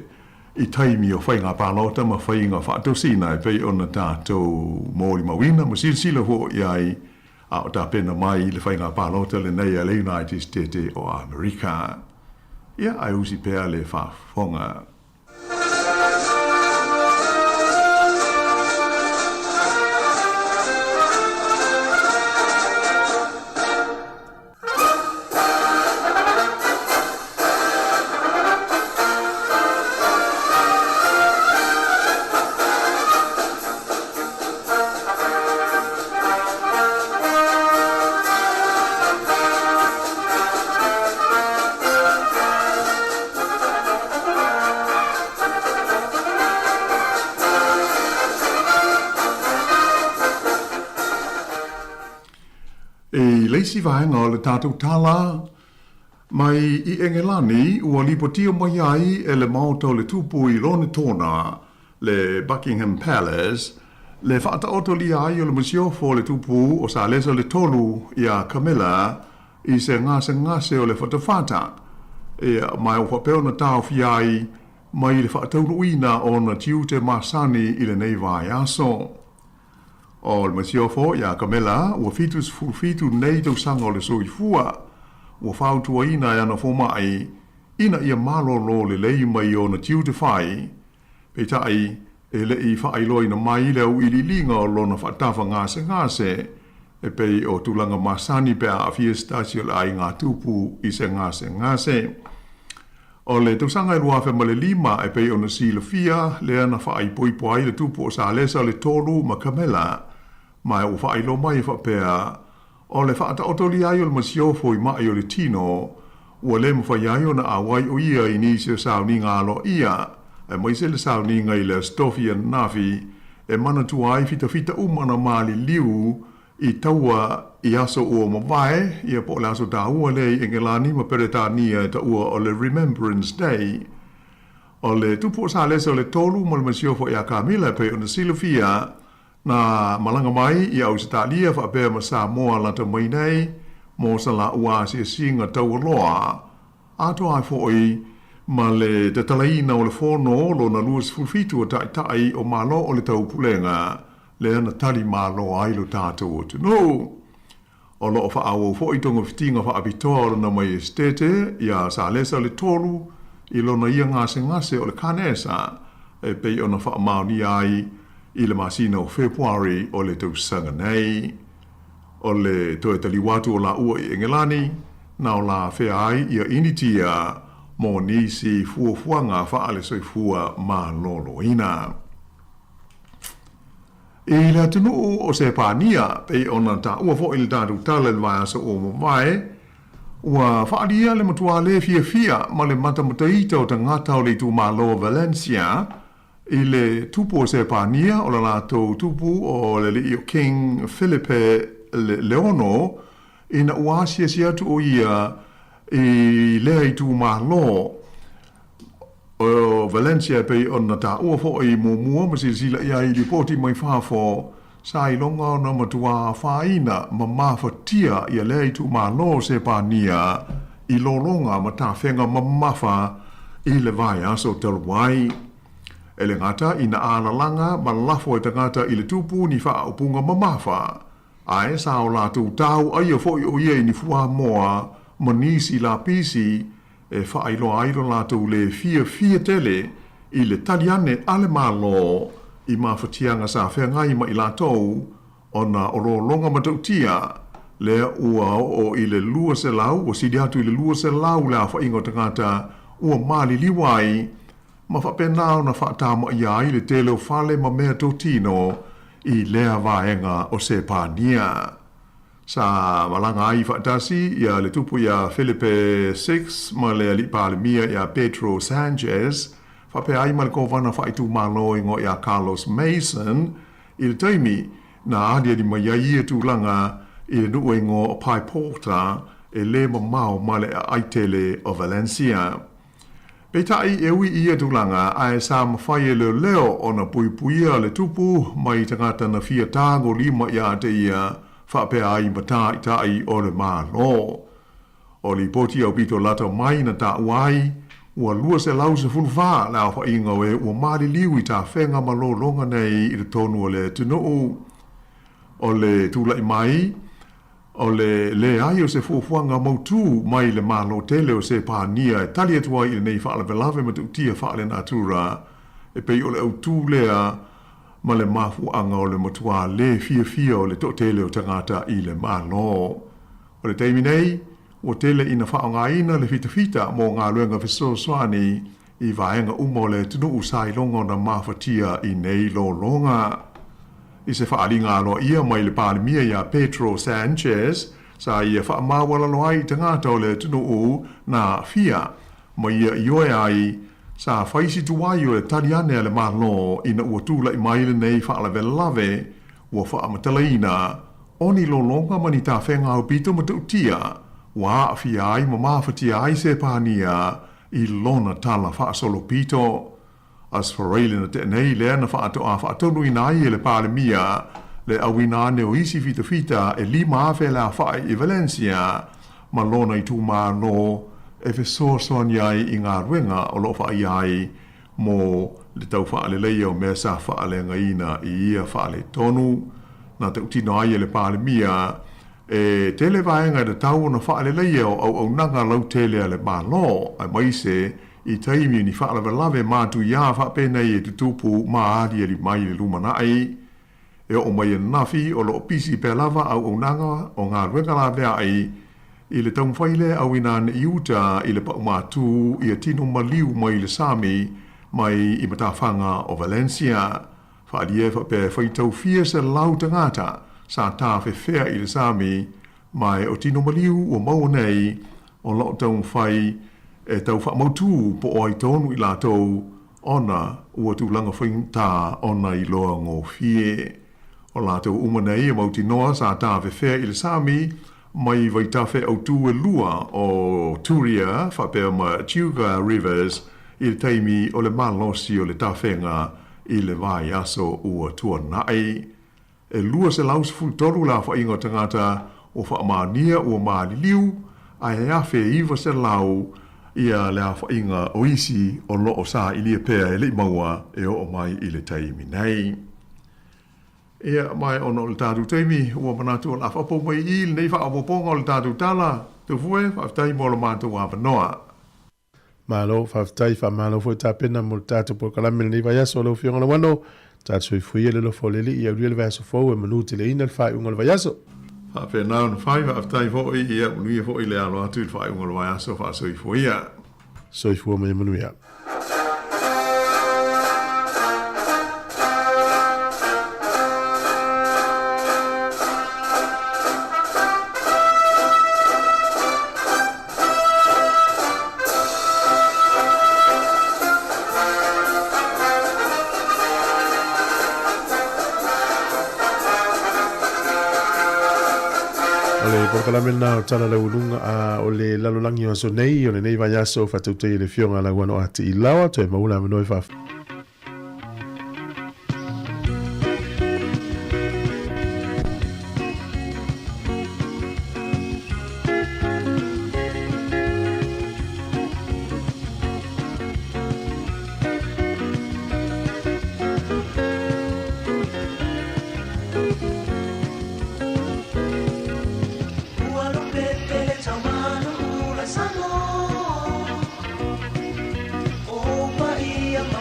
i taimi o whai ngā pālota ma whai ngā whaatosina e pei o na tātou mōri mawina ma sila ho iai a o tā pena mai le whai ngā pālota le nei a le United States o Amerika. Ia ai usi pēr le whaafonga. Leisi vaenga o le tātou tāla, mai i Engelani ua lipotio mai ai e le mautau le tupu i lone tōna le Buckingham Palace, le whaataoto li ai o le masiofo le tupu o sa lesa le tolu i a Camilla i se ngase o le whatawhata. E mai o whapeo na tāo fiai mai le whaatauru ina o na tiu te masani i le nei vai aso. O le masiofo i a Camilla, ua fitu nei tau sanga o le soifua, ua whautua ina e ana fomai, ina ia malolo le lei mai o na tiu te whai, pe tai e le i whailoi na mai le au ililinga o lona whaatafa ngase, e pei o tulanga masani pe a fiestasi o le ai ngā tupu i se ngase. O le tau sanga i ruafe ma le lima e pei o na sila fia, le ana whai poipoai le tupu o sa lesa le tolu ma Camilla, mai o whailo mai whapea, o le whaata otoli ai o le masiofo i mai o le tino, ua le mwhai ai o na awai o ia i nisi o sauni ngā lo ia, e mai se le sauni ngai le stofi a nafi, e mana tu ai fita umana mali liu, i taua i aso ua mawai, i a po le aso ta ua le i Engelani ma peretania ta ua o le Remembrance Day. O le tupu o sa lesa o le tolu ma le masiofo i a Camilla pe o na silofia, na malanga mai i au Italia whaapea ma Sāmoa lata mai nei, mo sa la ua si singa tau loa. Ato ai foi ma le te talaina o le fono lo na luas fulfitu o tai o malo o le tau pulenga, le ana tali malo ai lo tātou o tunu. O lo o whaau foi tonga fitinga whaapitoa o na mai estete, ia sa lesa le tolu, i lo na ia ngase o le kanesa, e pei o na whaamauni ai, i le masina o February o le tausanga nei. O le toe taliwatu o la ua i Engelani, na o la whea ai ia initia mo nisi fuafuanga whaale soifua ma lolo ina. I le atunu o se pānia, pei ona ta ua fo i le tātu tala le vai asa o mawai, ua whaalia le matua le fia ma le matamataita o ta ngata o le tu ma loa Valencia, i le tupu o se pānia o la lātou tupu o le li o King Filipe Leono ina uasia si atu o ia i lea i tu malo o Valencia pe ona ta ua fo i mua ma sila ia i ripoti mai whafo sa i longa na matua whaina ma mawhatia i lea i tu malo se pānia i lolonga ma ta whenga ma mawha i le vai aso talwai. E le ngata ina alalanga ma lafo e tangata i le tupu ni wha upunga mamafa. Ae sa o la tau aia fo i o ia i ni fua moa ma nisi la pisi e wha ailo ailo la tau le fia tele i le taliane ale malo i mawhatianga sa whengai ma i la tau o na oro longa matautia le ua o i le lua se lau, o sidi atu i le lua se lau le a whaingo tangata ua mali liwai, ma whapenao na whaatama ia i le tele o whale ma mea tōtino i lea vaenga o se pānia. Sa malanga ai whaatasi ia le tupu ia Filipe 6 ma le ali pālemia ia Pedro Sanchez, whape ai ma le kovana whaitu malo ingo ia Carlos Mason, i le taimi na adia di mai ia tūlanga i le nua ingo o Pai Porta e le mamau ma le aitele o Valencia. Peitai e ui ia tūlanga ai sa mawhai e leo o na puipuia le tupu mai tangata na fia tāgo lima ia te ia whape ai mata i tai o le mālo. O li poti au pito lata mai na tā uai, ua lua se lau se fulwha la wha inga we ua maari liwi tā whenga malo longa nei i le tonu o le tunuu. O le tūla i mai, o le ai o se fuafuanga mautu mai le malo tele o se pānia e tali atua i le nei whaala velave ma tuutia whaale natura e pei o le au tū lea ma le mafuanga o le matua le fia o le tōtele o tangata i le malo. O le teimi nei, o tele ina whaonga ina le fita mō ngā luenga fiso soani i vaenga umo le tunu usai longa na mawhatia i nei lo longa. I se whaalinga aloa ia mai le pālemia ia Pedro Sanchez, sa ia whaamawala loa i tangata o le tunu u na fia, ma ia ioe ai sa whaisi tuwai o le taliane le malo ina ua tūla i mai le nei whaala velave, ua whaamatalaina, oni lo longa mani tā whenga au pito matautia, wa fia ai ma mawhatia ai se pānia i lona tala whaasolo pito. As for reile na te nei lea na whaatonu i nai e le pālemia, le awina ne o isi fita e lima awe la whae i Valencia, ma lona i tūmā no e fe soani ai i ngā ruenga o lo whae ai mo le tau whaale leia o mea sa whaale ngaina i ia whaale tonu. Na te utino ai e le pālemia, e tele vaenga de tau na whaale leia o au nanga lau tele le malo, ai maise, i taimi ni whaala lave mātu ia whapena i e tutupu maari e li mai le lumanai. E o mai e nafi o lo pisi pe lava au nanga o ngā ruenga la vea ai i le taumwhaile au ina ne iuta i le pau mātu i a tino maliu mai le Sami mai i matawhanga o Valencia. Whaalie whape whaitau fia se lau tangata sa tā whewhea i le Sami mai o tino maliu o mau nei o lo taumwhai e tau whaamautu po o ai tonu i lātou ona ua tūlanga whainta ona i loa ngō fie. O lātou umanei e mauti noa sa tā whewhea i le Sami mai vai tawhe au tū e lua o Turia whapea ma Chuga Rivers i le taimi o le malosi o le tawhenga i le vai aso ua tua nai. E lua se laus fultoru la whainga tangata o whaamania ua maaliliu a e awhe iwa se lau ia le whainga o isi o loo sa i lia pēa e le maua e o mai i le taimi nei. Ia mai ono le tātou taimi ua manatu o la whapo mai i le nei whaapoponga o le tātou tala te fue whaftai mo le mātou a wanoa. Malo whaftai whamalo fwe tāpena mo le tātou po kalame le nei vai aso lo fionga le wano tātou i fui le lo foleli i au le vai aso fau e manu te le ina le whai unga le vai aso. Hape nao na whai whaftai fo i ia unuia fo i le alo atu il whai unga le vai aso wha soi fo ia. Soi fua mai manuia. Kalame na tala le ulunga a o le lalolangi o so nei o le nei vai aso whatautei le fionga la wano ati i lawa to e maula me noi whaf.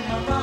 Mama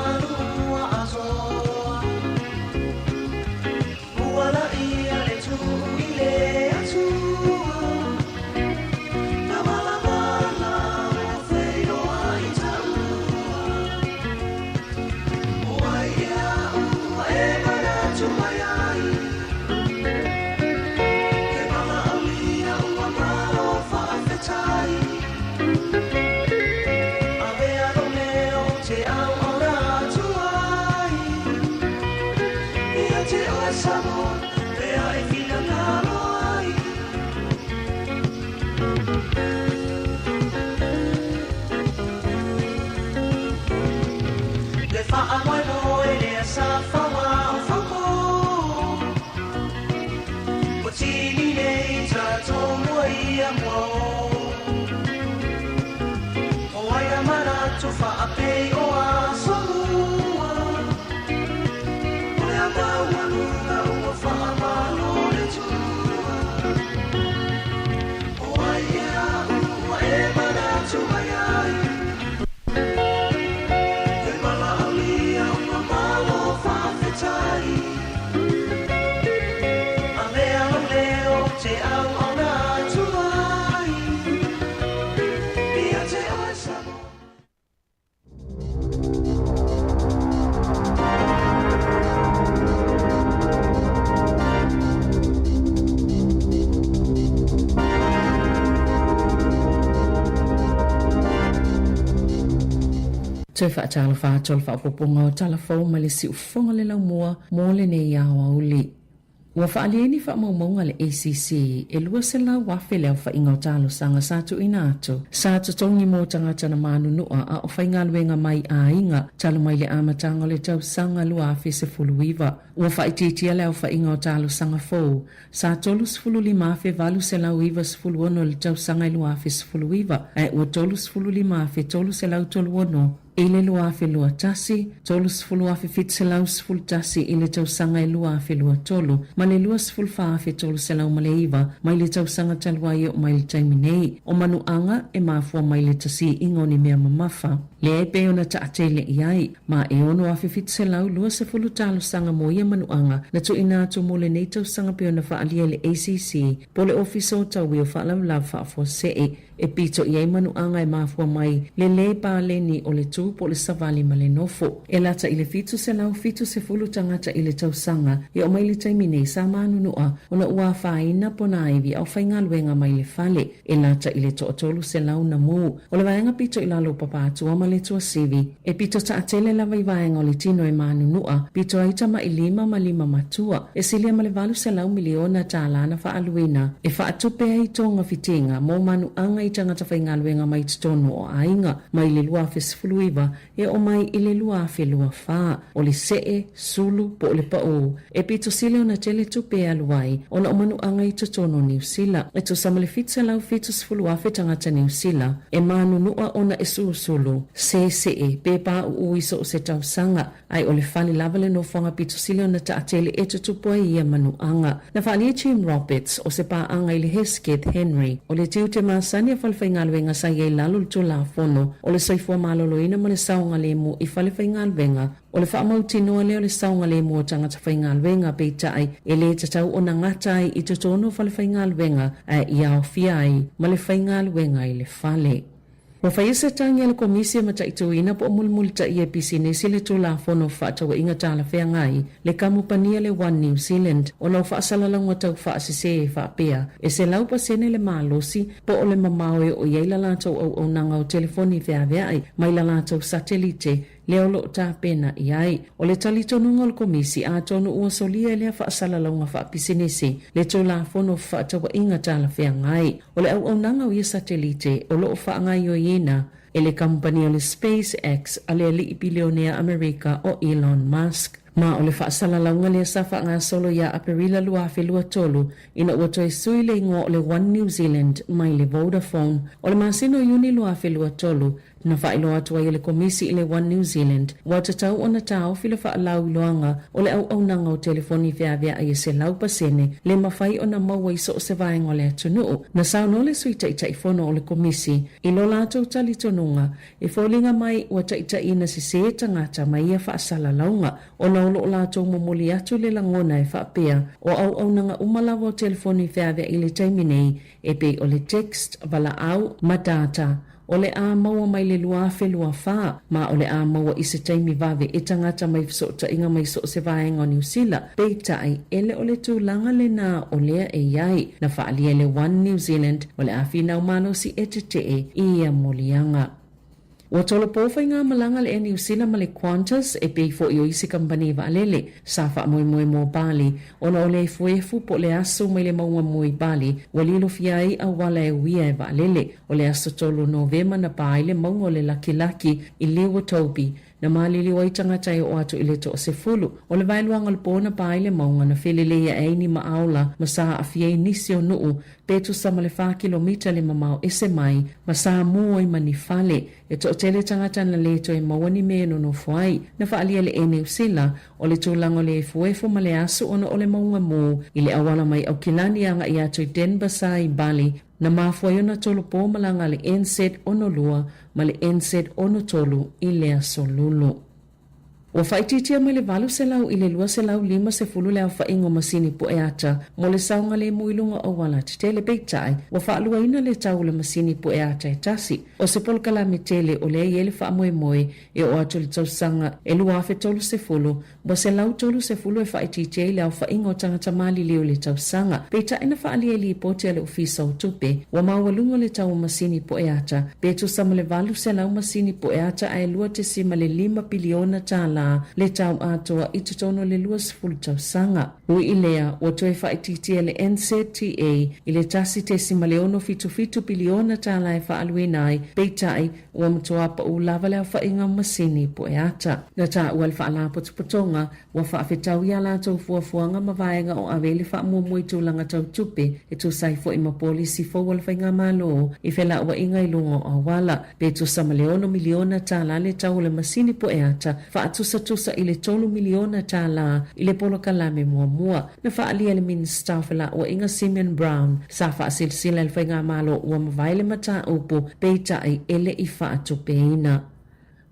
Le whaamoeno e lea sa whawa o whako. O tini nei tato mua ia mo. O aia mana tu whaapei o a Sāmoa. O lea mawalunga ua whaamalo le tua. O aia ua e mana tu mai ai. Toi whaatalo whaatolo whaapoponga o talafou ma le si ufonga le lau mua mo le ne iawa uli. Ua whaalieni whaamaumaunga le ACC e lua se lau wafe leo whainga o talo sanga sātu ina atu. Sātu tongi mō tangata na manunua a o whaingaluenga mai a inga talo mai le amatanga le tau sanga lua afe se fuluiva. Ua whaititia leo whainga o talo sanga fou. Sātolu sfulu lima afe valu se lau iwa sfulu ono le tau sanga lua afe se fuluiva. E ua tolu sfulu lima afe tolu se lau tolu ono. Ile lua afe lua tasi, tolu sfulu afe fit se lau sfulu tasi ile tau sanga e lua afe lua tolu, ma le lua sfulu fa afe tolu se lau male iwa, ma ile tau sanga talua i o ma ile taiminei, o manu anga e mafua ma ile tasi ingoni mea mamafa. Le e pe ona ta atele iai, ma e ono afe fit se lau lua se fulu talo sanga mo ia manu anga, na tu ina atu mo le nei tau sanga pe ona fa alia le ACC, po le ofiso tau wio fa lau lau fa afua see, e pito iai manu anga e mafua mai, le pa leni o le tu po le savali ma le nofo. E lata ile fitu se lau fitu se fulu tangata ile tau sanga, e o mai le taimine sa manunua, ona ua whaina pona iwi au whaingaluenga mai le fale, e lata ile tootolu se lau na mu. O le vaenga pito ilalo papatua ma le tua sivi, e pito ta atele la vaivaenga o le tino e manunua, pito aita ma ilima ma lima matua, e silia ma le valu se lau miliona ta alana fa aluina, e fa atupe ai tonga fitinga, mo manu anga i tangata whaingaluenga mai titono o ainga, mai le lua fesfuluiva, e o mai i le lua afe lua wha, o le see, sulu, po le pao, e pito sile ona tele tupe aluai, ona o manu anga i totono New Zealand, e to samale fitsa lau fitus fulu afe tangata New Zealand, e manu nua ona e sulu, see, pepa u iso o se tau sanga, ai o le fali lava le nofanga pito sile ona ta atele e tutupua ia manu anga. Na fali e Jim Roberts, o se pa anga i le Hesketh Henry, o le tiu te maasani a falwhaingaluenga sa iei lalo tu la fono, o le saifua maloloina ma le saunga le mu i falwhaingaluenga, o le whaamautinoa leo le saunga le mu o tangata whaingaluenga peitai, e le tatau o na ngatai i totono falwhaingaluenga, i au fiai, ma le whaingaluenga i le fale. Wa faisa tangi le komisia mata ituina po mulmulta i episinesi le tula fono fatawa inga tala fea ngai le kamupania le One New Zealand o lau faasalalanga tau faasise faapea e se lau pasene le malosi po o le mamawe o iei lalatau au nanga o telefoni fea veai mai lalatau satelite leo lo ta pena iai o le talitonunga o le komisi a tonu ua solia lea faasalalanga faapisinesi le tula fono fatawa inga tala fea ngai o le au nanga o ia satelite o lo faa ngai o e le kampani o le SpaceX a le li bilionea Amerika o Elon Musk. Ma o le whaasalaunga le safa ngā solo ia aperila lua whelua tolu ina ua toi sui le ingo o le One New Zealand mai le Vodafone. O le masino yuni lua whelua tolu na whaeloa atua i le komisi i le One New Zealand wa tatau o na tau fila whaalau iloanga o le au nanga o telefoni whiawhia ai se lau pasene le mawhai o na maua i so se vaenga o le atunuu. Na sauno le sui taifono o le komisi i lo lato tali tonunga e fōlinga mai wa taitaina si se tangata mai ia whaasalaunga o na olo lato momoli atu le langona e whaapea o au nanga umalawa o telefoni whiawhia i le taiminei e pe o le text vala au matata o le a maua mai le lua whelua wha, ma o le a maua i se taimi vave e tangata mai fsota inga mai so se vaenga o New Zealand, peitai ele o le tūlanga le nā o lea e iai, na whaalia le One New Zealand, o le a whinau malo si e te i ia molianga. Ua tolo pōwhai ngā malanga le New Zealand ma le Qantas e pei fo i o isi kampani wa alele sa wha moe mo Bali. Ona o le fuefu po le aso mai le maunga moe Bali wa lilo fiai a wala e wia e wa alele o le aso tolo Novema na pa le maunga o le laki i lewa taupi na malili wai tangata o atu i le to se fulu. O le vailuanga le pōna pa le maunga na whelelea e ni maaula ma sa a fiei nisi o nuu petu sama le 4 kilomita le mamao ese mai ma Sāmoa i manifale e to tele tangata na leto e mawani me no fuai na whaalia le ene usila o le tūlango le fuefo ma le asu ona o le maunga mō i le awala mai au kilani anga i atu i Denver sa i Bali na mafuayona tolo pō malanga le NZ ono lua ma le NZ ono tolu i le aso lulu. O whaititia mai le valu se lau i le lua se lau 5 se fulu le au whaingo masini po e ata mo le saunga le muilunga o wala te tele peitai wa whaalua ina le tau le masini po e ata e tasi. O se polkala me tele o le iele wha moe moe e o atu le tau sanga e lua afe tolu se fulu wa se lau tolu se fulu e whaititia i le au whaingo tangata mali leo le tau sanga. Peitai ina whaalia li pote le ofisa o tupe wa mawalunga le tau masini po e ata petu sama le valu se lau masini po e ata ai lua te sima le 5 biliona tala le tau atoa i tutono le luas fulu tau sanga. Ui ilea, o toe whaititia le NZTA i le tasi te sima le ono fitu biliona tala e whaaluenai peitai ua matoa pa u lava leo whainga masini po e ata. Na ta ua le whaala potonga ua whaafetau ia la tau fuafuanga mawaenga o awele whaamua tūlanga tau tupe e tu saifo i mapolisi fau al whainga malo i whela ua inga i lungo o wala petu sama le ono miliona tala le tau le masini po e ata whaatusa i le 3 miliona tala i le polo kalame mua na whaalia le minister whela o inga Simeon Brown sa whaasilsila le whainga malo ua mawaile mata upo peitai ele i whaatupeina.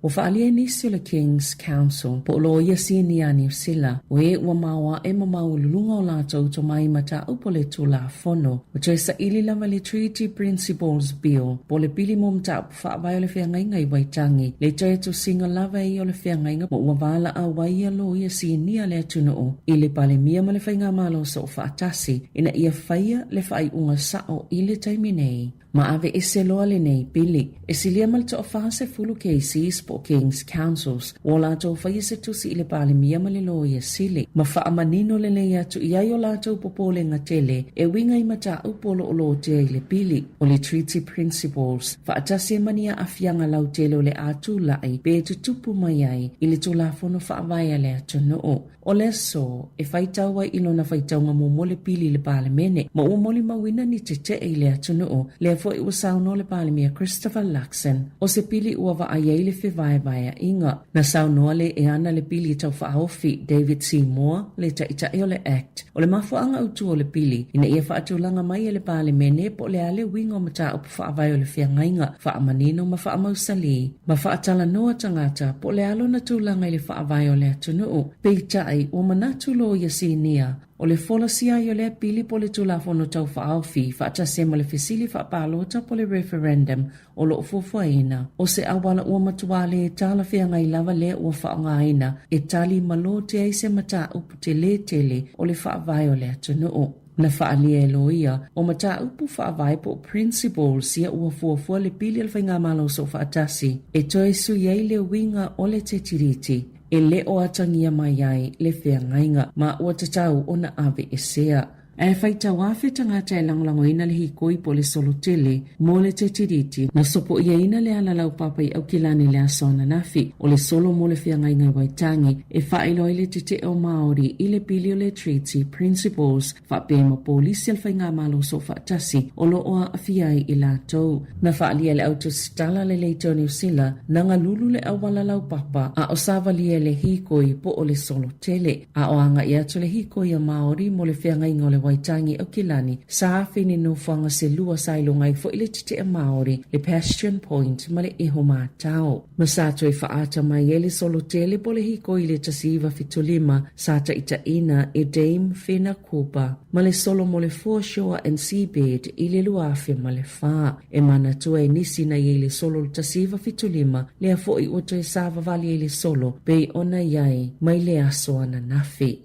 O whaalia nisi le King's Council po lo ia sini a New Zealand we ua maua e mamau lulunga o lātou to mai mata upo le tula fono o tue sa ili lama le Treaty Principles Bill po le pili mo mta upo whaavai o le whiangainga i waitangi le tue tu singa lava i o le whiangainga mo ua wala a waia lo ia sini a le atunu i le pale mia ma le whainga malo so whaatasi ina ia whaia le whai unga sao i le taiminei. Ma ave ese loa le nei pili. E silia mal to ofase fulu cases po King's Councils. Wola to whaia se tusi i le pale mia ma le loa ia sili. Ma wha amanino le nei atu iai o lato popole ngatele e winga i mata upolo o lo te i le pili. O le Treaty Principles. Wha atase mania afianga lau tele o le atu lai be tutupu mai ai i le tulafono wha avaya le atu noo. O le so, e whaitaua ilo na whaitaunga mo mole pili le pale mene. Ma ua moli mawina ni te te i le atu noo. Le foi ua sauno le palemia Christopher Luxon o se pili ua wa aiei le whivaevaea inga. Na saunoa le e ana le pili tau whaaofi David Sāmoa le taitai o le Act. O le mafuanga utu o le pili ina ia whaatulanga mai e le palemene po le ale wingo mata upu whaavai o le whiangainga whaamanino ma whaamausali. Ma whaatala noa tangata po le alo na tūlanga i le whaavai o le atunuu. Peitai ua manatu lo ia sinia. O le folosia i o le pili po le tulafono tau whaauwhi whaatase le fesili whaapalota po le referendum o lo ufufuaina. O se awala ua matuale e tala whianga i lava le ua whaongaina e tali malo te aise mata upu te tele o le whaavai o le atunuu. Na whaalia e loia o mata upu whaavai po principles ia ua fuafua le pili al whainga malo so whaatasi e toe su iei le winga o le te tiriti. E le o atangia mai ai le whiangainga ma ua tatau o na ave e sea. E whaita wafe tangata e langlangoina le hikoi po le solotele mo le te tiriti na sopo ia ina le alalau papai au kilani le asona nafi o le solo mo le whiangainga waitangi e whailoi le te o Māori i le pili o le Treaty Principles whapema polisi al whainga malo so whaatasi o lo oa awhiai i lātou. Na whaalia le auto stala le leito New Zealand na ngā lulu le awalalau papa a o savalia le hikoi po o le solotele a o anga i atu le hikoi a Māori mo le whiangainga o le waitangi o kilani sa fini no whanga se lua sailongai fo ile tite a Māori le Passion Point ma le eho mātao. Masato i whaata mai ele solotele po le hiko i le tasiva fitulima sata ita ina e Dame Fena Cooper ma le solo mo le foreshore and seabed i le luafe ma le wha. E mana tua e nisi na i le solo le tasiva fitulima le a fo i oto e sava vali e le solo pei ona iai mai le aso ana nafi.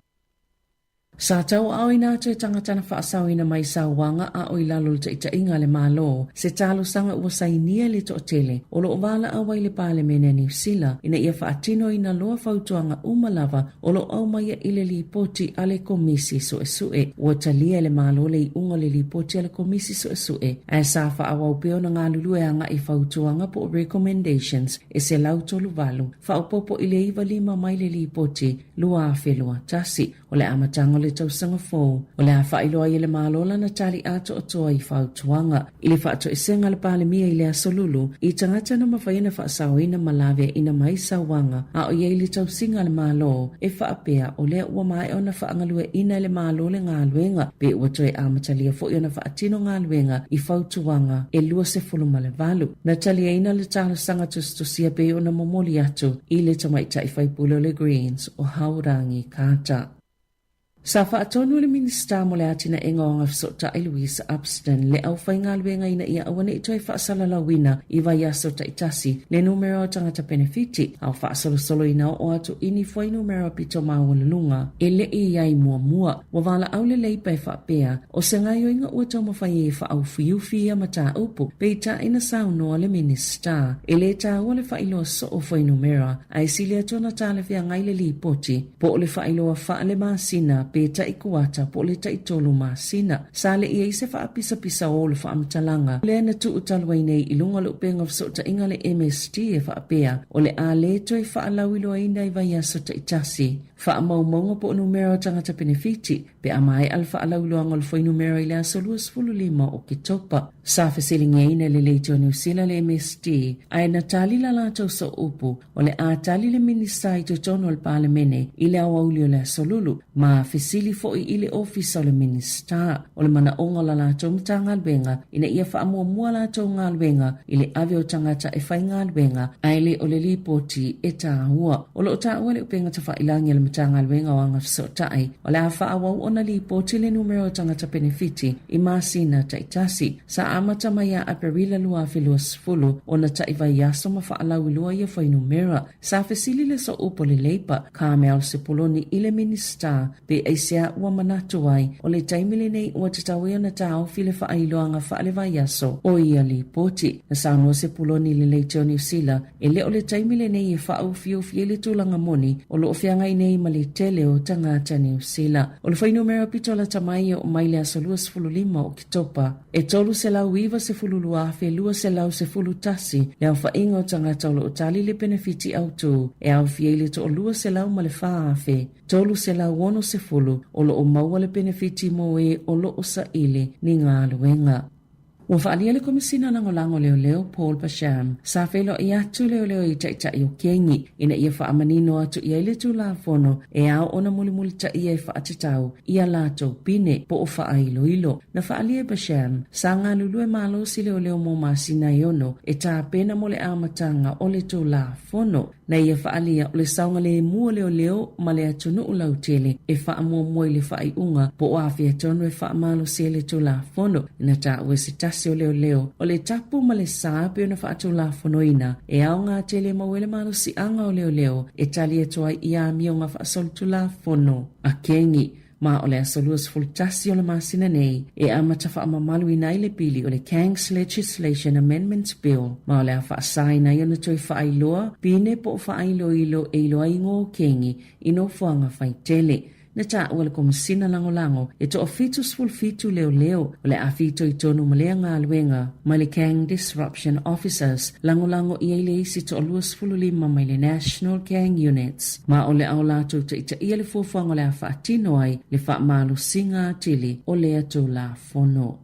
Sa tau au ina te tangatana whaasau ina mai sa wanga a oi lalo te ita inga le malo, se talo sanga ua sainia le to tele, o lo wala awai le pale mene New Zealand, ina ia whaatino ina loa fautuanga umalava, o lo au mai ile li poti ale komisi so esue, ua talia le malo le unga le li poti ale komisi so esue, a sa whaawau peo na ngā lulue anga i fautuanga po recommendations, e se lau tolu valu, whaupopo ile iwa lima mai le li poti, lua whelua tasi, o le amatanga le tausanga fōu. O le hawhailoa i le mālola na tali ato o toa i whautuanga. I le whaato isenga le pālemia i le asolulu, i tangata na mawhaina whaasau ina malawe ina mai sawanga, a o iei le tausinga le mālo, e whaapea o lea ua mai o na whaangalue ina le mālo le ngā luenga, pe ua toe amatalia fo i o na whaatino ngā luenga i whautuanga e lua se fuluma le valu. Na talia ina le tala sanga tustosia pe o na momoli atu, i le tamaita i whaipulo le Greens o Haurangi Kata. Sa whaatonu le minista mo le atina e ngonga fsota i Louise Upston le au whainga luenga ina ia awane i toi whaasala wina i vai aso ta itasi le numero tangata benefiti au whaasolo ina o atu ini fwai numero pito maawalunga e le i iai mua wa wala au le leipa e whaapea o se ngai o inga ua tau mawhai e wha au fiufi mata upu pe ita ina saunoa le minista e le ta ua le whailo so o fwai numero a isilia tona tale fia ngai le li poti po le whailo a wha le masina peta i kuata po le ta i tolu masina. Sa le ia i se wha pisa o le wha amatalanga. Le ana tu utalwai nei i lunga le upenga fsota inga le MST e wha apea o le a le toi wha alawilo aina i vai aso ta itasi. Wha amaumonga po numero tangata benefiti pe amai al wha alawilo angol fwai numero i le aso luas fulu lima o kitopa. Sa whasilinga ina le leitio New Zealand le MST ai na tali la lato so upu o le a tali le minista i totono al palemene i le awaulio le asolulu ma sili fo i ile ofisa o le minista o le mana onga la lato mtanga albenga ina ia wha mua lato ngā albenga ile ave o tangata e whai ngā albenga aile o le lipoti e tāhua o le o tāhua le upenga ta whailangi le mtanga albenga o anga fsotai o le a wha awau o na lipoti le numero o tangata benefiti i masina ta itasi sa amata maya a perila lua filua sfulu o na ta iwa yaso ma wha alawi lua ia whai numera sa fesili le so upo le leipa ka mea se poloni ile minista pe eisia ua manatu ai o le taimile nei ua te tawea na tau file whaailoanga whaale vai aso o ia li poti. Na Sāmoa se puloni le leitio New Zealand e le o le taimile nei e whaau fio le tūlanga moni o lo whiangai nei ma le tele o tangata New Zealand. O le whainumera pito la tamai o mai le aso luas fulu lima o kitopa e tolu se lau iwa se fulu luafe lua se lau se fulu tasi le au whainga o tangata o lo utali le benefiti au tu e au fiele to o lua se lau ma le whaafe tolu se lau ono se fulu o lo o maua le benefiti mo e o lo o sa ile ni ngā luenga. Ua whaalia le komisina langolango leo Paul Basham sa whelo i atu leo i taita i o kengi ina ia whaamanino atu i aile tu la fono e au ona mulimuli ta ia i whaatatau ia lato pine po o whaailo. Na whaalia Basham sa ngā lulue malo si leo mo masina i ono e tā pena mo le amatanga o le tu la fono na ia whaalia o le saunga le mua leo ma le atunu u lautele e whaamua moi le whaaiunga po o awhia tonu e whaamalo si le tu la fono ina tā ue si o leo o le tapu ma le sāpe o na whaatu la fonoina e au ngā tele mawele malo si anga o leo e tali e toa i a mi o ngā whaasolu tu la fono a kengi ma o le asoluas fultasi o le masina nei e amata whaamamalu ina i le pili o le Kangs Legislation Amendments Bill ma o le a whaasaina i ona toi whaailoa pine po o whaailoilo e iloa ingo o kengi ino fuanga whaitele. Na ta ua le komisina langolango e to ofitus fulfitu leo o le afito i tonu malea ngā luenga ma le Kang Disruption Officers langolango i eile isi to luas fululima mai le National Kang Units ma o le au lato ta ita ia le fuafuanga le a whaatino ai le whaamalu singa tili o le atu la fono.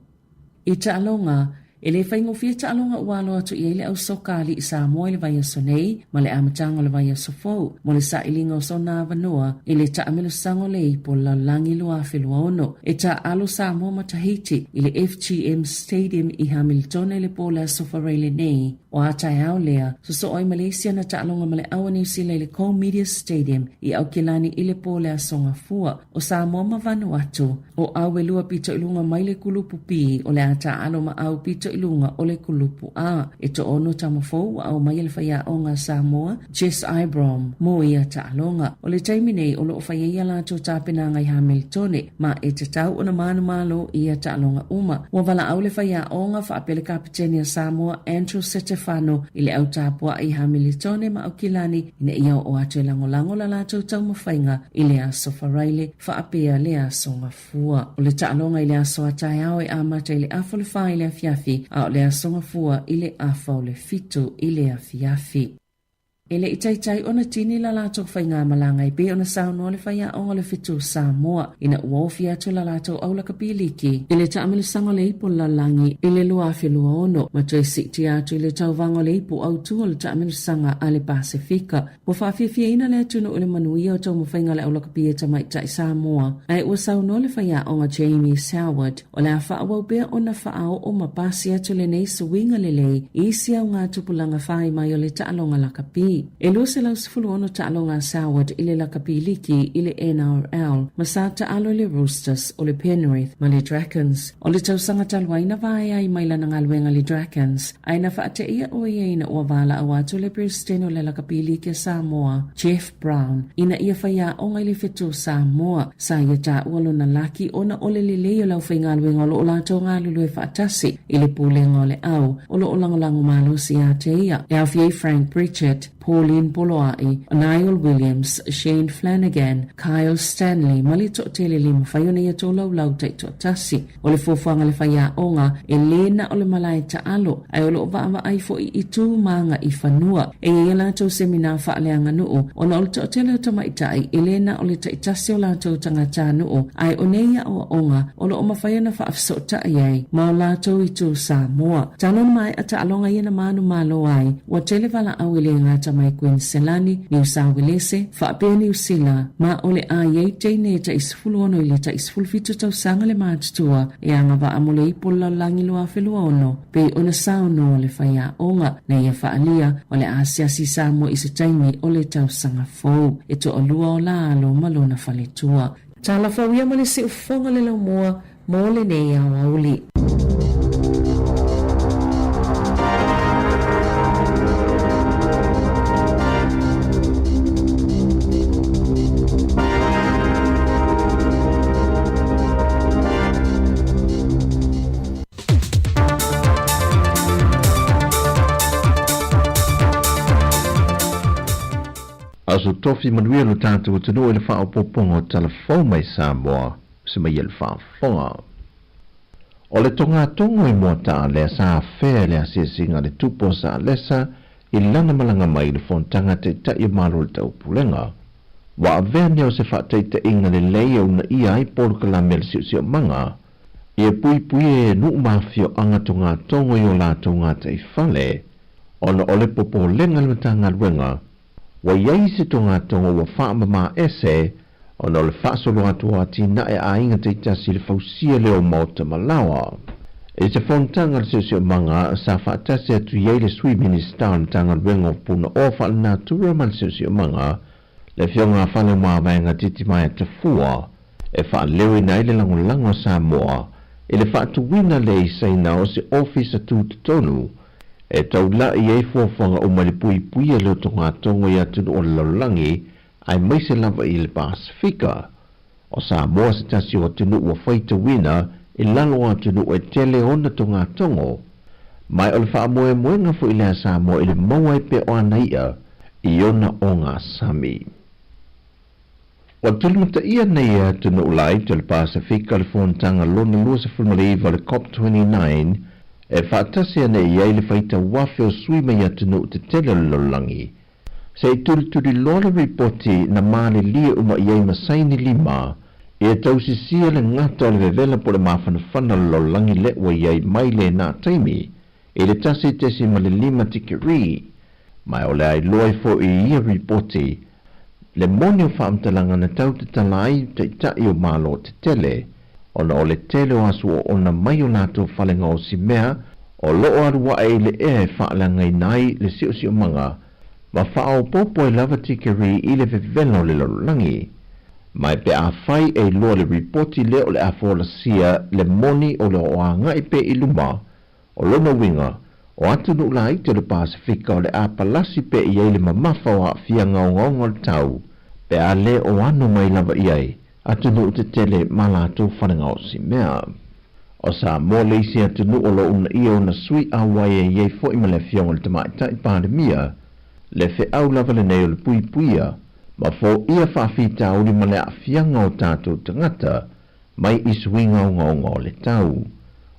I ta alonga e le whaingofia ta alonga ualo atu i eile au sokali i Sāmoa le vai aso nei, ma le amatanga le vai aso fau, mo le sa ilinga o so nā vanoa, e le ta amelo sango le ipo la langi lua whelua ono, e ta alo Sāmoa ma Tahiti, i le FGM Stadium i Hamilton e le pola aso whareile nei, o atai au lea, so oi Malaysia na ta'alonga male awa New Zealand le Ko Media Stadium I au kilani ile po le asonga fua o Sāmoa ma Vanuatu o au lua pito ilunga mai le kulupu pi o le ata alo ma au pito ilunga o le kulupu a e to ono tamafou au mai le whaia onga Sāmoa Jess Ibrom mo ia ta'alonga o le taiminei o lo whaia la to tāpena ngai Hamiltone ma e te tau o na manu malo ia ta'alonga uma wa wala au le whaia onga whaapele kapiteni a Sāmoa Andrew Setefano I le au tāpua I Hamiltone ma au kilani ina ia o atu lango la la tau mawhainga I le aso wharaile whaapea le aso ngafua. O le ta'alonga I le aso atai au e amata I le afo le wha I le afiafi a o le aso ngafua I le afa o le fitu I le afiafi. Ele itaitai ona tini la lato whainga malanga I be ona sauno le whaia onga le fitu Sāmoa ina uofi atu la lato au la kapiliki. Ele taamele sango le ipo la langi ele lua afi lua ono ma toi siti atu ile tau vango le ipo au tua le taamele sanga ale Pasifika. Wa whaafifia ina le atu no ule manuia o tau mawhainga le au la kapia tamaitai Sāmoa. Ai ua sauno le whaia onga Jamie Soward o le afa awau bea ona whaao o mapasi atu le nei suwinga le lei isi au ngā tupulanga whai mai o le taalonga la kapia. E lua se lau sifulu ono ta'alonga Soward ile la kapiliki ile NRL ma sa ta'alo le Roosters o le Penrith ma le Dragons. O le tausanga talwaina vaya I maila na ngalwenga le Dragons ai na whaate ia o ia ina ua wala awatu le President o le la kapiliki Samoa Jeff Brown ina ia whaia o ngai le fitu Samoa sa ia ta ualo na laki ona ole le leo lau whai ngalwenga o lo o lato ngalulu e whaatasi ile pulenga o le au o lo o langolango malo si a te ia. E awhiei Frank Pritchett Pauline Poloai, Niall Williams, Shane Flanagan, Kyle Stanley, malito tele lima whaiona ia tō lau tai tō tasi. O le fōwhanga le whaia onga, e lena o le malai ta alo, ai o lo waama ai fo I itu maanga I whanua. E ia lātou semina whaaleanga nuu, o na o le tō tele o tamaitai, e lena o le tai tasi o lātou tangata nuu, ai o neia o onga, o lo o mawhaiona whaafso tai ai, ma o lātou itu Sāmoa. Tānon mai a ta alonga ia na manu malo ai, wa tele wala au ile ngata mai Queenselani, New South Wales, whaapea New Zealand, ma ole a iei teine ta isfulu ono ile ta isfulu fitu tau sanga le mātutua, e anga wa amole ipola langi loa whelua ono, pe ona sauno le whaia onga, na ia whaalia, ole a siasi Sāmoa I se taimi ole tau sanga fau, e to olua o la alo malona whaletua. Tala whawia male se ufonga le lau moa, mo le nei au auli. Aso tofi manuia no tātou tano ele wha o poponga o talafau mai Sāmoa, se mai ele wha whonga. O le tonga tongo I mua taa lea sa whea lea singa le tupo sa lesa I lana malanga mai le fontanga te tai malo le tau pulenga. Wa avea neo se wha teita inga le leia una ia I polo kalame le siu manga. I pui e nu mafio anga tonga tongo I o la tonga te whale. Ona ole popo lenga le matanga luenga. Wa iei se tonga tonga wa whaama maa ese, ona o le whaasolo atua tina e a inga te tasi le fausia leo mauta malawa. E se fontanga le seo manga sa whaatasi atu iei le sui minister le tanga ruenga o puna o whaala natura ma le seo manga, le fionga whale maa vaenga titi mai te fua, e wha leo ina ile lango Sāmoa, e le whaatuwina le isaina o se office atu tonu, e tau la I ei fuafanga o malipui puia leo tonga tongo I atu o laulangi ai maise lava I le Pasifika. O Sāmoa se tasi o tunu ua whaita wina I lalo atu nu e tele ona tonga tongo. Mai o le wha moe moenga fu I lea Sāmoa I le mawai pe o anaia I ona o ngā Sami. O tulmuta ia nei atu nu lai te le Pasifika le fontanga lona lua se fulmaliva le COP29 e whaatasi ane iei le whaita wafe o sui mai atunu te tele lolangi. Se I turi lola ripoti na maale lia uma iei masaini lima, e tausisia le ngata o le vevela po le mawhanawhana lolangi le wa iei mai le nā taimi, e le tasi tesi ma le lima tikiri. Mai o le ai loai fo I ia ripoti, le moni o whaamtalanga na tau te talai te itai o malo te tele, ona o le tele o asu o ona mai o nato whalenga o si mea, O loo arua e le e whaalangai nai le sio manga, ma whao popo e lava tikeri i le vevelo le lalulangi. Mai pe a whai e loa le reporti le o le afolasia le moni o le oanga i pe iluma, o lona winga, o atu nu la ite le Pasifika o le a palasi pe i le mamafa o a fia ngaungaunga le tau, pe a le o anu mai lava iai, atu nu te tele malato whanangao si mea. O Sāmoa le isi atu nu o lo una ia o na sui a wae e iei fo ima le fionga le tamaita i pandemia, le fe au lava le nei o le puipuia, ma fo ia whaafita uli ma le a fianga o tātou tangata, mai isuinga o ngaunga o le tau.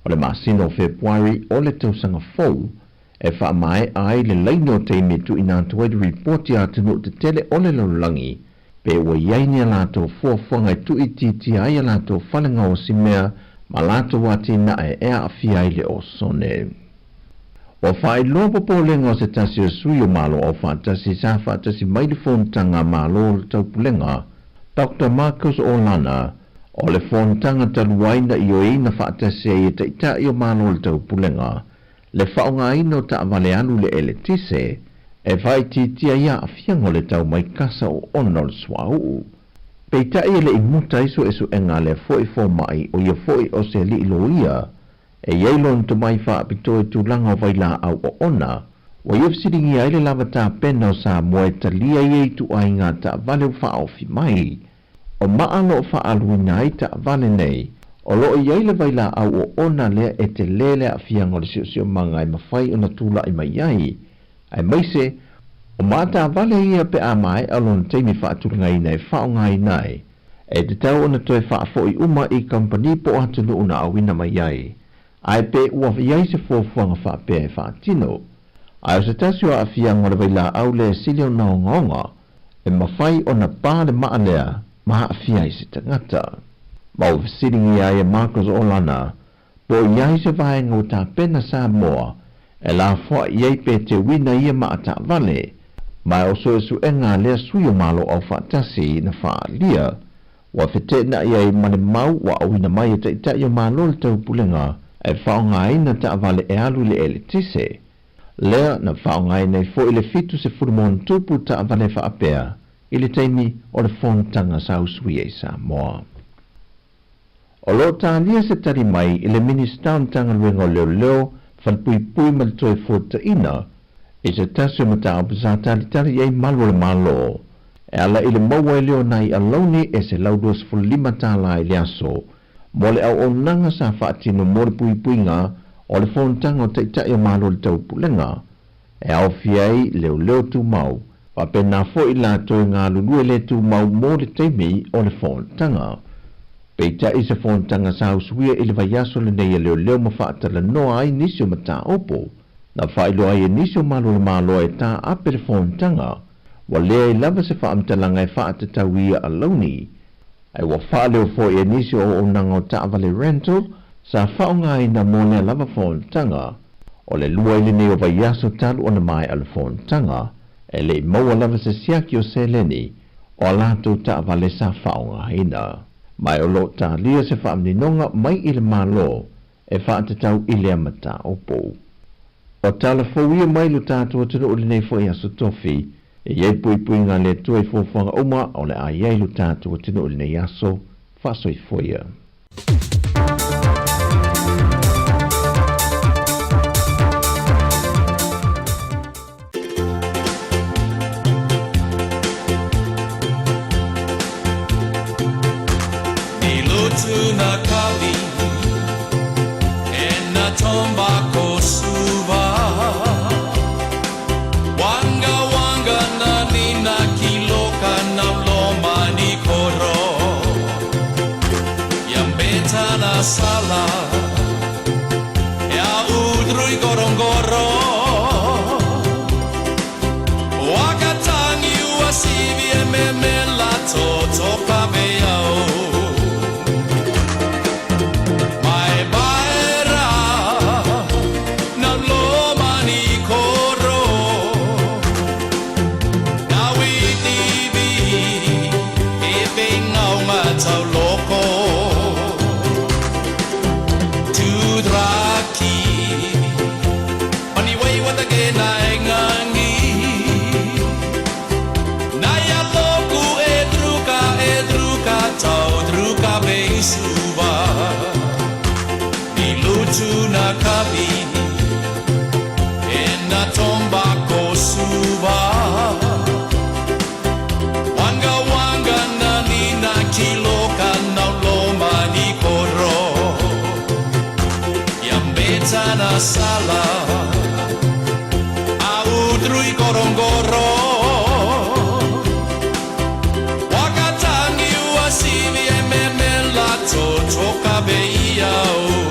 O le masino Februari o le tausanga fau, e wha mai ai le leino te mitu i nātu e reporti atu nu te tele o le lalulangi, pe ua iainia lātou fuafuanga i tu i titi ai a lātou whananga o si mea, ma lātou wati na e ea a fiai le o sone. O whai lopo po lenga o se tasi o sui o malo o whātasi sa whātasi mailifon tanga malo o taupulenga, Dr. Marcus Olana, o le fontanga taluaina i o ina whaatase e te ita i o malo le taupulenga, le whaonga ino ta avale anu le ele tise, e vai titia ia a fiango le tau mai kasa o ono le swau. Peita i le imuta iso esu enga le foi fo mai o ia foi o se li ilo ia, e yeilon to mai wha apito e tūlanga o vaila au o ona, wa iaf siringi aile lava tā pena o Sāmoa e talia i tu ainga ta avale wha ofi mai, o maalo o whaaluina i ta avale nei, o lo i aile vaila au o ona lea e te lele a fiango le sio manga e mawhai o na tūla i mai ai, ai maise, o mata avale ia pe a mai alon teimi whaatulunga i nei whaonga i nei, e te tau o na toi whaafo i uma i company po atunu una awina mai ai, ai pe ua iai se fuafuanga whaapea e whaatino, ai o se tasio a fiango le vaila au le silio na ongonga, e mawhai o na pāle maalea, maha fiai se tangata. Mau visiringi ai e Marcos Olana, po iai se vaenga o tā pena Sāmoa, e la fua iai pe te wina ia maata vale, mai o so esu enga lea sui o malo au whaatasi na whaalia, wa fete na iai mane mau wa awina mai e te ita i o malo le tau pulenga, e whaonga ina ta vale e alu le ele tise. Lea na whaonga ina i fo ile fitu se furumon tupu ta vale whaapea, ile teimi o le fontanga sa usui e Sāmoa. O lo tālia se tari mai i le ministaun tanga luenga leo leo, whanpui pui mal toi fota ina, e se tasio mata opasa tari ei malo le malo, e ala i le maua e leo nai aloni e se laudos fulima tala i le aso, mo le au o nanga sa whaatino mo le pui pui nga, o le fontanga o te itai o malo le tau pulenga, e au fiai leo tu mau, pa pena fo i la toi ngā lulue le tu mau mo le teimi o le fontanga. Peita i se fontanga sa usuia i le vaiaso le nei leo ma whaatala noa ai nisio ma tā opo, na whailo ai e nisio malo le malo e tā ape le fontanga, wa lea i lava se whaamtalanga e whaatatau ia alauni, ai wa whaaleo fo i e nisio o nanga o tā vale rental, sa whaonga i na mole lava fontanga, o le lua i le nei o vaiaso talu o na mai ala fontanga, e le maua lava se siaki o se leni, o alato tā vale sa whaonga ina. Mai o lo ta lia se whaamninonga mai i le malo e whaatatau i le amata opo. O tala fawia mai lo tātua tunu o le nei fo i aso tofi, e iei pui ngā le tua i fōwhanga oma o le a iei lo tātua tunu o le nei aso, whaso i foia. Tuna kali ena tomba kosuba wanga nani na kiloka na loma ni koro yambeta na sala au drui korongoro wakatangi uasivi ememela totoka beiao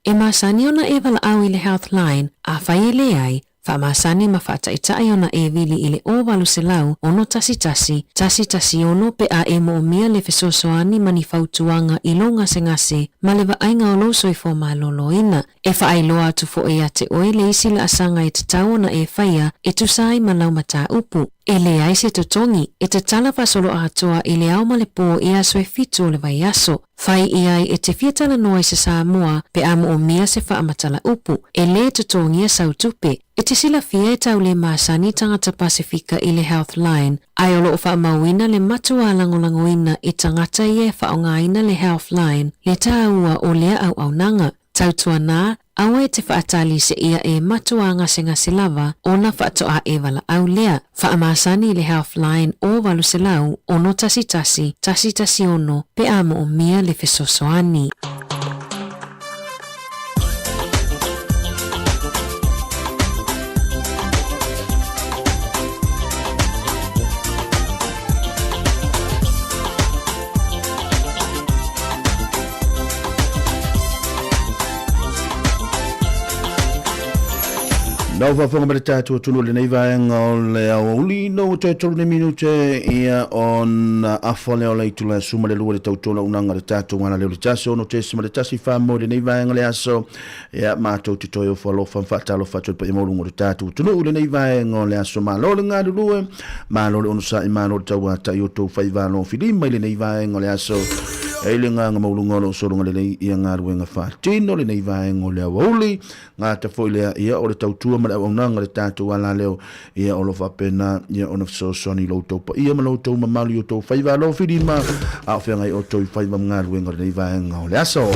E masani ona e wala au ile Healthline a whaiele ai, wha masani ma whaataitai ona e vili ile o walu se lau ono tasi ono pe a e mo o mia le fesosoani mani whautuanga i longa se ngase ma le waainga o loso i fo ma lolo ina. E whaailoa atu fo e ate oe le isi la asanga e te tau ona e whaia e tusai ma lau mata upu. E le ai se totongi, e te tala fasolo a hatoa i le au ma le po e aso e fitu o le vai aso. Whai i ai e te fiatala noa i se Sāmoa pe amo o mia se whaamatala upu. E le totongi a sautupe. E te sila fia e tau le maasani tangata Pasifika i le Healthline. Ai olo o whaamauina le matua langolangoina i tangata i e whaongaina le Healthline. Le tāua o lea au nanga. Tautua nā, awa e te whaatali se ia e matua ngase lava o na whaatoa e wala au lea. Whaamasani le Healthline o walu se lau ono tasi ono pe amo o mia le fesosoani. Nau whawhanga mara tātua tunu le nei vaenga o le auli no te tolu ne minute ia on awha leo le itula suma le lua le tautona unanga le tātua wana leo le taso no te sima le tasi whamo le nei vaenga le aso ia mātou te toi o whalofa whaatalo whaatoi pa i morungo le tātua tunu le nei vaenga o le aso mālo le ngāru lue mālo le onusa i mālo le tau ata i o tau whaivano filima i le nei vaenga o le aso e le ngā maulunga o soronga le nei ia ngā ruenga whaatino le nei vaenga o le auli ngā ta foi lea ia o le tautua mara au nanga le tātou ala leo ia o lo whapena ia o na fsosoni loutou pa ia ma loutou ma mauli o tau whaiva lo whirima a whengai o tau whaiva ngā ruenga le nei vaenga o le aso.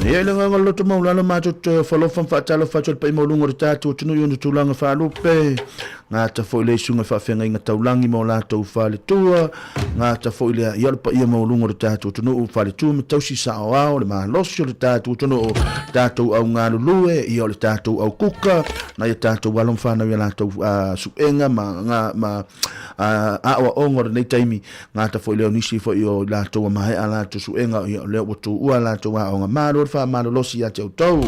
Ia le ngā loto maulana mātou te whalofan whaatalo whaatoi pa i maulungo re tātou tunu i onu tūlanga whaalupe ngata fo ile sunga fa fenga inga taulangi mo la tau fale tua ngata fo ile ia pa ia mo lungo tatu tunu fale tu me tausi Sāmoa le ma losio le tatu tunu tatu au nganu lue ia le tatu au kuka na ia tatu walon fana ia la tau suenga ma awa ongo nei taimi ngata fo ile nisi fo io la tau mai ala tu suenga ia le wotu ua la tau nga malo fa malo losi ya tau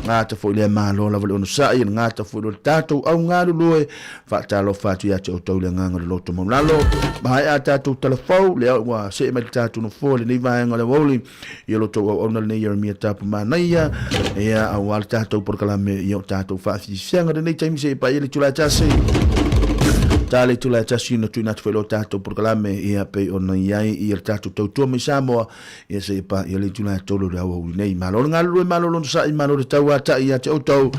ngata fo ile malo la vole no sai ngata fo le tatu au nganu lue fa talo fa tu ya tau le nganga le loto mo lalo mai ata tu telefon le wa se me tatu no fo le ni va ngale woli ia loto ona le ia mi tapu manaia ia awal tatu por kala me ia tatu fa fi senga nei taimi se pa ile tula tasi tale tula tasi no tu nat felo tatu por kala me ia pe ona ia tatu tau me Sāmoa ia se pa ile tula tolo le au nei malo ngalu malo sa malo tau ata ia tau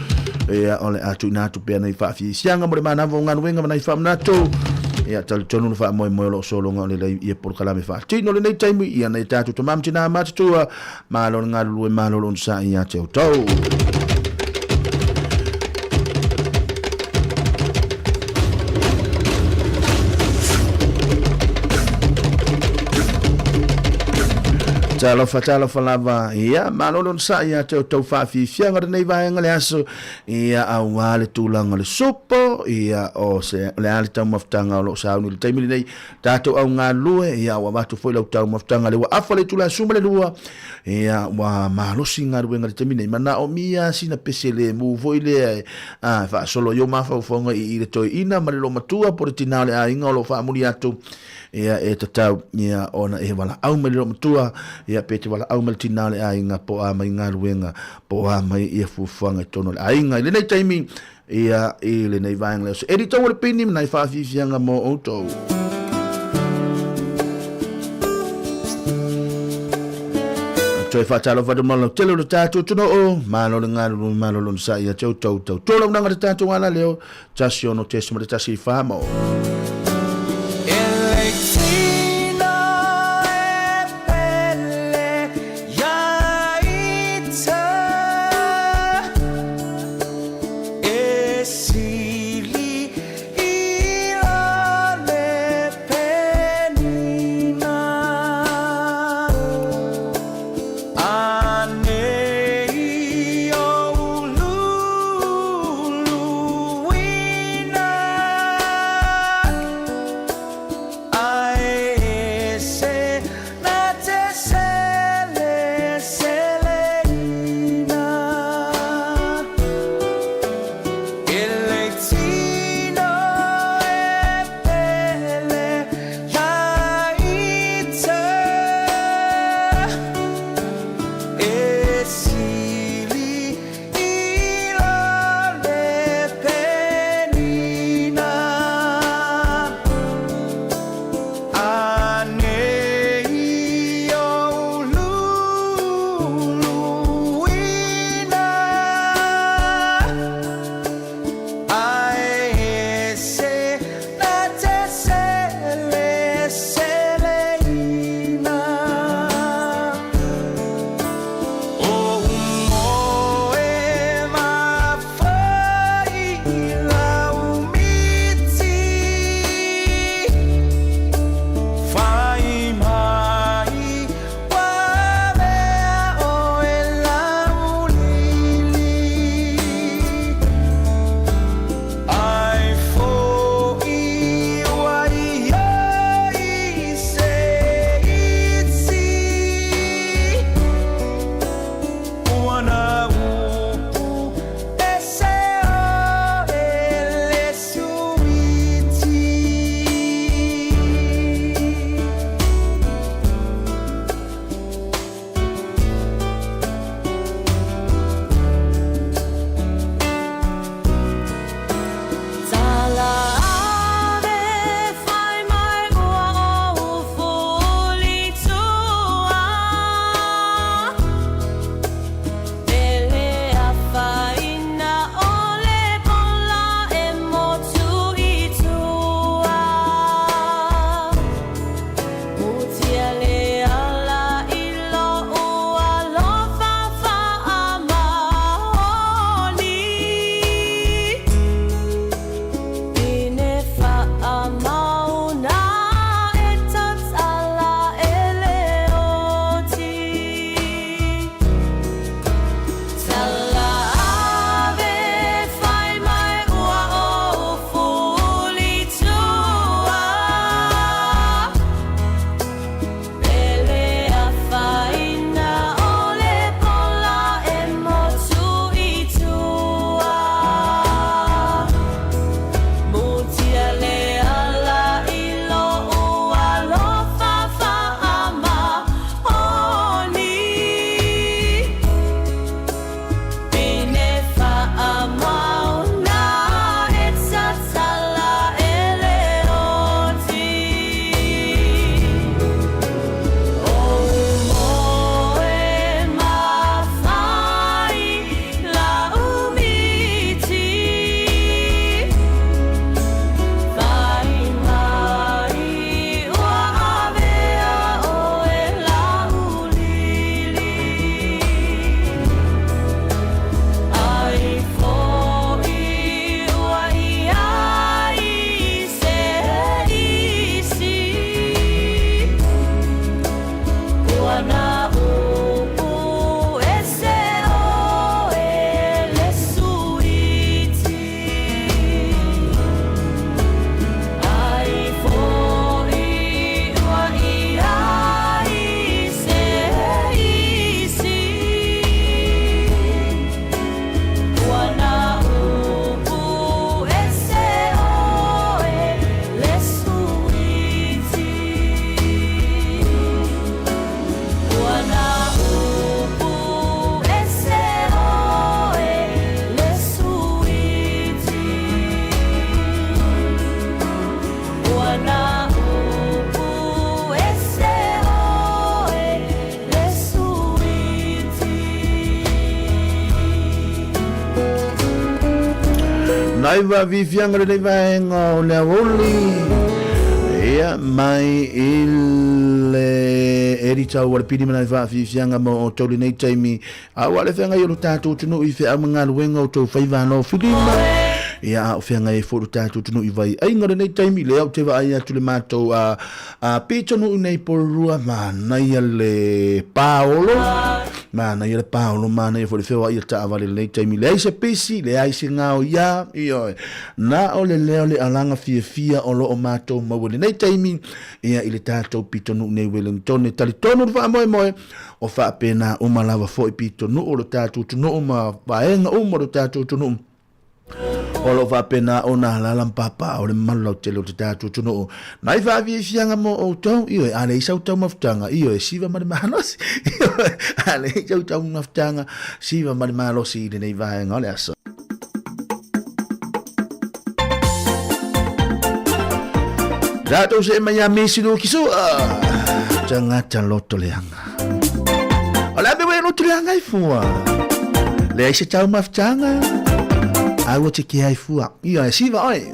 ia ole atu natu pe nei fa fi senga mo mana vo nganu wenga nei fa natu ia tal tonu no fa mo lo solo ngale le ia por kala me fa tino le nei taimi ia nei tatu to mam tina matu malo ngalu malo sa ia tau talo fa lava ia malolo sa ia tau fa fi fianga nei vai ngale aso ia awale tulanga le sopo ia o se le ale tau maftanga lo sa unu le taimi nei tato au nga lue ia wa watu foi lo tau maftanga le wa afale tula sumale lua ia wa malosi nga ruenga le taimi nei mana o mia sina pesele mu foi le fa solo yo mafa fonga i le toi ina male lo matua por tinale a inga lo fa muliatu ia tatau ia ona wala au male lo matua ia pete wala au mal tinale a inga po a mai nga ruenga po a mai ia fufuanga tono a inga le nei taimi ia le nei vaing le so edito le pini nei fa fianga mo auto toi fa talo va de malo tele lo tatu tuno o malo nga malo sa ia tau tolo nga tatu wala leo tasio no tesimo de tasi famo Naiva vifianga le vaenga o le avoli. Ia mai ile erita o le pini mana va vifianga mo o tolu nei taimi. A wale fenga yo tatu tunu ife amanga luenga o tau faiva no filima. Ia o fenga e fo tatu tunu i vai. Ai ngore nei taimi le au te va ai atu le matou a pitonu nei porua mana ia le Paolo. Mana ia le Paolo mana ia fo le fewa ia ta vale le taimi le aise pesi le aise ngao ia io na o le leo le alanga fia o lo o matou mawele nei taimi ia ile tatou pitonu nei Wellington tali tonu va moe o fa pena o malava fo pitonu o lo tatou tunu o ma vaenga o mo lo tatou tunu o lo va pena o na lalam papa o le malo te lo tatou tunu nai va vi fianga mo o tau io ale isa tau maftanga io siva ma manos ale isa tau maftanga siva ma malosi de nei vaenga le aso Dato se maya mesido kiso janga chaloto leanga ala be no tulianga ifua le isa tau maftanga awo te ki ai fua ia siva oi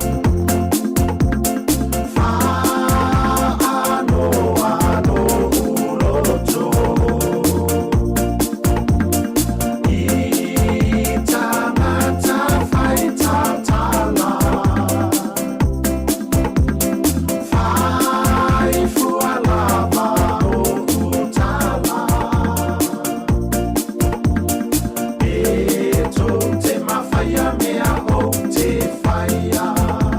Fire.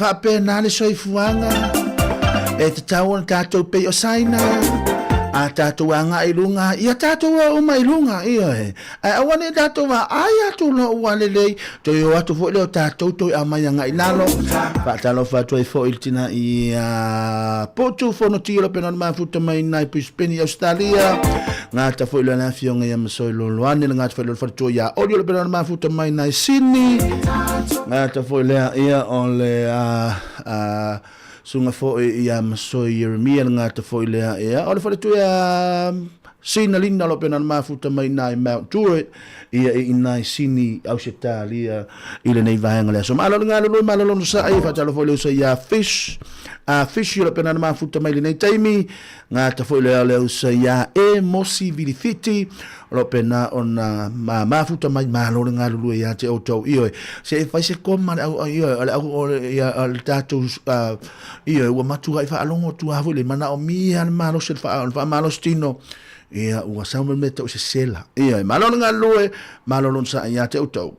whapena le soifuanga. E te tau na tātou pei o saina. A tātou anga i lunga. Ia tātou a uma i lunga. Ia he. A awane tātou a ai atu no uane lei. Toi o atu fo leo tātou toi a mai anga i lalo. Whaatalo whatua i fo iltina i potu fono tiro pena na mafuta mai nai Brisbane Australia. Ngā ta fo ilo na fionga ia masoi loloane. Ngā ta fo ilo whatua ia audio pena na mafuta mai nai Sydney. Ngā ta fo ilo ia o le sunga fo ia masoi Jeremia ngā ta fo ilea ea. O le whare tu ia sina lina lo pena mafuta mai nai Mount Druitt ia i nai sini au se tālia i le nei vahanga lea. So maalolo ngā lolo maalolo sa ai whatalo fo ileo sa ia fish. Fish lo pena mafuta mai le nei taimi. Ngā ta fo ileo leo sa ia mosi vilifiti. Lo pena ona mafuta mai maalolo ngā lolo ia te auto ioe. Se e whai se koma au ioe al tātou ioe ua matua i whaalongo tu hafu le mana o mia malo se wha malo stino. Ia ua sauma meta o se sela. Ioe malolo ngā lue malolo sa ia te auto.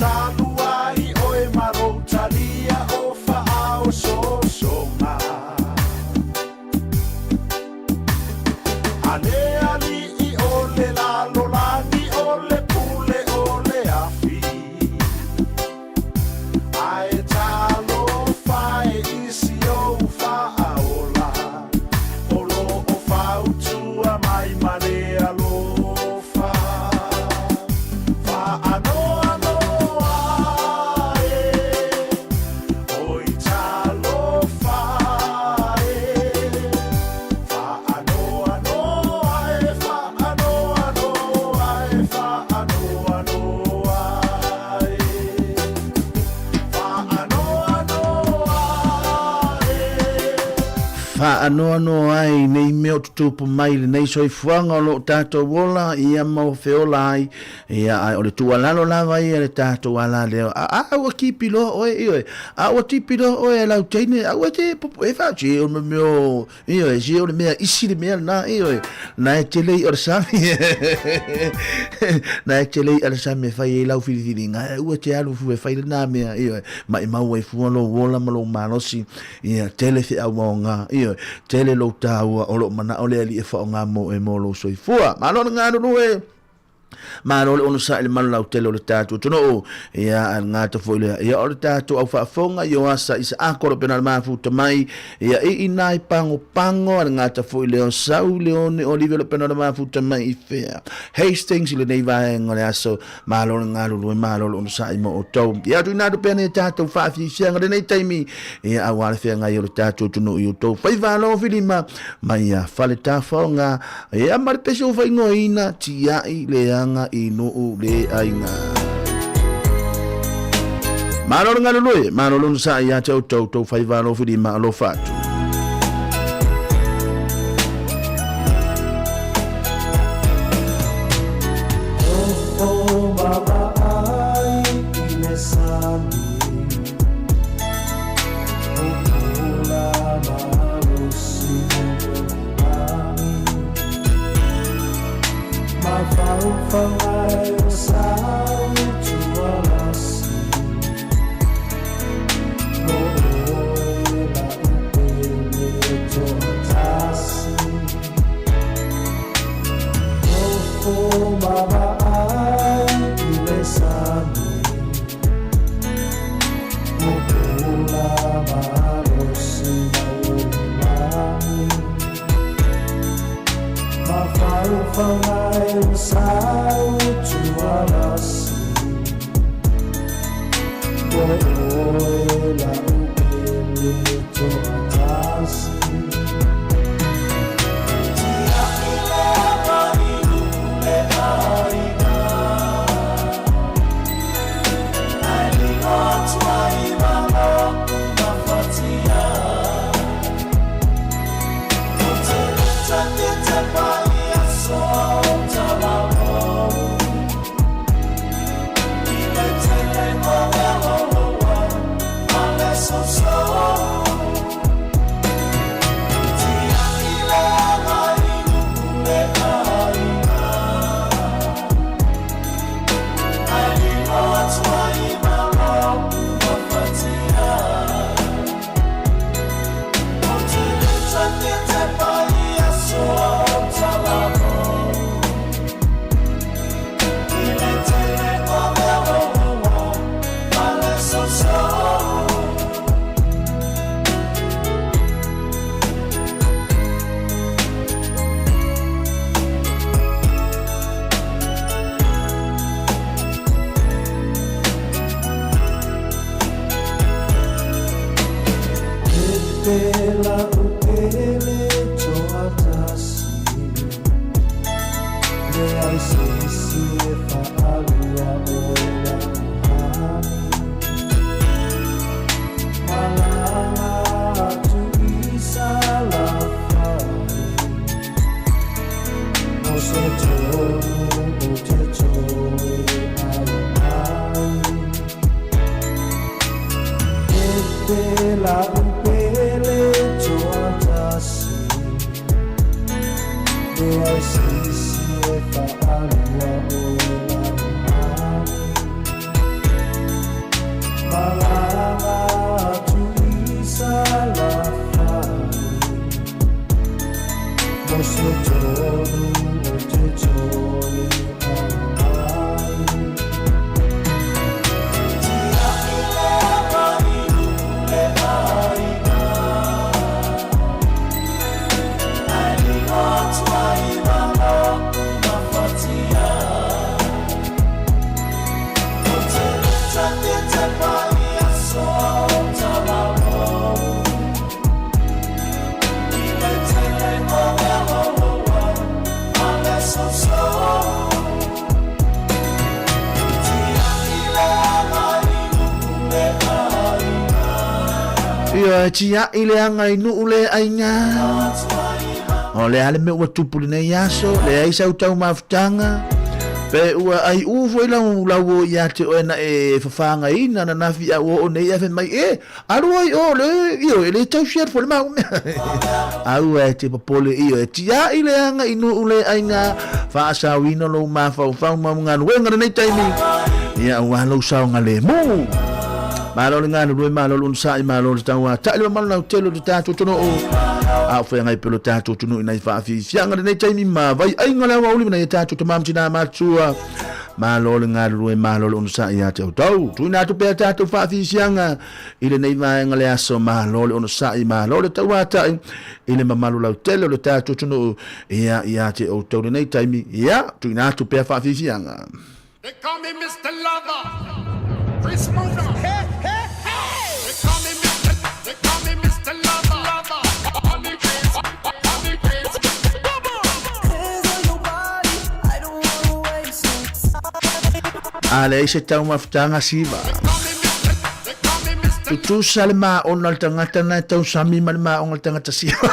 taluai oe maro talia o whaao sosonga. Ale ali I ole lalo lani ole pule ole afi. Ae talo fae isi o whaaola. Olo o whautua mai mare alofa. Whaanoa noa e. Oi talo fae. Whaanoa noa e. Whaanoa noa e. Whaanoa noa e. Whaanoa noa e. Whaanoa ai nei meo tutupu mai le nei soifuanga o lo tātou wola ia mau feola ai ia ai o le tualalo lava ia le tātou ala leo ua kipilo oe ioe ua tipilo oe lau teine ua te popo e whauti o me meo ioe si o le mea isi le mea na ioe na e te lei o le sami na e te lei o le sami e whai e lau whiriwhiri ngā ua te alu fu e whai le nā mea ioe ma i mau e fua lo wola ma lo malosi ia tele whi au mau ngā ioe tele lo tāua o lo mana o le ali e whao ngā mo e mo lo soifua ma lo ngā nuru e ma lo le ono sa le malu lau tele o le tātua tono o ia ngā ta fo ile ia o le tātua au whaafonga i o asa isa akoro pena le mafuta mai ia I nai pango pango a ngā ta fo ile o sau le one o liwe le pena le mafuta mai I whea Hastings I le nei vaenga le aso ma lo ngā lulu e ma lo le ono sa I mo o tau ia tu nātu pena e tātua whaafi sianga le nei taimi ia awale whea ngai o le tātua tono I o tau whai whalo whilima mai ia whale tāwhaonga ia mare pese o whaingo ina ti ai le anga I nuu le ainga. Marolo ngalului, marolo sa ia tau whai walo whilima alo whatu. La upele choatasi Ia tia ile anga inu ule ainga. O le ale me ua tupuli nei aso, le ai sau tau mafutanga. Pe ua ai uvo ila ulawo ia te oena e whawhanga ina na nafi a o nei efe mai aruai o le io e le tau share for mau me. Au e te papole io e tia ile anga inu ule ainga whaasa wina lo mawhau maunga nuenga nei taimi. Ia ua lo sao ngale mu. Malo ngana rue malo unsai malo tawa tali malo na telo de tatu tono o a fe ngai pelo tatu tono ina fa fi fianga nei taimi ma vai ai ngala wa uli na tatu to mam tina matua malo ngana rue malo unsai ya te tau tu ina to pe tatu fa fi fianga ile nei va ngale aso malo unsai malo tawa ta ile malo la telo de tatu tono ya te o tau nei taimi ya tu ina to pe fa fi fianga. They call me Mr. Lover. Chris Mona. Hey, hey, hey. They call me Mr. Lover. On the craze. I don't wanna waste no time. Ale se tau mafutanga siva. Tu salma onal tangata na tau sami malma onal tangata siva.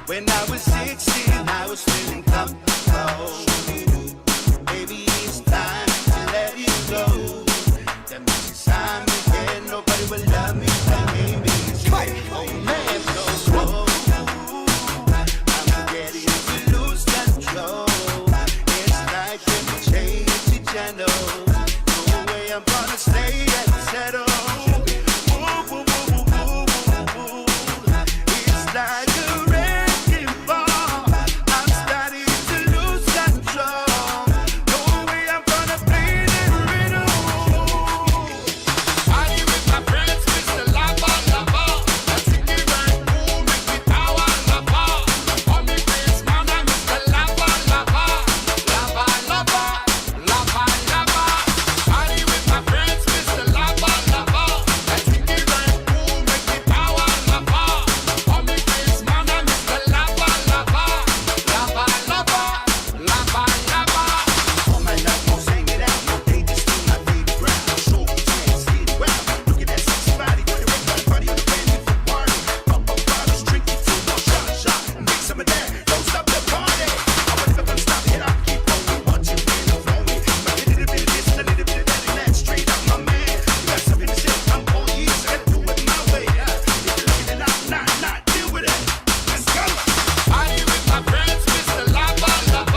When I was 16, I was feeling comfortable. Baby, it's time to let it go. That means it's time again. Nobody will love me like me. Oh man, so cold. I'm getting to lose control. It's like when we change the channel. No way I'm gonna stay and settle. It's like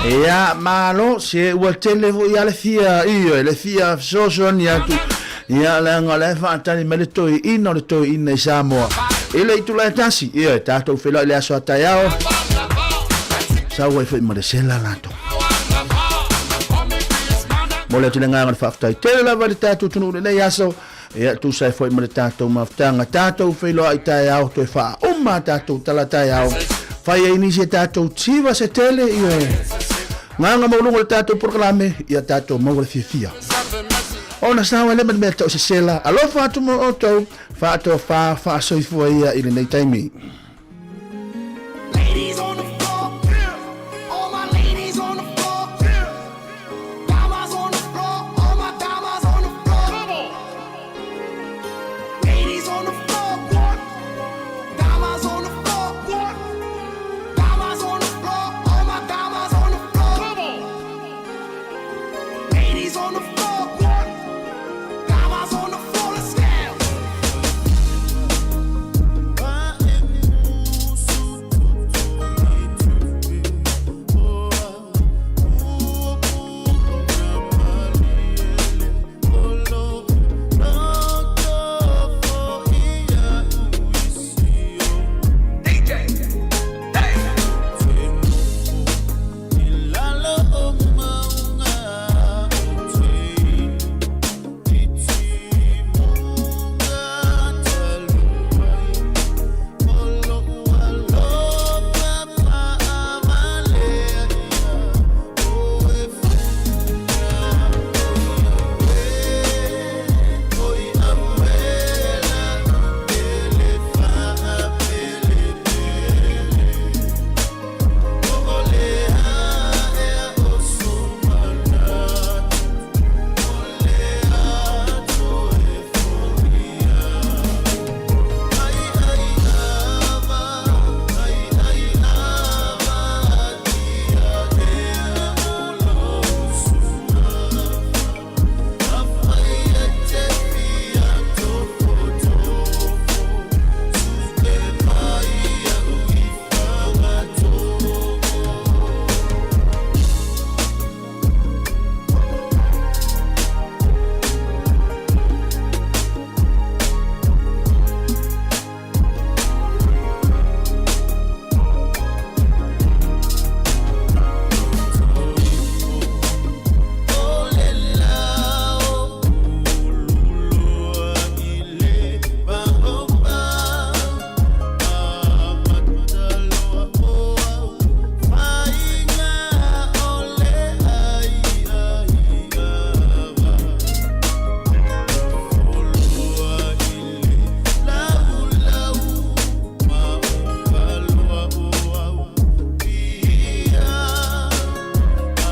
Ya malo se ua tele vo ia le fia io le fia soso ni atu ia la ngale fa tani mele toi ino le toi in Sāmoa ile tu la tasi ia tato felo le aso atayao sa ua fe mo sela lato mo le tele nganga fa tai tele la va tato tunu le aso ia tu sai foi mo tato maftanga tato felo atayao to fa umma tato tala atayao fa ia inisi tato tiva se tele ia nganga maulungo le tato proklame ia tato mau le fifia ona sawa le men meta o se sela alofa atu mo oto fa soifua ia ile nei taimi